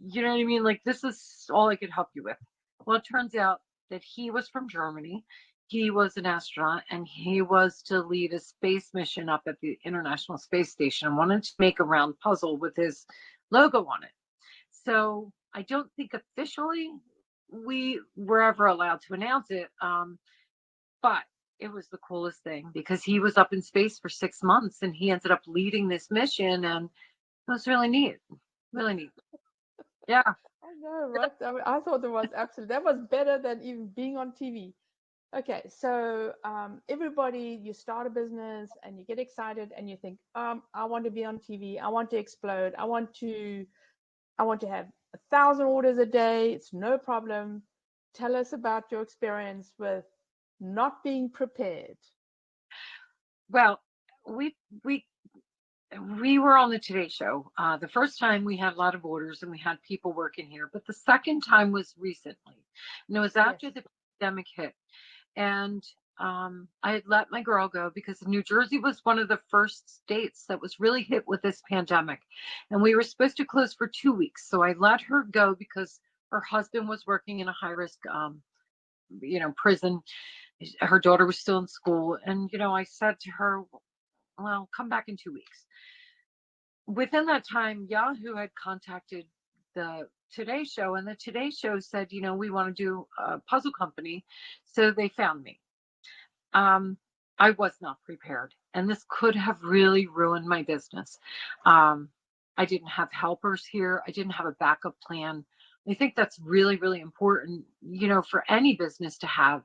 you know what I mean? Like, this is all I could help you with. Well, it turns out that he was from Germany. He was an astronaut and he was to lead a space mission up at the International Space Station and wanted to make a round puzzle with his logo on it. So I don't think officially we were ever allowed to announce it. But it was the coolest thing because he was up in space for 6 months and he ended up leading this mission and it was really neat. Really neat. Yeah. I know, right? I mean, I thought that was better than even being on TV. Okay, so everybody, you start a business and you get excited and you think, I want to be on TV. I want to explode. I want to have 1,000 orders a day. It's no problem. Tell us about your experience with not being prepared. Well, we were on the Today Show. The first time we had a lot of orders and we had people working here, but the second time was recently. And it was after the pandemic hit. And I had let my girl go because New Jersey was one of the first states that was really hit with this pandemic. And we were supposed to close for 2 weeks. So I let her go because her husband was working in a high-risk, prison. Her daughter was still in school. And, I said to her, well, come back in 2 weeks. Within that time, Yahoo had contacted the Today Show, and the Today Show said, you know, we want to do a puzzle company. So they found me. I was not prepared, and this could have really ruined my business. I didn't have helpers here. I didn't have a backup plan. I think that's really, really important, you know, for any business to have.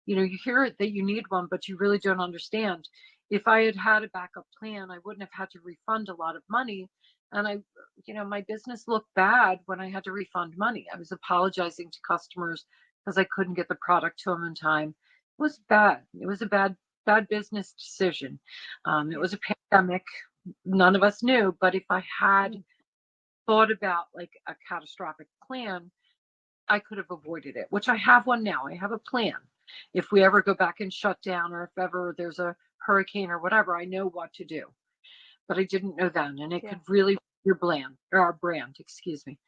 You know, you hear it that you need one, but you really don't understand. If I had had a backup plan, I wouldn't have had to refund a lot of money. And you know, my business looked bad when I had to refund money. I was apologizing to customers because I couldn't get the product to them in time. It was bad. It was a bad business decision. It was a pandemic. None of us knew, but if I had thought about like a catastrophic plan, I could have avoided it, which I have one now. I have a plan. If we ever go back and shut down, or if ever there's a hurricane or whatever, I know what to do. But I didn't know then, and it could really our brand, excuse me.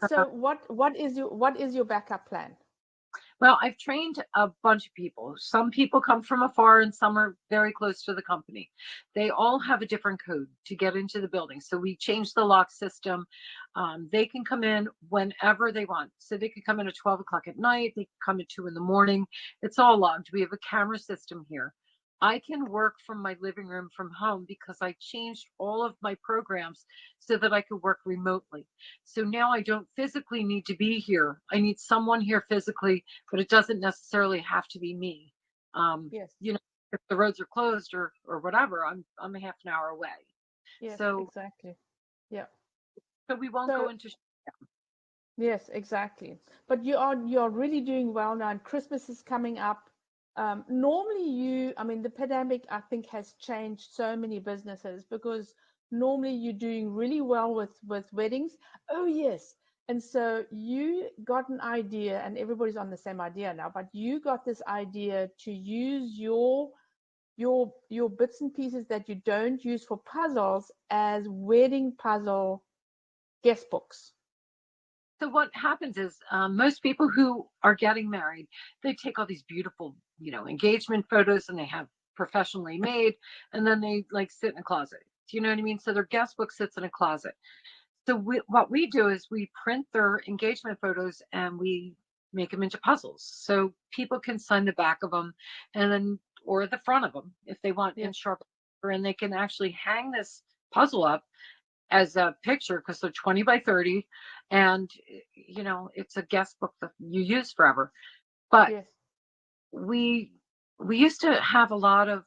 So what is your backup plan? Well, I've trained a bunch of people. Some people come from afar and some are very close to the company. They all have a different code to get into the building. So we changed the lock system. They can come in whenever they want. So they could come in at 12 o'clock at night. They can come at 2 in the morning. It's all logged. We have a camera system here. I can work from my living room from home because I changed all of my programs so that I could work remotely. So now I don't physically need to be here. I need someone here physically, but it doesn't necessarily have to be me. Yes. You know, if the roads are closed or whatever, I'm a half an hour away. Yes, so exactly. Yeah. So we won't go into shutdown. Yes, exactly. But you're really doing well now, and Christmas is coming up. Normally the pandemic, I think, has changed so many businesses, because normally you're doing really well with weddings. Oh, yes. And so you got an idea, and everybody's on the same idea now, but you got this idea to use your bits and pieces that you don't use for puzzles as wedding puzzle guest books. So what happens is most people who are getting married, they take all these beautiful, you know, engagement photos, and they have professionally made, and then they like sit in a closet. Do you know what I mean? So their guest book sits in a closet. So what we do is we print their engagement photos and we make them into puzzles. So people can sign the back of them, and then, or the front of them if they want, in sharp paper, and they can actually hang this puzzle up as a picture because they're 20 by 30, and you know, it's a guest book that you use forever. But we used to have a lot of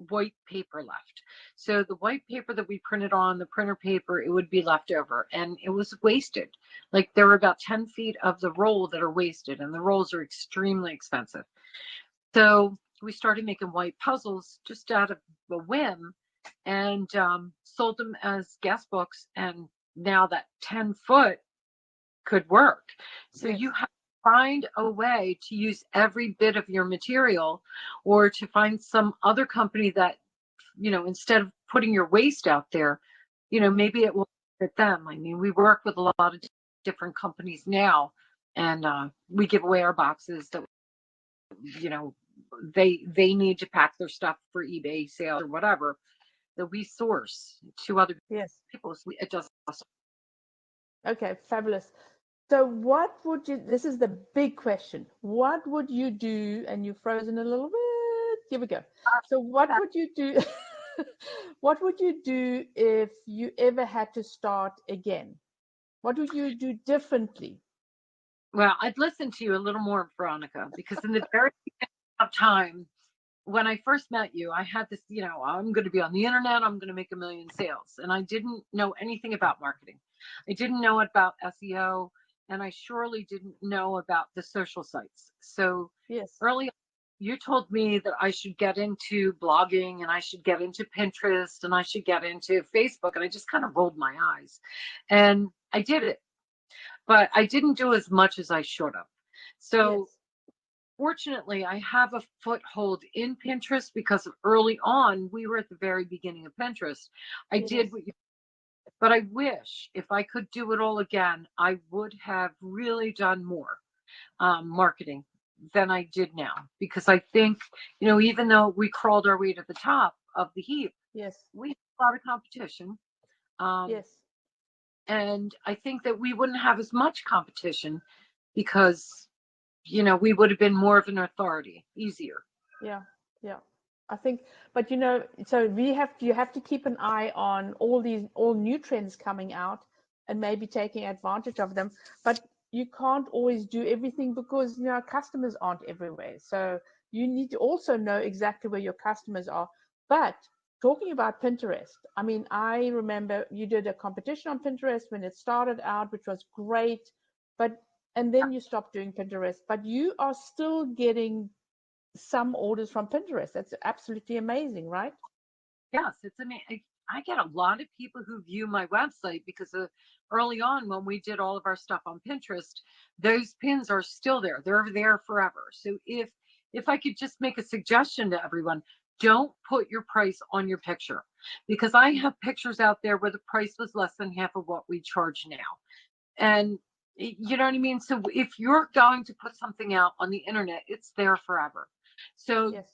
white paper left. So the white paper that we printed on, the printer paper, it would be left over, and it was wasted. Like there were about 10 feet of the roll that are wasted, and the rolls are extremely expensive. So we started making white puzzles just out of a whim, and sold them as guest books. And now that 10-foot could work. So you have to find a way to use every bit of your material, or to find some other company that, you know, instead of putting your waste out there, you know, maybe it will fit them. I mean, we work with a lot of different companies now, and we give away our boxes that, you know, they need to pack their stuff for eBay sale or whatever, that we source to other people. So it does. Okay, fabulous. So what would you, this is the big question, what would you do, and you've frozen a little bit, here we go. So what would you do, what would you do if you ever had to start again? What would you do differently? Well, I'd listen to you a little more, Veronica, because in the very beginning of time, when I first met you, I had this, you know, I'm going to be on the internet, I'm going to make 1 million sales. And I didn't know anything about marketing. I didn't know about SEO, and I surely didn't know about the social sites. So early on, you told me that I should get into blogging, and I should get into Pinterest, and I should get into Facebook. And I just kind of rolled my eyes, and I did it, but I didn't do as much as I should have. So fortunately, I have a foothold in Pinterest because early on, we were at the very beginning of Pinterest. I did what you, but I wish if I could do it all again, I would have really done more marketing than I did now. Because I think, you know, even though we crawled our way to the top of the heap, we had a lot of competition. And I think that we wouldn't have as much competition because, you know, we would have been more of an authority, easier. Yeah, yeah. I think, but you know, so you have to keep an eye on all new trends coming out and maybe taking advantage of them. But you can't always do everything because, you know, customers aren't everywhere. So you need to also know exactly where your customers are. But talking about Pinterest, I mean, I remember you did a competition on Pinterest when it started out, which was great. And then you stopped doing Pinterest, but you are still getting some orders from Pinterest. That's absolutely amazing, right? Yes, it's amazing. I get a lot of people who view my website because early on when we did all of our stuff on Pinterest, those pins are still there. They're there forever. So if I could just make a suggestion to everyone, don't put your price on your picture, because I have pictures out there where the price was less than half of what we charge now. And you know what I mean? So if you're going to put something out on the internet, it's there forever. So Yes.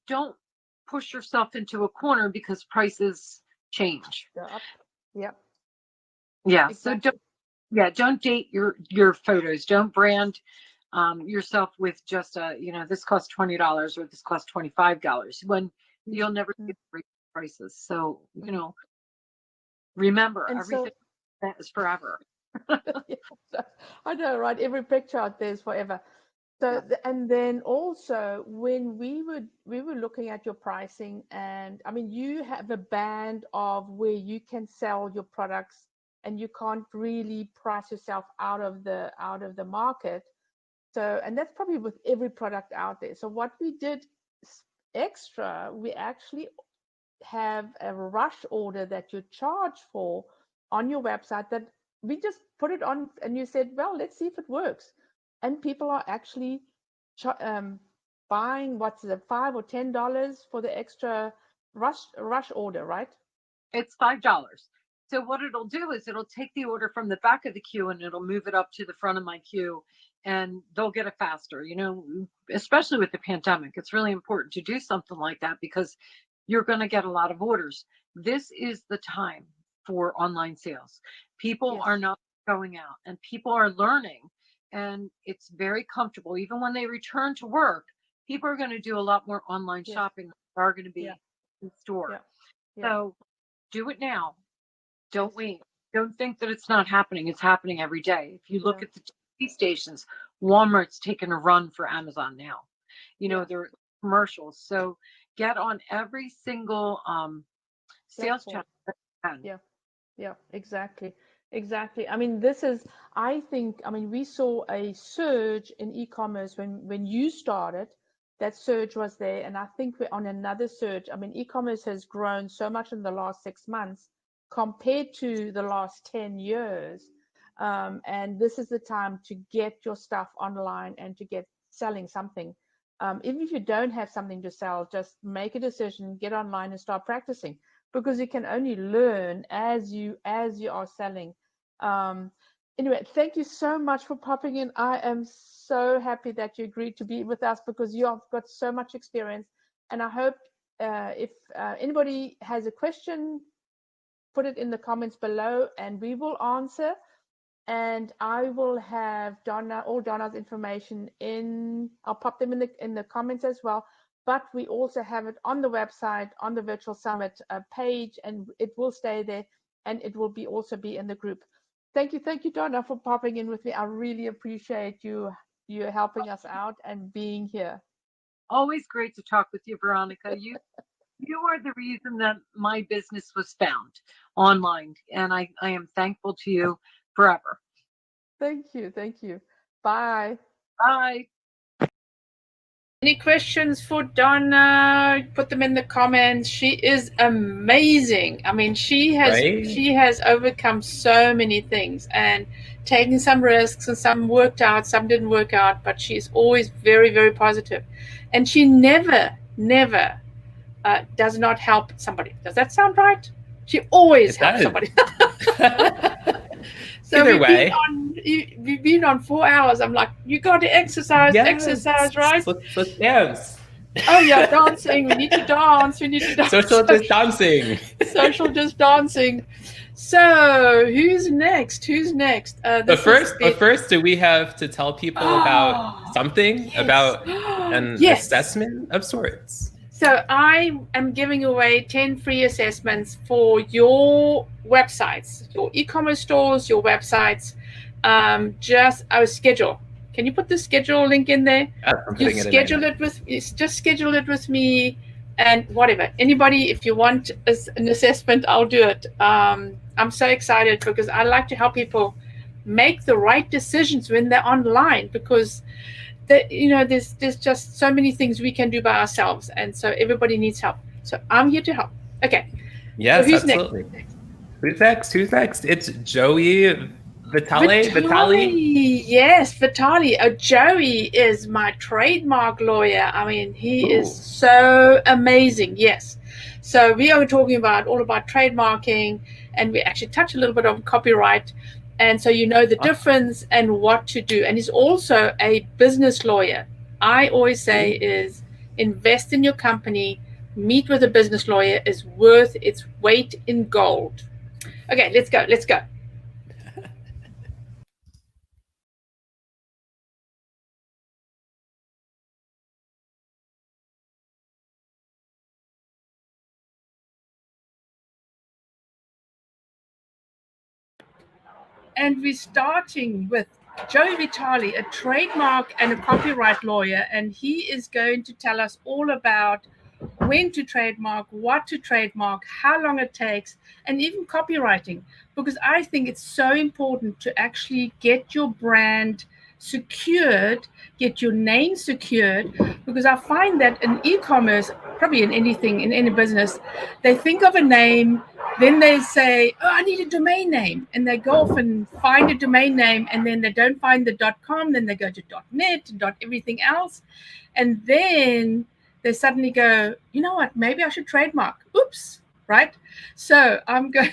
don't push yourself into a corner because prices change. Yep. Yeah. Exactly. So don't date your photos. Don't brand yourself with just this costs $20 or this costs $25 when you'll never get great prices. So, you know, remember, everything that is forever. I know, right? Every picture out there is forever. So, and then also when we were looking at your pricing, and I mean, you have a band of where you can sell your products, and you can't really price yourself out of the market. So, and that's probably with every product out there. So what we did extra, we actually have a rush order that you charge for on your website, that we just put it on, and you said, well, let's see if it works. And people are actually buying, what's it, $5 or $10 for the extra rush order, right? It's $5. So what it'll do is it'll take the order from the back of the queue and it'll move it up to the front of my queue, and they'll get it faster. You know, especially with the pandemic, it's really important to do something like that because you're going to get a lot of orders. This is the time for online sales. People are not going out, and people are learning, and it's very comfortable. Even when they return to work, people are going to do a lot more online shopping than they are going to be in store. So do it now. Don't wait. Don't think that it's not happening. It's happening every day. If you look at the TV stations, Walmart's taking a run for Amazon now. You know, they're commercials. So get on every single sales channel. Yeah, exactly. I mean, I mean, we saw a surge in e-commerce when you started. That surge was there, and I think we're on another surge. I mean, e-commerce has grown so much in the last 6 months compared to the last 10 years. And this is the time to get your stuff online and to get selling something. Even if you don't have something to sell, just make a decision, get online and start practicing, because you can only learn as you are selling. Anyway, thank you so much for popping in. I am so happy that you agreed to be with us, because you have got so much experience. And I hope if anybody has a question, put it in the comments below and we will answer. And I will have Donna's information I'll pop them in the comments as well. But we also have it on the website, on the Virtual Summit page, and it will stay there, and it will also be in the group. Thank you, Donna, for popping in with me. I really appreciate you helping us out and being here. Always great to talk with you, Veronica. You are the reason that my business was found online, and I am thankful to you forever. Thank you. Bye. Bye. Any questions for Donna? Put them in the comments. She is amazing. I mean, she has overcome so many things and taken some risks, and some worked out, some didn't work out, but she's always very, very positive. And she never does not help somebody. Does that sound right? She always helps somebody. So Either way, we've been on 4 hours. I'm like, you got to exercise, right? Let's dance. Oh yeah, dancing. We need to dance. Social just dancing. Social just dancing. So who's next? Who's next? But first, do we have to tell people about something, about an assessment of sorts? So I am giving away 10 free assessments for your websites, your e-commerce stores, your websites. Just our schedule. Can you put the schedule link in there? Just schedule it with me, and whatever. Anybody, if you want an assessment, I'll do it. I'm so excited because I like to help people make the right decisions when they're online, because there's just so many things we can do by ourselves, and so everybody needs help. So I'm here to help. Okay. Yes, so absolutely. Who's next? It's Joey Vitali. Yes, Vitali. Joey is my trademark lawyer. I mean, he is so amazing. Yes. So we are talking all about trademarking, and we actually touch a little bit on copyright. And so you know the difference and what to do. And he's also a business lawyer. I always say is invest in your company, meet with a business lawyer is worth its weight in gold. Okay, let's go. And we're starting with Joey Vitali, a trademark and a copyright lawyer, and he is going to tell us all about when to trademark, what to trademark, how long it takes, and even copywriting, because I think it's so important to actually get your brand secured, get your name secured, because I find that in e-commerce, probably in anything, in any business, they think of a name, then they say, oh, I need a domain name, and they go off and find a domain name, and then they don't find the .com, then they go to .net and everything else, and then they suddenly go, you know what, maybe I should trademark. Oops, right? So I'm going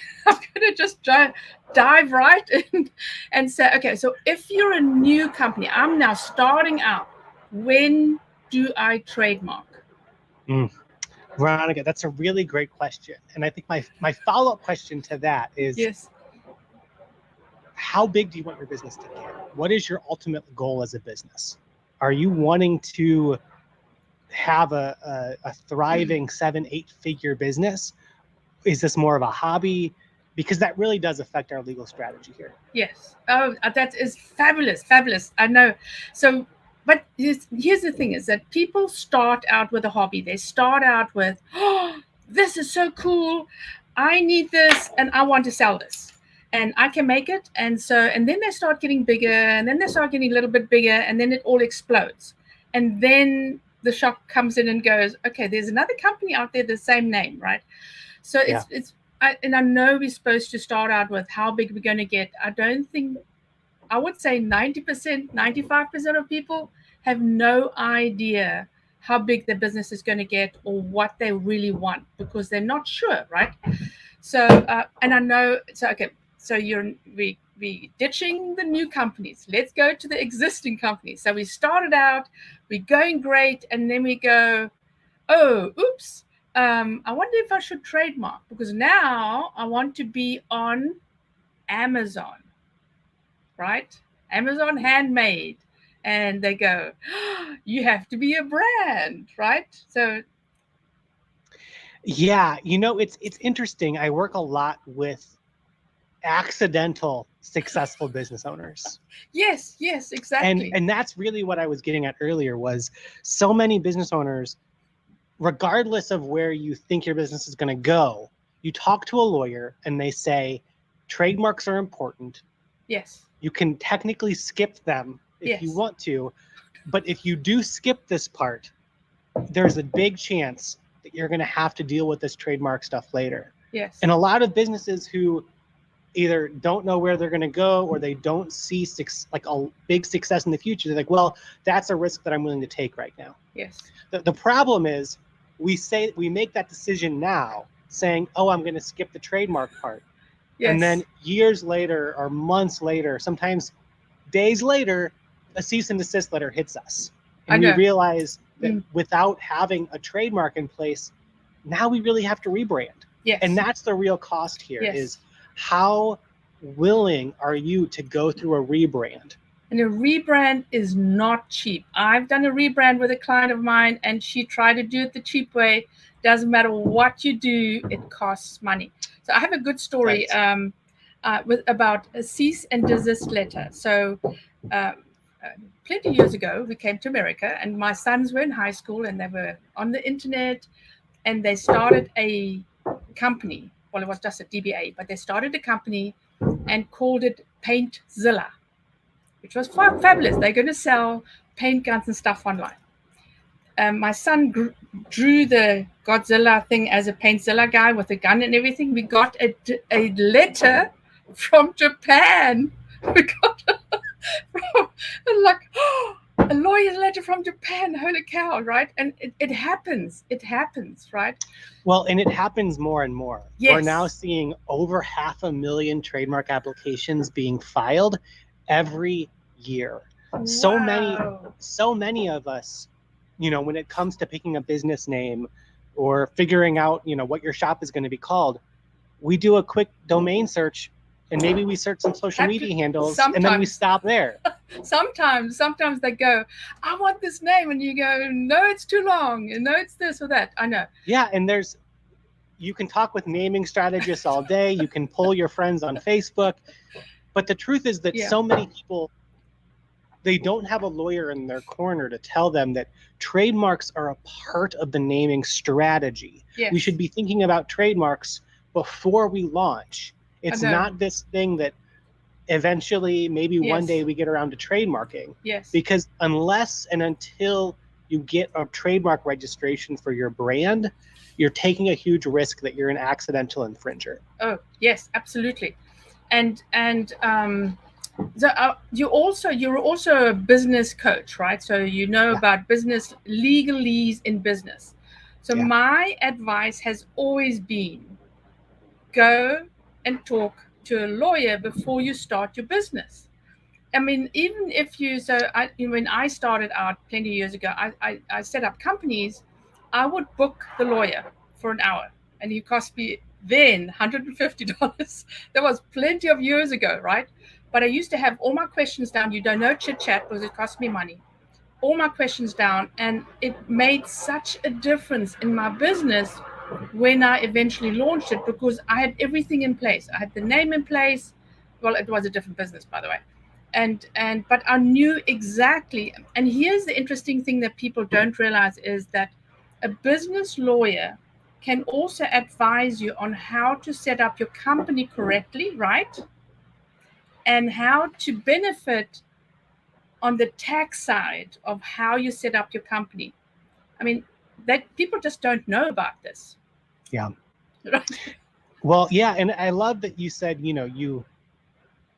to just dive right in and say, okay, so if you're a new company, I'm now starting out, when do I trademark? Veronica, that's a really great question. And I think my follow-up question to that is, how big do you want your business to get? What is your ultimate goal as a business? Are you wanting to have a thriving 7-8 figure business? Is this more of a hobby? Because that really does affect our legal strategy here. Yes. Oh, that is fabulous. I know. So, but here's the thing is that people start out with a hobby. They start out with, oh, this is so cool. I need this and I want to sell this. And I can make it. And then they start getting bigger, and then they start getting a little bit bigger, and then it all explodes. And then the shock comes in and goes, okay, there's another company out there, the same name, right? So I know we're supposed to start out with how big we're going to get. I would say 90%, 95% of people have no idea how big their business is going to get or what they really want, because they're not sure, right? So, and I know, so we ditching the new companies. Let's go to the existing companies. So we started out, we're going great, and then we go, oh, oops. I wonder if I should trademark, because now I want to be on Amazon, right? Amazon Handmade. And they go, oh, you have to be a brand, right? So. Yeah, it's interesting. I work a lot with accidental successful business owners. Yes, exactly. And that's really what I was getting at earlier, was so many business owners, regardless of where you think your business is going to go, you talk to a lawyer and they say, trademarks are important. Yes. You can technically skip them if you want to, but if you do skip this part, there's a big chance that you're going to have to deal with this trademark stuff later. Yes. And a lot of businesses who either don't know where they're going to go, or they don't see like a big success in the future, they're like, well, that's a risk that I'm willing to take right now. Yes. The problem is we make that decision now, saying, oh, I'm going to skip the trademark part. Yes. And then years later or months later, sometimes days later, a cease and desist letter hits us. And we realize that without having a trademark in place, now we really have to rebrand. Yes. And that's the real cost here, is How willing are you to go through a rebrand? And a rebrand is not cheap. I've done a rebrand with a client of mine, and she tried to do it the cheap way. Doesn't matter what you do, it costs money. So I have a good story about a cease and desist letter. So plenty of years ago, we came to America, and my sons were in high school, and they were on the internet, and they started a company. Well, it was just a DBA, but they started a company and called it Paintzilla, which was fabulous. They're going to sell paint guns and stuff online. My son drew the Godzilla thing as a Paintzilla guy with a gun and everything. We got a letter from Japan. We got a lawyer's letter from Japan. Holy cow, right? And it happens. It happens, right? Well, and it happens more and more. Yes. We're now seeing over 500,000 trademark applications being filed every year. Wow. So many of us, when it comes to picking a business name or figuring out, what your shop is going to be called, we do a quick domain search, and maybe we search some social media handles, and then we stop there. Sometimes they go, I want this name, and you go, no, it's too long, and no, it's this or that. I know. Yeah, and you can talk with naming strategists all day. You can pull your friends on Facebook, but the truth is that so many people, they don't have a lawyer in their corner to tell them that trademarks are a part of the naming strategy. Yes. We should be thinking about trademarks before we launch. It's not this thing that eventually, maybe one day we get around to trademarking. Yes. Because unless and until you get a trademark registration for your brand, you're taking a huge risk that you're an accidental infringer. Oh, yes, absolutely. And you're also a business coach, right? So you know about business, legalese in business. So my advice has always been, go and talk to a lawyer before you start your business. I mean, even if when I started out plenty of years ago, I set up companies. I would book the lawyer for an hour, and he cost me then $150. That was plenty of years ago, right? But I used to have all my questions down. You don't know chit chat because it cost me money. All my questions down, and it made such a difference in my business when I eventually launched it, because I had everything in place. I had the name in place. Well, it was a different business, by the way. But I knew exactly. And here's the interesting thing that people don't realize is that a business lawyer can also advise you on how to set up your company correctly, right? And how to benefit on the tax side of how you set up your company. I mean, that people just don't know about this. Yeah. Well, yeah, and I love that you said, you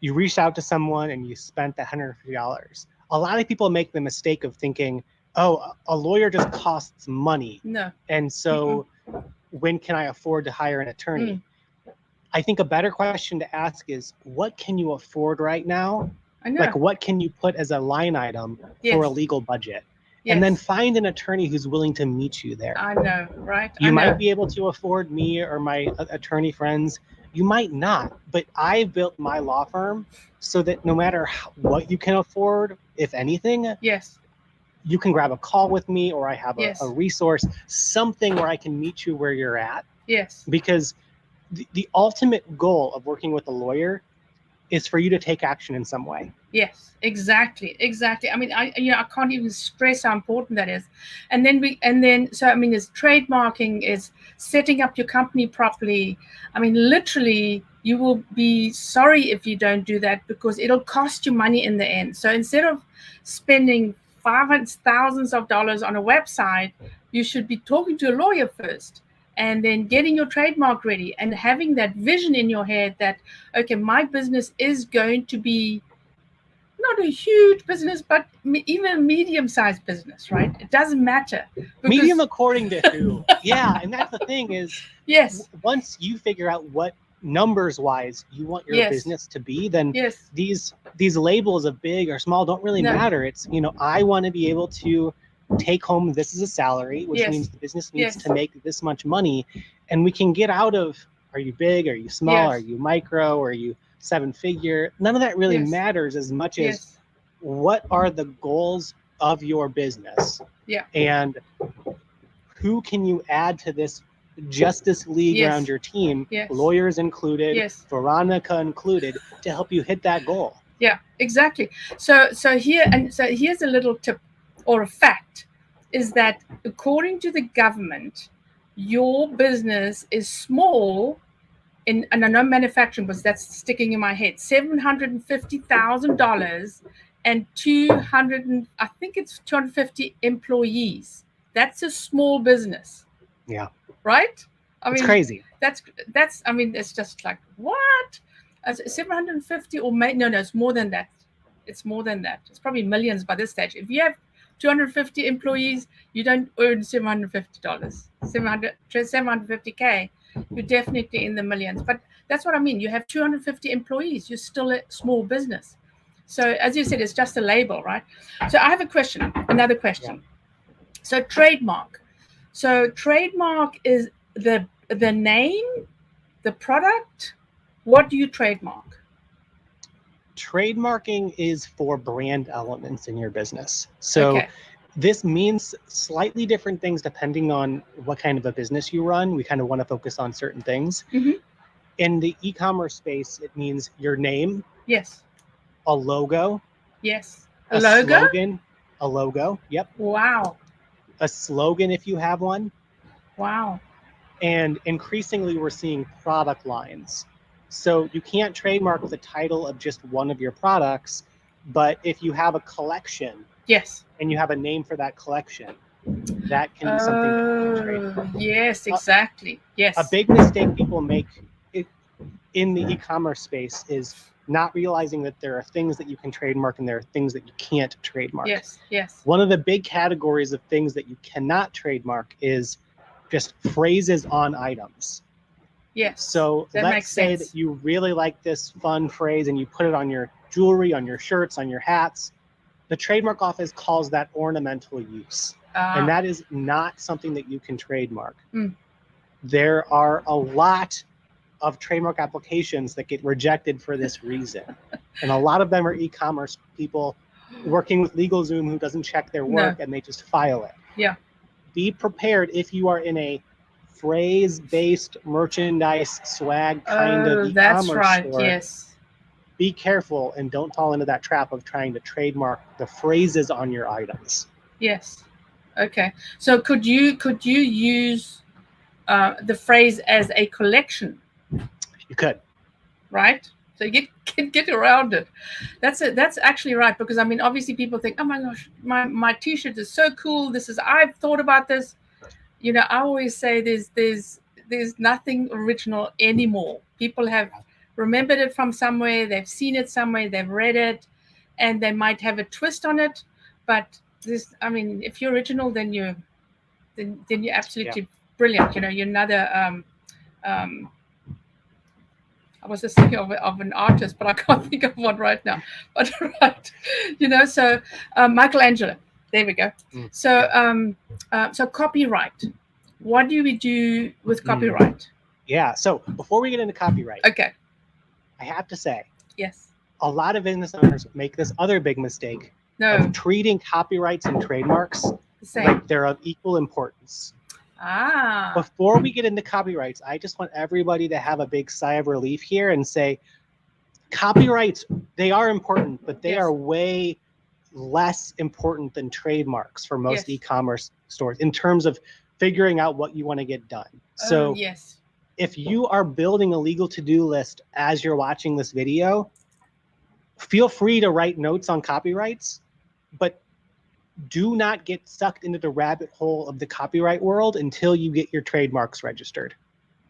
reached out to someone and you spent the $150. A lot of people make the mistake of thinking, oh, a lawyer just costs money. No. And so when can I afford to hire an attorney? I think a better question to ask is, what can you afford right now? I know. Like, what can you put as a line item for a legal budget? Yes. And then find an attorney who's willing to meet you there. I know, right? You might be able to afford me or my attorney friends. You might not, but I built my law firm so that no matter what you can afford, if anything, you can grab a call with me, or I have a resource, something where I can meet you where you're at. Yes. Because the ultimate goal of working with a lawyer is for you to take action in some way. Yes, exactly. I mean, I can't even stress how important that is. And then it's trademarking, is setting up your company properly. I mean, literally, you will be sorry if you don't do that, because it'll cost you money in the end. So instead of spending thousands of dollars on a website, you should be talking to a lawyer first, and then getting your trademark ready and having that vision in your head that, okay, my business is going to be not a huge business, but even a medium-sized business, right? It doesn't matter. Medium according to who? Yeah, and that's the thing is, once you figure out what numbers-wise you want your business to be, then these labels of big or small don't really matter. It's, I want to be able to take home this as a salary, which means the business needs to make this much money, and we can get out of Are you big? Are you small? Yes. Are you micro? Are you 7-figure? None of that really Yes. matters as much as Yes. what are the goals of your business? Yeah. And who can you add to this Justice League Yes. around your team, Yes. lawyers included, Yes. Veronica included, to help you hit that goal? Yeah, exactly. So here's a little tip or a fact, is that according to the government, your business is small and I know manufacturing, but that's sticking in my head, $750,000 and 250 employees. That's a small business. Yeah. Right? I mean, it's crazy. That's I mean, it's just like, what? 750 or no, it's more than that. It's more than that. It's probably millions by this stage. If you have 250 employees, you don't earn $750. 750K, you're definitely in the millions. But that's what I mean. You have 250 employees, you're still a small business. So as you said, it's just a label, right? So I have another question. Yeah. So trademark. So trademark is the name, the product. What do you trademark? Trademarking is for brand elements in your business. So this means slightly different things depending on what kind of a business you run. We kind of want to focus on certain things. Mm-hmm. In the e-commerce space, it means your name. Yes. A logo. Yes. A logo? Slogan. A logo. Yep. Wow. A slogan if you have one. Wow. And increasingly, we're seeing product lines. So you can't trademark the title of just one of your products, but if you have a collection, yes, and you have a name for that collection, that can be something that you can trademark. Yes, exactly. Yes. A big mistake people make in the e-commerce space is not realizing that there are things that you can trademark and there are things that you can't trademark. Yes, yes. One of the big categories of things that you cannot trademark is just phrases on items. Yes. So let's say that you really like this fun phrase and you put it on your jewelry, on your shirts, on your hats. The trademark office calls that ornamental use. And that is not something that you can trademark. Mm. There are a lot of trademark applications that get rejected for this reason. And a lot of them are e-commerce people working with LegalZoom who doesn't check their work and they just file it. Yeah. Be prepared if you are in a phrase-based merchandise swag kind of e-commerce that's right. store. Yes. Be careful and don't fall into that trap of trying to trademark the phrases on your items. Yes. Okay. So could you use the phrase as a collection? You could. Right. So you can get around it. That's actually right, because I mean, obviously people think, oh my gosh, my T-shirt is so cool. I've thought about this. You know, I always say there's nothing original anymore. People have remembered it from somewhere, they've seen it somewhere, they've read it, and they might have a twist on it. But if you're original, then you're absolutely brilliant. You know, you're another I was just thinking of an artist, but I can't think of one right now. But right, you know, so Michelangelo. There we go. So so copyright. What do we do with copyright? Yeah. So before we get into copyright, okay, I have to say, yes, a lot of business owners make this other big mistake of treating copyrights and trademarks like they're of equal importance. Before we get into copyrights, I just want everybody to have a big sigh of relief here and say, copyrights, they are important, but they are way less important than trademarks for most e-commerce stores in terms of figuring out what you want to get done. So if you are building a legal to-do list as you're watching this video, feel free to write notes on copyrights, but do not get sucked into the rabbit hole of the copyright world until you get your trademarks registered.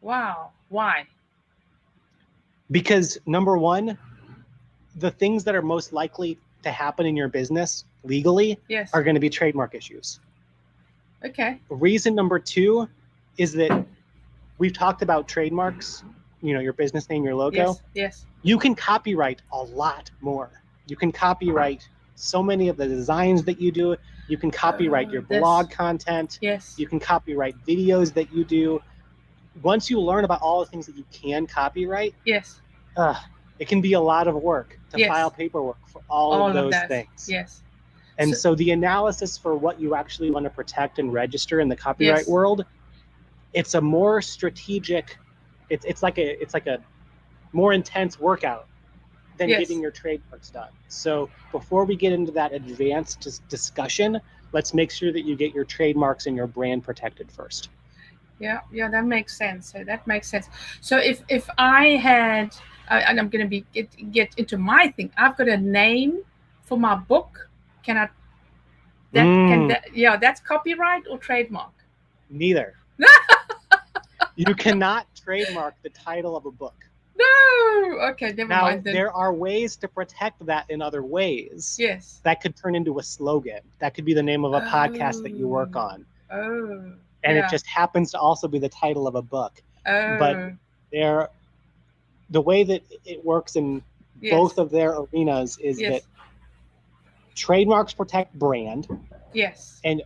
Wow. Why? Because number one, the things that are most likely to happen in your business legally are going to be trademark issues. Okay. Reason number two is that we've talked about trademarks, you know, your business name, your logo. Yes. Yes. You can copyright a lot more. You can copyright so many of the designs that you do. You can copyright your blog content. Yes. You can copyright videos that you do. once you learn about all the things that you can copyright, yes, it can be a lot of work to file paperwork for all of those things. Yes. And so the analysis for what you actually want to protect and register in the copyright world, it's a more strategic, it's like a more intense workout than getting your trademarks done. So before we get into that advanced discussion, let's make sure that you get your trademarks and your brand protected first. Yeah, that makes sense. So that makes sense. So if I had, and I'm going to get into my thing, I've got a name for my book. Can I? That's copyright or trademark? Neither. You cannot trademark the title of a book. No. Okay, never mind. Then. There are ways to protect that in other ways. Yes. That could turn into a slogan. That could be the name of a podcast that you work on. Oh. And it just happens to also be the title of a book. Oh. But the way that it works in both of their arenas is that trademarks protect brand. Yes. And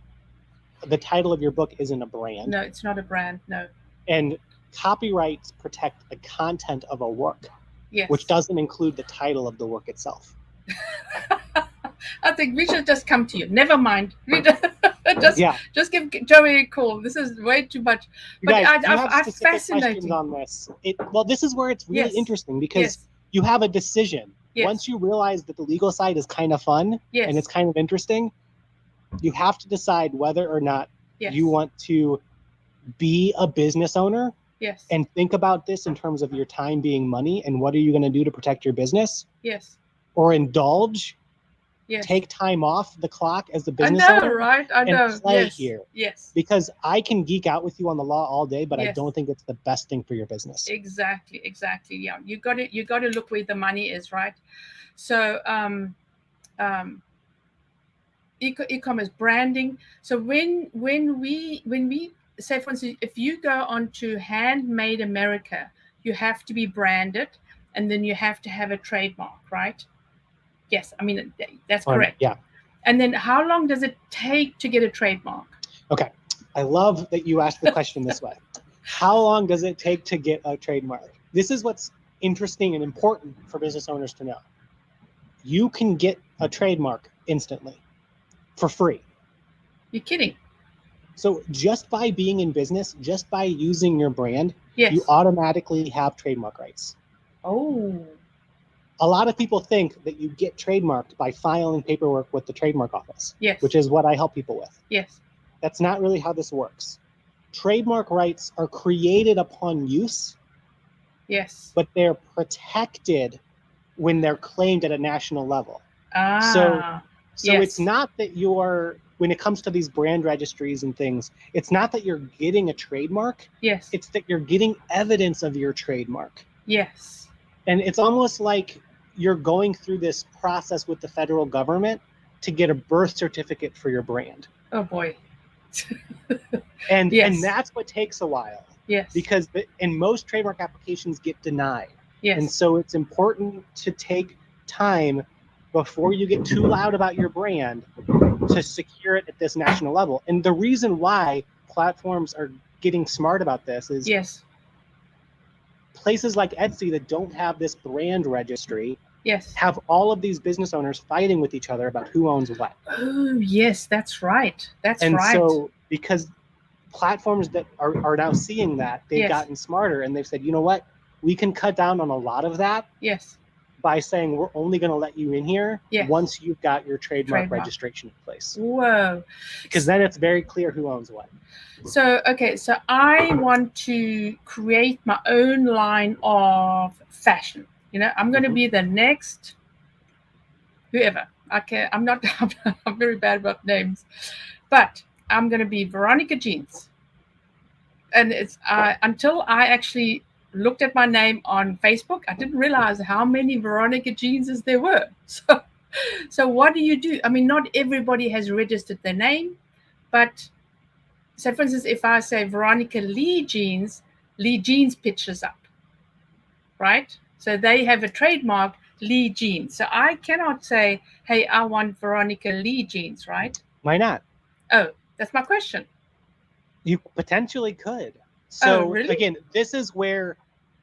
the title of your book isn't a brand. No, it's not a brand. No. And copyrights protect the content of a work, which doesn't include the title of the work itself. I think we should just come to you. Never mind. Just give Joey a call. This is way too much. But I'm fascinated on this. This is where it's really interesting because you have a decision. Once you realize that the legal side is kind of fun and it's kind of interesting, you have to decide whether or not you want to be a business owner and think about this in terms of your time being money and what are you going to do to protect your business? Yes. Or indulge, take time off the clock as the business owner, right? I know. And play here. Yes. Because I can geek out with you on the law all day, but I don't think it's the best thing for your business. Exactly. Yeah. You got to look where the money is, right? So e-commerce branding. So when we say, for instance, if you go on to Handmade America, you have to be branded and then you have to have a trademark, right? Yes, I mean, that's correct. Yeah. And then how long does it take to get a trademark? Okay. I love that you asked the question this way. How long does it take to get a trademark? This is what's interesting and important for business owners to know. You can get a trademark instantly for free. You're kidding. So just by being in business, just by using your brand, you automatically have trademark rights. Oh. A lot of people think that you get trademarked by filing paperwork with the trademark office, which is what I help people with. Yes. That's not really how this works. Trademark rights are created upon use. Yes. But they're protected when they're claimed at a national level. So it's not that when it comes to these brand registries and things, it's not that you're getting a trademark. Yes. It's that you're getting evidence of your trademark. Yes. And it's almost like you're going through this process with the federal government to get a birth certificate for your brand. Oh boy. And that's what takes a while. Yes. Because most trademark applications get denied. Yes. And so it's important to take time before you get too loud about your brand to secure it at this national level. And the reason why platforms are getting smart about this is places like Etsy that don't have this brand registry have all of these business owners fighting with each other about who owns what. Oh, yes, that's right. And so because platforms that are now seeing that, they've gotten smarter and they've said, you know what, we can cut down on a lot of that. Yes. By saying we're only going to let you in here once you've got your trademark registration in place. Whoa. Because then it's very clear who owns what. So, so I want to create my own line of fashion. You know, I'm going to be the next whoever. I'm not, I'm very bad about names, but I'm going to be Veronica Jeans. And it's until I actually looked at my name on Facebook, I didn't realize how many Veronica Jeanses there were. So what do you do? I mean, not everybody has registered their name, but so for instance, if I say Veronica Lee Jeans pitches up, right? So they have a trademark, Lee Jeans. So I cannot say, hey, I want Veronica Lee Jeans, right? Why not? Oh, that's my question. You potentially could. So really? again, this is where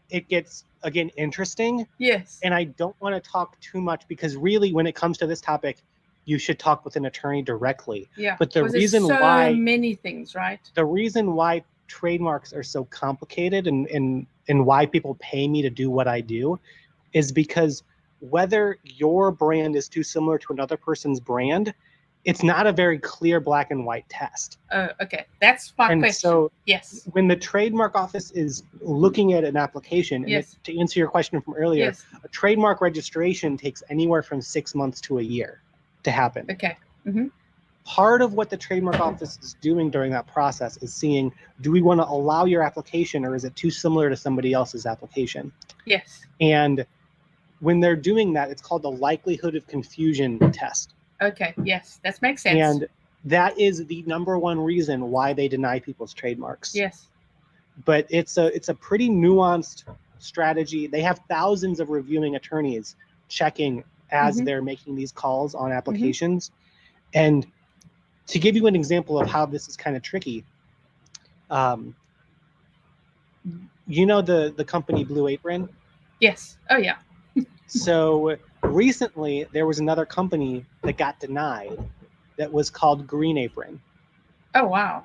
it gets, again, interesting. Yes. And I don't want to talk too much because really when it comes to this topic, you should talk with an attorney directly. Yeah. But the reason so why many things, right? The reason why trademarks are so complicated and why people pay me to do what I do is because whether your brand is too similar to another person's brand, it's not a very clear black and white test. Oh, okay. That's my question. So yes. when the trademark office is looking at an application, and Yes. to answer your question from earlier, Yes. a trademark registration takes anywhere from 6 months to a year to happen. Okay. Mm-hmm. Part of what the trademark office is doing during that process is seeing, do we want to allow your application or is it too similar to somebody else's application? Yes. And when they're doing that, it's called the likelihood of confusion test. Okay. Yes, that makes sense. And that is the number one reason why they deny people's trademarks. Yes. But it's a pretty nuanced strategy. They have thousands of reviewing attorneys checking as they're making these calls on applications. And to give you an example of how this is kind of tricky, you know the company Blue Apron? Yes. Oh, yeah. So recently, there was another company that got denied that was called Green Apron. Oh, wow.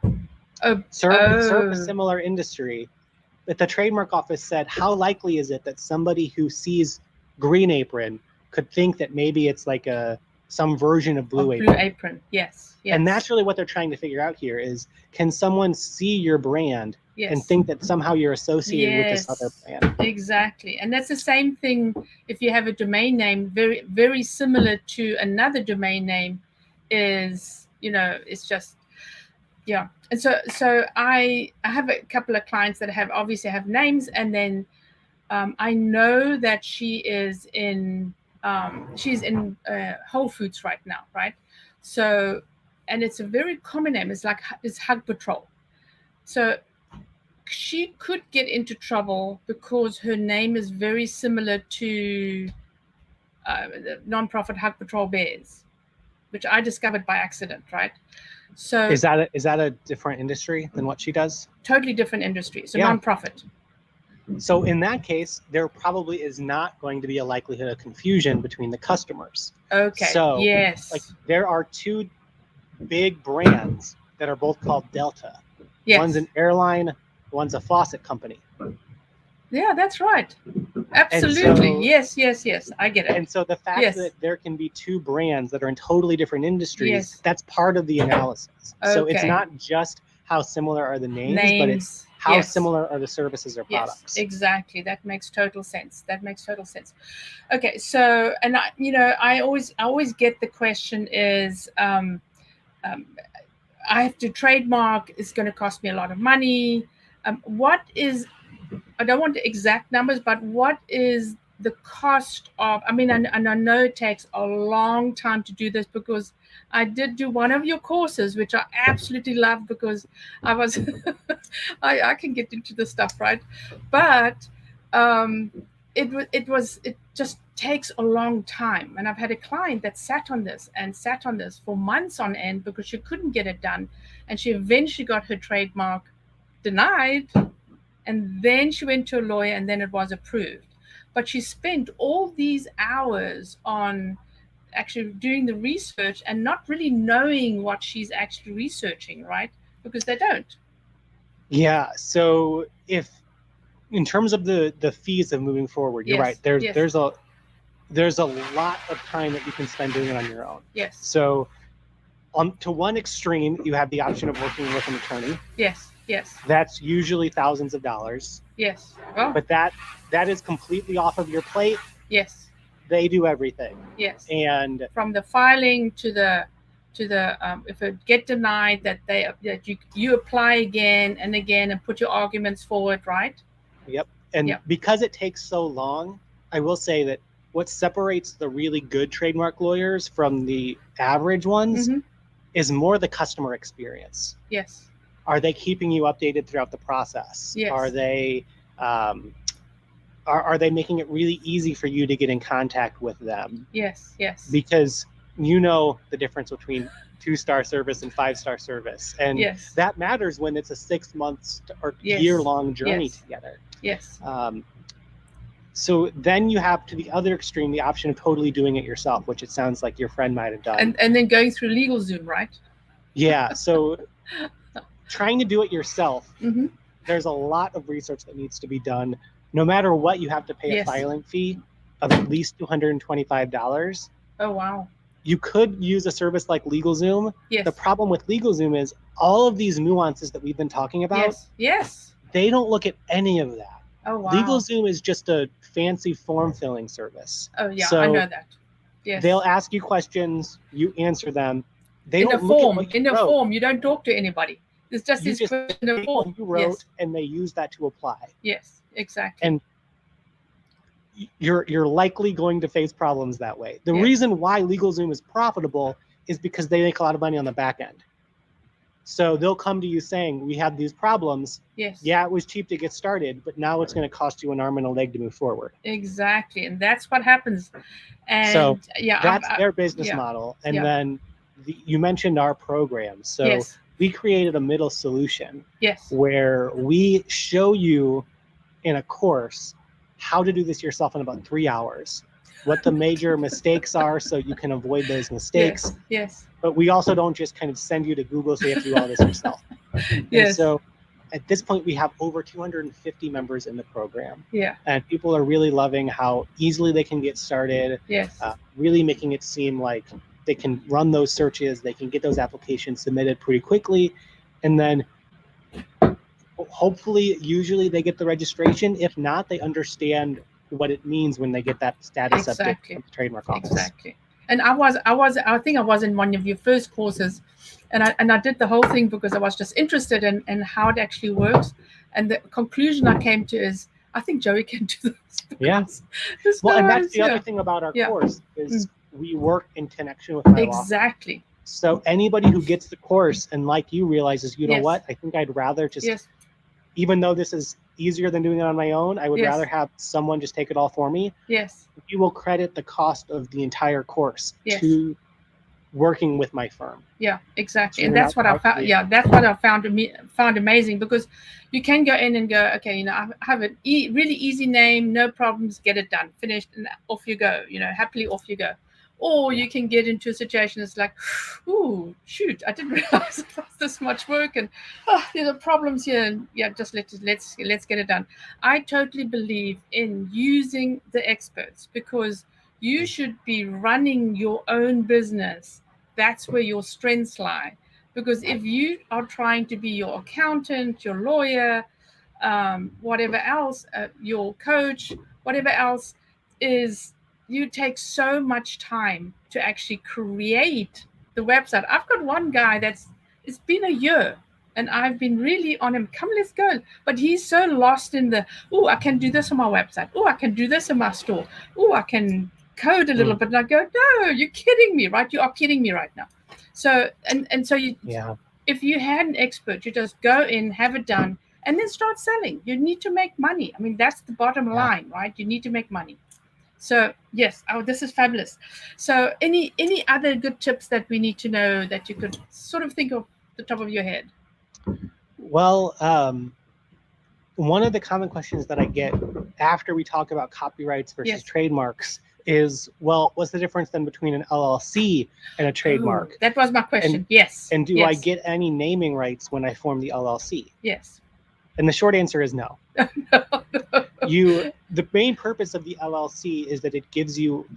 Serve a similar industry. But the trademark office said, how likely is it that somebody who sees Green Apron could think that maybe it's like some version of Blue Apron? Blue Apron, yes. And that's really what they're trying to figure out here is, can someone see your brand and think that somehow you're associated with this other brand? Exactly. And that's the same thing if you have a domain name, very, very similar to another domain name is, it's just, yeah. And so I have a couple of clients that obviously have names, and then I know that she's in Whole Foods right now, right? So, and it's a very common name. It's Hug Patrol. So she could get into trouble because her name is very similar to the nonprofit Hug Patrol Bears, which I discovered by accident, right? So is that a different industry than what she does? Totally different industry. So nonprofit. So in that case, there probably is not going to be a likelihood of confusion between the customers. Okay. So yes. like there are two big brands that are both called Delta. Yes. One's an airline, one's a faucet company. Yeah, that's right. Absolutely. Yes. I get it. And so the fact that there can be two brands that are in totally different industries, that's part of the analysis. Okay. So it's not just how similar are the names, but it's how similar are the services or products. Yes, exactly. That makes total sense. Okay, so, and I always get the question is, I have to trademark, it's going to cost me a lot of money. What is, I don't want the exact numbers, but what is the cost of, I know it takes a long time to do this because I did do one of your courses, which I absolutely loved because I was, I can get into this stuff, right? But it just takes a long time. And I've had a client that sat on this for months on end because she couldn't get it done. And she eventually got her trademark denied. And then she went to a lawyer and then it was approved. But she spent all these hours on actually doing the research and not really knowing what she's actually researching, right? Because they don't. Yeah. So if, in terms of the fees of moving forward, you're right. There's a lot of time that you can spend doing it on your own. Yes. So to one extreme, you have the option of working with an attorney. Yes. That's usually thousands of dollars. Yes. Oh. But that is completely off of your plate. Yes. They do everything. Yes. And from the filing to the if it get denied, that you apply again and again and put your arguments forward, right? Yep. And because it takes so long, I will say that what separates the really good trademark lawyers from the average ones is more the customer experience. Yes. Are they keeping you updated throughout the process? Yes. Are they making it really easy for you to get in contact with them? Yes. Because you know the difference between 2-star service and 5-star service, and Yes. that matters when it's a 6 months or Yes. year-long journey Yes. together. Yes. So then you have, to the other extreme, the option of totally doing it yourself, which it sounds like your friend might have done. And then going through LegalZoom, right? Yeah. So trying to do it yourself, Mm-hmm. there's a lot of research that needs to be done. No matter what, you have to pay Yes. a filing fee of at least $225. Oh, wow. You could use a service like LegalZoom. Yes. The problem with LegalZoom is all of these nuances that we've been talking about, Yes. Yes. they don't look at any of that. Oh, wow. LegalZoom is just a fancy form filling service. Oh, yeah, so I know that. Yes. They'll ask you questions, you answer them. They in don't a look form. at what you In a wrote. form, you don't talk to anybody. It's just You this just question in a take form. what you wrote, Yes. and they use that to apply. Yes, exactly. And you're likely going to face problems that way. The Yes. reason why LegalZoom is profitable is because they make a lot of money on the back end. So they'll come to you saying, we have these problems. Yes. Yeah, it was cheap to get started, but now it's going to cost you an arm and a leg to move forward. Exactly, and that's what happens. And So yeah, that's their business yeah. model. And Yeah. then you mentioned our program. So Yes. we created a middle solution Yes. where we show you in a course how to do this yourself in about 3 hours, what the major mistakes are so you can avoid those mistakes. Yes. Yes. But we also don't just kind of send you to Google so you have to do all this yourself. Yes. And so at this point, we have over 250 members in the program. Yeah. And people are really loving how easily they can get started. Yes. Really making it seem like they can run those searches, they can get those applications submitted pretty quickly. And then hopefully, usually they get the registration. If not, they understand what it means when they get that status update from the trademark office. Exactly. And I think I was in one of your first courses, and I did the whole thing because I was just interested in how it actually works. And the conclusion I came to is, I think Joey can do this. Yeah. Well, and that's the other thing about our course is we work in connection with my law. Exactly. So anybody who gets the course and like you realizes, you know Yes. what, I think I'd rather just, Yes. even though this is easier than doing it on my own, I would Yes. rather have someone just take it all for me. Yes. You will credit the cost of the entire course Yes. to working with my firm. Yeah, exactly. So And you're that's not what I found. directly- Yeah, that's what I found amazing, because you can go in and go, okay, you know, I have a really easy name, no problems, get it done, finished, and off you go. You know, happily off you go. Or you can get into a situation that's like, ooh, shoot, I didn't realize it was this much work, and there's are problems here, and yeah, just let's get it done. I totally believe in using the experts, because you should be running your own business. That's where your strengths lie. Because if you are trying to be your accountant, your lawyer, whatever else, your coach, whatever else, is you take so much time to actually create the website. I've got one guy it's been a year, and I've been really on him. Come, let's go. But he's so lost in the, oh, I can do this on my website. Oh, I can do this in my store. Oh, I can code a little bit. And I go, no, you're kidding me, right? You are kidding me right now. So, and so you, if you had an expert, you just go in, have it done, and then start selling. You need to make money. I mean, that's the bottom line, right? You need to make money. So yes, this is fabulous. So any other good tips that we need to know that you could sort of think of the top of your head? Well, one of the common questions that I get after we talk about copyrights versus trademarks is, well, what's the difference then between an LLC and a trademark? Ooh, that was my question. Yes. And do I get any naming rights when I form the LLC? Yes. And the short answer is no. The main purpose of the LLC is that it gives you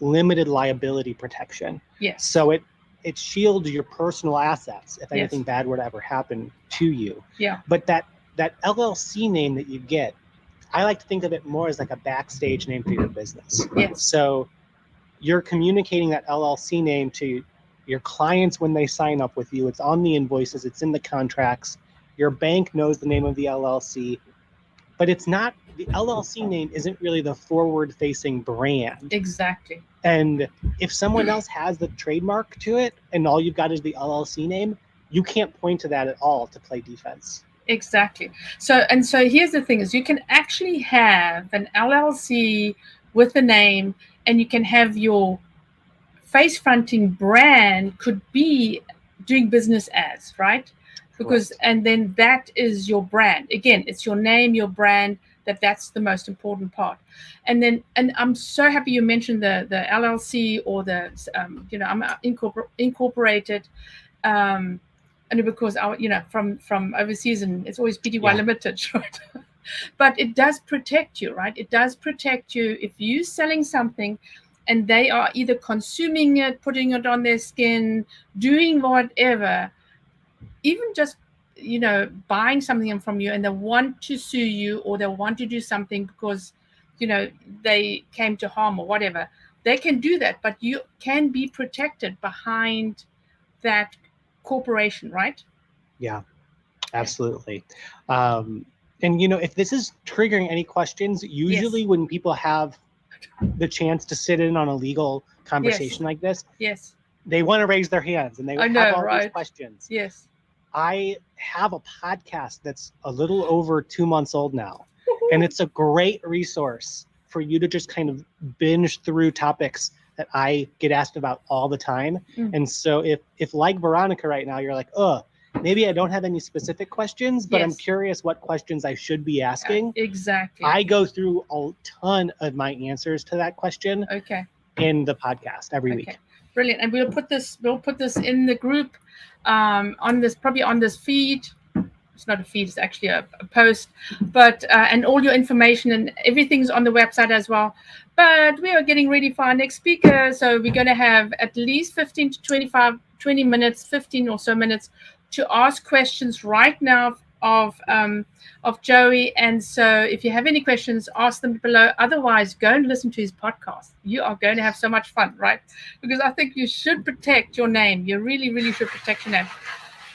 limited liability protection. Yes. So it shields your personal assets if anything bad were to ever happen to you. Yeah. But that LLC name that you get, I like to think of it more as like a backstage name for your business. Yes. So you're communicating that LLC name to your clients when they sign up with you. It's on the invoices, it's in the contracts. Your bank knows the name of the LLC, but it's not, the LLC name isn't really the forward-facing brand. Exactly. And if someone else has the trademark to it and all you've got is the LLC name, you can't point to that at all to play defense. Exactly. So here's the thing is, you can actually have an LLC with a name, and you can have your face fronting brand could be doing business as, right? Because, and then that is your brand. Again, it's your name, your brand, that's the most important part. And then, and I'm so happy you mentioned the LLC or the, I'm incorporated, and because from overseas, and it's always PTY limited, right? But it does protect you, right? It does protect you if you're selling something and they are either consuming it, putting it on their skin, doing whatever, even just buying something from you, and they want to sue you or they want to do something because they came to harm or whatever, they can do that, but you can be protected behind that corporation, right? Yeah, absolutely. And if this is triggering any questions, usually when people have the chance to sit in on a legal conversation like this, they want to raise their hands and they have all these questions. Yes. I have a podcast that's a little over 2 months old now, and it's a great resource for you to just kind of binge through topics that I get asked about all the time. And so if like Veronica right now, you're like, maybe I don't have any specific questions, but I'm curious what questions I should be asking. Exactly. I go through a ton of my answers to that question in the podcast every week. Brilliant. And we'll put this in the group on this feed. It's not a feed, it's actually a post, but and all your information and everything's on the website as well. But we are getting ready for our next speaker, so we're going to have at least 15 to 20 minutes, 15 or so minutes to ask questions right now of Joey. And so if you have any questions, ask them below. Otherwise, go and listen to his podcast. You are going to have so much fun, right? Because I think you should protect your name. You really, really should protect your name.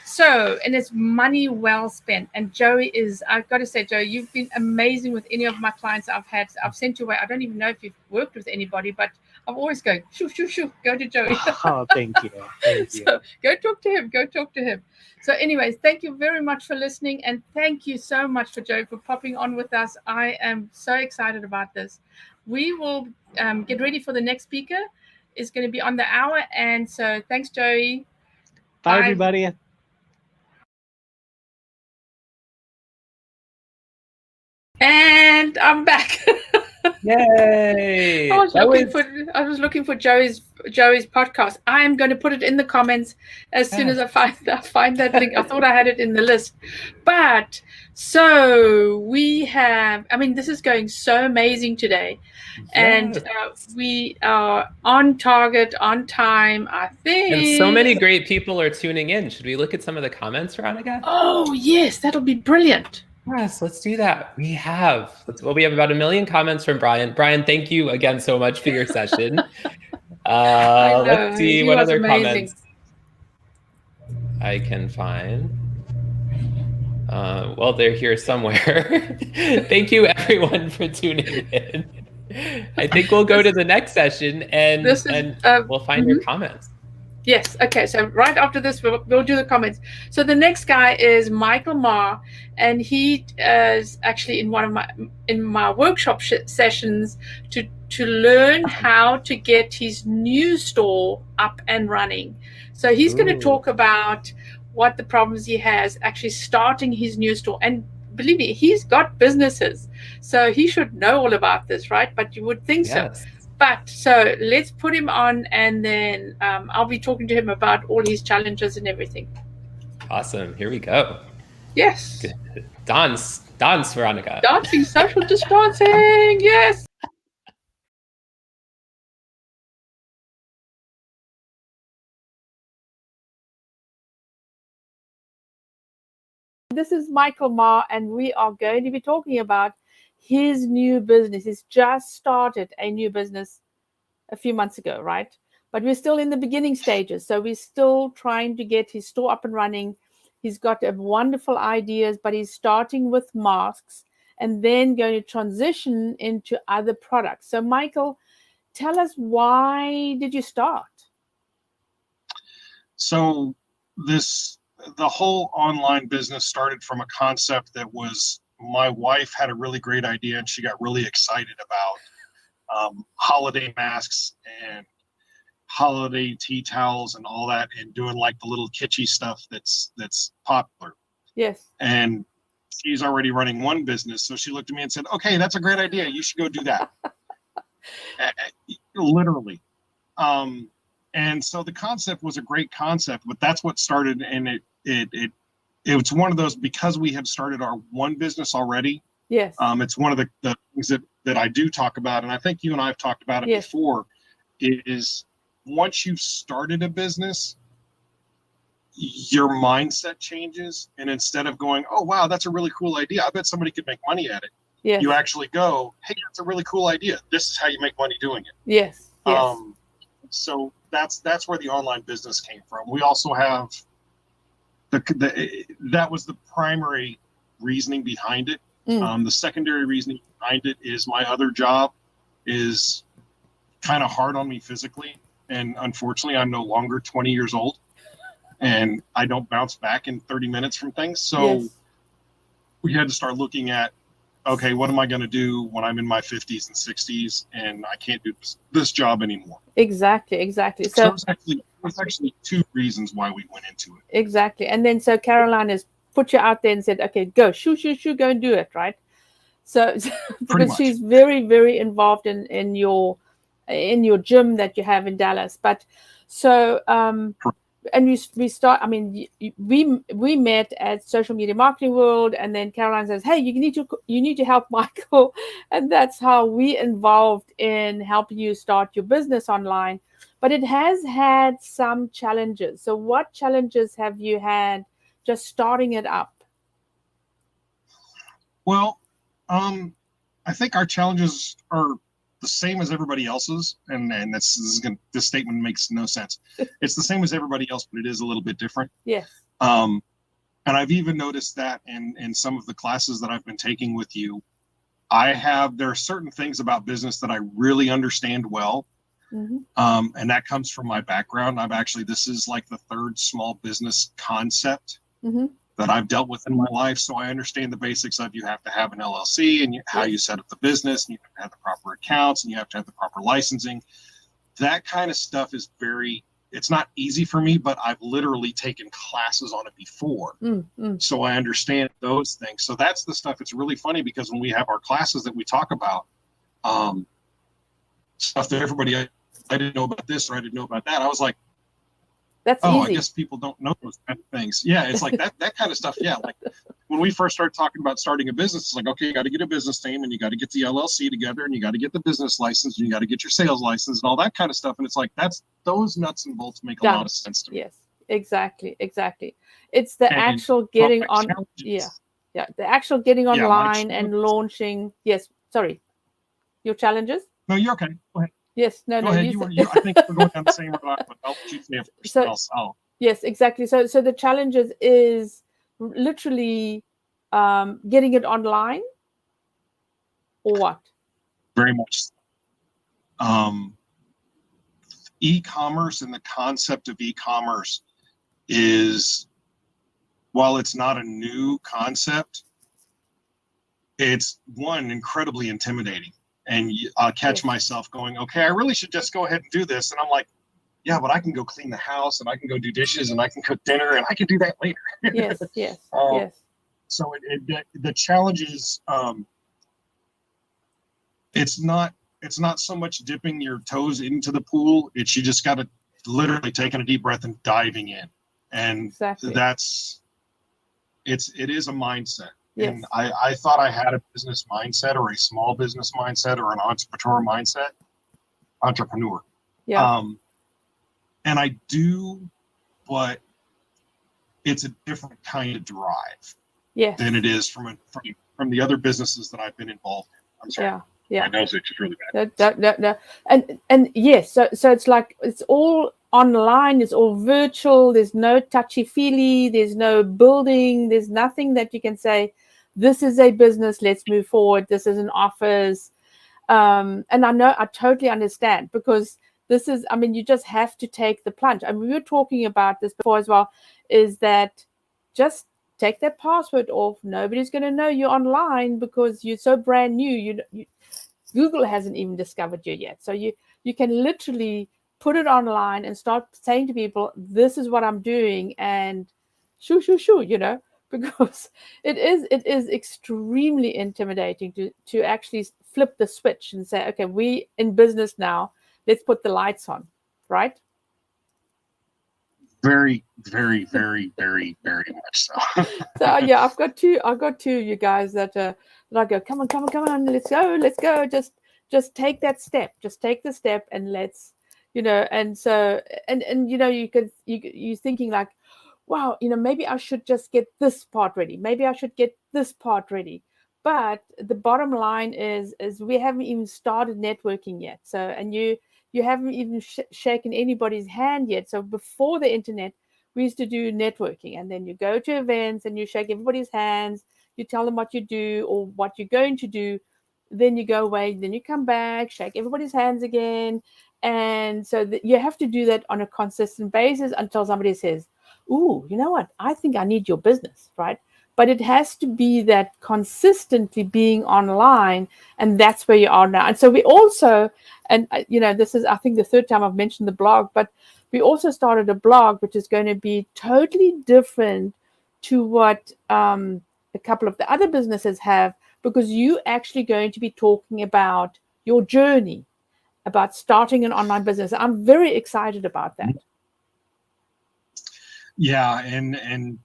So, and it's money well spent. And Joey I've got to say, Joey, you've been amazing with any of my clients I've had. I've sent you away. I don't even know if you've worked with anybody, but I'm always going, shoo, go to Joey. Oh, thank you. Thank you. So go talk to him. So anyways, thank you very much for listening. And thank you so much for Joey for popping on with us. I am so excited about this. We will get ready for the next speaker. It's going to be on the hour. And so thanks, Joey. Bye. Everybody. And I'm back. Yay! I was looking for Joey's podcast. I am going to put it in the comments as soon as I find that link. I thought I had it in the list, but so we have. I mean, this is going so amazing today, and we are on target, on time. I think. And so many great people are tuning in. Should we look at some of the comments, Veronica? Oh yes, that'll be brilliant. Yes, let's do that. We have about 1 million comments from Brian. Brian, thank you again so much for your session. Let's see what other comments I can find. Well, they're here somewhere. Thank you everyone for tuning in. I think we'll go to the next session and we'll find your comments. Yes. Okay. So right after this, we'll do the comments. So the next guy is Michael Ma, and he is actually in my workshop sessions to learn how to get his new store up and running. So he's going to talk about what the problems he has actually starting his new store. And believe me, he's got businesses, so he should know all about this, right? But you would think so. But so let's put him on, and then I'll be talking to him about all his challenges and everything. Awesome. Here we go. Yes. Dance, Veronica. Dancing, social distancing. Yes. This is Michael Ma, and we are going to be talking about his new business. He's just started a new business a few months ago, right? But we're still in the beginning stages. So we're still trying to get his store up and running. He's got wonderful ideas, but he's starting with masks and then going to transition into other products. So Michael, tell us, why did you start? So the whole online business started from a concept that was, my wife had a really great idea and she got really excited about holiday masks and holiday tea towels and all that, and doing like the little kitschy stuff that's popular. Yes. And she's already running one business, so she looked at me and said, "Okay, that's a great idea. You should go do that." Literally. And so the concept was a great concept, but that's what started, and it's one of those, because we have started our one business already. Yes. It's one of the things that I do talk about, and I think you and I have talked about it yes. before, is once you've started a business, your mindset changes, and instead of going, "Oh wow, that's a really cool idea, I bet somebody could make money at it," yes. you actually go, "Hey, that's a really cool idea. This is how you make money doing it." Yes. Yes. So that's where the online business came from. We also have that was the primary reasoning behind it. The secondary reasoning behind it is my other job is kind of hard on me physically, and unfortunately, I'm no longer 20 years old, and I don't bounce back in 30 minutes from things. So yes. we had to start looking at, okay, what am I going to do when I'm in my 50s and 60s and I can't do this job anymore? Exactly. So there's actually two reasons why we went into it. Exactly. And then so Caroline has put you out there and said, okay, go, shoo, go and do it, right? So because she's very, very involved in your gym that you have in Dallas. But so and we start, I mean, we met at Social Media Marketing World, and then Caroline says, hey, you need to help Michael. And that's how we involved in helping you start your business online. But it has had some challenges. So what challenges have you had just starting it up? Well, I think our challenges are the same as everybody else's, and this statement makes no sense. It's the same as everybody else, but it is a little bit different. Yes. And I've even noticed that in some of the classes that I've been taking with you, there are certain things about business that I really understand well. Mm-hmm. And that comes from my background. This is like the third small business concept mm-hmm. that I've dealt with in my life. So I understand the basics of you have to have an LLC and how you set up the business, and you have to have the proper accounts, and you have to have the proper licensing. That kind of stuff is it's not easy for me, but I've literally taken classes on it before. So I understand those things. So that's the stuff. It's really funny because when we have our classes that we talk about, stuff that everybody, I didn't know about this or I didn't know about that. I was like, that's easy. I guess people don't know those kind of things. Yeah, it's like that kind of stuff. Yeah, like when we first started talking about starting a business, it's like, okay, you got to get a business name, and you got to get the LLC together, and you got to get the business license, and you got to get your sales license, and all that kind of stuff. And it's like those nuts and bolts make a lot of sense to me. Yes, exactly. It's the actual getting on. Yeah, the actual getting online and launching. Yes, sorry, your challenges. No, you're okay. Go ahead. Yes, no. I think we're going down the same route, but I'll let you say it first. Yes, exactly. So the challenges is literally getting it online, or what? Very much. E-commerce and the concept of e-commerce is, while it's not a new concept, it's incredibly intimidating. And I'll catch myself going, okay, I really should just go ahead and do this. And I'm like, yeah, but I can go clean the house, and I can go do dishes, and I can cook dinner, and I can do that later. Yes. So the challenge is, it's not so much dipping your toes into the pool. It's you just got to literally taking a deep breath and diving in. And it is a mindset. Yes. And I thought I had a business mindset or a small business mindset or an entrepreneur. Yeah. And I do, but it's a different kind of drive than it is from the other businesses that I've been involved in. I'm sorry. Yeah. My nose itch is really bad. No. And yes, so it's like it's all online, it's all virtual, there's no touchy-feely, there's no building, there's nothing that you can say, this is a business, let's move forward, this is an office. And I totally understand, because this is, I mean, you just have to take the plunge. And we were talking about this before as well, is that just take that password off. Nobody's going to know you're online because you're so brand new. Google hasn't even discovered you yet. So you can literally put it online and start saying to people, this is what I'm doing, and shoo, because it is extremely intimidating to actually flip the switch and say, okay, we in business now, let's put the lights on, right? Very, very, very, very, very much so. So yeah, I've got two you guys that I go, come on, let's go, just take that step, just take the step, and let's, and so and you're thinking like, wow, maybe I should just get this part ready, maybe I should get this part ready, but the bottom line is we haven't even started networking yet. So, and you haven't even shaken anybody's hand yet. So before the internet, we used to do networking, and then you go to events and you shake everybody's hands, you tell them what you do or what you're going to do, then you go away, then you come back, shake everybody's hands again. And so you have to do that on a consistent basis until somebody says, ooh, you know what, I think I need your business, right? But it has to be that consistently being online, and that's where you are now. And so we also, and this is, I think, the third time I've mentioned the blog, but we also started a blog which is going to be totally different to what a couple of the other businesses have, because you actually going to be talking about your journey, about starting an online business. I'm very excited about that. Yeah, and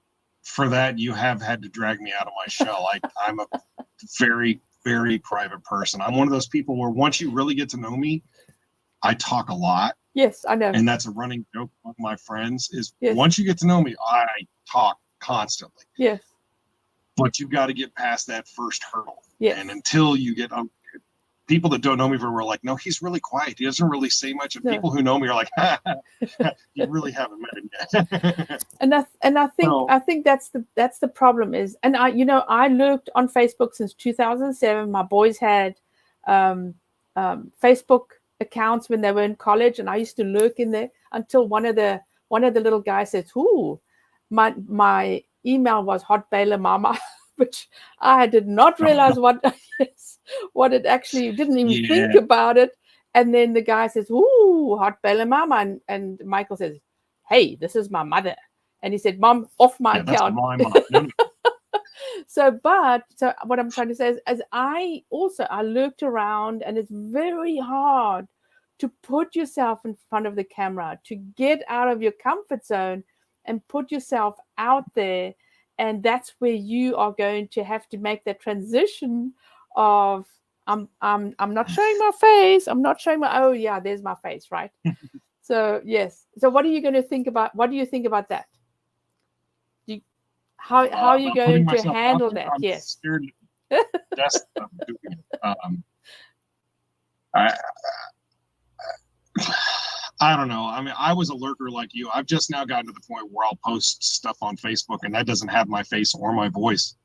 for that, you have had to drag me out of my shell. I'm a very, very private person. I'm one of those people where once you really get to know me, I talk a lot. Yes, I know. And that's a running joke among my friends is yes. Once you get to know me, I talk constantly. Yes. But you've got to get past that first hurdle. Yes. And until you get people that don't know me very well are like, no, he's really quiet. He doesn't really say much. And people who know me are like, you really haven't met him yet. and I think that's the problem is, and I lurked on Facebook since 2007. My boys had Facebook accounts when they were in college, and I used to lurk in there until one of the little guys said, ooh, my email was Hot Baler Mama, which I did not realize what it actually, didn't even think about it. And then the guy says, ooh, Hot Baler Mama. And Michael says, hey, this is my mother. And he said, Mom, off my account. That's my mom. So what I'm trying to say is I looked around, and it's very hard to put yourself in front of the camera, to get out of your comfort zone and put yourself out there. And that's where you are going to have to make that transition of I'm not showing my face. I'm not showing oh yeah, there's my face, right? So yes. So what are you going to think about? What do you think about that? How are you going to handle that? I'm yes. Scared. That's what I'm doing. I don't know. I mean, I was a lurker like you. I've just now gotten to the point where I'll post stuff on Facebook and that doesn't have my face or my voice.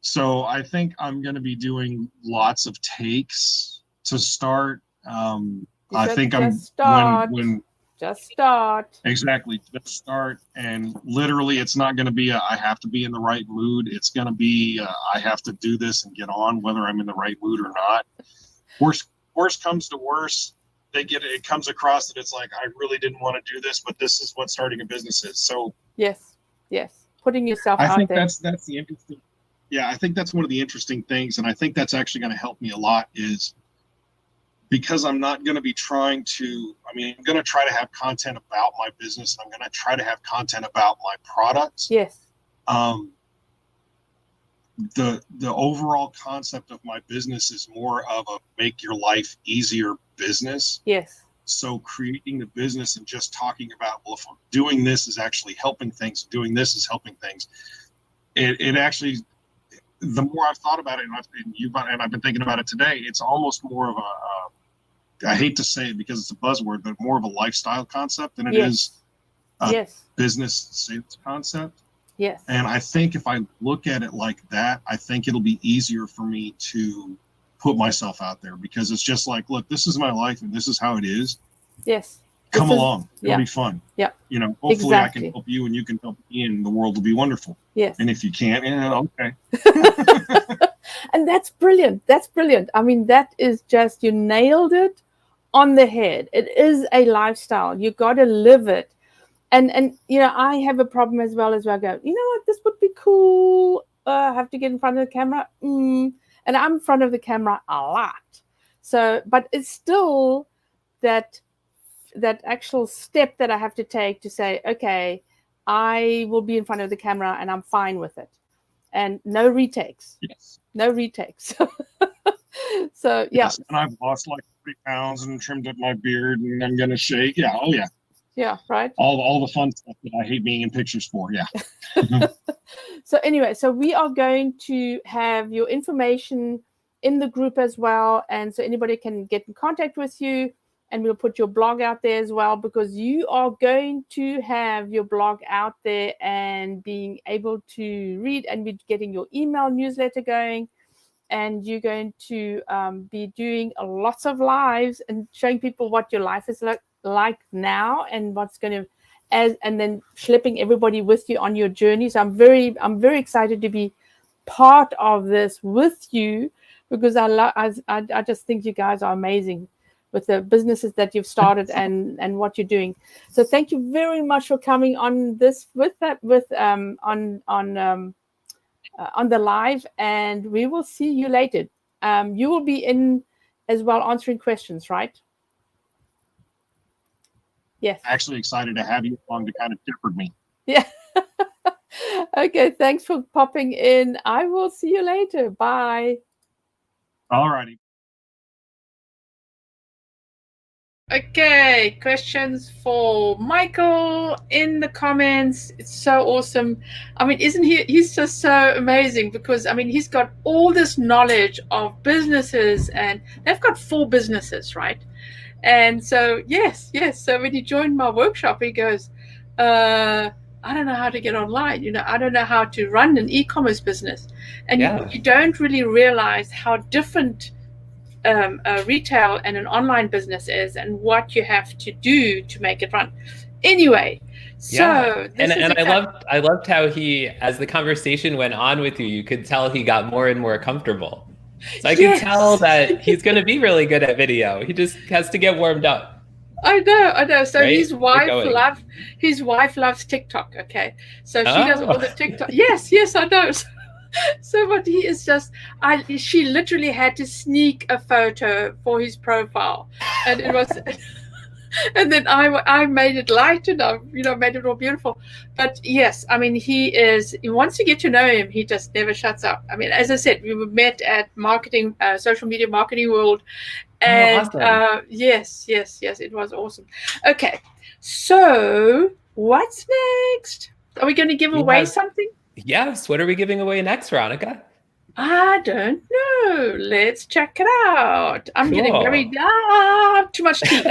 So I think I'm going to be doing lots of takes to start. I think I'm just start. Exactly. Just start. And literally it's not going to be I have to be in the right mood. It's going to be I have to do this and get on whether I'm in the right mood or not. Worst comes to worst. It comes across that it's like, I really didn't want to do this, but this is what starting a business is. So yes, putting yourself out there. I think that's the interesting. Yeah, I think that's one of the interesting things, and I think that's actually going to help me a lot is because I'm not going to be I'm going to try to have content about my business. I'm going to try to have content about my products. Yes. The overall concept of my business is more of a make your life easier business. Yes. So creating the business and just talking about, well, if I'm doing this is actually helping things, doing this is helping things. It actually, the more I've thought about it, and I've been thinking about it today, it's almost more of I hate to say it because it's a buzzword, but more of a lifestyle concept than it is a business sales concept. Yes. And I think if I look at it like that, I think it'll be easier for me to put myself out there because it's just like, look, this is my life and this is how it is. Yes. Come along. It'll be fun. Yeah. Hopefully I can help you and you can help me and the world will be wonderful. Yes. And if you can't, okay. And that's brilliant. That's brilliant. I mean, that is just, you nailed it on the head. It is a lifestyle. You got to live it. And you know, I have a problem as well as I go, you know what, this would be cool. I have to get in front of the camera. And I'm in front of the camera a lot. So, but it's still that actual step that I have to take to say, okay, I will be in front of the camera and I'm fine with it. And no retakes. Yes. No retakes. So, yeah. Yes. And I've lost like 30 pounds and trimmed up my beard and I'm going to shave. Yeah. Oh, yeah. Yeah, right. All the fun stuff that I hate being in pictures for. Yeah. So anyway, so we are going to have your information in the group as well. And so anybody can get in contact with you, and we'll put your blog out there as well, because you are going to have your blog out there and being able to read and be getting your email newsletter going. And you're going to be doing lots of lives and showing people what your life is like now and what's going to, and then schlepping everybody with you on your journey. So I'm very excited to be part of this with you, because I just think you guys are amazing with the businesses that you've started and what you're doing. So thank you very much for coming on this on the live, and we will see you later. You will be in as well answering questions, right? Yes. Actually excited to have you along to kind of shepherd me. Yeah. Okay, thanks for popping in. I will see you later. Bye. All righty. Okay, questions for Michael in the comments. It's so awesome. I mean, isn't he's just so amazing, because I mean, he's got all this knowledge of businesses, and they've got 4 businesses, right? And so, yes. So when he joined my workshop, he goes, I don't know how to get online. You know, I don't know how to run an e-commerce business. And you don't really realize how different a retail and an online business is, and what you have to do to make it run. Anyway, so I loved how he, as the conversation went on with you, you could tell he got more and more comfortable. So I could tell that he's going to be really good at video. He just has to get warmed up. I know. So right? his wife loves TikTok. Okay, so she does all the TikTok. Yes, I know. So what he is just, she literally had to sneak a photo for his profile, and it was, and then I made it light and I made it all beautiful. But yes, I mean, once you get to know him, he just never shuts up. I mean, as I said, we met at social media marketing world, and awesome. yes, it was awesome. Okay, so what's next? Are we going to give away something? Yes. What are we giving away next, Veronica? I don't know. Let's check it out. I'm getting very too much tea.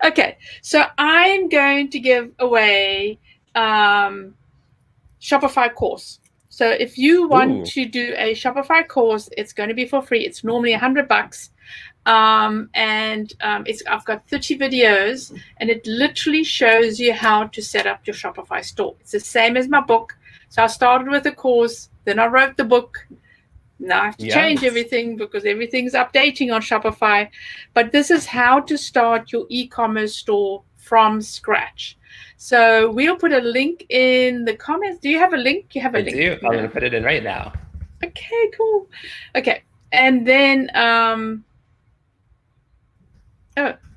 Okay, so I'm going to give away Shopify course. So if you want to do a Shopify course, it's going to be for free. It's normally $100. I've got 30 videos, and it literally shows you how to set up your Shopify store. It's the same as my book. So I started with a course, then I wrote the book. Now I have to change everything, because everything's updating on Shopify. But this is how to start your e-commerce store from scratch. So we'll put a link in the comments. Do you have a link? You have a link. I do. I'm going to put it in right now. Okay, cool. Okay. And then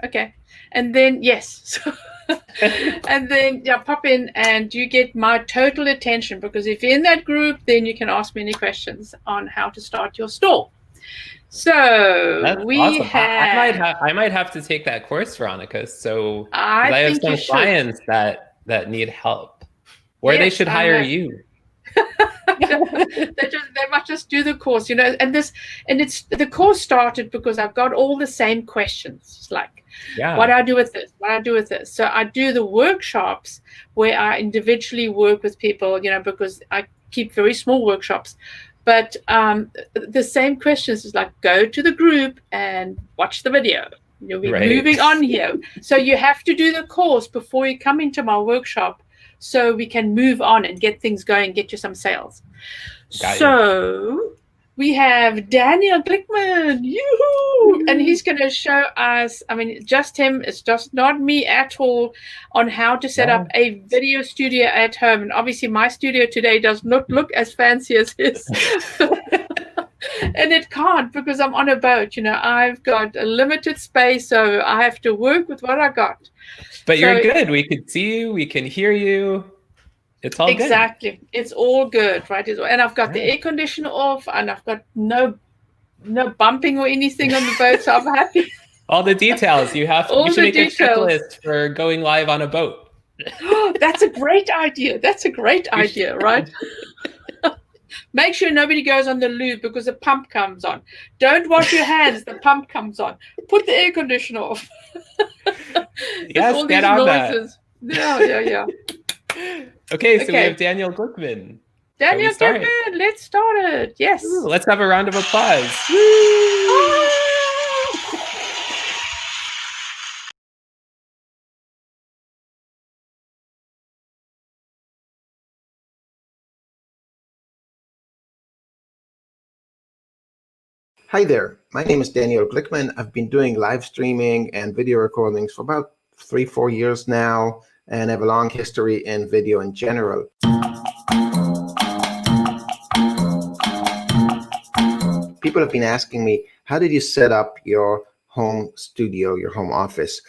okay. And then, yes. And then pop in and you get my total attention, because if you're in that group, then you can ask me any questions on how to start your store. So that's awesome. I might have to take that course, Veronica. So I have some clients that need help, or they should hire you. They must just do the course, and the course started because I've got all the same questions. It's like, what do I do with this? What do I do with this? So I do the workshops where I individually work with people, because I keep very small workshops. But the same questions is like, go to the group and watch the video. You'll be moving on here. So you have to do the course before you come into my workshop, so we can move on and get things going, get you some sales. So we have Daniel Glickman, yoo-hoo! And he's going to show us, I mean, just him, it's just not me at all, on how to set up a video studio at home. And obviously my studio today does not look as fancy as his. And it can't, because I'm on a boat, you know, I've got a limited space, so I have to work with what I got. But you're good. We can see you, we can hear you. It's all good. Exactly. It's all good, right? And I've got the air conditioner off, and I've got no bumping or anything on the boat, so I'm happy. All the details. You should make a checklist for going live on a boat. That's a great idea. That's a great idea, right? Make sure nobody goes on the lube because the pump comes on. Don't wash your hands, the pump comes on. Put the air conditioner off. Yes, all get these on noises. That. Yeah. Okay, so we have Daniel Glickman. Daniel Glickman, let's start it. Yes. Ooh, let's have a round of applause. Hi there, my name is Daniel Glickman. I've been doing live streaming and video recordings for about 3-4 years now, and I have a long history in video in general. People have been asking me, how did you set up your home studio, your home office?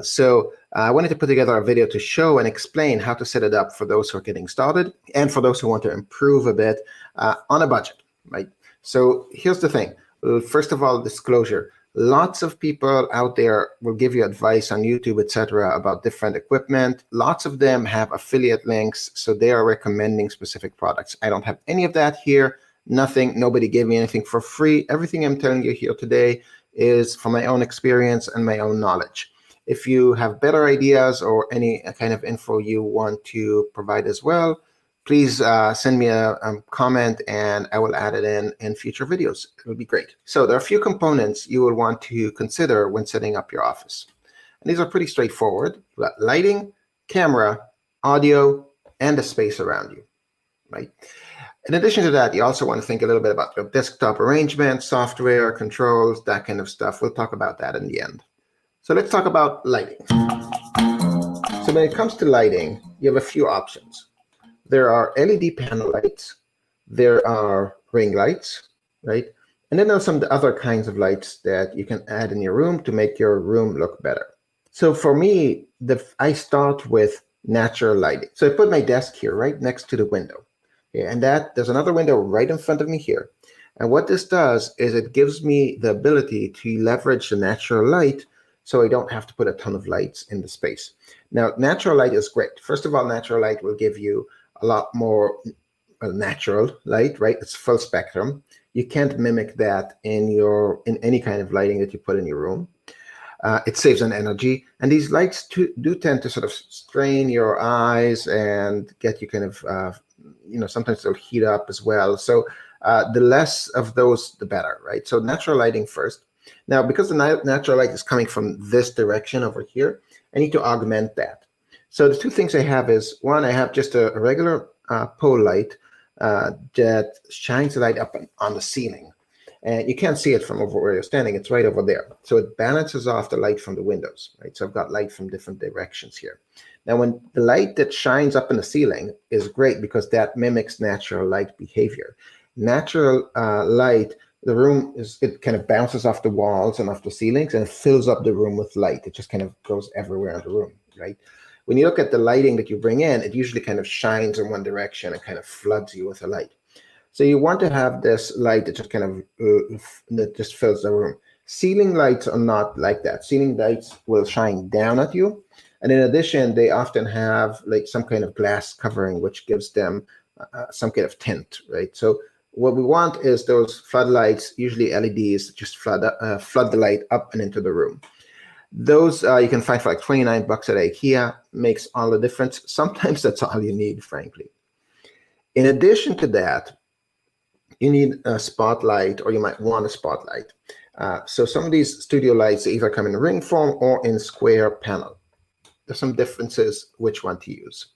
So I wanted to put together a video to show and explain how to set it up for those who are getting started and for those who want to improve a bit on a budget, right? So here's the thing. First of all, disclosure. Lots of people out there will give you advice on YouTube, etc., about different equipment. Lots of them have affiliate links, so they are recommending specific products. I don't have any of that here. Nothing. Nobody gave me anything for free. Everything I'm telling you here today is from my own experience and my own knowledge. If you have better ideas or any kind of info you want to provide as well, please send me a comment and I will add it in future videos. It will be great. So there are a few components you will want to consider when setting up your office. And these are pretty straightforward. You've got lighting, camera, audio, and the space around you, right? In addition to that, you also want to think a little bit about your desktop arrangement, software, controls, that kind of stuff. We'll talk about that in the end. So let's talk about lighting. So when it comes to lighting, you have a few options. There are LED panel lights, there are ring lights, right? And then there's some other kinds of lights that you can add in your room to make your room look better. So for me, I start with natural lighting. So I put my desk here right next to the window. Okay, and there's another window right in front of me here. And what this does is it gives me the ability to leverage the natural light so I don't have to put a ton of lights in the space. Now, natural light is great. First of all, natural light will give you a lot more natural light, right? It's full spectrum. You can't mimic that in any kind of lighting that you put in your room. It saves on energy, and these lights do tend to sort of strain your eyes and get you kind of, sometimes they'll heat up as well. So the less of those, the better, right? So natural lighting first. Now, because the natural light is coming from this direction over here, I need to augment that. So the two things I have is, one, I have just a regular pole light that shines the light up on the ceiling. And you can't see it from over where you're standing. It's right over there. So it balances off the light from the windows, right? So I've got light from different directions here. Now, when the light that shines up in the ceiling is great because that mimics natural light behavior. Natural light, it kind of bounces off the walls and off the ceilings and it fills up the room with light. It just kind of goes everywhere in the room, right? When you look at the lighting that you bring in, it usually kind of shines in one direction and kind of floods you with the light. So you want to have this light that just kind of that just fills the room. Ceiling lights are not like that. Ceiling lights will shine down at you. And in addition, they often have like some kind of glass covering, which gives them some kind of tint, right? So what we want is those floodlights, usually LEDs, that just flood the light up and into the room. Those you can find for like $29 at IKEA, makes all the difference. Sometimes that's all you need, frankly. In addition to that, you need a spotlight, or you might want a spotlight. So some of these studio lights either come in ring form or in square panel. There's some differences which one to use,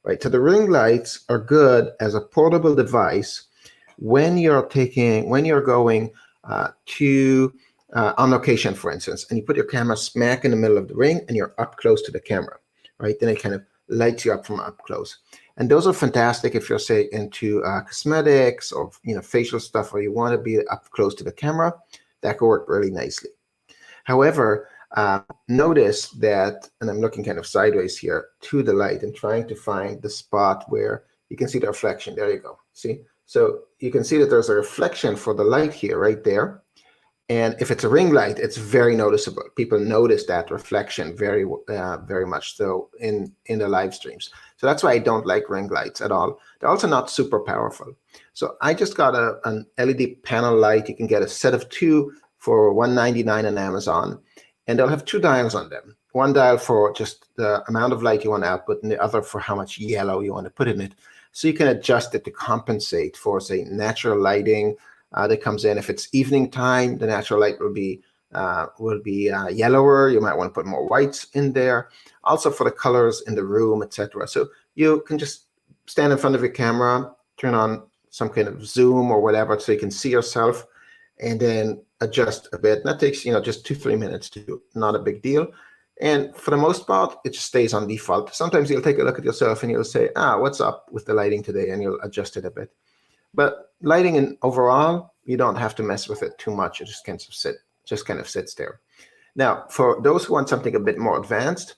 right? So the ring lights are good as a portable device when you're going on location, for instance, and you put your camera smack in the middle of the ring and you're up close to the camera, right? Then it kind of lights you up from up close. And those are fantastic if you're, say, into cosmetics or facial stuff, where you want to be up close to the camera. That could work really nicely. However, notice that, and I'm looking kind of sideways here to the light and trying to find the spot where you can see the reflection. There you go. See? So you can see that there's a reflection for the light here, right there. And if it's a ring light, it's very noticeable. People notice that reflection very much so in the live streams. So that's why I don't like ring lights at all. They're also not super powerful. So I just got an LED panel light. You can get a set of 2 for $199 on Amazon, and they'll have 2 dials on them. One dial for just the amount of light you want to output, and the other for how much yellow you want to put in it. So you can adjust it to compensate for, say, natural lighting that comes in. If it's evening time, the natural light will be yellower. You might want to put more whites in there. Also for the colors in the room, etc. So you can just stand in front of your camera, turn on some kind of zoom or whatever, so you can see yourself, and then adjust a bit. And that takes just 2-3 minutes to do. Not a big deal. And for the most part, it just stays on default. Sometimes you'll take a look at yourself and you'll say, what's up with the lighting today? And you'll adjust it a bit. But lighting in overall, you don't have to mess with it too much. It just kind of sits there. Now, for those who want something a bit more advanced,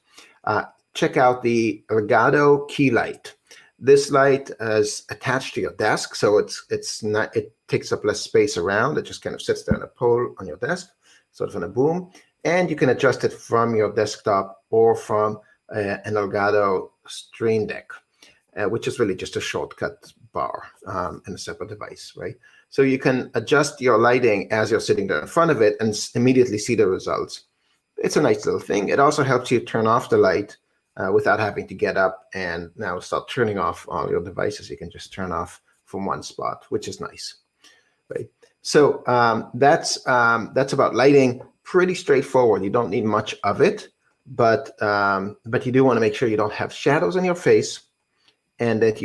check out the Elgato key light. This light is attached to your desk, so it takes up less space around. It just kind of sits there on a pole on your desk, sort of in a boom. And you can adjust it from your desktop or from an Elgato Stream Deck, which is really just a shortcut bar in a separate device, right? So you can adjust your lighting as you're sitting there in front of it and immediately see the results. It's a nice little thing. It also helps you turn off the light without having to get up and now start turning off all your devices. You can just turn off from one spot, which is nice, right? So that's about lighting. Pretty straightforward. You don't need much of it, but you do want to make sure you don't have shadows on your face, and that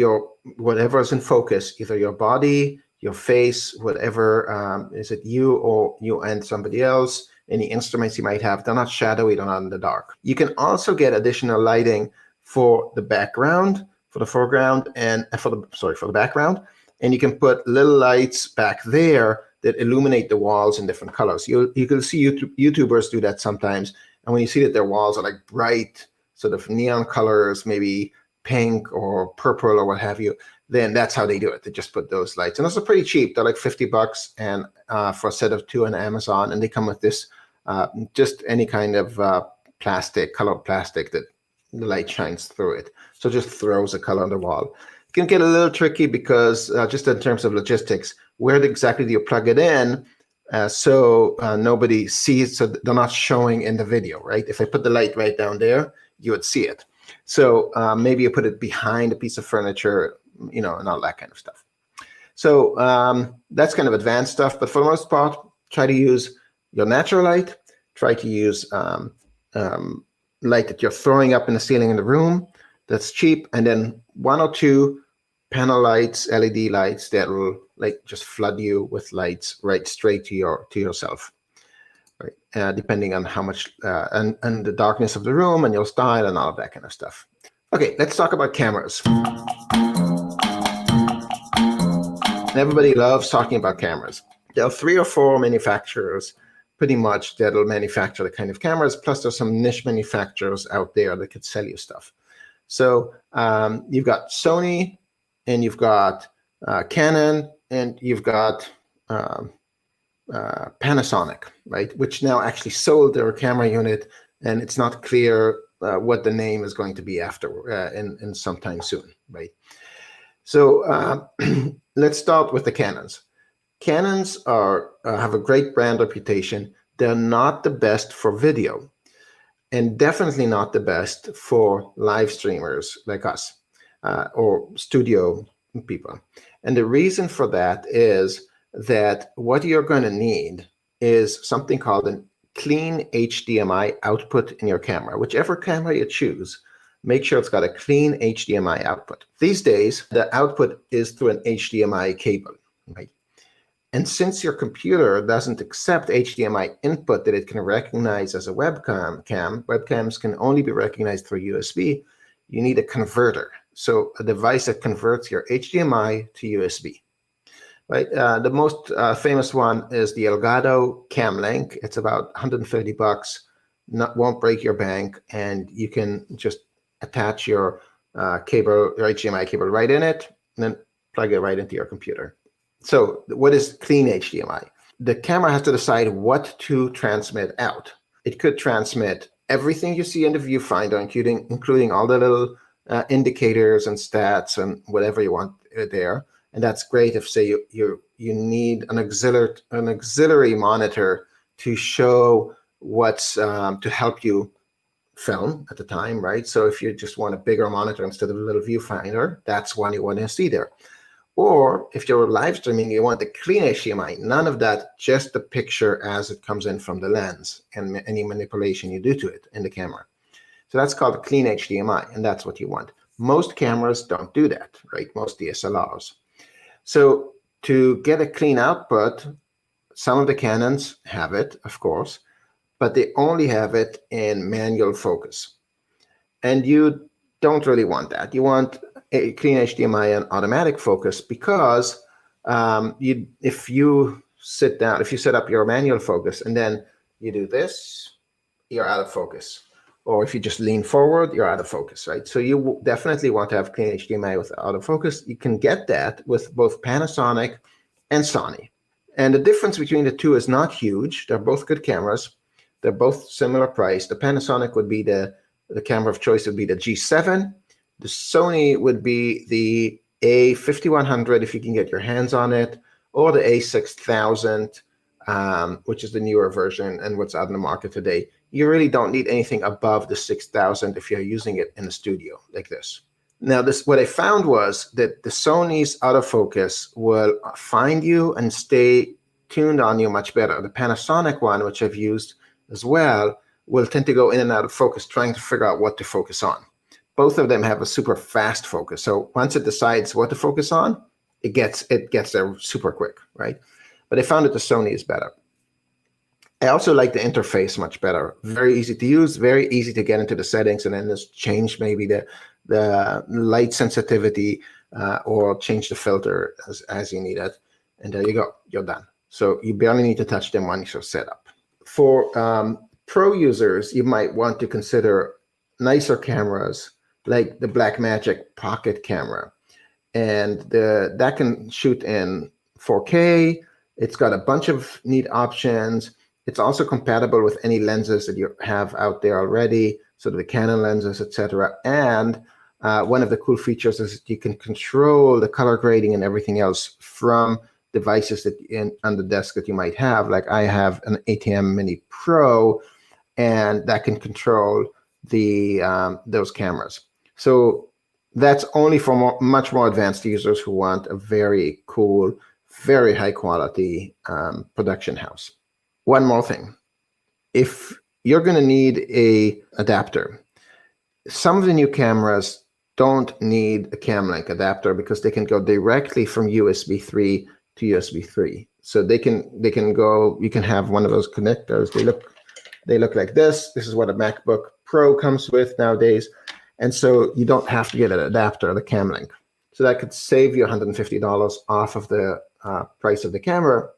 whatever is in focus, either your body, your face, whatever, is it you or you and somebody else, any instruments you might have, they're not shadowy, they're not in the dark. You can also get additional lighting for the background, for the foreground, and for the background, and you can put little lights back there that illuminate the walls in different colors. You can see YouTubers do that sometimes, and when you see that their walls are like bright, sort of neon colors, maybe pink or purple or what have you, then that's how they do it. They just put those lights, and those are pretty cheap. They're like $50, and for a set of 2 on Amazon, and they come with this just any kind of colored plastic that the light shines through it. So it just throws a color on the wall. It can get a little tricky because just in terms of logistics, where exactly do you plug it in so nobody sees, so they're not showing in the video, right? If I put the light right down there, you would see it. So maybe you put it behind a piece of furniture, and all that kind of stuff. So that's kind of advanced stuff, but for the most part, try to use your natural light. Try to use light that you're throwing up in the ceiling in the room. That's cheap, and then 1 or 2 panel lights, LED lights that will just flood you with lights right straight to yourself, right? Depending on how much and the darkness of the room and your style and all of that kind of stuff. Okay, let's talk about cameras. Everybody loves talking about cameras. There are 3 or 4 manufacturers pretty much that'll manufacture the kind of cameras, plus there's some niche manufacturers out there that could sell you stuff. So you've got Sony, and you've got Canon, and you've got Panasonic, right? Which now actually sold their camera unit, and it's not clear what the name is going to be after in sometime soon, right? So let's start with the Canons. Canons have a great brand reputation. They're not the best for video, and definitely not the best for live streamers like us or studio people. And the reason for that is that what you're going to need is something called a clean HDMI output in your camera. Whichever camera you choose, make sure it's got a clean HDMI output. These days, the output is through an HDMI cable, right? And since your computer doesn't accept HDMI input that it can recognize as a webcams can only be recognized through USB, you need a converter. So a device that converts your HDMI to USB. Right. The most famous one is the Elgato Cam Link. It's about $130. Won't break your bank, and you can just attach your cable, your HDMI cable, right in it, and then plug it right into your computer. So, what is clean HDMI? The camera has to decide what to transmit out. It could transmit everything you see in the viewfinder, including all the little indicators and stats and whatever you want there. And that's great if, say, you need an auxiliary monitor to show what's to help you film at the time, right? So if you just want a bigger monitor instead of a little viewfinder, that's one you want to see there. Or if you're live streaming, you want the clean HDMI, none of that, just the picture as it comes in from the lens and any manipulation you do to it in the camera. So that's called clean HDMI, and that's what you want. Most cameras don't do that, right? Most DSLRs. So to get a clean output, some of the Canons have it, of course, but they only have it in manual focus. And you don't really want that. You want a clean HDMI and automatic focus because if you set up your manual focus and then you do this, you're out of focus. Or if you just lean forward, you're out of focus, right? So you definitely want to have clean HDMI with autofocus. You can get that with both Panasonic and Sony. And the difference between the two is not huge. They're both good cameras. They're both similar price. The Panasonic would be the camera of choice would be the G7. The Sony would be the A5100 if you can get your hands on it, or the A6000, which is the newer version and what's out in the market today. You really don't need anything above the 6000 if you're using it in the studio like this. Now, what I found was that the Sony's autofocus will find you and stay tuned on you much better. The Panasonic one, which I've used as well, will tend to go in and out of focus trying to figure out what to focus on. Both of them have a super fast focus. So once it decides what to focus on, it gets there super quick, right? But I found that the Sony is better. I also like the interface much better. Very easy to use, very easy to get into the settings and then just change maybe the light sensitivity or change the filter as you need it. And there you go, you're done. So you barely need to touch them once you're set up. For pro users, you might want to consider nicer cameras like the Blackmagic Pocket camera. And that can shoot in 4K. It's got a bunch of neat options. It's also compatible with any lenses that you have out there already, so the Canon lenses, etc. And one of the cool features is that you can control the color grading and everything else from devices on the desk that you might have. Like I have an ATEM Mini Pro, and that can control those cameras. So that's only for much more advanced users who want a very cool, very high quality production house. One more thing. If you're going to need an adapter, some of the new cameras don't need a CamLink adapter because they can go directly from USB 3 to USB 3. So they can go, you can have one of those connectors. They look like this. This is what a MacBook Pro comes with nowadays. And so you don't have to get an adapter, the CamLink. So that could save you $150 off of the price of the camera.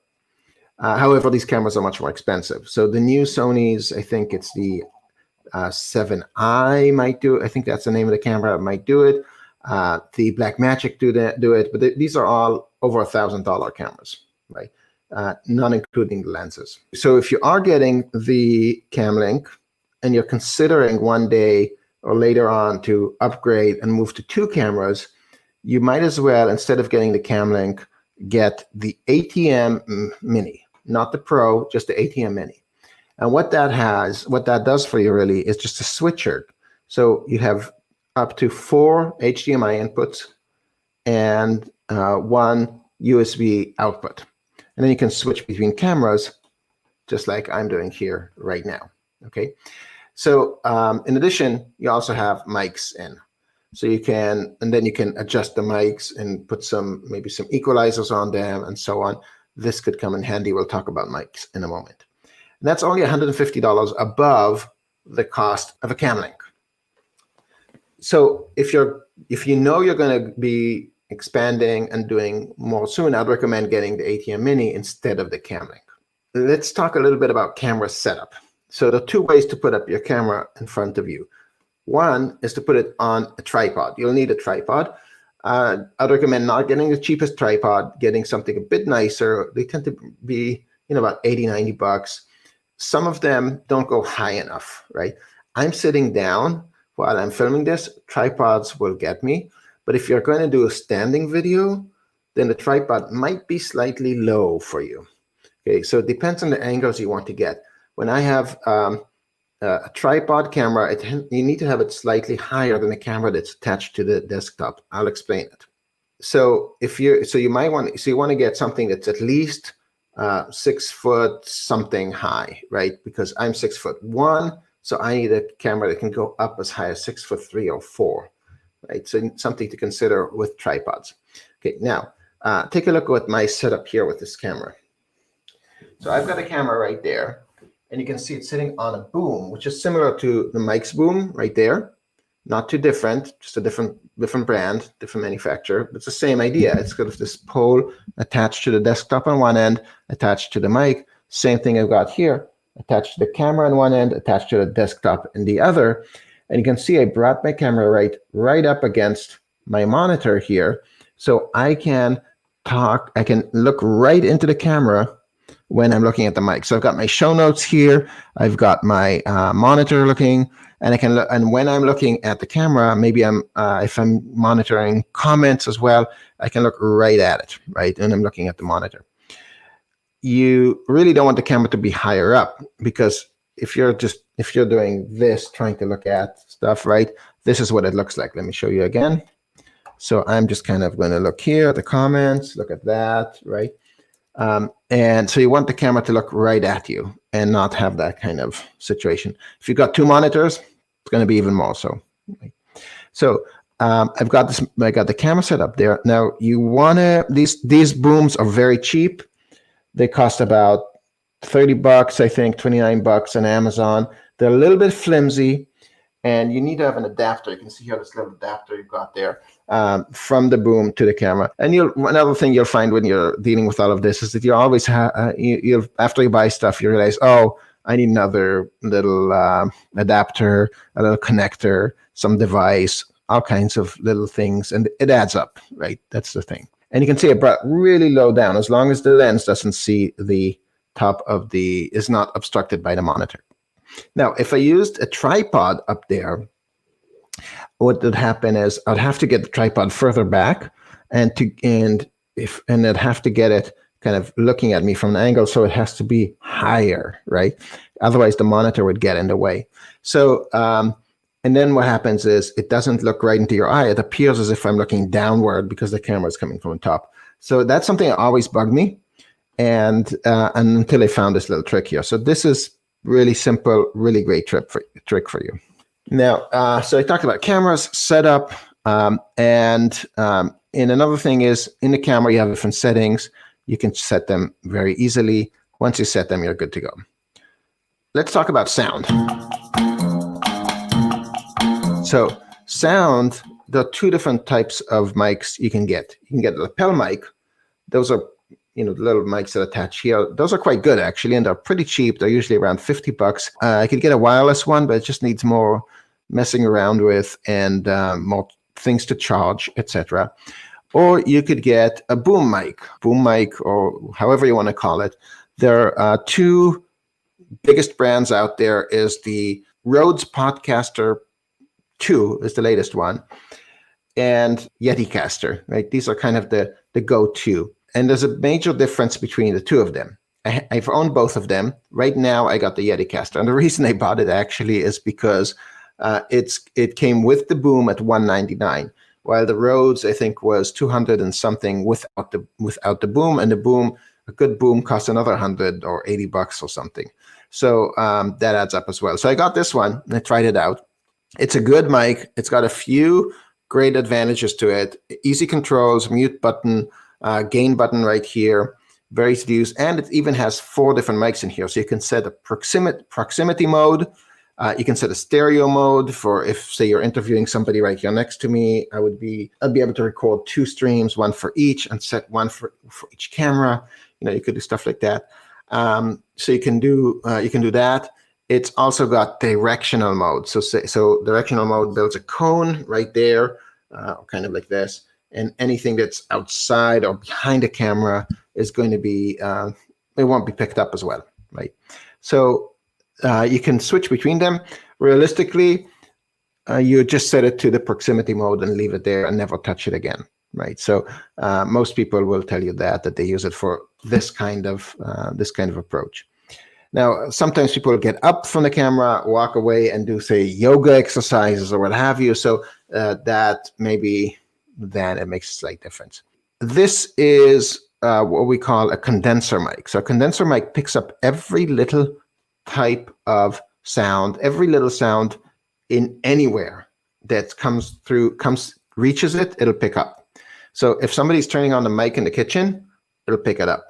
However, these cameras are much more expensive. So the new Sony's, I think it's the 7i might do it. I think that's the name of the camera, might do it. The Blackmagic do it, but these are all over $1,000 cameras, right? Not including the lenses. So if you are getting the CamLink and you're considering one day or later on to upgrade and move to 2 cameras, you might as well, instead of getting the CamLink, get the ATEM Mini, not the Pro, just the ATEM Mini. And what that does for you really is just a switcher. So you have up to 4 HDMI inputs and 1 USB output. And then you can switch between cameras just like I'm doing here right now, okay? So in addition, you also have mics in. So you can, and then you can adjust the mics and put maybe some equalizers on them and so on. This could come in handy. We'll talk about mics in a moment. And that's only $150 above the cost of a cam link. So if you know you're going to be expanding and doing more soon, I'd recommend getting the ATM Mini instead of the cam link. Let's talk a little bit about camera setup. So there are two ways to put up your camera in front of you. One is to put it on a tripod. You'll need a tripod. I'd recommend not getting the cheapest tripod, getting something a bit nicer. They tend to be, about $80, $90. Some of them don't go high enough, right? I'm sitting down while I'm filming this. Tripods will get me. But if you're going to do a standing video, then the tripod might be slightly low for you. Okay, so it depends on the angles you want to get. When I have a tripod camera, you need to have it slightly higher than the camera that's attached to the desktop. I'll explain it. So you want to get something that's at least 6 foot something high, right? Because I'm 6'1", so I need a camera that can go up as high as 6'3" or 4", right? So something to consider with tripods. Okay, now take a look at my setup here with this camera. So I've got a camera right there, and you can see it's sitting on a boom, which is similar to the mic's boom right there. Not too different, just a different brand, different manufacturer. But it's the same idea. It's got this pole attached to the desktop on one end, attached to the mic. Same thing I've got here, attached to the camera on one end, attached to the desktop in the other. And you can see I brought my camera right up against my monitor here, so I can talk. I can look right into the camera when I'm looking at the mic. So I've got my show notes here. I've got my monitor looking, and I can look. And when I'm looking at the camera, maybe if I'm monitoring comments as well, I can look right at it, right? And I'm looking at the monitor. You really don't want the camera to be higher up, because if you're doing this, trying to look at stuff, right? This is what it looks like. Let me show you again. So I'm just kind of going to look here at the comments, look at that, right? And so you want the camera to look right at you and not have that kind of situation. If you've got two monitors, it's going to be even more so. Right? So I got the camera set up there. Now you want to, these booms are very cheap. They cost about $30, I think, $29 on Amazon. They're a little bit flimsy, and you need to have an adapter. You can see here this little adapter you've got there from the boom to the camera. And another thing you'll find when you're dealing with all of this is that you always after you buy stuff, you realize, oh, I need another little adapter, a little connector, some device, all kinds of little things, and it adds up, right? That's the thing. And you can see it brought really low down, as long as the lens doesn't see the top of is not obstructed by the monitor. Now, if I used a tripod up there, what would happen is I'd have to get the tripod further back, and I'd have to get it kind of looking at me from an angle, so it has to be higher, right? Otherwise, the monitor would get in the way. So, and then what happens is it doesn't look right into your eye. It appears as if I'm looking downward because the camera is coming from the top. So that's something that always bugged me, and until I found this little trick here. So this is really simple, really great trick for you. Now, so I talked about cameras, setup, and another thing is in the camera you have different settings. You can set them very easily. Once you set them, you're good to go. Let's talk about sound. So sound, there are two different types of mics you can get. You can get a lapel mic. Those are the little mics that attach here. Those are quite good, actually, and they're pretty cheap. They're usually around $50. I could get a wireless one, but it just needs more messing around with and more things to charge, etc. Or you could get a boom mic, or however you want to call it. There are two biggest brands out there. Is the Rhodes Podcaster 2 is the latest one, and Yeticaster, right? These are kind of the go-to. And there's a major difference between the two of them. I've owned both of them. Right now, I got the Yeticaster. And the reason I bought it actually is because it came with the boom at $199, while the Rhodes, I think, was $200 and something without the boom. And the boom, a good boom, costs another $100 or $80 or something. So that adds up as well. So I got this one and I tried it out. It's a good mic. It's got a few great advantages to it. Easy controls, mute button, gain button right here, very easy to use. And it even has 4 different mics in here. So you can set a proximity mode. You can set a stereo mode for if, say, you're interviewing somebody right here next to me. I'd be able to record 2 streams, 1 for each, and set 1 for each camera. You could do stuff like that. So you can do that. It's also got directional mode. So directional mode builds a cone right there, kind of like this. And anything that's outside or behind the camera is going to be, it won't be picked up as well, right? So you can switch between them. Realistically, you just set it to the proximity mode and leave it there and never touch it again, right? So most people will tell you that they use it for this kind of approach. Now, sometimes people get up from the camera, walk away, and do, say, yoga exercises or what have you. So that maybe then it makes a slight difference. This is what we call a condenser mic. So a condenser mic picks up every little type of sound, every little sound in anywhere that reaches it, it'll pick up. So if somebody's turning on the mic in the kitchen, it'll pick it up.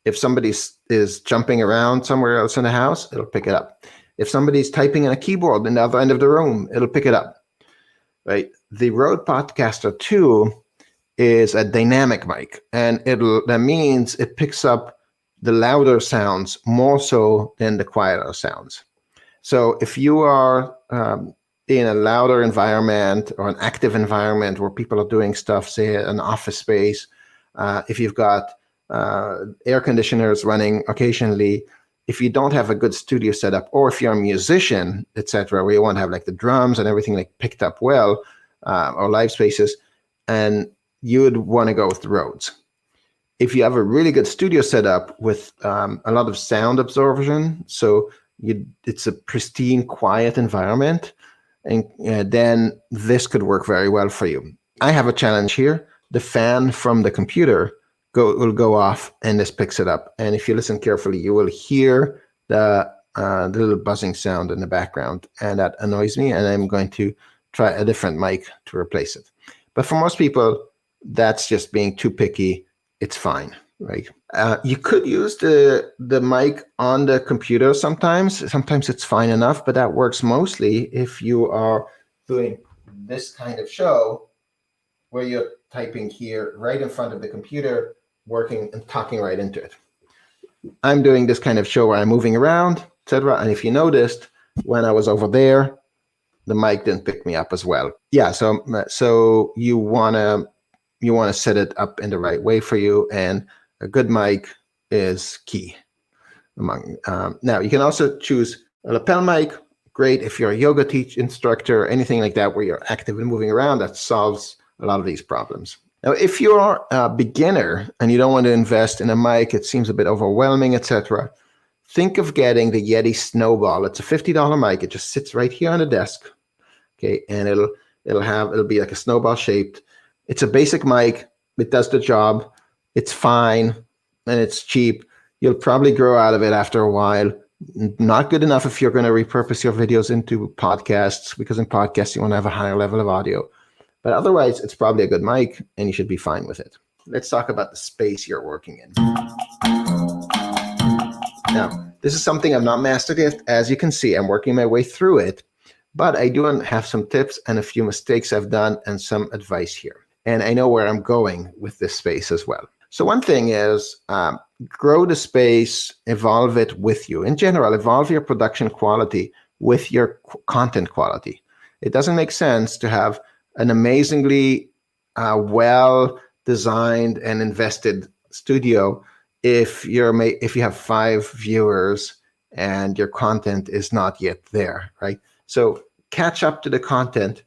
If somebody is jumping around somewhere else in the house, it'll pick it up. If somebody's typing on a keyboard in the other end of the room, it'll pick it up, right? The Rode Podcaster 2 is a dynamic mic, and that means it picks up the louder sounds more so than the quieter sounds. So if you are in a louder environment or an active environment where people are doing stuff, say an office space, if you've got air conditioners running occasionally, if you don't have a good studio setup, or if you're a musician, etc., where you want to have like the drums and everything like picked up well, or live spaces, and you would want to go with the Rhodes. If you have a really good studio setup with a lot of sound absorption, so it's a pristine, quiet environment, and then this could work very well for you. I have a challenge here. The fan from the computer will go off, and this picks it up. And if you listen carefully, you will hear the little buzzing sound in the background, and that annoys me, and I'm going to try a different mic to replace it. But for most people, that's just being too picky. It's fine, right? You could use the mic on the computer sometimes. Sometimes it's fine enough, but that works mostly if you are doing this kind of show where you're typing here right in front of the computer, working and talking right into it. I'm doing this kind of show where I'm moving around, etc. And if you noticed, when I was over there, the mic didn't pick me up as well. Yeah, so you wanna set it up in the right way for you, and a good mic is key. Now, you can also choose a lapel mic. Great if you're a yoga instructor, anything like that where you're active and moving around, that solves a lot of these problems. Now, if you're a beginner and you don't want to invest in a mic, it seems a bit overwhelming, etc., think of getting the Yeti Snowball. It's a $50 mic. It just sits right here on the desk, okay, and it'll be like a snowball shaped. It's a basic mic. It does the job. It's fine, and it's cheap. You'll probably grow out of it after a while. Not good enough if you're going to repurpose your videos into podcasts, because in podcasts you want to have a higher level of audio. But otherwise, it's probably a good mic, and you should be fine with it. Let's talk about the space you're working in. Now, this is something I've not mastered yet. As you can see, I'm working my way through it, but I do have some tips and a few mistakes I've done and some advice here. And I know where I'm going with this space as well. So one thing is grow the space, evolve it with you. In general, evolve your production quality with your content quality. It doesn't make sense to have an amazingly well-designed and invested studio if you have 5 viewers and your content is not yet there, right? So catch up to the content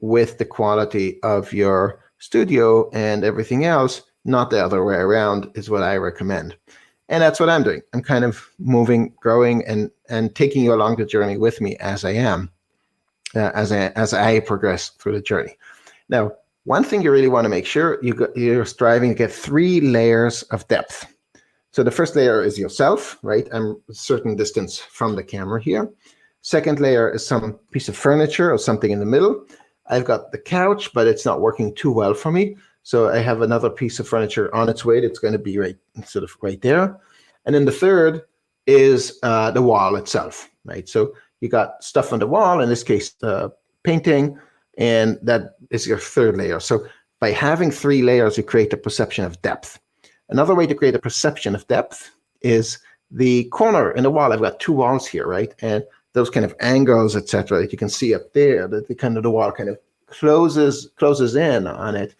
with the quality of your studio, and everything else, not the other way around, is what I recommend. And that's what I'm doing. I'm kind of moving, growing, and taking you along the journey with me as I am, as I progress through the journey. Now, one thing you really want to make sure you're striving to get 3 layers of depth. So the first layer is yourself, right? I'm a certain distance from the camera here. Second layer is some piece of furniture or something in the middle. I've got the couch, but it's not working too well for me. So I have another piece of furniture on its way that's going to be right there. And then the third is the wall itself, right? So you got stuff on the wall, in this case, painting, and that is your third layer. So by having 3 layers, you create a perception of depth. Another way to create a perception of depth is the corner in the wall. I've got 2 walls here, right? And those kind of angles, etc., that you can see up there, that the wall kind of closes in on it.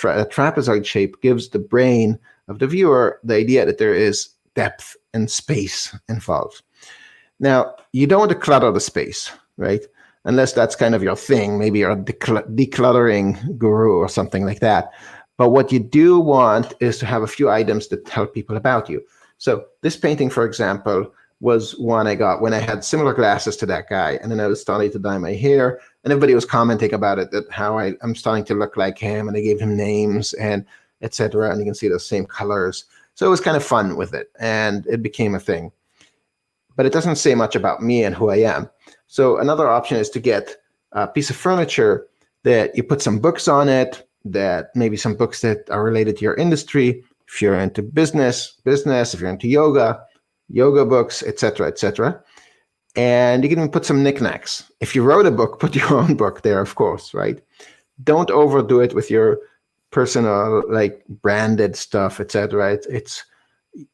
A trapezoid shape gives the brain of the viewer the idea that there is depth and space involved. Now, you don't want to clutter the space, right? Unless that's kind of your thing. Maybe you're a decluttering guru or something like that. But what you do want is to have a few items that tell people about you. So this painting, for example, was one I got when I had similar glasses to that guy. And then I was starting to dye my hair. And everybody was commenting about it, that how I'm starting to look like him. And I gave him names and etc. And you can see the same colors. So it was kind of fun with it. And it became a thing. But it doesn't say much about me and who I am. So another option is to get a piece of furniture that you put some books on it, that maybe some books that are related to your industry. If you're into business, if you're into yoga books, etc., etc. And you can even put some knickknacks. If you wrote a book, put your own book there, of course, right? Don't overdo it with your personal, like branded stuff, etc.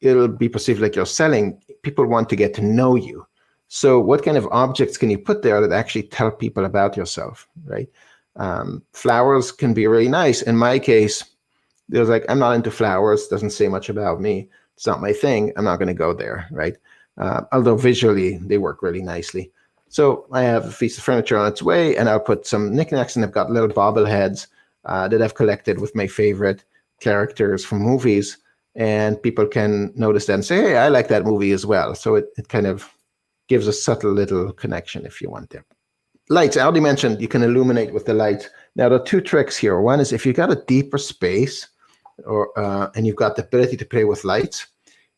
It'll be perceived like you're selling. People want to get to know you. So what kind of objects can you put there that actually tell people about yourself, right? Flowers can be really nice. In my case, there's like, I'm not into flowers, doesn't say much about me. It's not my thing. I'm not going to go there, right? Although visually they work really nicely. So I have a piece of furniture on its way, and I'll put some knickknacks, and I've got little bobbleheads that I've collected with my favorite characters from movies. And people can notice that and say, hey, I like that movie as well. So it kind of gives a subtle little connection if you want there. Lights, I already mentioned you can illuminate with the lights. Now, there are 2 tricks here. One is if you got a deeper space and you've got the ability to play with lights,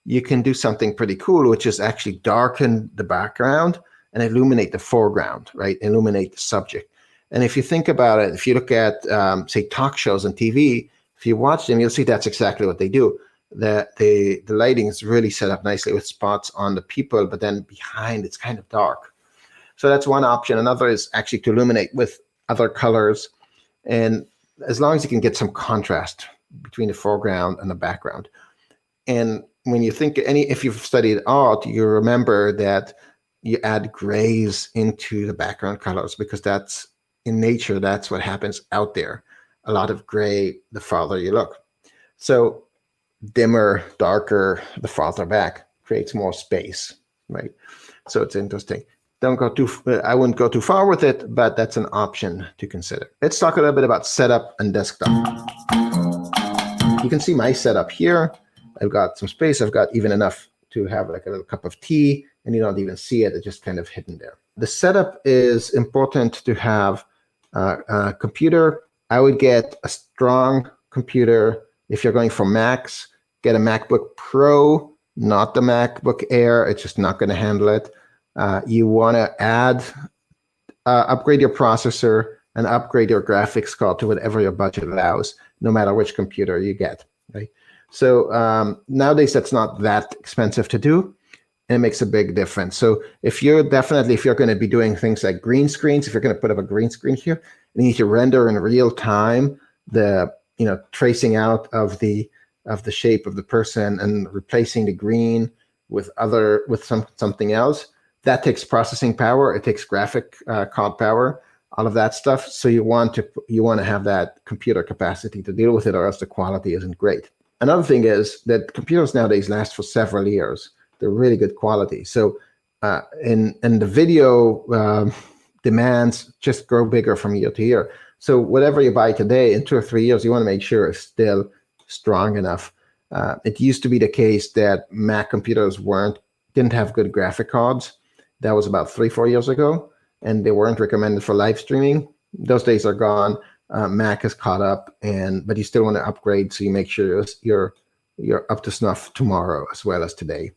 you can do something pretty cool, which is actually darken the background and illuminate the foreground, right? Illuminate the subject. And if you think about it, if you look at, say, talk shows on TV, if you watch them, you'll see that's exactly what they do. The lighting is really set up nicely with spots on the people, but then behind it's kind of dark. So that's one option. Another is actually to illuminate with other colors. And as long as you can get some contrast between the foreground and the background. And when you think if you've studied art, you remember that you add grays into the background colors, because that's in nature, that's what happens out there. A lot of gray the farther you look. So dimmer, darker, the farther back creates more space, right? So it's interesting. I wouldn't go too far with it, but that's an option to consider. Let's talk a little bit about setup and desktop. You can see my setup here. I've got some space. I've got even enough to have like a little cup of tea, and you don't even see it. It's just kind of hidden there. The setup is important to have a computer. I would get a strong computer. If you're going for Macs, get a MacBook Pro, not the MacBook Air. It's just not going to handle it. You want to upgrade your processor and upgrade your graphics card to whatever your budget allows, no matter which computer you get, right? So nowadays, that's not that expensive to do, and it makes a big difference. So if you're going to be doing things like green screens, if you're going to put up a green screen here, you need to render in real time the tracing out of the shape of the person and replacing the green with something else. That takes processing power. It takes graphic card power, all of that stuff. So you want to have that computer capacity to deal with it, or else the quality isn't great. Another thing is that computers nowadays last for several years. They're really good quality. So and the video demands just grow bigger from year to year. So whatever you buy today, in 2 or 3 years, you want to make sure it's still strong enough. It used to be the case that Mac computers didn't have good graphic cards. That was about 3-4 years ago, and they weren't recommended for live streaming. Those days are gone. Mac has caught up, but you still want to upgrade, so you make sure you're up to snuff tomorrow as well as today.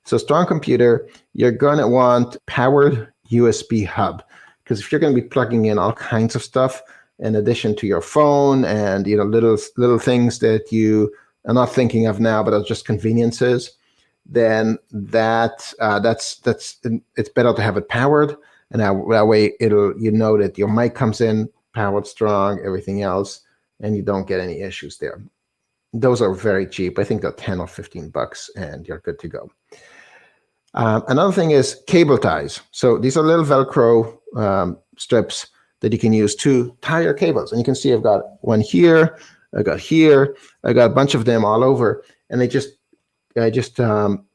So strong computer, you're going to want powered USB hub. because if you're going to be plugging in all kinds of stuff in addition to your phone and little things that you are not thinking of now but are just conveniences, then it's better to have it powered, and that way that your mic comes in powered strong, everything else, and you don't get any issues there. Those are very cheap. I think they're 10 or 15 bucks, and you're good to go. Another thing is cable ties. So these are little Velcro strips that you can use to tie your cables. And you can see I've got one here, I got a bunch of them all over, and I just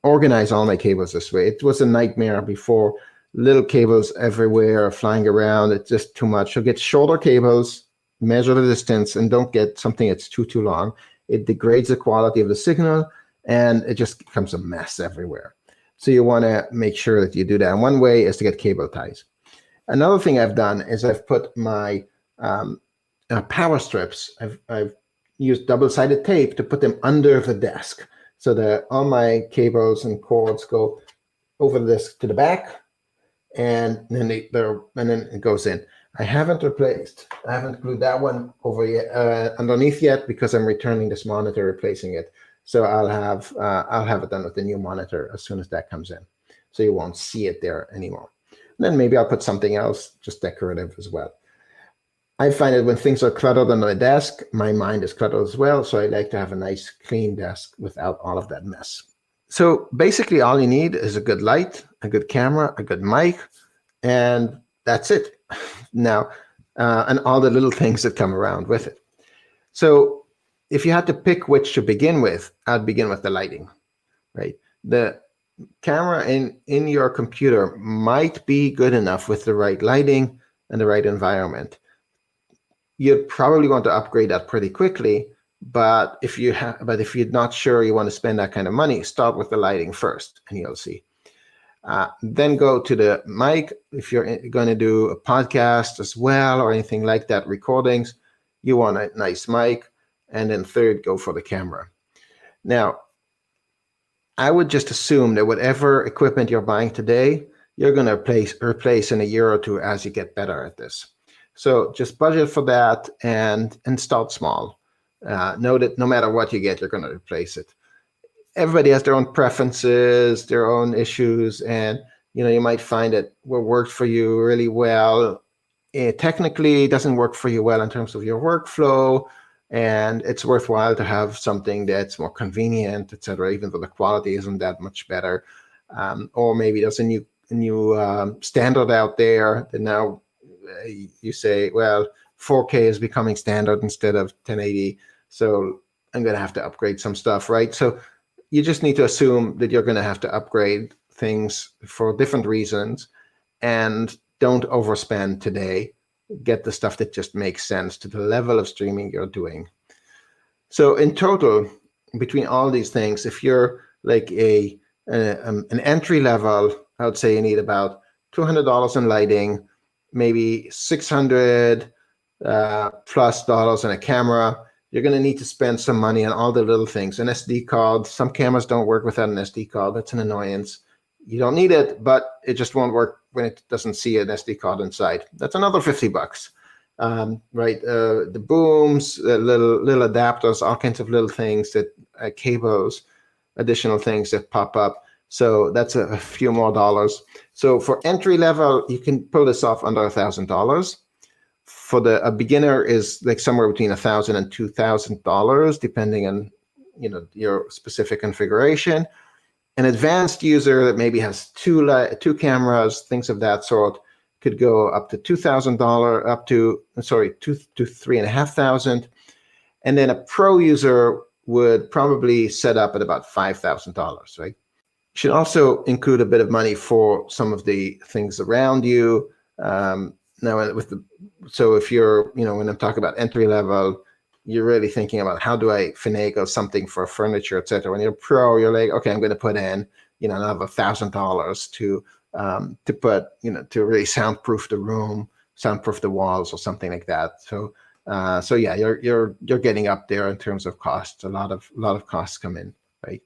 organize all my cables this way. It was a nightmare before. Little cables everywhere flying around. It's just too much. So get shorter cables, measure the distance, and don't get something that's too long. It degrades the quality of the signal, and it just becomes a mess everywhere. So you want to make sure that you do that. And one way is to get cable ties. Another thing I've done is I've put my power strips. I've used double-sided tape to put them under the desk, so that all my cables and cords go over this to the back, and then it goes in. I haven't glued that one over yet, underneath yet, because I'm returning this monitor, replacing it. So I'll have it done with the new monitor as soon as that comes in, so you won't see it there anymore. And then maybe I'll put something else, just decorative as well. I find that when things are cluttered on my desk, my mind is cluttered as well. So I like to have a nice, clean desk without all of that mess. So basically, all you need is a good light, a good camera, a good mic, and that's it. Now, and all the little things that come around with it. So if you had to pick which to begin with, I'd begin with the lighting, right? The camera in your computer might be good enough with the right lighting and the right environment. You'd probably want to upgrade that pretty quickly, but if you're not sure you want to spend that kind of money, start with the lighting first, and you'll see. Then go to the mic. If you're going to do a podcast as well or anything like that, recordings, you want a nice mic. And then third, go for the camera. Now, I would just assume that whatever equipment you're buying today, you're going to replace in a year or two as you get better at this. So just budget for that and start small. Know that no matter what you get, you're going to replace it. Everybody has their own preferences, their own issues, and you might find that what worked for you really well, technically doesn't work for you well in terms of your workflow, and it's worthwhile to have something that's more convenient, etc., even though the quality isn't that much better. Or maybe there's a new standard out there that now you say, well, 4K is becoming standard instead of 1080, so I'm going to have to upgrade some stuff, right? So you just need to assume that you're going to have to upgrade things for different reasons, and don't overspend today. Get the stuff that just makes sense to the level of streaming you're doing. So in total, between all these things, if you're like an entry level, I would say you need about $200 in lighting, maybe $600 plus dollars in a camera. You're going to need to spend some money on all the little things. An SD card. Some cameras don't work without an SD card. That's an annoyance. You don't need it, but it just won't work when it doesn't see an SD card inside. That's another 50 bucks, right? The booms, little adapters, all kinds of little things that cables, additional things that pop up. So that's a few more dollars. So for entry level, you can pull this off under $1,000. For a beginner is like somewhere between $1,000 and $2,000, depending on your specific configuration. An advanced user that maybe has two cameras, things of that sort, could go up to $2,000, up to $3,500, and then a pro user would probably set up at about $5,000, right? Should also include a bit of money for some of the things around you. So if you're, when I'm talking about entry level, you're really thinking about how do I finagle something for furniture, etc. When you're pro, you're like, okay, I'm going to put in, another $1,000 to put, to really soundproof the room, soundproof the walls, or something like that. So yeah, you're getting up there in terms of costs. A lot of costs come in, right?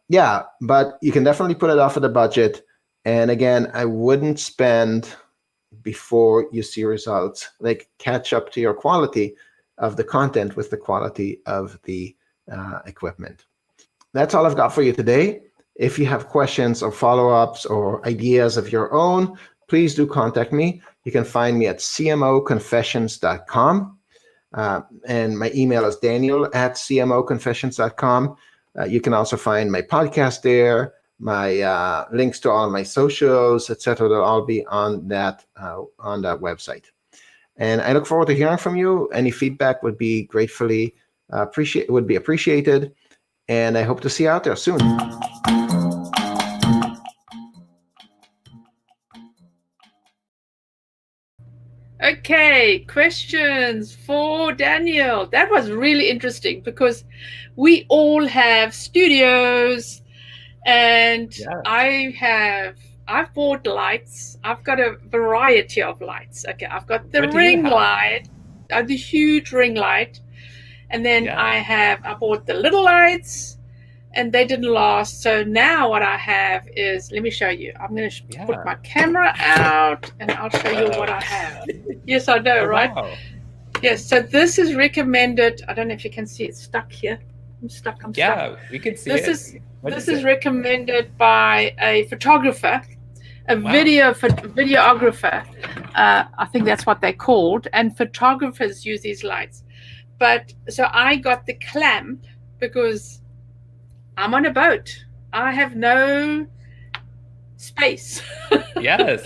Yeah, but you can definitely put it off of the budget. And again, I wouldn't spend before you see results. Like catch up to your quality of the content with the quality of the equipment. That's all I've got for you today. If you have questions or follow-ups or ideas of your own, please do contact me. You can find me at cmoconfessions.com. And my email is daniel@cmoconfessions.com. You can also find my podcast there, my links to all my socials, etc. They'll all be on that website. And I look forward to hearing from you. Any feedback would be gratefully appreciated. And I hope to see you out there soon. Okay, questions for Daniel. That was really interesting because we all have studios, and I've bought lights. I've got a variety of lights. Okay, I've got the ring light, the huge ring light, and then I bought the little lights, and they didn't last. So now what I have is, let me show you. I'm going to put my camera out, and I'll show you what I have. Yes, I know, right? Wow. Yes, so this is recommended. I don't know if you can see it stuck here. I'm stuck. Yeah, we can see this it. This is recommended by a photographer, a videographer. I think that's what they're called. And photographers use these lights. But so I got the clamp because I'm on a boat. I have no space. Yes.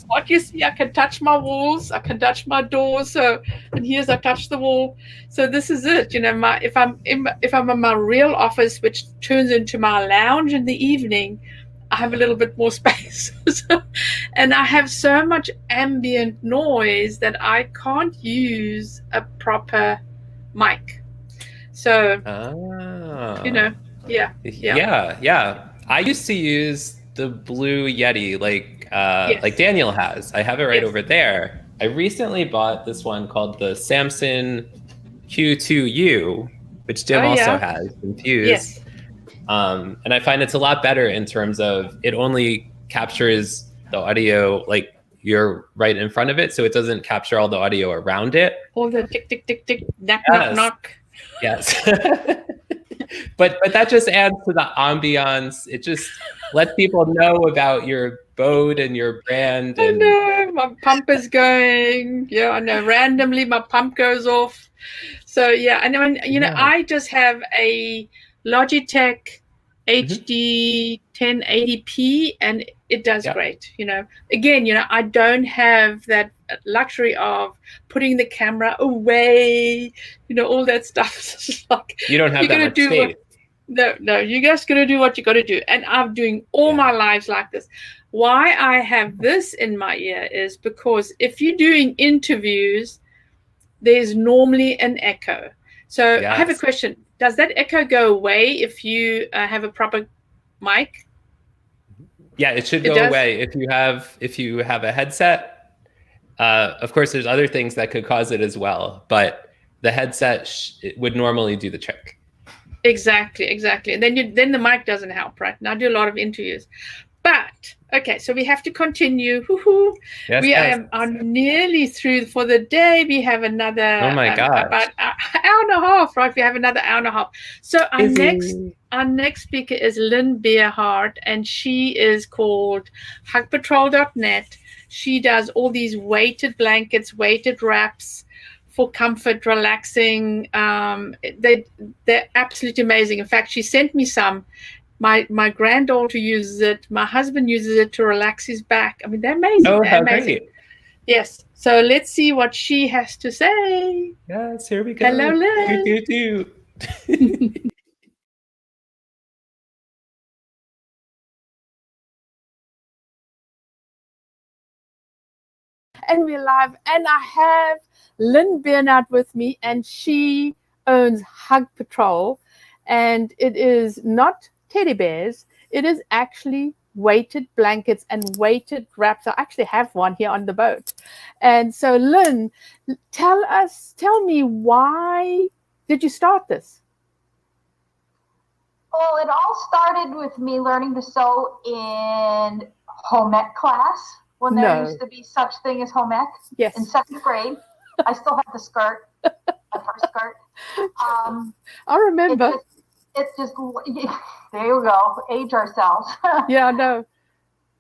What you see, I can touch my walls, I can touch my doors. So, and here's I touch the wall. So this is it. You know, if I'm in my real office, which turns into my lounge in the evening, I have a little bit more space. And I have so much ambient noise that I can't use a proper mic. So, you know, yeah. I used to use the Blue Yeti, like Daniel has. I have it right over there. I recently bought this one called the Samson Q2U, which Jim also has infused. Yes. And I find it's a lot better in terms of it only captures the audio like you're right in front of it, so it doesn't capture all the audio around it. All the tick, tick, tick, tick, knock, knock, knock. Yes. But that just adds to the ambiance. It just lets people know about your boat and your brand. I know, my pump is going. Yeah, I know. Randomly, my pump goes off. So yeah, and then I just have a Logitech HD 1080p, and it does great. You know, again, I don't have that luxury of putting the camera away. All that stuff. It's just like, you don't have that much space. No, you guys got to do what you got to do. And I'm doing all my lives like this. Why I have this in my ear is because if you're doing interviews, there's normally an echo. So I have a question. Does that echo go away if you have a proper mic? Yeah, it should go away if you have a headset. Of course, there's other things that could cause it as well, but the headset it would normally do the trick. Exactly. And then the mic doesn't help, right? And I do a lot of interviews. But, okay, so we have to continue. Yes, we are nearly through for the day. We have another about an hour and a half, right? We have another hour and a half. So our next speaker is Lynn Beerhart, and she is called hugpatrol.net. She does all these weighted blankets, weighted wraps, for comfort, relaxing. They're absolutely amazing. In fact, she sent me some. My granddaughter uses it. My husband uses it to relax his back. I mean, they're amazing. Oh, they're how amazing. great. Yes. So let's see what she has to say. Yes, here we go. Hello, Lynn. And we're live, and I have Lynn Beerhart with me, and she owns Hug Patrol, and it is not teddy bears, it is actually weighted blankets and weighted wraps. I actually have one here on the boat. And so Lynn, tell me, why did you start this? Well, it all started with me learning to sew in home ec class. when there used to be such thing as home ec. Yes. In 7th grade, I still have the skirt, my first skirt. I remember. It's just there you go, age ourselves. Yeah, I know.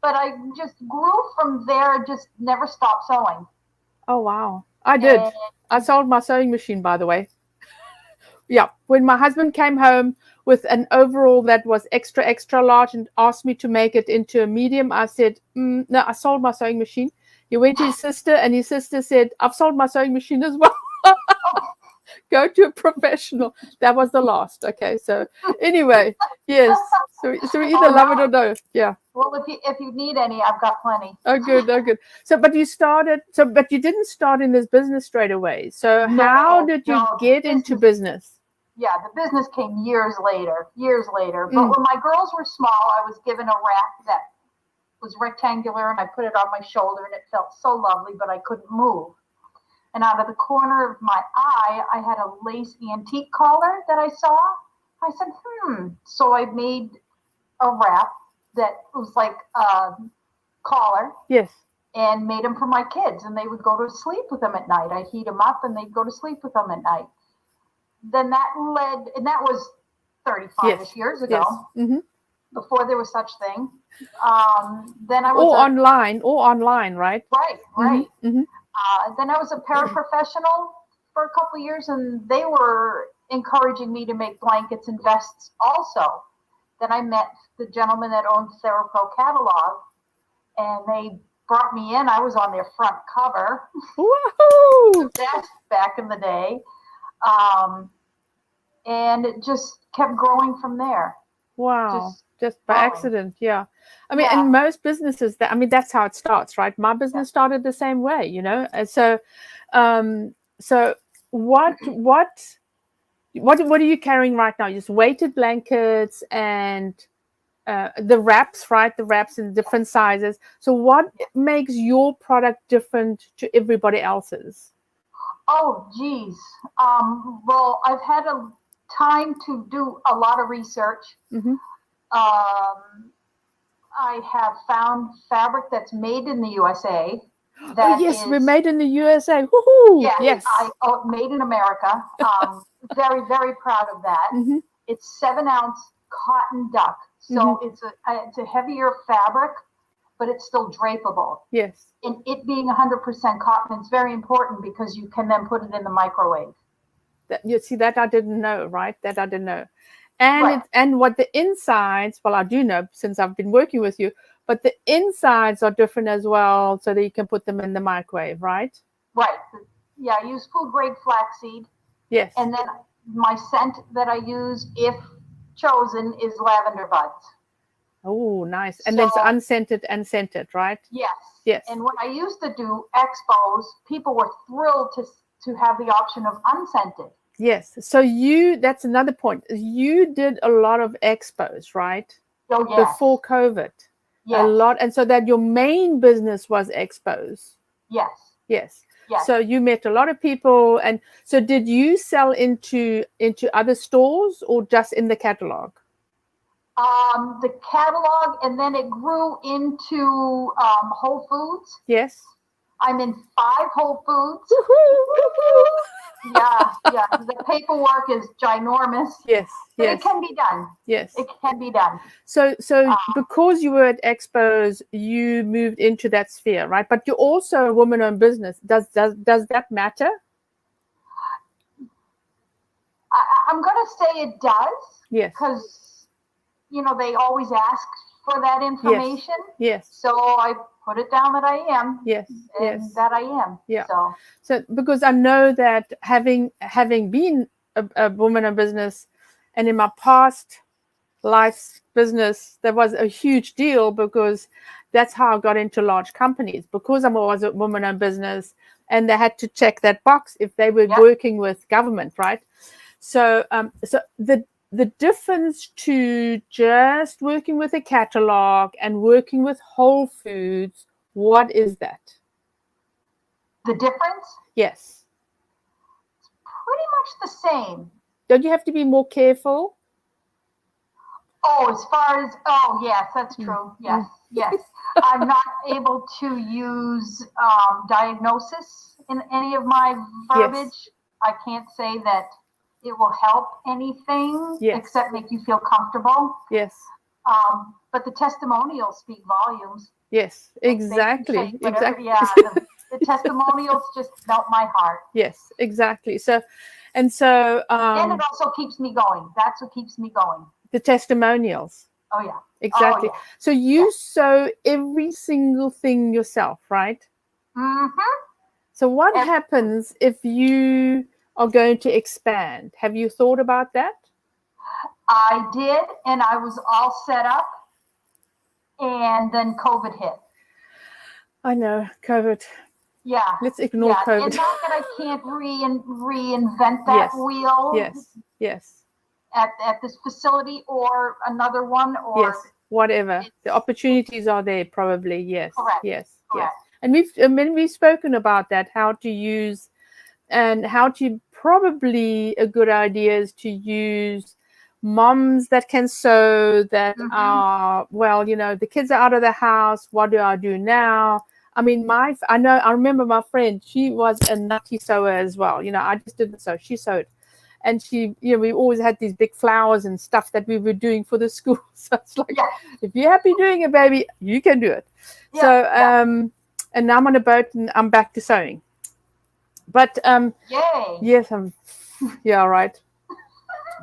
But I just grew from there, just never stopped sewing. Oh, wow. I did. I sold my sewing machine, by the way. Yeah. When my husband came home with an overall that was extra, extra large and asked me to make it into a medium, I said, no, I sold my sewing machine. He went to his sister and his sister said, I've sold my sewing machine as well. Go to a professional. That was the last. Okay. So anyway, yes. So we either love it or no. Yeah. Well, if you need any, I've got plenty. Oh, good. Oh, good. So, but you didn't start in this business straight away. So how did you get into business? Yeah, the business came years later. But when my girls were small, I was given a rack that was rectangular, and I put it on my shoulder, and it felt so lovely, but I couldn't move. And out of the corner of my eye, I had a lace antique collar that I saw. I said, So I made a wrap that was like a collar. Yes. And made them for my kids, and they would go to sleep with them at night. I'd heat them up, and they'd go to sleep with them at night. Then that led, and that was 35-ish years ago, before there was such thing. Then I was online, right? Right. Then I was a paraprofessional for a couple of years, and they were encouraging me to make blankets and vests also. Then I met the gentleman that owned TheraPro catalog, and they brought me in. I was on their front cover. Woohoo! That's back in the day. And it just kept growing from there. Wow. Just by accident. Yeah. I mean, in most businesses that's how it starts, right? My business started the same way, And so, what are you carrying right now? Just weighted blankets and the wraps, right? The wraps in different sizes. So what makes your product different to everybody else's? Oh, geez. Well, I've had a time to do a lot of research. I have found fabric that's made in the USA. We're made in the USA. Woohoo! Yeah, yes. Made in America. Very, very proud of that. It's 7-ounce cotton duck. So it's a heavier fabric, but it's still drapeable. Yes. And it being 100% cotton, it's very important because you can then put it in the microwave. You see, that I didn't know, right? That I didn't know. And and what the insides, well, I do know since I've been working with you, but the insides are different as well, so that you can put them in the microwave, right? Right. Yeah, I use food grade flaxseed. Yes. And then my scent that I use, if chosen, is lavender buds. Oh, nice. And then it's unscented and scented, right? Yes. Yes. And when I used to do expos, people were thrilled to have the option of unscented. Yes. So that's another point. You did a lot of expos, right? Oh, yes. Before COVID. Yes. A lot. And so that your main business was expos. Yes. Yes. Yes. So you met a lot of people. And so did you sell into other stores or just in the catalog? The catalog, and then it grew into Whole Foods. Yes. I'm in 5 Whole Foods. Yeah. The paperwork is ginormous. Yes. But it can be done. Yes. It can be done. So because you were at expos, you moved into that sphere, right? But you're also a woman-owned business. Does that matter? I'm going to say it does. Yes. Because they always ask for that information. Yes. So I put it down that I am. Yes. And that I am. Yeah. So because I know that having been a woman in business, and in my past life's business, there was a huge deal because that's how I got into large companies, because I was a woman in business, and they had to check that box if they were working with government, right? So the difference to just working with a catalog and working with Whole Foods, what is that? The difference? Yes. It's pretty much the same. Don't you have to be more careful? Oh, as far as, oh, yes, that's true. Yes, yes. I'm not able to use diagnosis in any of my verbiage. Yes. I can't say that it will help anything except make you feel comfortable. Yes. But the testimonials speak volumes. Yes, exactly. Exactly. Yeah, the testimonials just melt my heart. Yes, exactly. So, and so. And it also keeps me going. That's what keeps me going. The testimonials. Oh, yeah. Exactly. Oh, yeah. So you sew every single thing yourself, right? Mm-hmm. So what happens if you are going to expand? Have you thought about that? I did, and I was all set up, and then COVID hit. I know, COVID. Yeah. Let's ignore COVID. And not that I can't reinvent that wheel. Yes, yes. At this facility or another one, or yes, whatever. The opportunities are there, probably. Yes, correct. Yes, correct. yes. And we've spoken about that, how to use, and how to, probably a good idea is to use moms that can sew, that are, well, you know, the kids are out of the house. What do I do now? I mean, I remember my friend, she was a nutty sewer as well. You know, I just didn't sew, she sewed. And she, you know, we always had these big flowers and stuff that we were doing for the school. So it's like, if you're happy doing it, baby, you can do it. Yeah, so, and now I'm on a boat and I'm back to sewing. But, yay. Yes, yeah, right.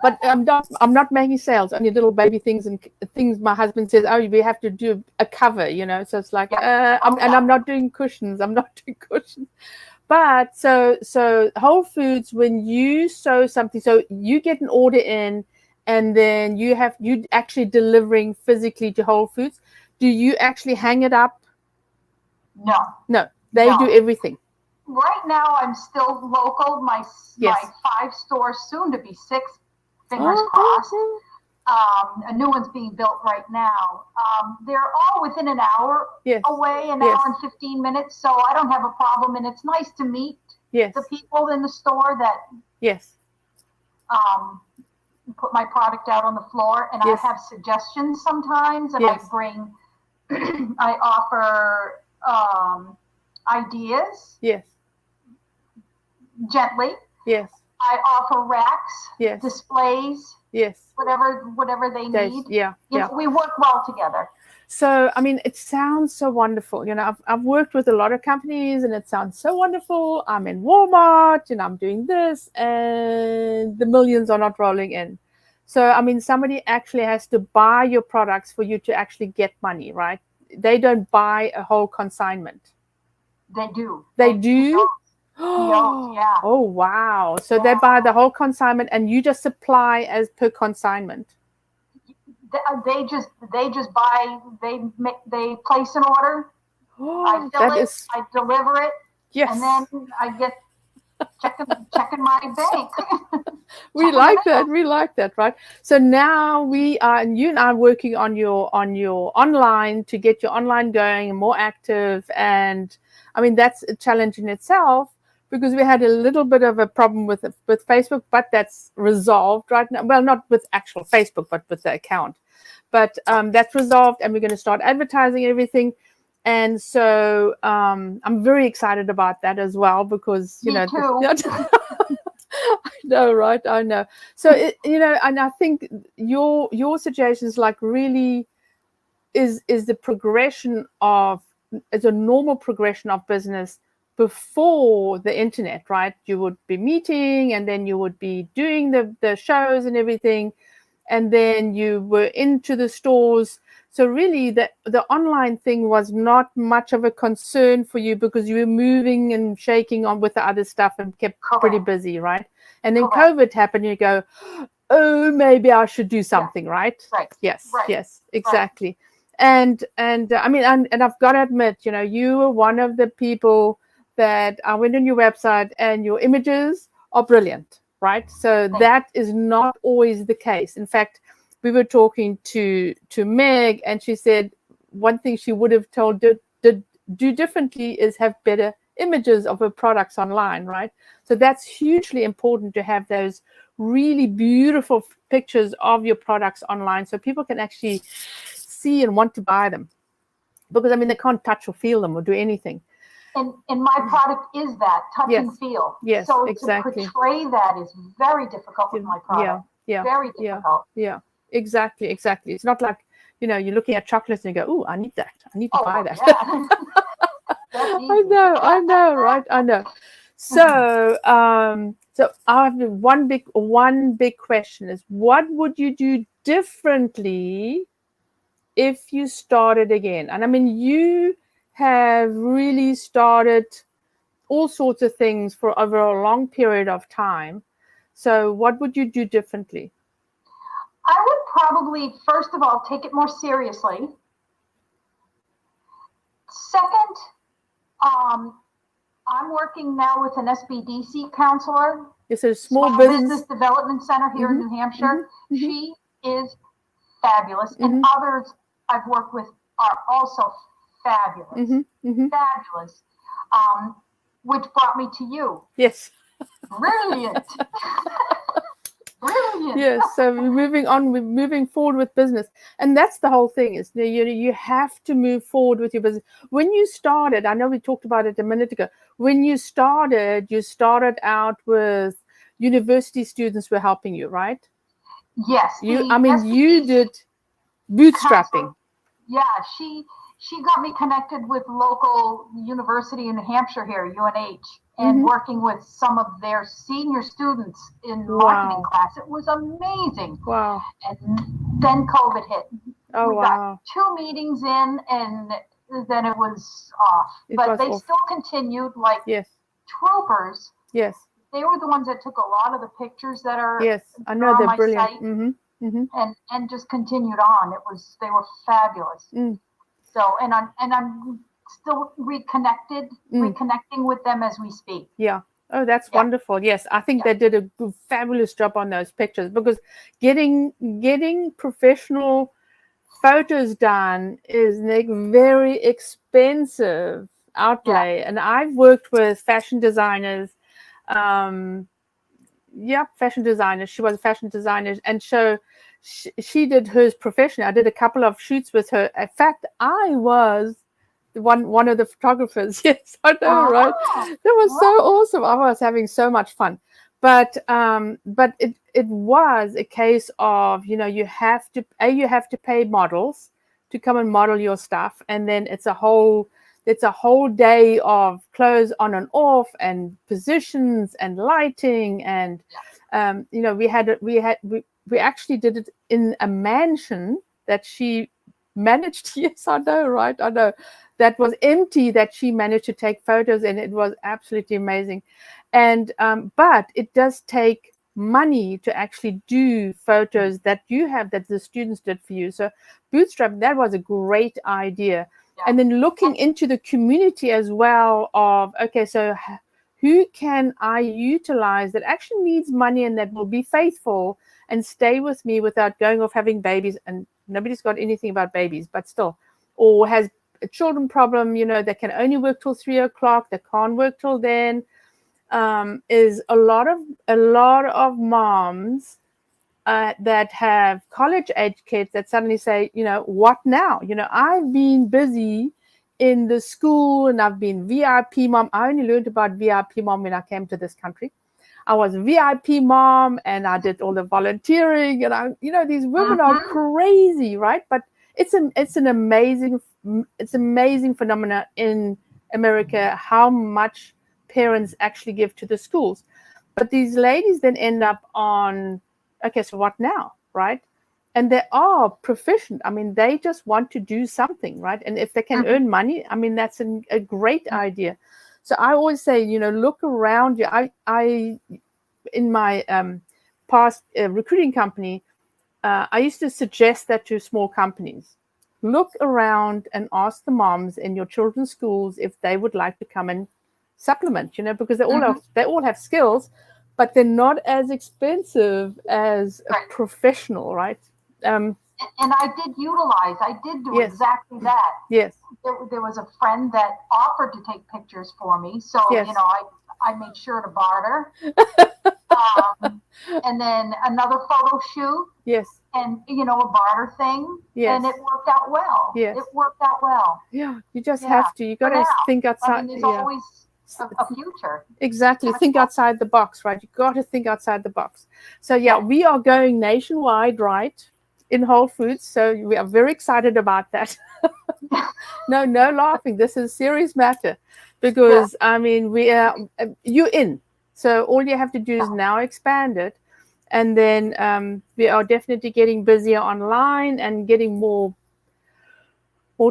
But I'm not making sales, only little baby things and things. My husband says, oh, we have to do a cover, you know. So it's like, I'm not doing cushions. I'm not doing cushions. But so Whole Foods, when you sew something, so you get an order in, and then you actually delivering physically to Whole Foods. Do you actually hang it up? No, they do everything. Right now, I'm still local. My 5 stores, soon to be 6. Fingers crossed. A new one's being built right now. They're all within an hour away, an hour and 15 minutes. So I don't have a problem, and it's nice to meet the people in the store that put my product out on the floor, and I have suggestions sometimes, and I offer ideas. Gently. I offer racks, displays, whatever they need. We work well together. So, I mean, it sounds so wonderful. You know, I've worked with a lot of companies, and it sounds so wonderful. I'm in Walmart, and I'm doing this, and the millions are not rolling in. So, I mean, somebody actually has to buy your products for you to actually get money, right? They don't buy a whole consignment. They do. They do? Yeah. Oh, wow. So they buy the whole consignment, and you just supply as per consignment. They just buy, they place an order. I fill it, I deliver it. And then I get checking my bank. We like that, right? So now you and I are working on your online, to get your online going and more active. And I mean, that's a challenge in itself, because we had a little bit of a problem with Facebook, but that's resolved right now. Well, not with actual Facebook, but with the account. But that's resolved, and we're going to start advertising everything. And so I'm very excited about that as well, because, you know, I know, right? I know. So, you know, and I think your suggestion is like really is the progression is a normal progression of business before the internet, right? You would be meeting, and then you would be doing the shows and everything, and then you were into the stores. So really the online thing was not much of a concern for you, because you were moving and shaking on with the other stuff and kept pretty busy, right? And then COVID happened, you go, oh, maybe I should do something, right? Yes, exactly. And I mean, and I've got to admit, you know, you were one of the people that I went on your website, and your images are brilliant, right? So that is not always the case. In fact, we were talking to Meg, and she said one thing she would have told do differently is have better images of her products online, right? So that's hugely important, to have those really beautiful pictures of your products online so people can actually see and want to buy them. Because, I mean, they can't touch or feel them or do anything. And my product is that touch and feel. Yes, so exactly. to portray that is very difficult with my product. Very difficult. Yeah, exactly. It's not like, you know, you're looking at chocolates and you go, "Oh, I need that. I need to buy that." Yeah. I know, right? I know. So, so I have one big question is, what would you do differently if you started again? And I mean, you have really started all sorts of things for over a long period of time. So what would you do differently? I would probably, first of all, take it more seriously. Second, I'm working now with an SBDC counselor. It's a small business development center here in New Hampshire. She is fabulous, and others I've worked with are also fabulous. Fabulous. Which brought me to you. Yes. Brilliant. Brilliant. Yes. So we're moving forward with business, and that's the whole thing. Is you have to move forward with your business. When you started, I know we talked about it a minute ago. When you started out with university students were helping you, right? Yes. You did bootstrapping. Yeah, she got me connected with local university in New Hampshire here, UNH, and working with some of their senior students in marketing class. It was amazing. Wow. And then COVID hit. We got 2 meetings in, and then it was off. But they still continued like troopers. Yes. They were the ones that took a lot of the pictures that are I know, they're on my brilliant. site, and just continued on. They were fabulous. So and I'm still reconnecting with them as we speak. Yeah. Oh, that's wonderful. Yes, I think they did a fabulous job on those pictures, because getting professional photos done is like very expensive outlay. And I've worked with fashion designers. Fashion designers. She was a fashion designer, and so she did hers professionally. I did a couple of shoots with her. In fact, I was one of the photographers. Yes, I know, right? That was so awesome. I was having so much fun. But it was a case of, you have to pay models to come and model your stuff, and then it's a whole day of clothes on and off, and positions and lighting, and we actually did it in a mansion that she managed. Yes, I know, right? I know. That was empty, that she managed to take photos, and it was absolutely amazing. And but it does take money to actually do photos that the students did for you. So Bootstrap, that was a great idea. Yeah. And then looking into the community as well of, okay, so who can I utilize that actually needs money and that will be faithful and stay with me without going off having babies? And nobody's got anything about babies, but still, or has a children problem, that can only work till 3 o'clock, that can't work till then. Is a lot of moms that have college age kids that suddenly say, what now? I've been busy in the school, and I've been VIP mom. I only learned about VIP mom when I came to this country. I was VIP mom, and I did all the volunteering, and these women are crazy, right? But it's an amazing phenomena in America, how much parents actually give to the schools. But these ladies then end up on, okay, so what now, right? And they are proficient. I mean, they just want to do something, right? And if they can earn money, I mean, that's a great idea. So I always say, look around you. I in my past recruiting company, I used to suggest that to small companies. Look around and ask the moms in your children's schools if they would like to come and supplement, because they all have skills, but they're not as expensive as a professional, right? And I did do exactly that. Yes. There was a friend that offered to take pictures for me, so I made sure to barter. And then another photo shoot. Yes. And, you know, a barter thing. Yes. And it worked out well. Yes. It worked out well. Yeah, you just have to. You got to think outside. I mean, there's always a future. Exactly. Think outside the box, right? You got to think outside the box. So yeah, we are going nationwide, right? In Whole Foods. So we are very excited about that. No laughing. This is a serious matter because I mean, you're in. So all you have to do is now expand it. And then we are definitely getting busier online and getting more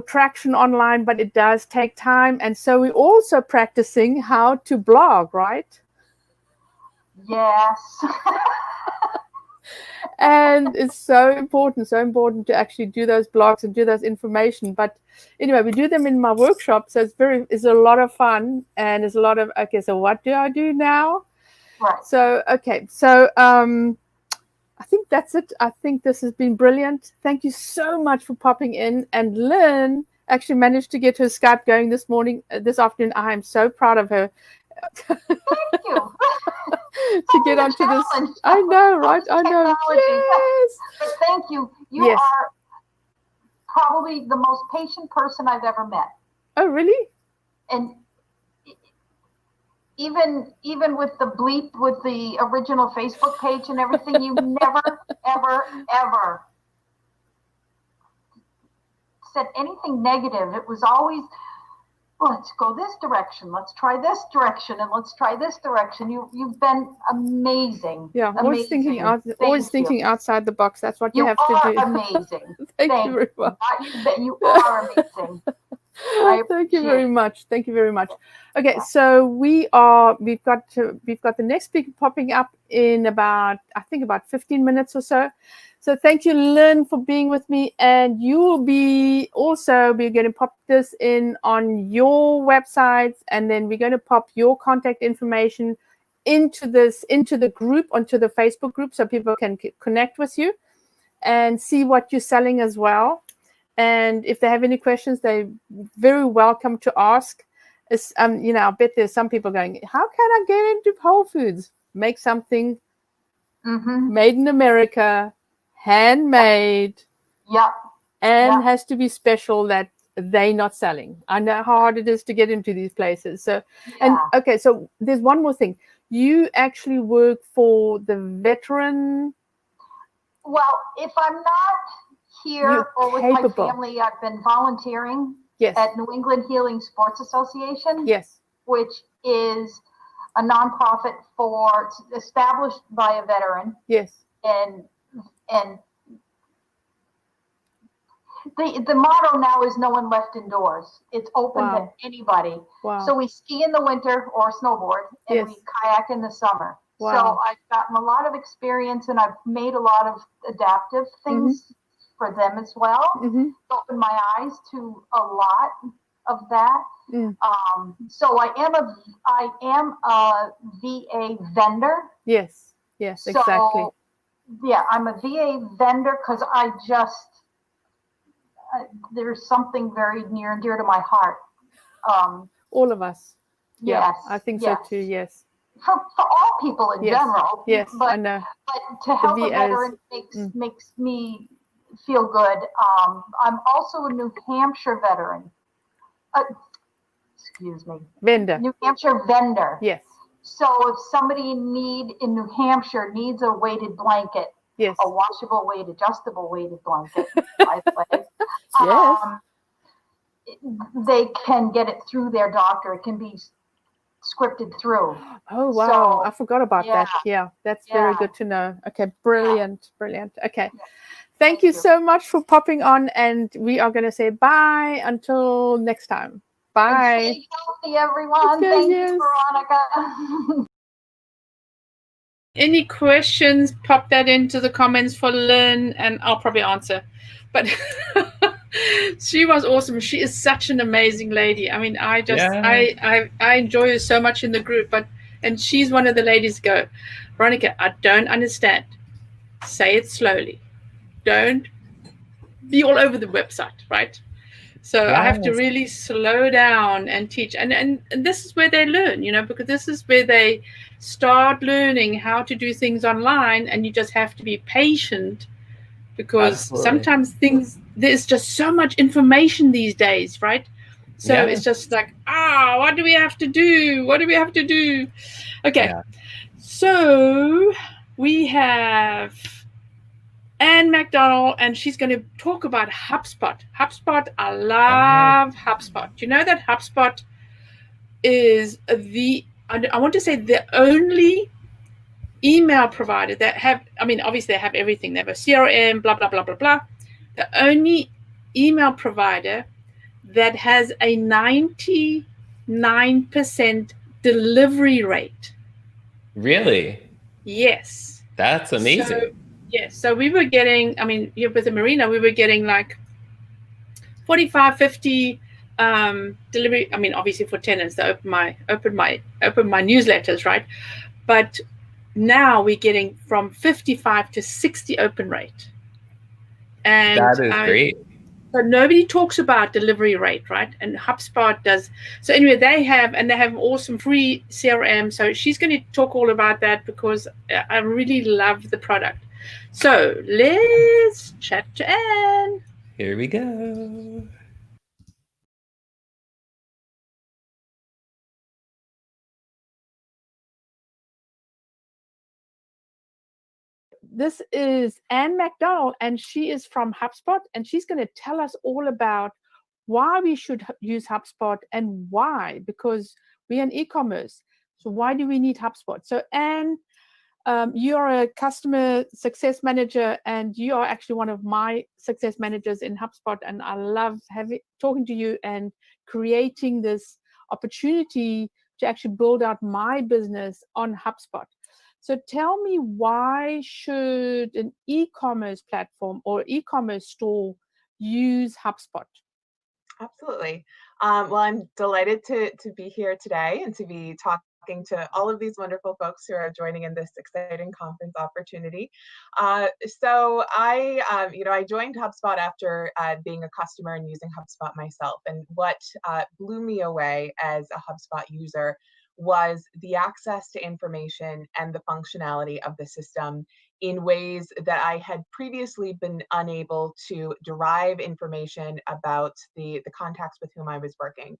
traction online, but it does take time. And so we're also practicing how to blog, right? Yes. And it's so important to actually do those blogs and do those information. But anyway, we do them in my workshop. So it's a lot of fun, and it's a lot of, okay, so what do I do now? Right. So, okay. So, I think that's it. I think this has been brilliant. Thank you so much for popping in. And Lynn actually managed to get her Skype going this afternoon. I am so proud of her. Thank you. To get onto this. I know, right? I know. Yes. But thank you. You are probably the most patient person I've ever met. Oh, really? And even with the bleep with the original Facebook page and everything, you never, ever said anything negative. It was always, let's go this direction, let's try this direction, and let's try this direction. You've been amazing. Yeah, always thinking outside the box. That's what you have to do. You are amazing. Thank you very much. You are amazing. Thank you very much. Thank you very much. Okay, so we've got the next speaker popping up in about 15 minutes or so. So thank you, Lynn, for being with me, and you will be going to pop this in on your websites, and then we're going to pop your contact information into the group, onto the Facebook group, so people can connect with you and see what you're selling as well. And if they have any questions, they're very welcome to ask. I bet there's some people going, how can I get into Whole Foods? Make something made in America, handmade, and has to be special that they're not selling. I know how hard it is to get into these places. So, so there's one more thing. You actually work for the veteran. Well, if I'm not here or with my family, I've been volunteering at New England Healing Sports Association, which is a nonprofit established by a veteran. And the motto now is no one left indoors. It's open to anybody. So we ski in the winter or snowboard, and we kayak in the summer. So I've gotten a lot of experience, and I've made a lot of adaptive things for them as well. Opened my eyes to a lot of that. So I am a VA vendor. Yes, exactly. Yeah, I'm a VA vendor because there's something very near and dear to my heart. All of us. Yes. I think so too, yes. For all people in general. Yes, but, I know. But to help a veteran makes me feel good. I'm also a New Hampshire veteran. Excuse me. Vendor. New Hampshire vendor. Yes. So if somebody in New Hampshire needs a weighted blanket, a washable adjustable weighted blanket, by the way, they can get it through their doctor. It can be scripted through. Oh, wow. So, I forgot about that. Yeah, that's very good to know. Okay, brilliant. Okay. Thank you so much for popping on, and we are going to say bye until next time. Bye. And stay healthy, everyone. Okay, Thank you, Veronica. Any questions, pop that into the comments for Lynn, and I'll probably answer. But she was awesome. She is such an amazing lady. I mean, I enjoy her so much in the group, and she's one of the ladies go, Veronica, I don't understand. Say it slowly. Don't be all over the website, right? So I have to really slow down and teach. And this is where they learn, because this is where they start learning how to do things online. And you just have to be patient, because sometimes there's just so much information these days, right? So it's just like, what do we have to do? What do we have to do? Okay. So we have Anne McDonald, and she's going to talk about HubSpot. HubSpot, I love HubSpot. You know that HubSpot is I want to say the only email provider that obviously they have everything. They have a CRM, blah, blah, blah, blah, blah. The only email provider that has a 99% delivery rate. Really? Yes. That's amazing. So we were getting, with the Marina, we were getting like 45, 50 delivery. Obviously for tenants, they open my newsletters, right? But now we're getting from 55 to 60 open rate. And that is great. So nobody talks about delivery rate, right? And HubSpot does. So anyway, they have awesome free CRM. So she's going to talk all about that, because I really love the product. So let's chat to Anne. Here we go. This is Anne McDonald, and she is from HubSpot, and she's going to tell us all about why we should use HubSpot and why, because we're in e-commerce. So why do we need HubSpot? So Anne, you're a customer success manager, and you are actually one of my success managers in HubSpot, and I love talking to you and creating this opportunity to actually build out my business on HubSpot. So tell me, why should an e-commerce platform or e-commerce store use HubSpot? Absolutely. Well, I'm delighted to be here today and to be talking to all of these wonderful folks who are joining in this exciting conference opportunity. So I joined HubSpot after being a customer and using HubSpot myself. And what blew me away as a HubSpot user was the access to information and the functionality of the system in ways that I had previously been unable to derive information about the contacts with whom I was working.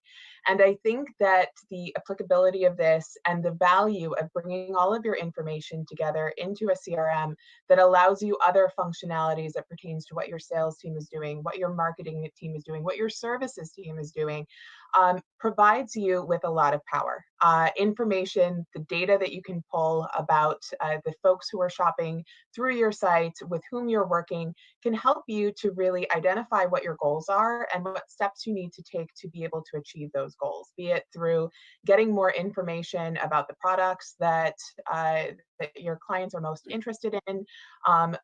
And I think that the applicability of this and the value of bringing all of your information together into a CRM that allows you other functionalities that pertains to what your sales team is doing, what your marketing team is doing, what your services team is doing, provides you with a lot of power. Information, the data that you can pull about the folks who are shopping through your site, with whom you're working, can help you to really identify what your goals are and what steps you need to take to be able to achieve those goals, be it through getting more information about the products that your clients are most interested in,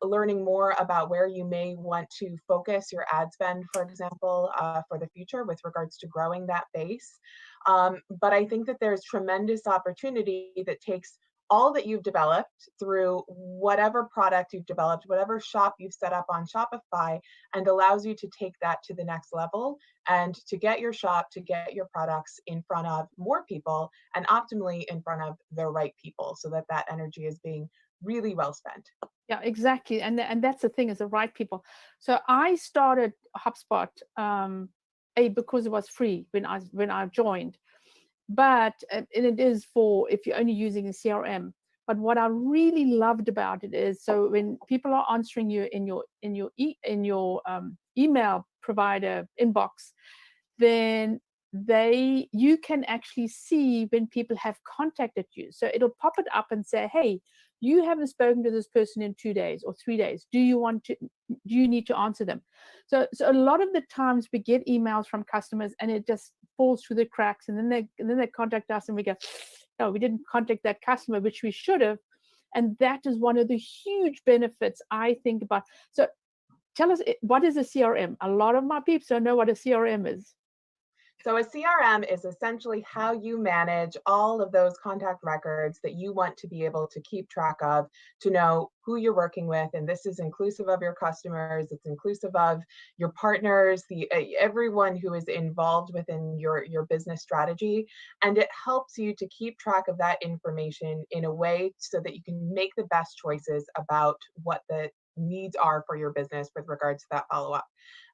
learning more about where you may want to focus your ad spend, for example, for the future with regards to growing that base. But I think that there's tremendous opportunity that takes all that you've developed through whatever product you've developed, whatever shop you've set up on Shopify, and allows you to take that to the next level and to get your shop, to get your products in front of more people, and optimally in front of the right people, so that that energy is being really well spent. Yeah, exactly. And that's the thing, is the right people. So I started HubSpot because it was free when I joined. But and it is for if you're only using a CRM. But what I really loved about it is, so when people are answering you in your email provider inbox, then you can actually see when people have contacted you. So it'll pop it up and say, hey, you haven't spoken to this person in 2 days or 3 days. Do you need to answer them? So a lot of the times we get emails from customers and it just falls through the cracks, and then they contact us and we go, no, we didn't contact that customer, which we should have. And that is one of the huge benefits I think about. So tell us, what is a CRM? A lot of my peeps don't know what a CRM is. So a CRM is essentially how you manage all of those contact records that you want to be able to keep track of, to know who you're working with. And this is inclusive of your customers, it's inclusive of your partners, everyone who is involved within your business strategy. And it helps you to keep track of that information in a way so that you can make the best choices about what the needs are for your business with regards to that follow-up.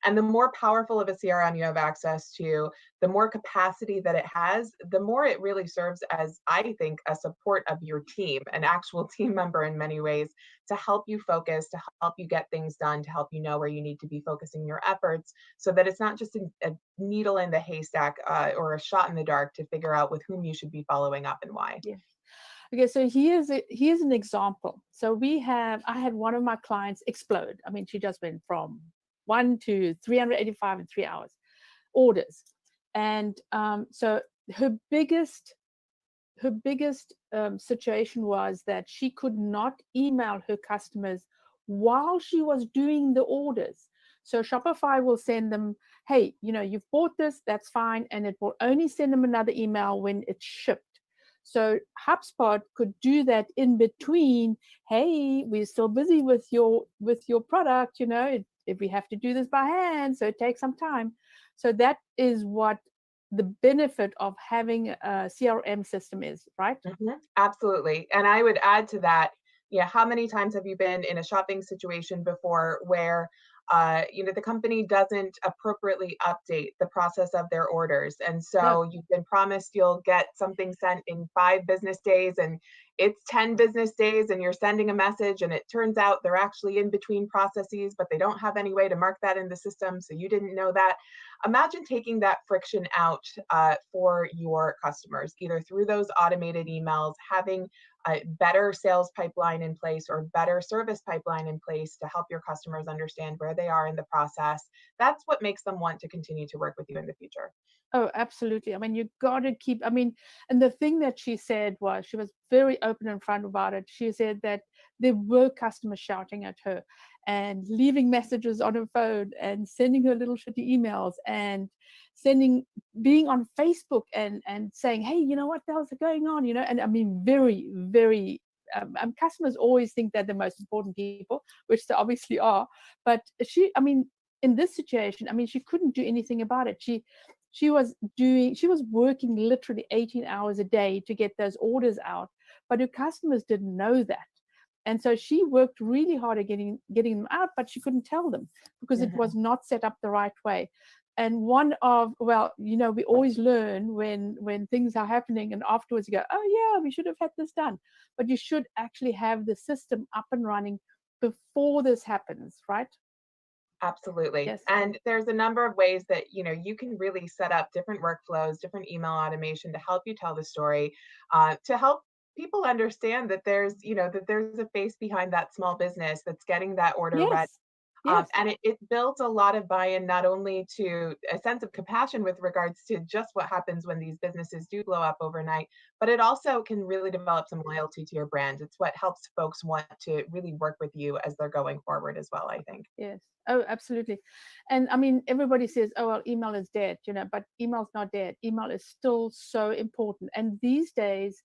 And the more powerful of a CRM you have access to, the more capacity that it has, the more it really serves as, I think, a support of your team, an actual team member in many ways, to help you focus, to help you get things done, to help you know where you need to be focusing your efforts, so that it's not just a needle in the haystack or a shot in the dark to figure out with whom you should be following up and why. Yeah. Okay, so here's an example. So I had one of my clients explode. I mean, she just went from 1 to 385 in 3 hours orders. And so her biggest situation was that she could not email her customers while she was doing the orders. So Shopify will send them, hey, you've bought this, that's fine. And it will only send them another email when it's shipped. So Hubspot could do that in between. Hey, we're still busy with your product, if we have to do this by hand, so it takes some time. So that is what the benefit of having a CRM system is, right? Mm-hmm. Absolutely. And I would add to that, how many times have you been in a shopping situation before where the company doesn't appropriately update the process of their orders, and so you've been promised you'll get something sent in 5 business days, and it's 10 business days, and you're sending a message, and it turns out they're actually in between processes, but they don't have any way to mark that in the system, so you didn't know that. Imagine taking that friction out for your customers, either through those automated emails, having a better sales pipeline in place or better service pipeline in place to help your customers understand where they are in the process. That's what makes them want to continue to work with you in the future. Oh, absolutely. I mean, you got to keep, and the thing that she said was, she was very open and front about it. She said that there were customers shouting at her and leaving messages on her phone and sending her little shitty emails and being on Facebook and saying, hey, what the hell's going on? And I mean, very, very, customers always think they're the most important people, which they obviously are. But in this situation, she couldn't do anything about it. She was working literally 18 hours a day to get those orders out, but her customers didn't know that. And so she worked really hard at getting them out, but she couldn't tell them because it was not set up the right way. And we always learn when things are happening, and afterwards you go, oh yeah, we should have had this done. But you should actually have the system up and running before this happens, right? Absolutely. Yes. And there's a number of ways that, you can really set up different workflows, different email automation to help you tell the story, to help people understand that there's a face behind that small business that's getting that order ready. Yes. And it builds a lot of buy-in, not only to a sense of compassion with regards to just what happens when these businesses do blow up overnight, but it also can really develop some loyalty to your brand. It's what helps folks want to really work with you as they're going forward as well, I think. Yes. Oh, absolutely. And everybody says, oh, well, email is dead, but email's not dead. Email is still so important. And these days,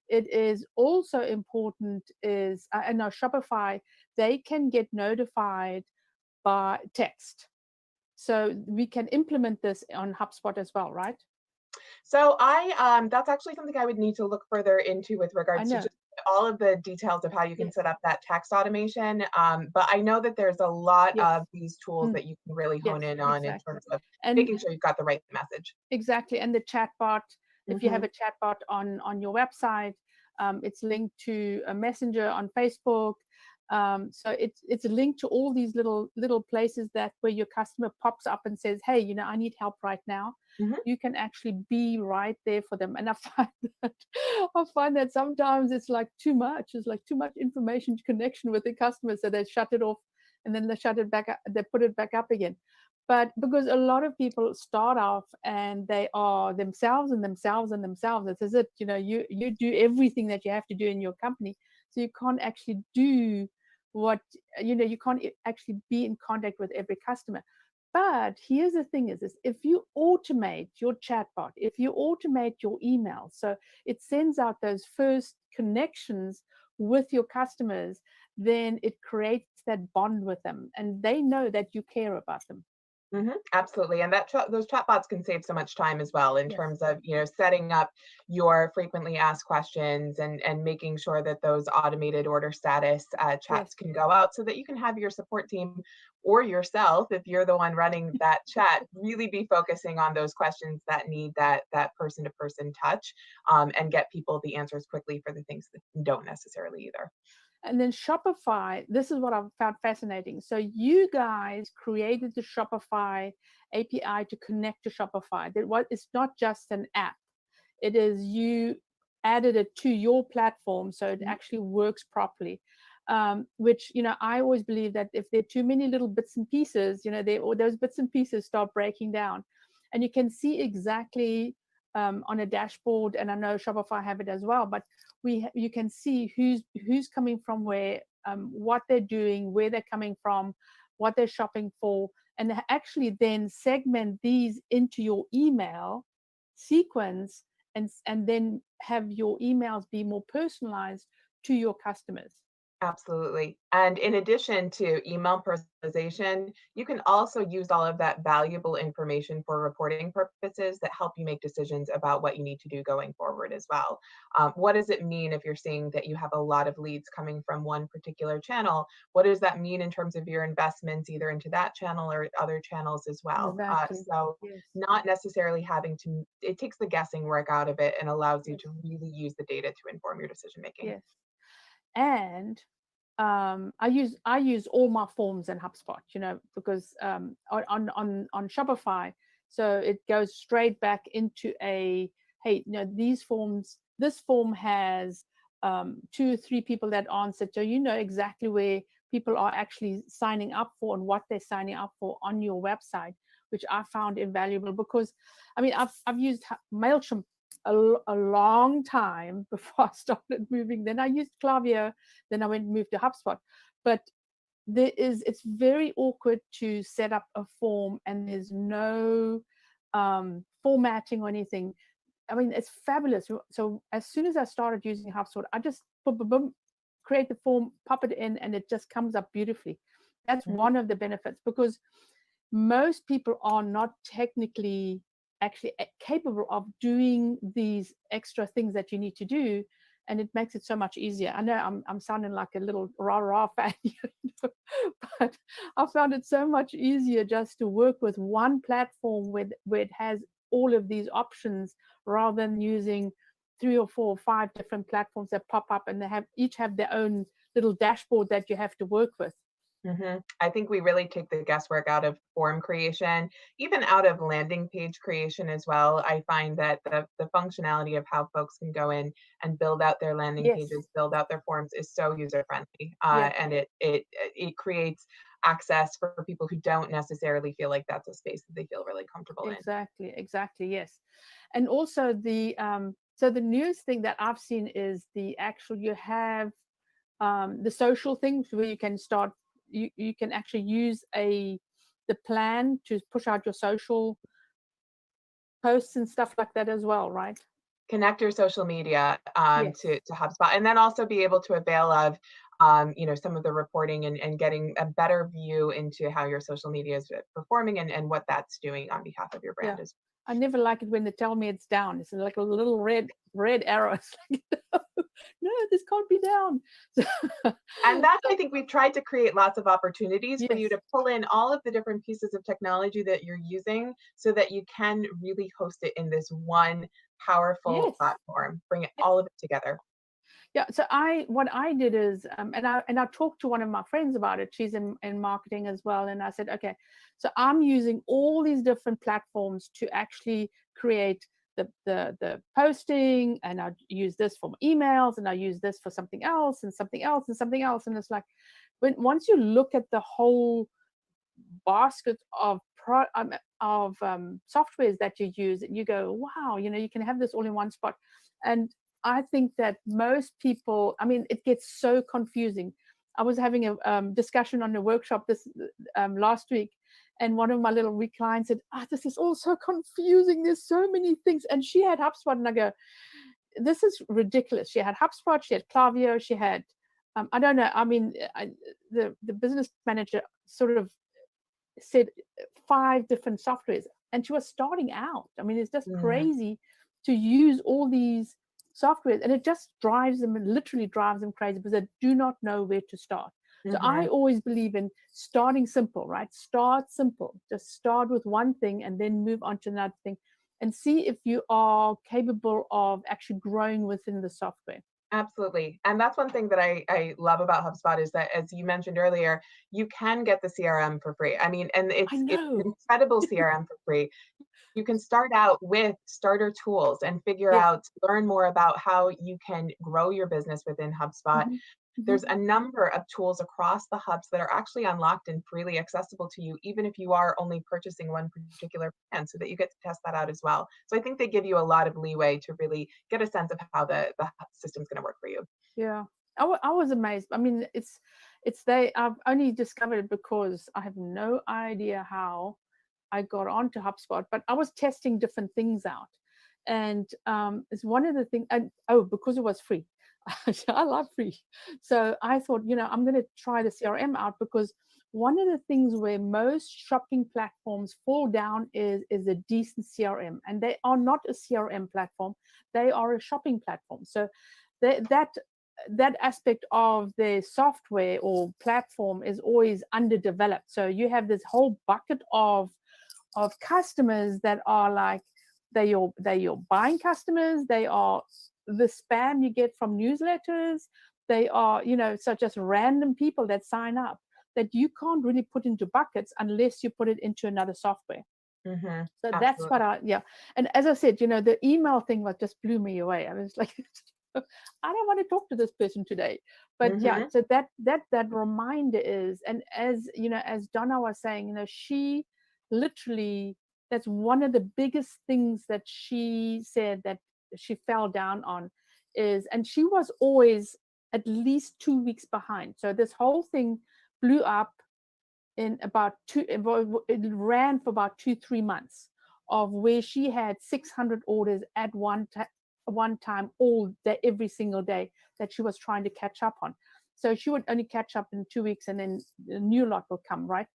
it is also important I know Shopify, they can get notified by text. So we can implement this on HubSpot as well, right? So that's actually something I would need to look further into with regards to just all of the details of how you can set up that text automation. But I know that there's a lot of these tools that you can really hone in on in terms of making sure you've got the right message. Exactly. And the chatbot, if you have a chatbot on your website, it's linked to a messenger on Facebook. So it's linked to all these little places where your customer pops up and says, hey, I need help right now. You can actually be right there for them. And I find that sometimes it's like too much. It's like too much information connection with the customer. So they shut it off and then they shut it back up, they put it back up again. But because a lot of people start off and they are themselves and themselves and themselves. It's as if, you do everything that you have to do in your company. So you can't actually do you can't actually be in contact with every customer. But here's the thing is this, if you automate your chatbot, if you automate your email, so it sends out those first connections with your customers, then it creates that bond with them and they know that you care about them. Absolutely. And those chatbots can save so much time as well in terms of, setting up your frequently asked questions and making sure that those automated order status chats can go out so that you can have your support team or yourself, if you're the one running that chat, really be focusing on those questions that need that person-to-person touch, and get people the answers quickly for the things that don't necessarily either. And then Shopify, this is what I've found fascinating. So you guys created the Shopify API to connect to Shopify. It's not just an app. It is you added it to your platform so it actually works properly. Which, I always believe that if there are too many little bits and pieces, those bits and pieces start breaking down. And you can see exactly on a dashboard, and I know Shopify have it as well, but you can see who's coming from where, what they're doing, where they're coming from, what they're shopping for, and actually then segment these into your email sequence and then have your emails be more personalized to your customers. Absolutely. And in addition to email personalization, you can also use all of that valuable information for reporting purposes that help you make decisions about what you need to do going forward as well. What does it mean if you're seeing that you have a lot of leads coming from one particular channel? What does that mean in terms of your investments, either into that channel or other channels as well? Exactly. Not necessarily having to, it takes the guessing work out of it and allows you to really use the data to inform your decision making. Yes. And I use all my forms in HubSpot, because on Shopify, so it goes straight back into these forms. This form has 2 or 3 people that answered, so exactly where people are actually signing up for and what they're signing up for on your website, which I found invaluable because, I've used MailChimp a long time before I started moving. Then I used Klaviyo, then I moved to HubSpot. But it's very awkward to set up a form and there's no formatting or anything. It's fabulous. So as soon as I started using HubSpot, I just create the form, pop it in, and it just comes up beautifully. That's one of the benefits, because most people are not technically actually capable of doing these extra things that you need to do, and it makes it so much easier. I know I'm sounding like a little rah-rah fan, but I found it so much easier just to work with one platform where it has all of these options, rather than using 3 or 4 or 5 different platforms that pop up and they each have their own little dashboard that you have to work with. I think we really take the guesswork out of form creation, even out of landing page creation as well. I find that the functionality of how folks can go in and build out their landing pages, build out their forms is so user friendly, and it creates access for people who don't necessarily feel like that's a space that they feel really comfortable in. Exactly, yes. And also the newest thing that I've seen is you have the social things where you can start. You can actually use the plan to push out your social posts and stuff like that as well, right? Connect your social media to HubSpot, and then also be able to avail of some of the reporting and getting a better view into how your social media is performing and what that's doing on behalf of your brand. I never like it when they tell me it's down. It's like a little red arrow. It's like, no, this can't be down. And that's, I think we've tried to create lots of opportunities for you to pull in all of the different pieces of technology that you're using so that you can really host it in this one powerful platform, bring it all of it together. Yeah, so what I did is, and I talked to one of my friends about it. She's in marketing as well, and I said, okay, so I'm using all these different platforms to actually create the posting, and I use this for emails, and I use this for something else, and something else, and something else, and it's like, once you look at the whole basket of softwares that you use, and you go, wow, you can have this all in one spot. And I think that most people, it gets so confusing. I was having a discussion on a workshop this last week, And one of my little weak clients said, this is all so confusing. There's so many things. And she had HubSpot, and I go, this is ridiculous. She had HubSpot, she had Klaviyo, she had, I don't know. I mean, the business manager sort of said 5 different softwares, and she was starting out. I mean, it's just crazy to use all these softwares, and it just literally drives them crazy because they do not know where to start. So I always believe in starting simple, right? Start simple. Just start with one thing and then move on to another thing and see if you are capable of actually growing within the software. Absolutely. And that's one thing that I love about HubSpot is that, as you mentioned earlier, you can get the CRM for free. I mean, and it's an incredible CRM for free. You can start out with starter tools and learn more about how you can grow your business within HubSpot. There's a number of tools across the hubs that are actually unlocked and freely accessible to you, even if you are only purchasing one particular plan, so that you get to test that out as well. So I think they give you a lot of leeway to really get a sense of how the system's going to work for you. Yeah, I was amazed. I mean, I've only discovered it because I have no idea how I got onto HubSpot, but I was testing different things out. And it's one of the things, because it was free. I love free. So I thought, I'm going to try the CRM out, because one of the things where most shopping platforms fall down is a decent CRM. And they are not a CRM platform. They are a shopping platform. So that aspect of their software or platform is always underdeveloped. So you have this whole bucket of customers that are like, they're your buying customers, they are the spam you get from newsletters, they are, so just random people that sign up that you can't really put into buckets unless you put it into another software. So that's what and as I said, the email thing just blew me away. I was like, I don't want to talk to this person today. But so that reminder is, and as as Donna was saying, she literally, that's one of the biggest things that she said that she fell down on is, and she was always at least 2 weeks behind. So this whole thing blew up in about it ran for about 2-3 months, of where she had 600 orders at one time, all day, every single day, that she was trying to catch up on. So she would only catch up in 2 weeks, and then a new lot will come, right?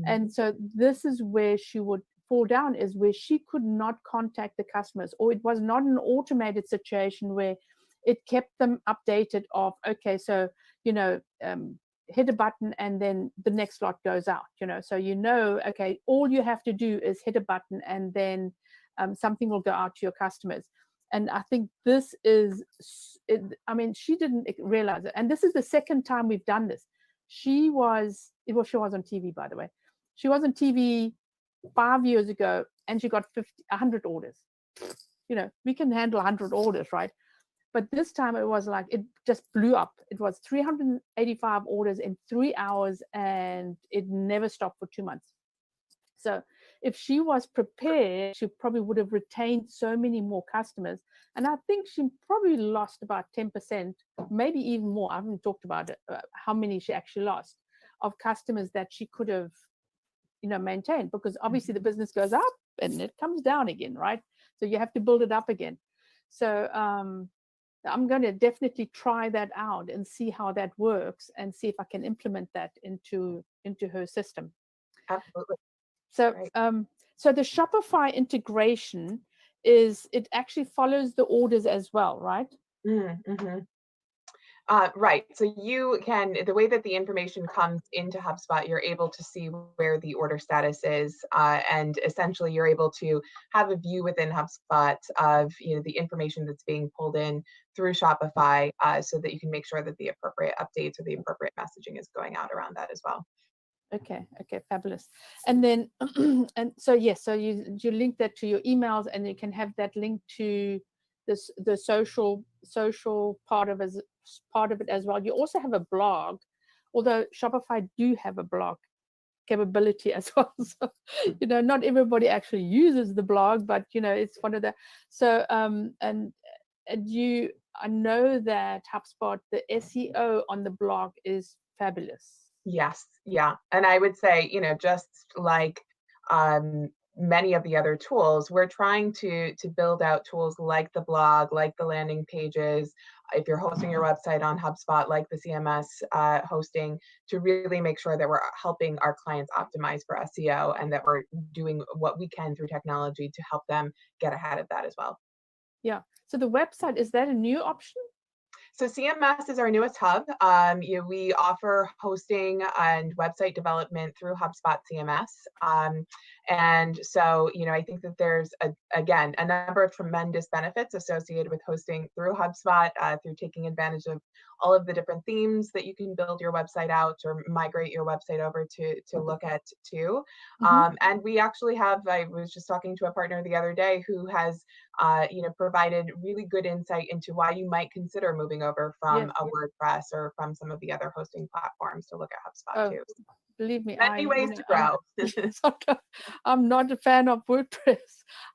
And so this is where she would fall down, is where she could not contact the customers, or it was not an automated situation where it kept them updated of, okay, so hit a button and then the next lot goes out, so okay, all you have to do is hit a button and then something will go out to your customers. And I think this is I mean, she didn't realize it, and this is the second time we've done this. She was on TV, by the way. She was on TV 5 years ago, and she got 100 orders. We can handle 100 orders, right? But this time it was like, it just blew up. It was 385 orders in 3 hours, and it never stopped for 2 months. So if she was prepared, she probably would have retained so many more customers. And I think she probably lost about 10%, maybe even more. I haven't talked about it, how many she actually lost of customers that she could have maintained, because obviously the business goes up and it comes down again, right? So you have to build it up again. So I'm going to definitely try that out and see how that works, and see if I can implement that into her system. Absolutely. So so the Shopify integration it actually follows the orders as well, right? Right. So you can, the way that the information comes into HubSpot, you're able to see where the order status is, and essentially you're able to have a view within HubSpot of the information that's being pulled in through Shopify, so that you can make sure that the appropriate updates or the appropriate messaging is going out around that as well. Okay, fabulous. And then and so yes, so you link that to your emails, and you can have that link to the social part of it as well. You also have a blog, although Shopify do have a blog capability as well. So not everybody actually uses the blog, but it's one of the I know that HubSpot, the SEO on the blog is fabulous. Yes. Yeah. And I would say, just like many of the other tools, we're trying to build out tools like the blog, like the landing pages, if you're hosting your website on HubSpot, like the CMS hosting, to really make sure that we're helping our clients optimize for SEO and that we're doing what we can through technology to help them get ahead of that as well. Yeah. So the website, is that a new option? So CMS is our newest hub. We offer hosting and website development through HubSpot CMS. And so, I think that there's, again, a number of tremendous benefits associated with hosting through HubSpot, through taking advantage of all of the different themes that you can build your website out or migrate your website over to look at too. And we actually have, I was just talking to a partner the other day who has, provided really good insight into why you might consider moving over from a WordPress or from some of the other hosting platforms to look at HubSpot too. Believe me, many ways to grow. I'm not a fan of WordPress.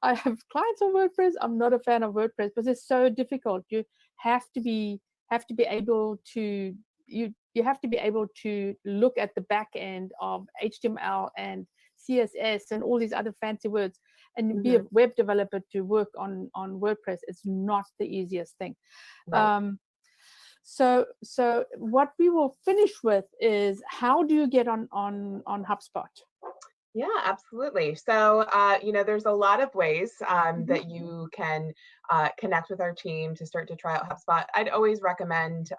I have clients on WordPress. I'm not a fan of WordPress because it's so difficult. You have to be able to you have to be able to look at the back end of HTML and CSS and all these other fancy words and be a web developer to work on WordPress. It's not the easiest thing. Right. So what we will finish with is, how do you get on HubSpot? Yeah, absolutely. So, there's a lot of ways that you can connect with our team to start to try out HubSpot. I'd always recommend,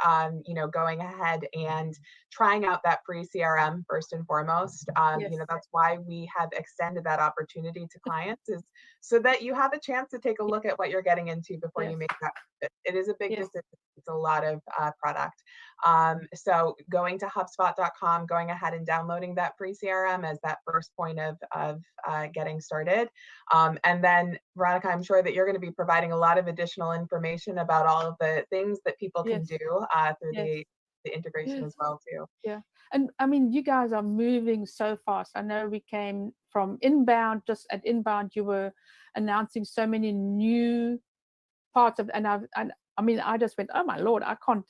going ahead and trying out that free CRM first and foremost. That's why we have extended that opportunity to clients, is so that you have a chance to take a look at what you're getting into before you make that. It is a big decision. It's a lot of product. So going to HubSpot.com, going ahead and downloading that free CRM as that first point of getting started. And then, Veronica, I'm sure that you're going to be providing a lot of additional information about all of the things that people can do through the integration as well too. Yeah. And I mean, you guys are moving so fast. I know we came from inbound. Just at inbound, you were announcing so many new parts of, and I just went, oh my Lord, I can't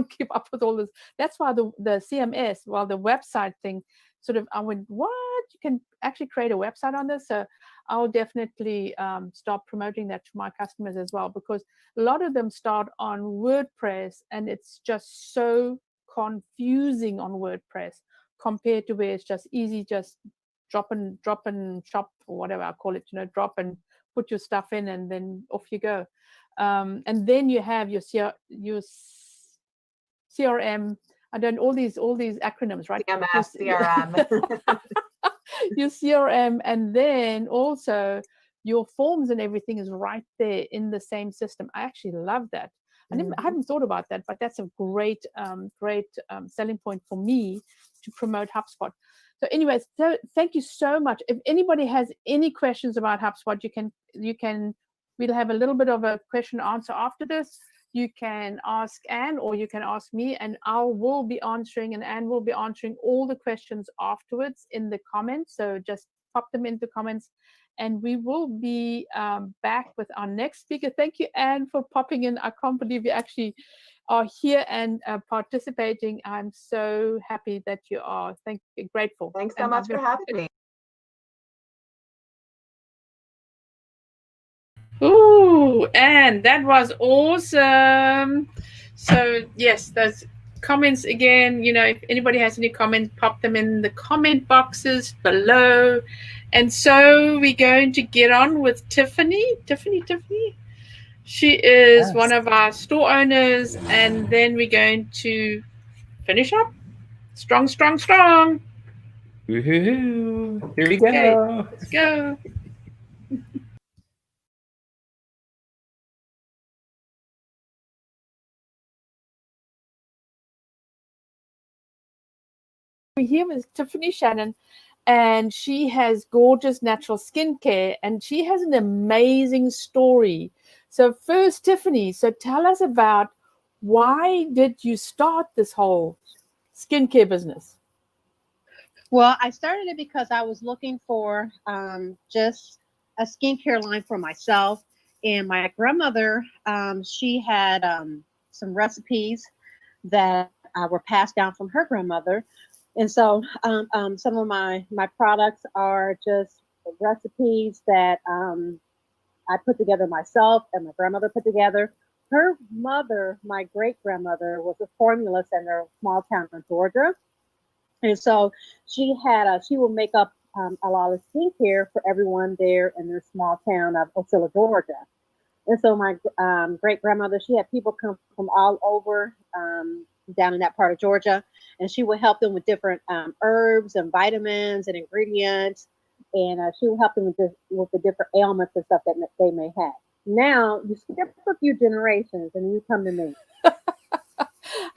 keep up with all this. That's why the CMS, the website thing, sort of, I went, what? You can actually create a website on this? So I'll definitely start promoting that to my customers as well, because a lot of them start on WordPress and it's just so confusing on WordPress compared to where it's just easy, just drop and shop, or whatever I call it, drop and put your stuff in and then off you go. And then you have your CRM, all these acronyms, right? CMS, CRM. Your CRM, and then also your forms and everything is right there in the same system. I actually love that. I haven't thought about that, but that's a great selling point for me to promote HubSpot. So anyways, thank you so much. If anybody has any questions about HubSpot, we'll have a little bit of a question and answer after this. You can ask Anne or you can ask me, and I will be answering, and Anne will be answering all the questions afterwards in the comments. So just pop them into the comments, and we will be back with our next speaker. Thank you, Anne, for popping in. I can't believe you actually are here and participating. I'm so happy that you are. Thank you, grateful. Thanks so much for having me. Ooh, and that was awesome. So yes, those comments again, if anybody has any comments, pop them in the comment boxes below. And so we're going to get on with Tiffany. Tiffany. She is one of our store owners, and then we're going to finish up. Strong. Woohoo! Here we go. Okay, let's go. We're here with Tiffany Shannon, and she has gorgeous natural skincare, and she has an amazing story. So first, Tiffany, so tell us about, why did you start this whole skincare business? Well, I started it because I was looking for just a skincare line for myself. And my grandmother, she had some recipes that were passed down from her grandmother. And so some of my products are just recipes that I put together myself and my grandmother put together. Her mother, my great grandmother, was a formulist in a small town in Georgia, and so she would make up a lot of skincare for everyone there in their small town of Ocilla, Georgia. And so my great grandmother, she had people come from all over down in that part of Georgia, and she would help them with different herbs and vitamins and ingredients, and she would help them with the different ailments and stuff that they may have. Now you skip a few generations and you come to me.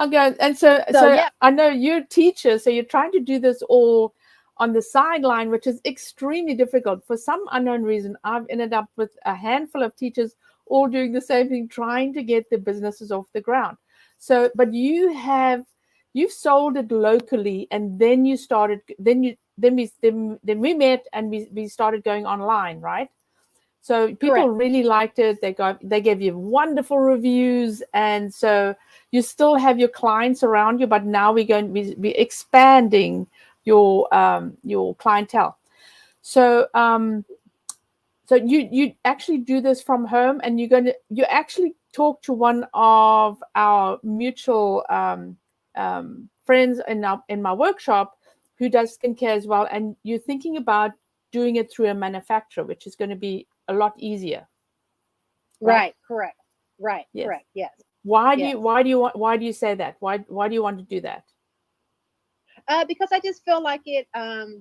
Okay, and so yeah. I know you're a teacher, so you're trying to do this all on the sideline, which is extremely difficult. For some unknown reason, I've ended up with a handful of teachers all doing the same thing, trying to get the businesses off the ground. So, but you've sold it locally, and then you started. Then we met, and we started going online, right? So people Correct. really liked it. They gave you wonderful reviews, and so you still have your clients around you, but now we're going to be expanding your clientele. So so you actually do this from home, and you actually talk to one of our mutual friends in my workshop who does skincare as well, and you're thinking about doing it through a manufacturer, which is going to be a lot easier. Right. Correct. Right. Yes. Correct. Yes. Why do you say that? Why do you want to do that? Because I just feel like the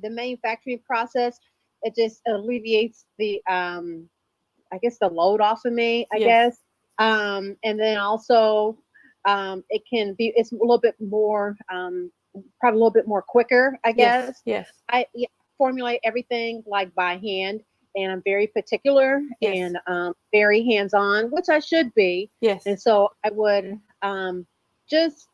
manufacturing process, it just alleviates the I guess the load off of me, I guess. And then also it's a little bit more probably a little bit more quicker, I guess. Yes. I formulate everything like by hand, and I'm very particular and very hands-on, which I should be. Yes. And so I would just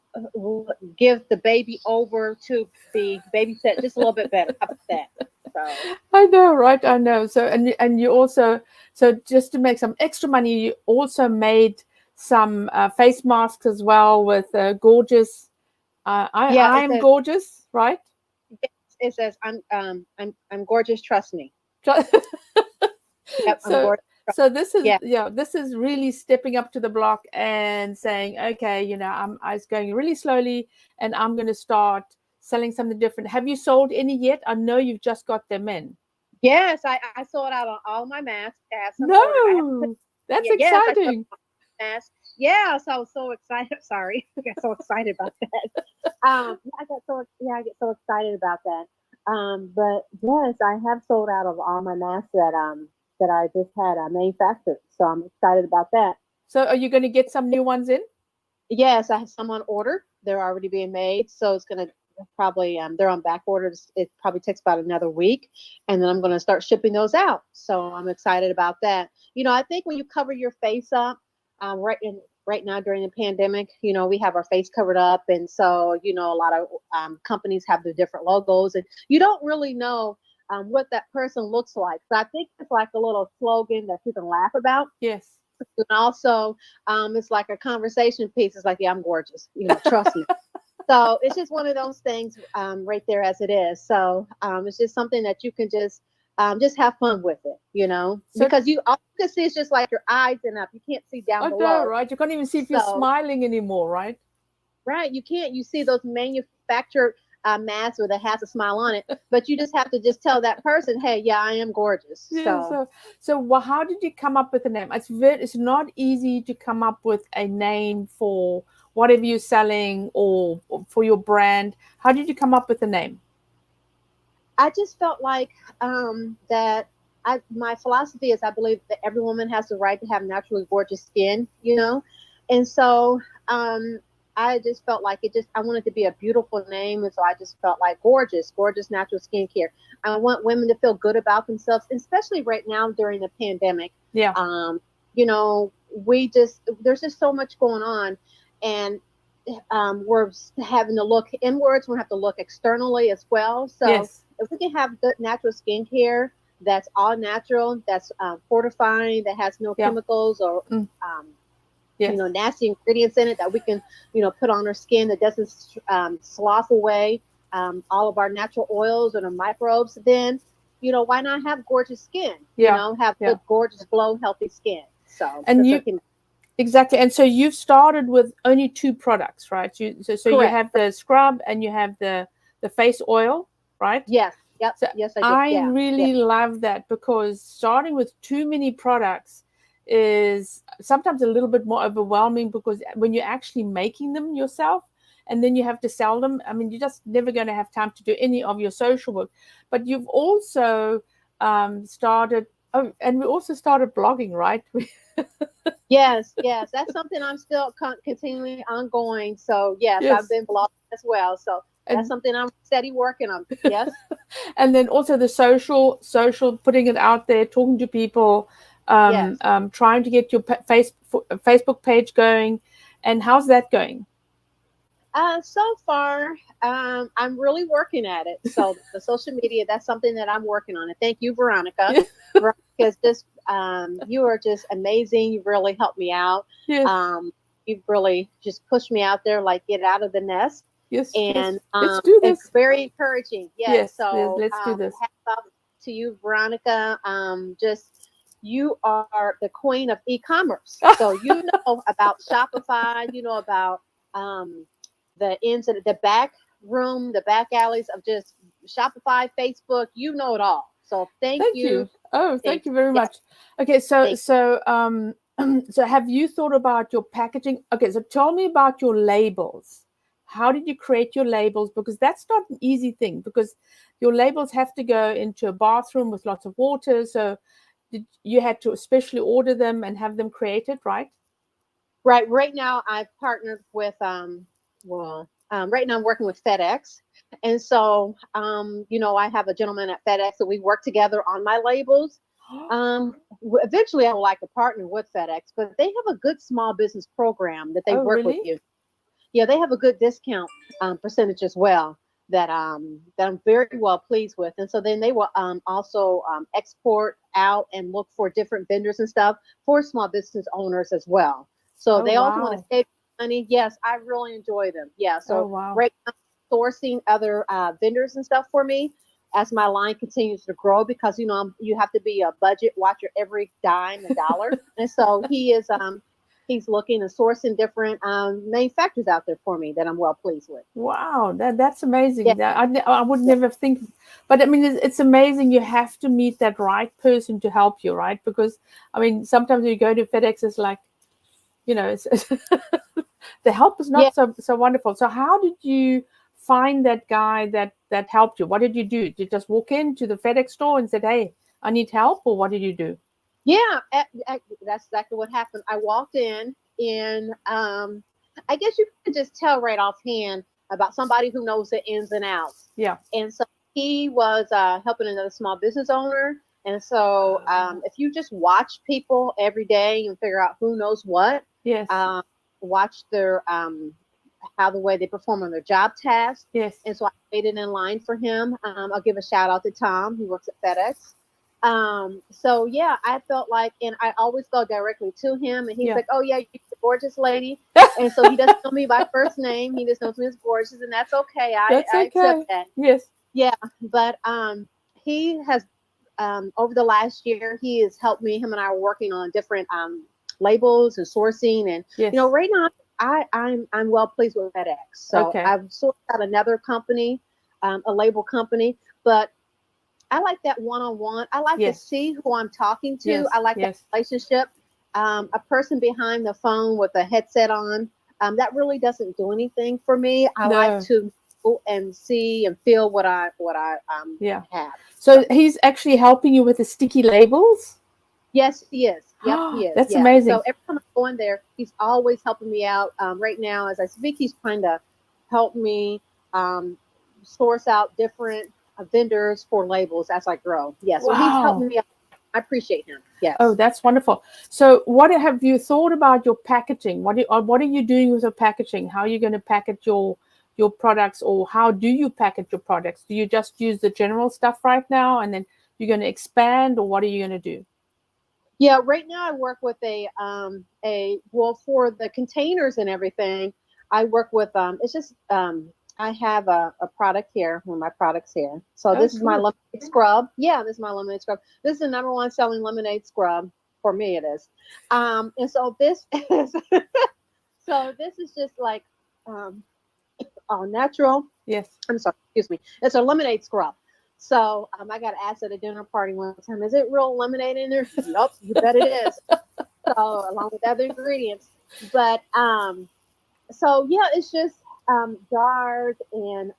give the baby over to be babysit just a little bit better. How about that? So I know, right? I know. So and you also, so just to make some extra money, you also made some face masks as well with gorgeous. I am gorgeous, right? It says I'm gorgeous. Trust me. Yep, so this is this is really stepping up to the block and saying, okay, I'm going really slowly, and I'm going to start selling something different. Have you sold any yet? I know you've just got them in. Yes, I sold out on all my masks. That's exciting. Yeah, so I was so excited. Sorry, I got so excited about that. I get so excited about that. But yes, I have sold out of all my masks that I just had manufactured. So I'm excited about that. So are you going to get some new ones in? Yes, I have some on order. They're already being made. So it's going to probably, they're on back order. It probably takes about another week. And then I'm going to start shipping those out. So I'm excited about that. I think when you cover your face up, right now during the pandemic, we have our face covered up. And so, a lot of companies have the different logos, and you don't really know what that person looks like. So I think it's like a little slogan that you can laugh about. Yes. And also, it's like a conversation piece. It's like, yeah, I'm gorgeous. Trust me. So it's just one of those things right there as it is. So it's just something that you can just have fun with it, because all you can see is just like your eyes and up. You can't see down below. No, right? You can't even see if you're smiling anymore, right? Right. You can't. You see those manufactured masks where it has a smile on it, but you just have to just tell that person, hey, yeah, I am gorgeous. Yeah, so how did you come up with a name? It's not easy to come up with a name for whatever you're selling or for your brand. How did you come up with the name? I just felt like that my philosophy is I believe that every woman has the right to have naturally gorgeous skin, and so I just felt like I wanted to be a beautiful name, and so I just felt like gorgeous natural skincare. I want women to feel good about themselves, especially right now during the pandemic. Yeah. There's just so much going on, and we're having to look inwards. We have to look externally as well. So if we can have good natural skincare that's all natural, that's fortifying, that has no chemicals or nasty ingredients in it, that we can put on our skin, that doesn't slough away all of our natural oils and our microbes, then why not have gorgeous skin? Yeah. Have good, gorgeous, glow, healthy skin. So and exactly. And so you've started with only 2 products, right? So you have the scrub and you have the face oil, right? Yes. Yep. So yes, I do. I really love that, because starting with too many products is sometimes a little bit more overwhelming, because when you're actually making them yourself and then you have to sell them, I mean, you're just never going to have time to do any of your social work. But you've also started, and we also started blogging, right? Yes, that's something I'm still continually ongoing. So yes, I've been blogging as well. So that's something I'm steady working on. Yes. And then also the social, putting it out there, talking to people, trying to get your Facebook page going. And how's that going? So far, I'm really working at it. So the social media, that's something that I'm working on. And thank you, Veronica. Because you are just amazing. You really helped me out. Yes. You've really just pushed me out there, like get out of the nest. Yes. And let's do this. It's very encouraging. Yes. So let's do this. Hats off to you, Veronica. You are the queen of e-commerce. So you know about Shopify. You know about the ins and the back room, the back alleys of just Shopify, Facebook. You know it all. So thank you. Oh, thank you very much. Okay, so so have you thought about your packaging? Okay, so tell me about your labels. How did you create your labels? Because that's not an easy thing, because your labels have to go into a bathroom with lots of water. So you had to especially order them and have them created, right? Right. Right now I've partnered with right now I'm working with FedEx. And so I have a gentleman at FedEx that we work together on my labels. Eventually I would like to partner with FedEx, but they have a good small business program that they work with you. Yeah, they have a good discount percentage as well that I'm very well pleased with. And so then they will also export out and look for different vendors and stuff for small business owners as well. So they also want to save money. Yes, I really enjoy them. Yeah. So right now, sourcing other vendors and stuff for me as my line continues to grow, because you have to be a budget watcher, every dime and dollar. And so he's looking and sourcing different manufacturers out there for me that I'm well pleased with. Wow, that's amazing. Yeah. I would never think, but I mean, it's amazing. You have to meet that right person to help you, right? Because I mean, sometimes you go to FedEx, it's like, the help is not so wonderful. So how did you find that guy that helped you? What did you do? Did you just walk into the FedEx store and said, "Hey, I need help," or what did you do? Yeah, that's exactly what happened. I walked in, and I guess you could just tell right offhand about somebody who knows the ins and outs. Yeah. And so he was helping another small business owner. And so if you just watch people every day and figure out who knows what, watch their how the way they perform on their job tasks. Yes. And so I waited in line for him. I'll give a shout out to Tom, who works at FedEx. So yeah, I felt like, and I always go directly to him, and he's like, "Oh yeah, you're the gorgeous lady," and so he doesn't know me by first name. He just knows me as gorgeous, and that's okay. I accept that. Yes. Yeah, but he has over the last year, he has helped me. Him and I are working on different labels and sourcing, and right now I'm well pleased with FedEx. So I've sourced out another company, a label company, but I like that one-on-one. I like to see who I'm talking to. I like that relationship. A person behind the phone with a headset on, that really doesn't do anything for me. I like to go and see and feel what I have. So he's actually helping you with the sticky labels? Yes, he is. Yep, he is. That's amazing. So every time I go in there, he's always helping me out. Right now, as I speak, he's trying to help me source out different vendors for labels as I grow. Yes, so he's helping me out. I appreciate him. Yes. Oh, that's wonderful. So what have you thought about your packaging? What are you doing with your packaging? How are you going to package your products, or how do you package your products? Do you just use the general stuff right now, and then you're going to expand, or what are you going to do? Yeah, right now I work with for the containers and everything, I work with it's just I have a product here, one of my products here. So this is my cool. lemonade scrub. Yeah, this is my lemonade scrub. This is the #1 selling lemonade scrub. For me, it is. And so this is, so this is just like all natural. Yes. I'm sorry, excuse me. It's a lemonade scrub. So I got asked at a dinner party one time, is it real lemonade in there? Nope, you bet it is. So along with other ingredients. But so yeah, it's just jars and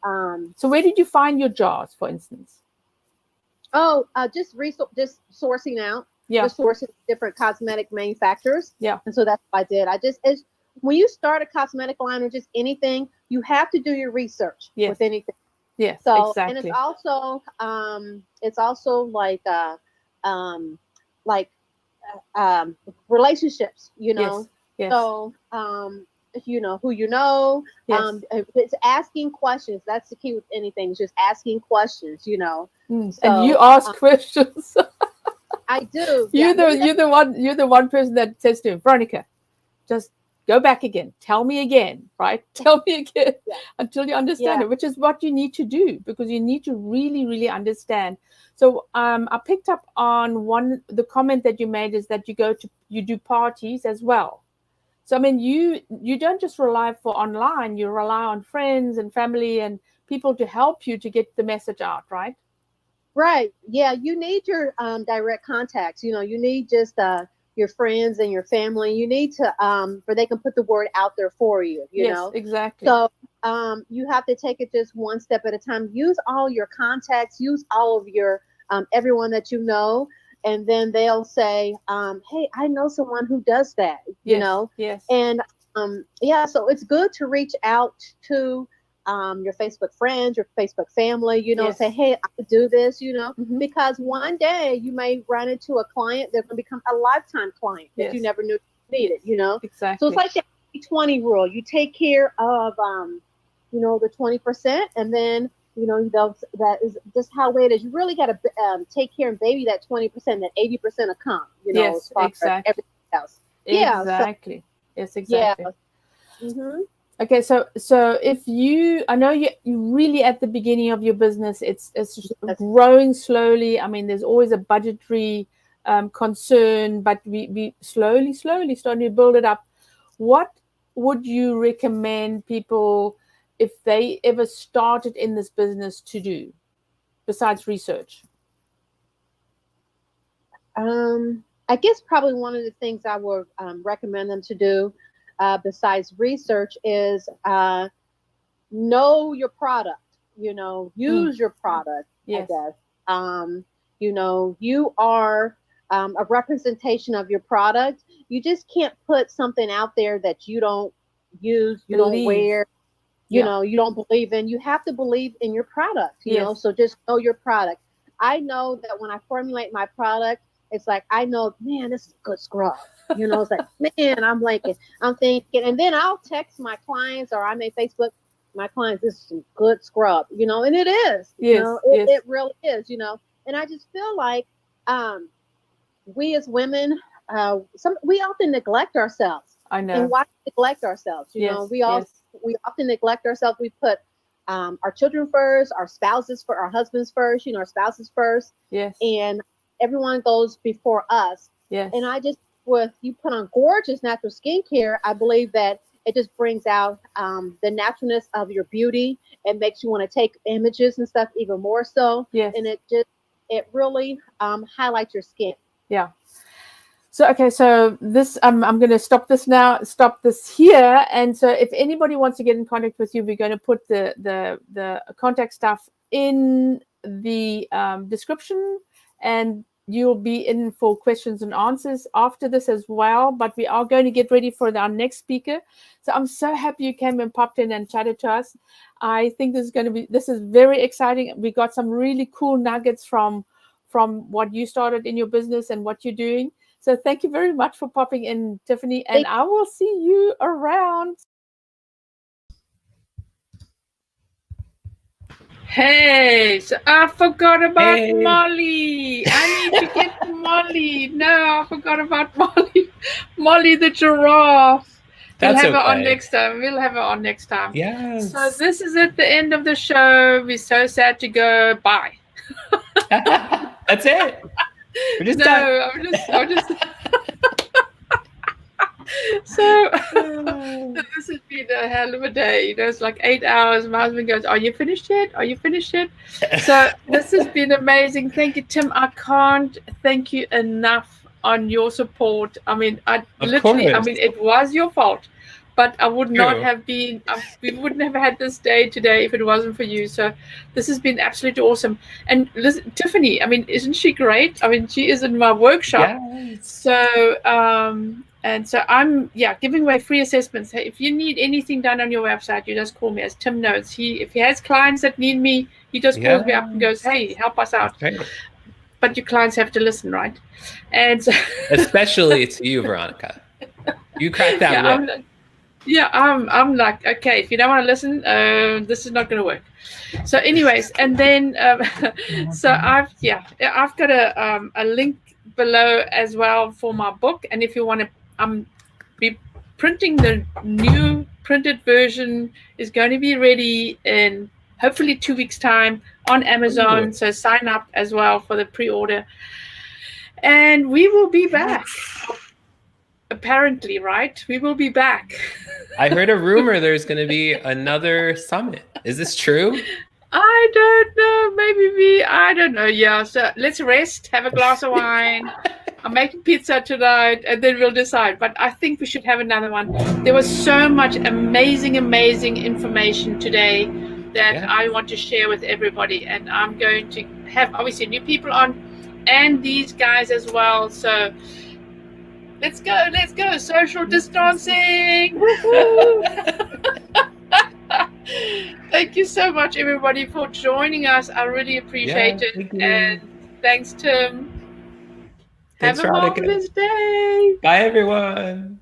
So where did you find your jars, for instance? Just sourcing out. Yeah. Just sourcing different cosmetic manufacturers. Yeah. And so that's what I did. It's when you start a cosmetic line or just anything, you have to do your research with anything. Yes, So exactly. and it's also like relationships, you know. Yes. So you know who you know. Yes. It's asking questions. That's the key with anything. It's just asking questions, you know. So, and you ask questions. I do. You're the one person that says to him, Veronica, just go back again. Tell me again, right? Tell me again until you understand it, which is what you need to do, because you need to really, really understand. So I picked up on the comment that you made is that you do parties as well. So I mean, you don't just rely for online. You rely on friends and family and people to help you to get the message out, right? Right. Yeah. You need your direct contacts. You know, you need just your friends and your family. You need to where they can put the word out there for you. You know. Exactly. So you have to take it just one step at a time. Use all your contacts. Use all of your everyone that you know, and then they'll say, "Hey, I know someone who does that." You know. Yes. And so it's good to reach out to your Facebook friends, your Facebook family, you know, say, hey, I do this, you know, because one day you may run into a client that's going to become a lifetime client that you never knew you needed, you know. Exactly. So it's like the 80-20 rule. You take care of, you know, the 20%, and then, you know, that is just how it is. You really got to take care and baby that 20%, that 80% will come, you know, as far as everything else. Exactly. Yes, exactly. Yeah. Okay, so if I know you really at the beginning of your business, it's just growing slowly. I mean, there's always a budgetary concern, but we slowly starting to build it up. What would you recommend people, if they ever started in this business, to do besides research? I guess probably one of the things I would recommend them to do besides research is know your product, you know, use your product. Yes. I guess. You know, you are a representation of your product. You just can't put something out there that you don't use, you don't wear, you know, you don't believe in. You have to believe in your product, you know, so just know your product. I know that when I formulate my product, it's like, I know, man, this is a good scrub. You know, it's like, man, I'm thinking, and then I'll text my clients, or I may Facebook my clients, this is some good scrub, you know, and it is, you know, it really is, you know, and I just feel like we as women, we often neglect ourselves. I know. And why neglect ourselves? You know, we often neglect ourselves. We put our children first, our spouses first, our husbands first, you know, our spouses first. Yes. And everyone goes before us. Yes. And I just, with you put on gorgeous natural skincare, I believe that it just brings out the naturalness of your beauty. It makes you want to take images and stuff even more so. Yes. And it really highlights your skin. Yeah. So, okay, so this, I'm going to stop this here. And so if anybody wants to get in contact with you, we're going to put the contact stuff in the description, and you'll be in for questions and answers after this as well. But we are going to get ready for our next speaker. So I'm so happy you came and popped in and chatted to us. I think this is very exciting. We got some really cool nuggets from what you started in your business and what you're doing. So thank you very much for popping in, Tiffany, and I will see you around. Hey, so I forgot about Molly. I need to get to Molly. No, I forgot about Molly. Molly the giraffe. We'll That's have her on okay. next time. We'll have her on next time. Yes. So this is at the end of the show. We're so sad to go. Bye. That's it. We're just done. No, I'm just. So this has been a hell of a day. You know, it's like 8 hours. My husband goes, "Are you finished yet? Are you finished yet?" So this has been amazing. Thank you, Tim. I can't thank you enough on your support. I mean, it was your fault, but I would not have been. We wouldn't have had this day today if it wasn't for you. So this has been absolutely awesome. And listen, Tiffany, I mean, isn't she great? I mean, she is in my workshop. Yes. So and so I'm giving away free assessments. Hey, if you need anything done on your website, you just call me. As Tim knows, if he has clients that need me, he just calls me up and goes, "Hey, help us out." But your clients have to listen, right? And so especially to you, Veronica. You cracked that whip. I'm like, okay, if you don't want to listen, this is not going to work. So anyways, and then so I've got a link below as well for my book, and if you want to, be printing the new printed version is going to be ready in hopefully 2 weeks time on Amazon. So sign up as well for the pre-order, and we will be back. Apparently, right? We will be back. I heard a rumor there's going to be another summit. Is this true? I don't know. Maybe I don't know. Yeah. So let's rest, have a glass of wine. I'm making pizza tonight, and then we'll decide. But I think we should have another one. There was so much amazing information today that I want to share with everybody. And I'm going to have obviously new people on and these guys as well. So let's go. Social distancing. Thank you so much, everybody, for joining us. I really appreciate it. And thanks, Tim. Thanks, Have a marvelous day. Bye, everyone.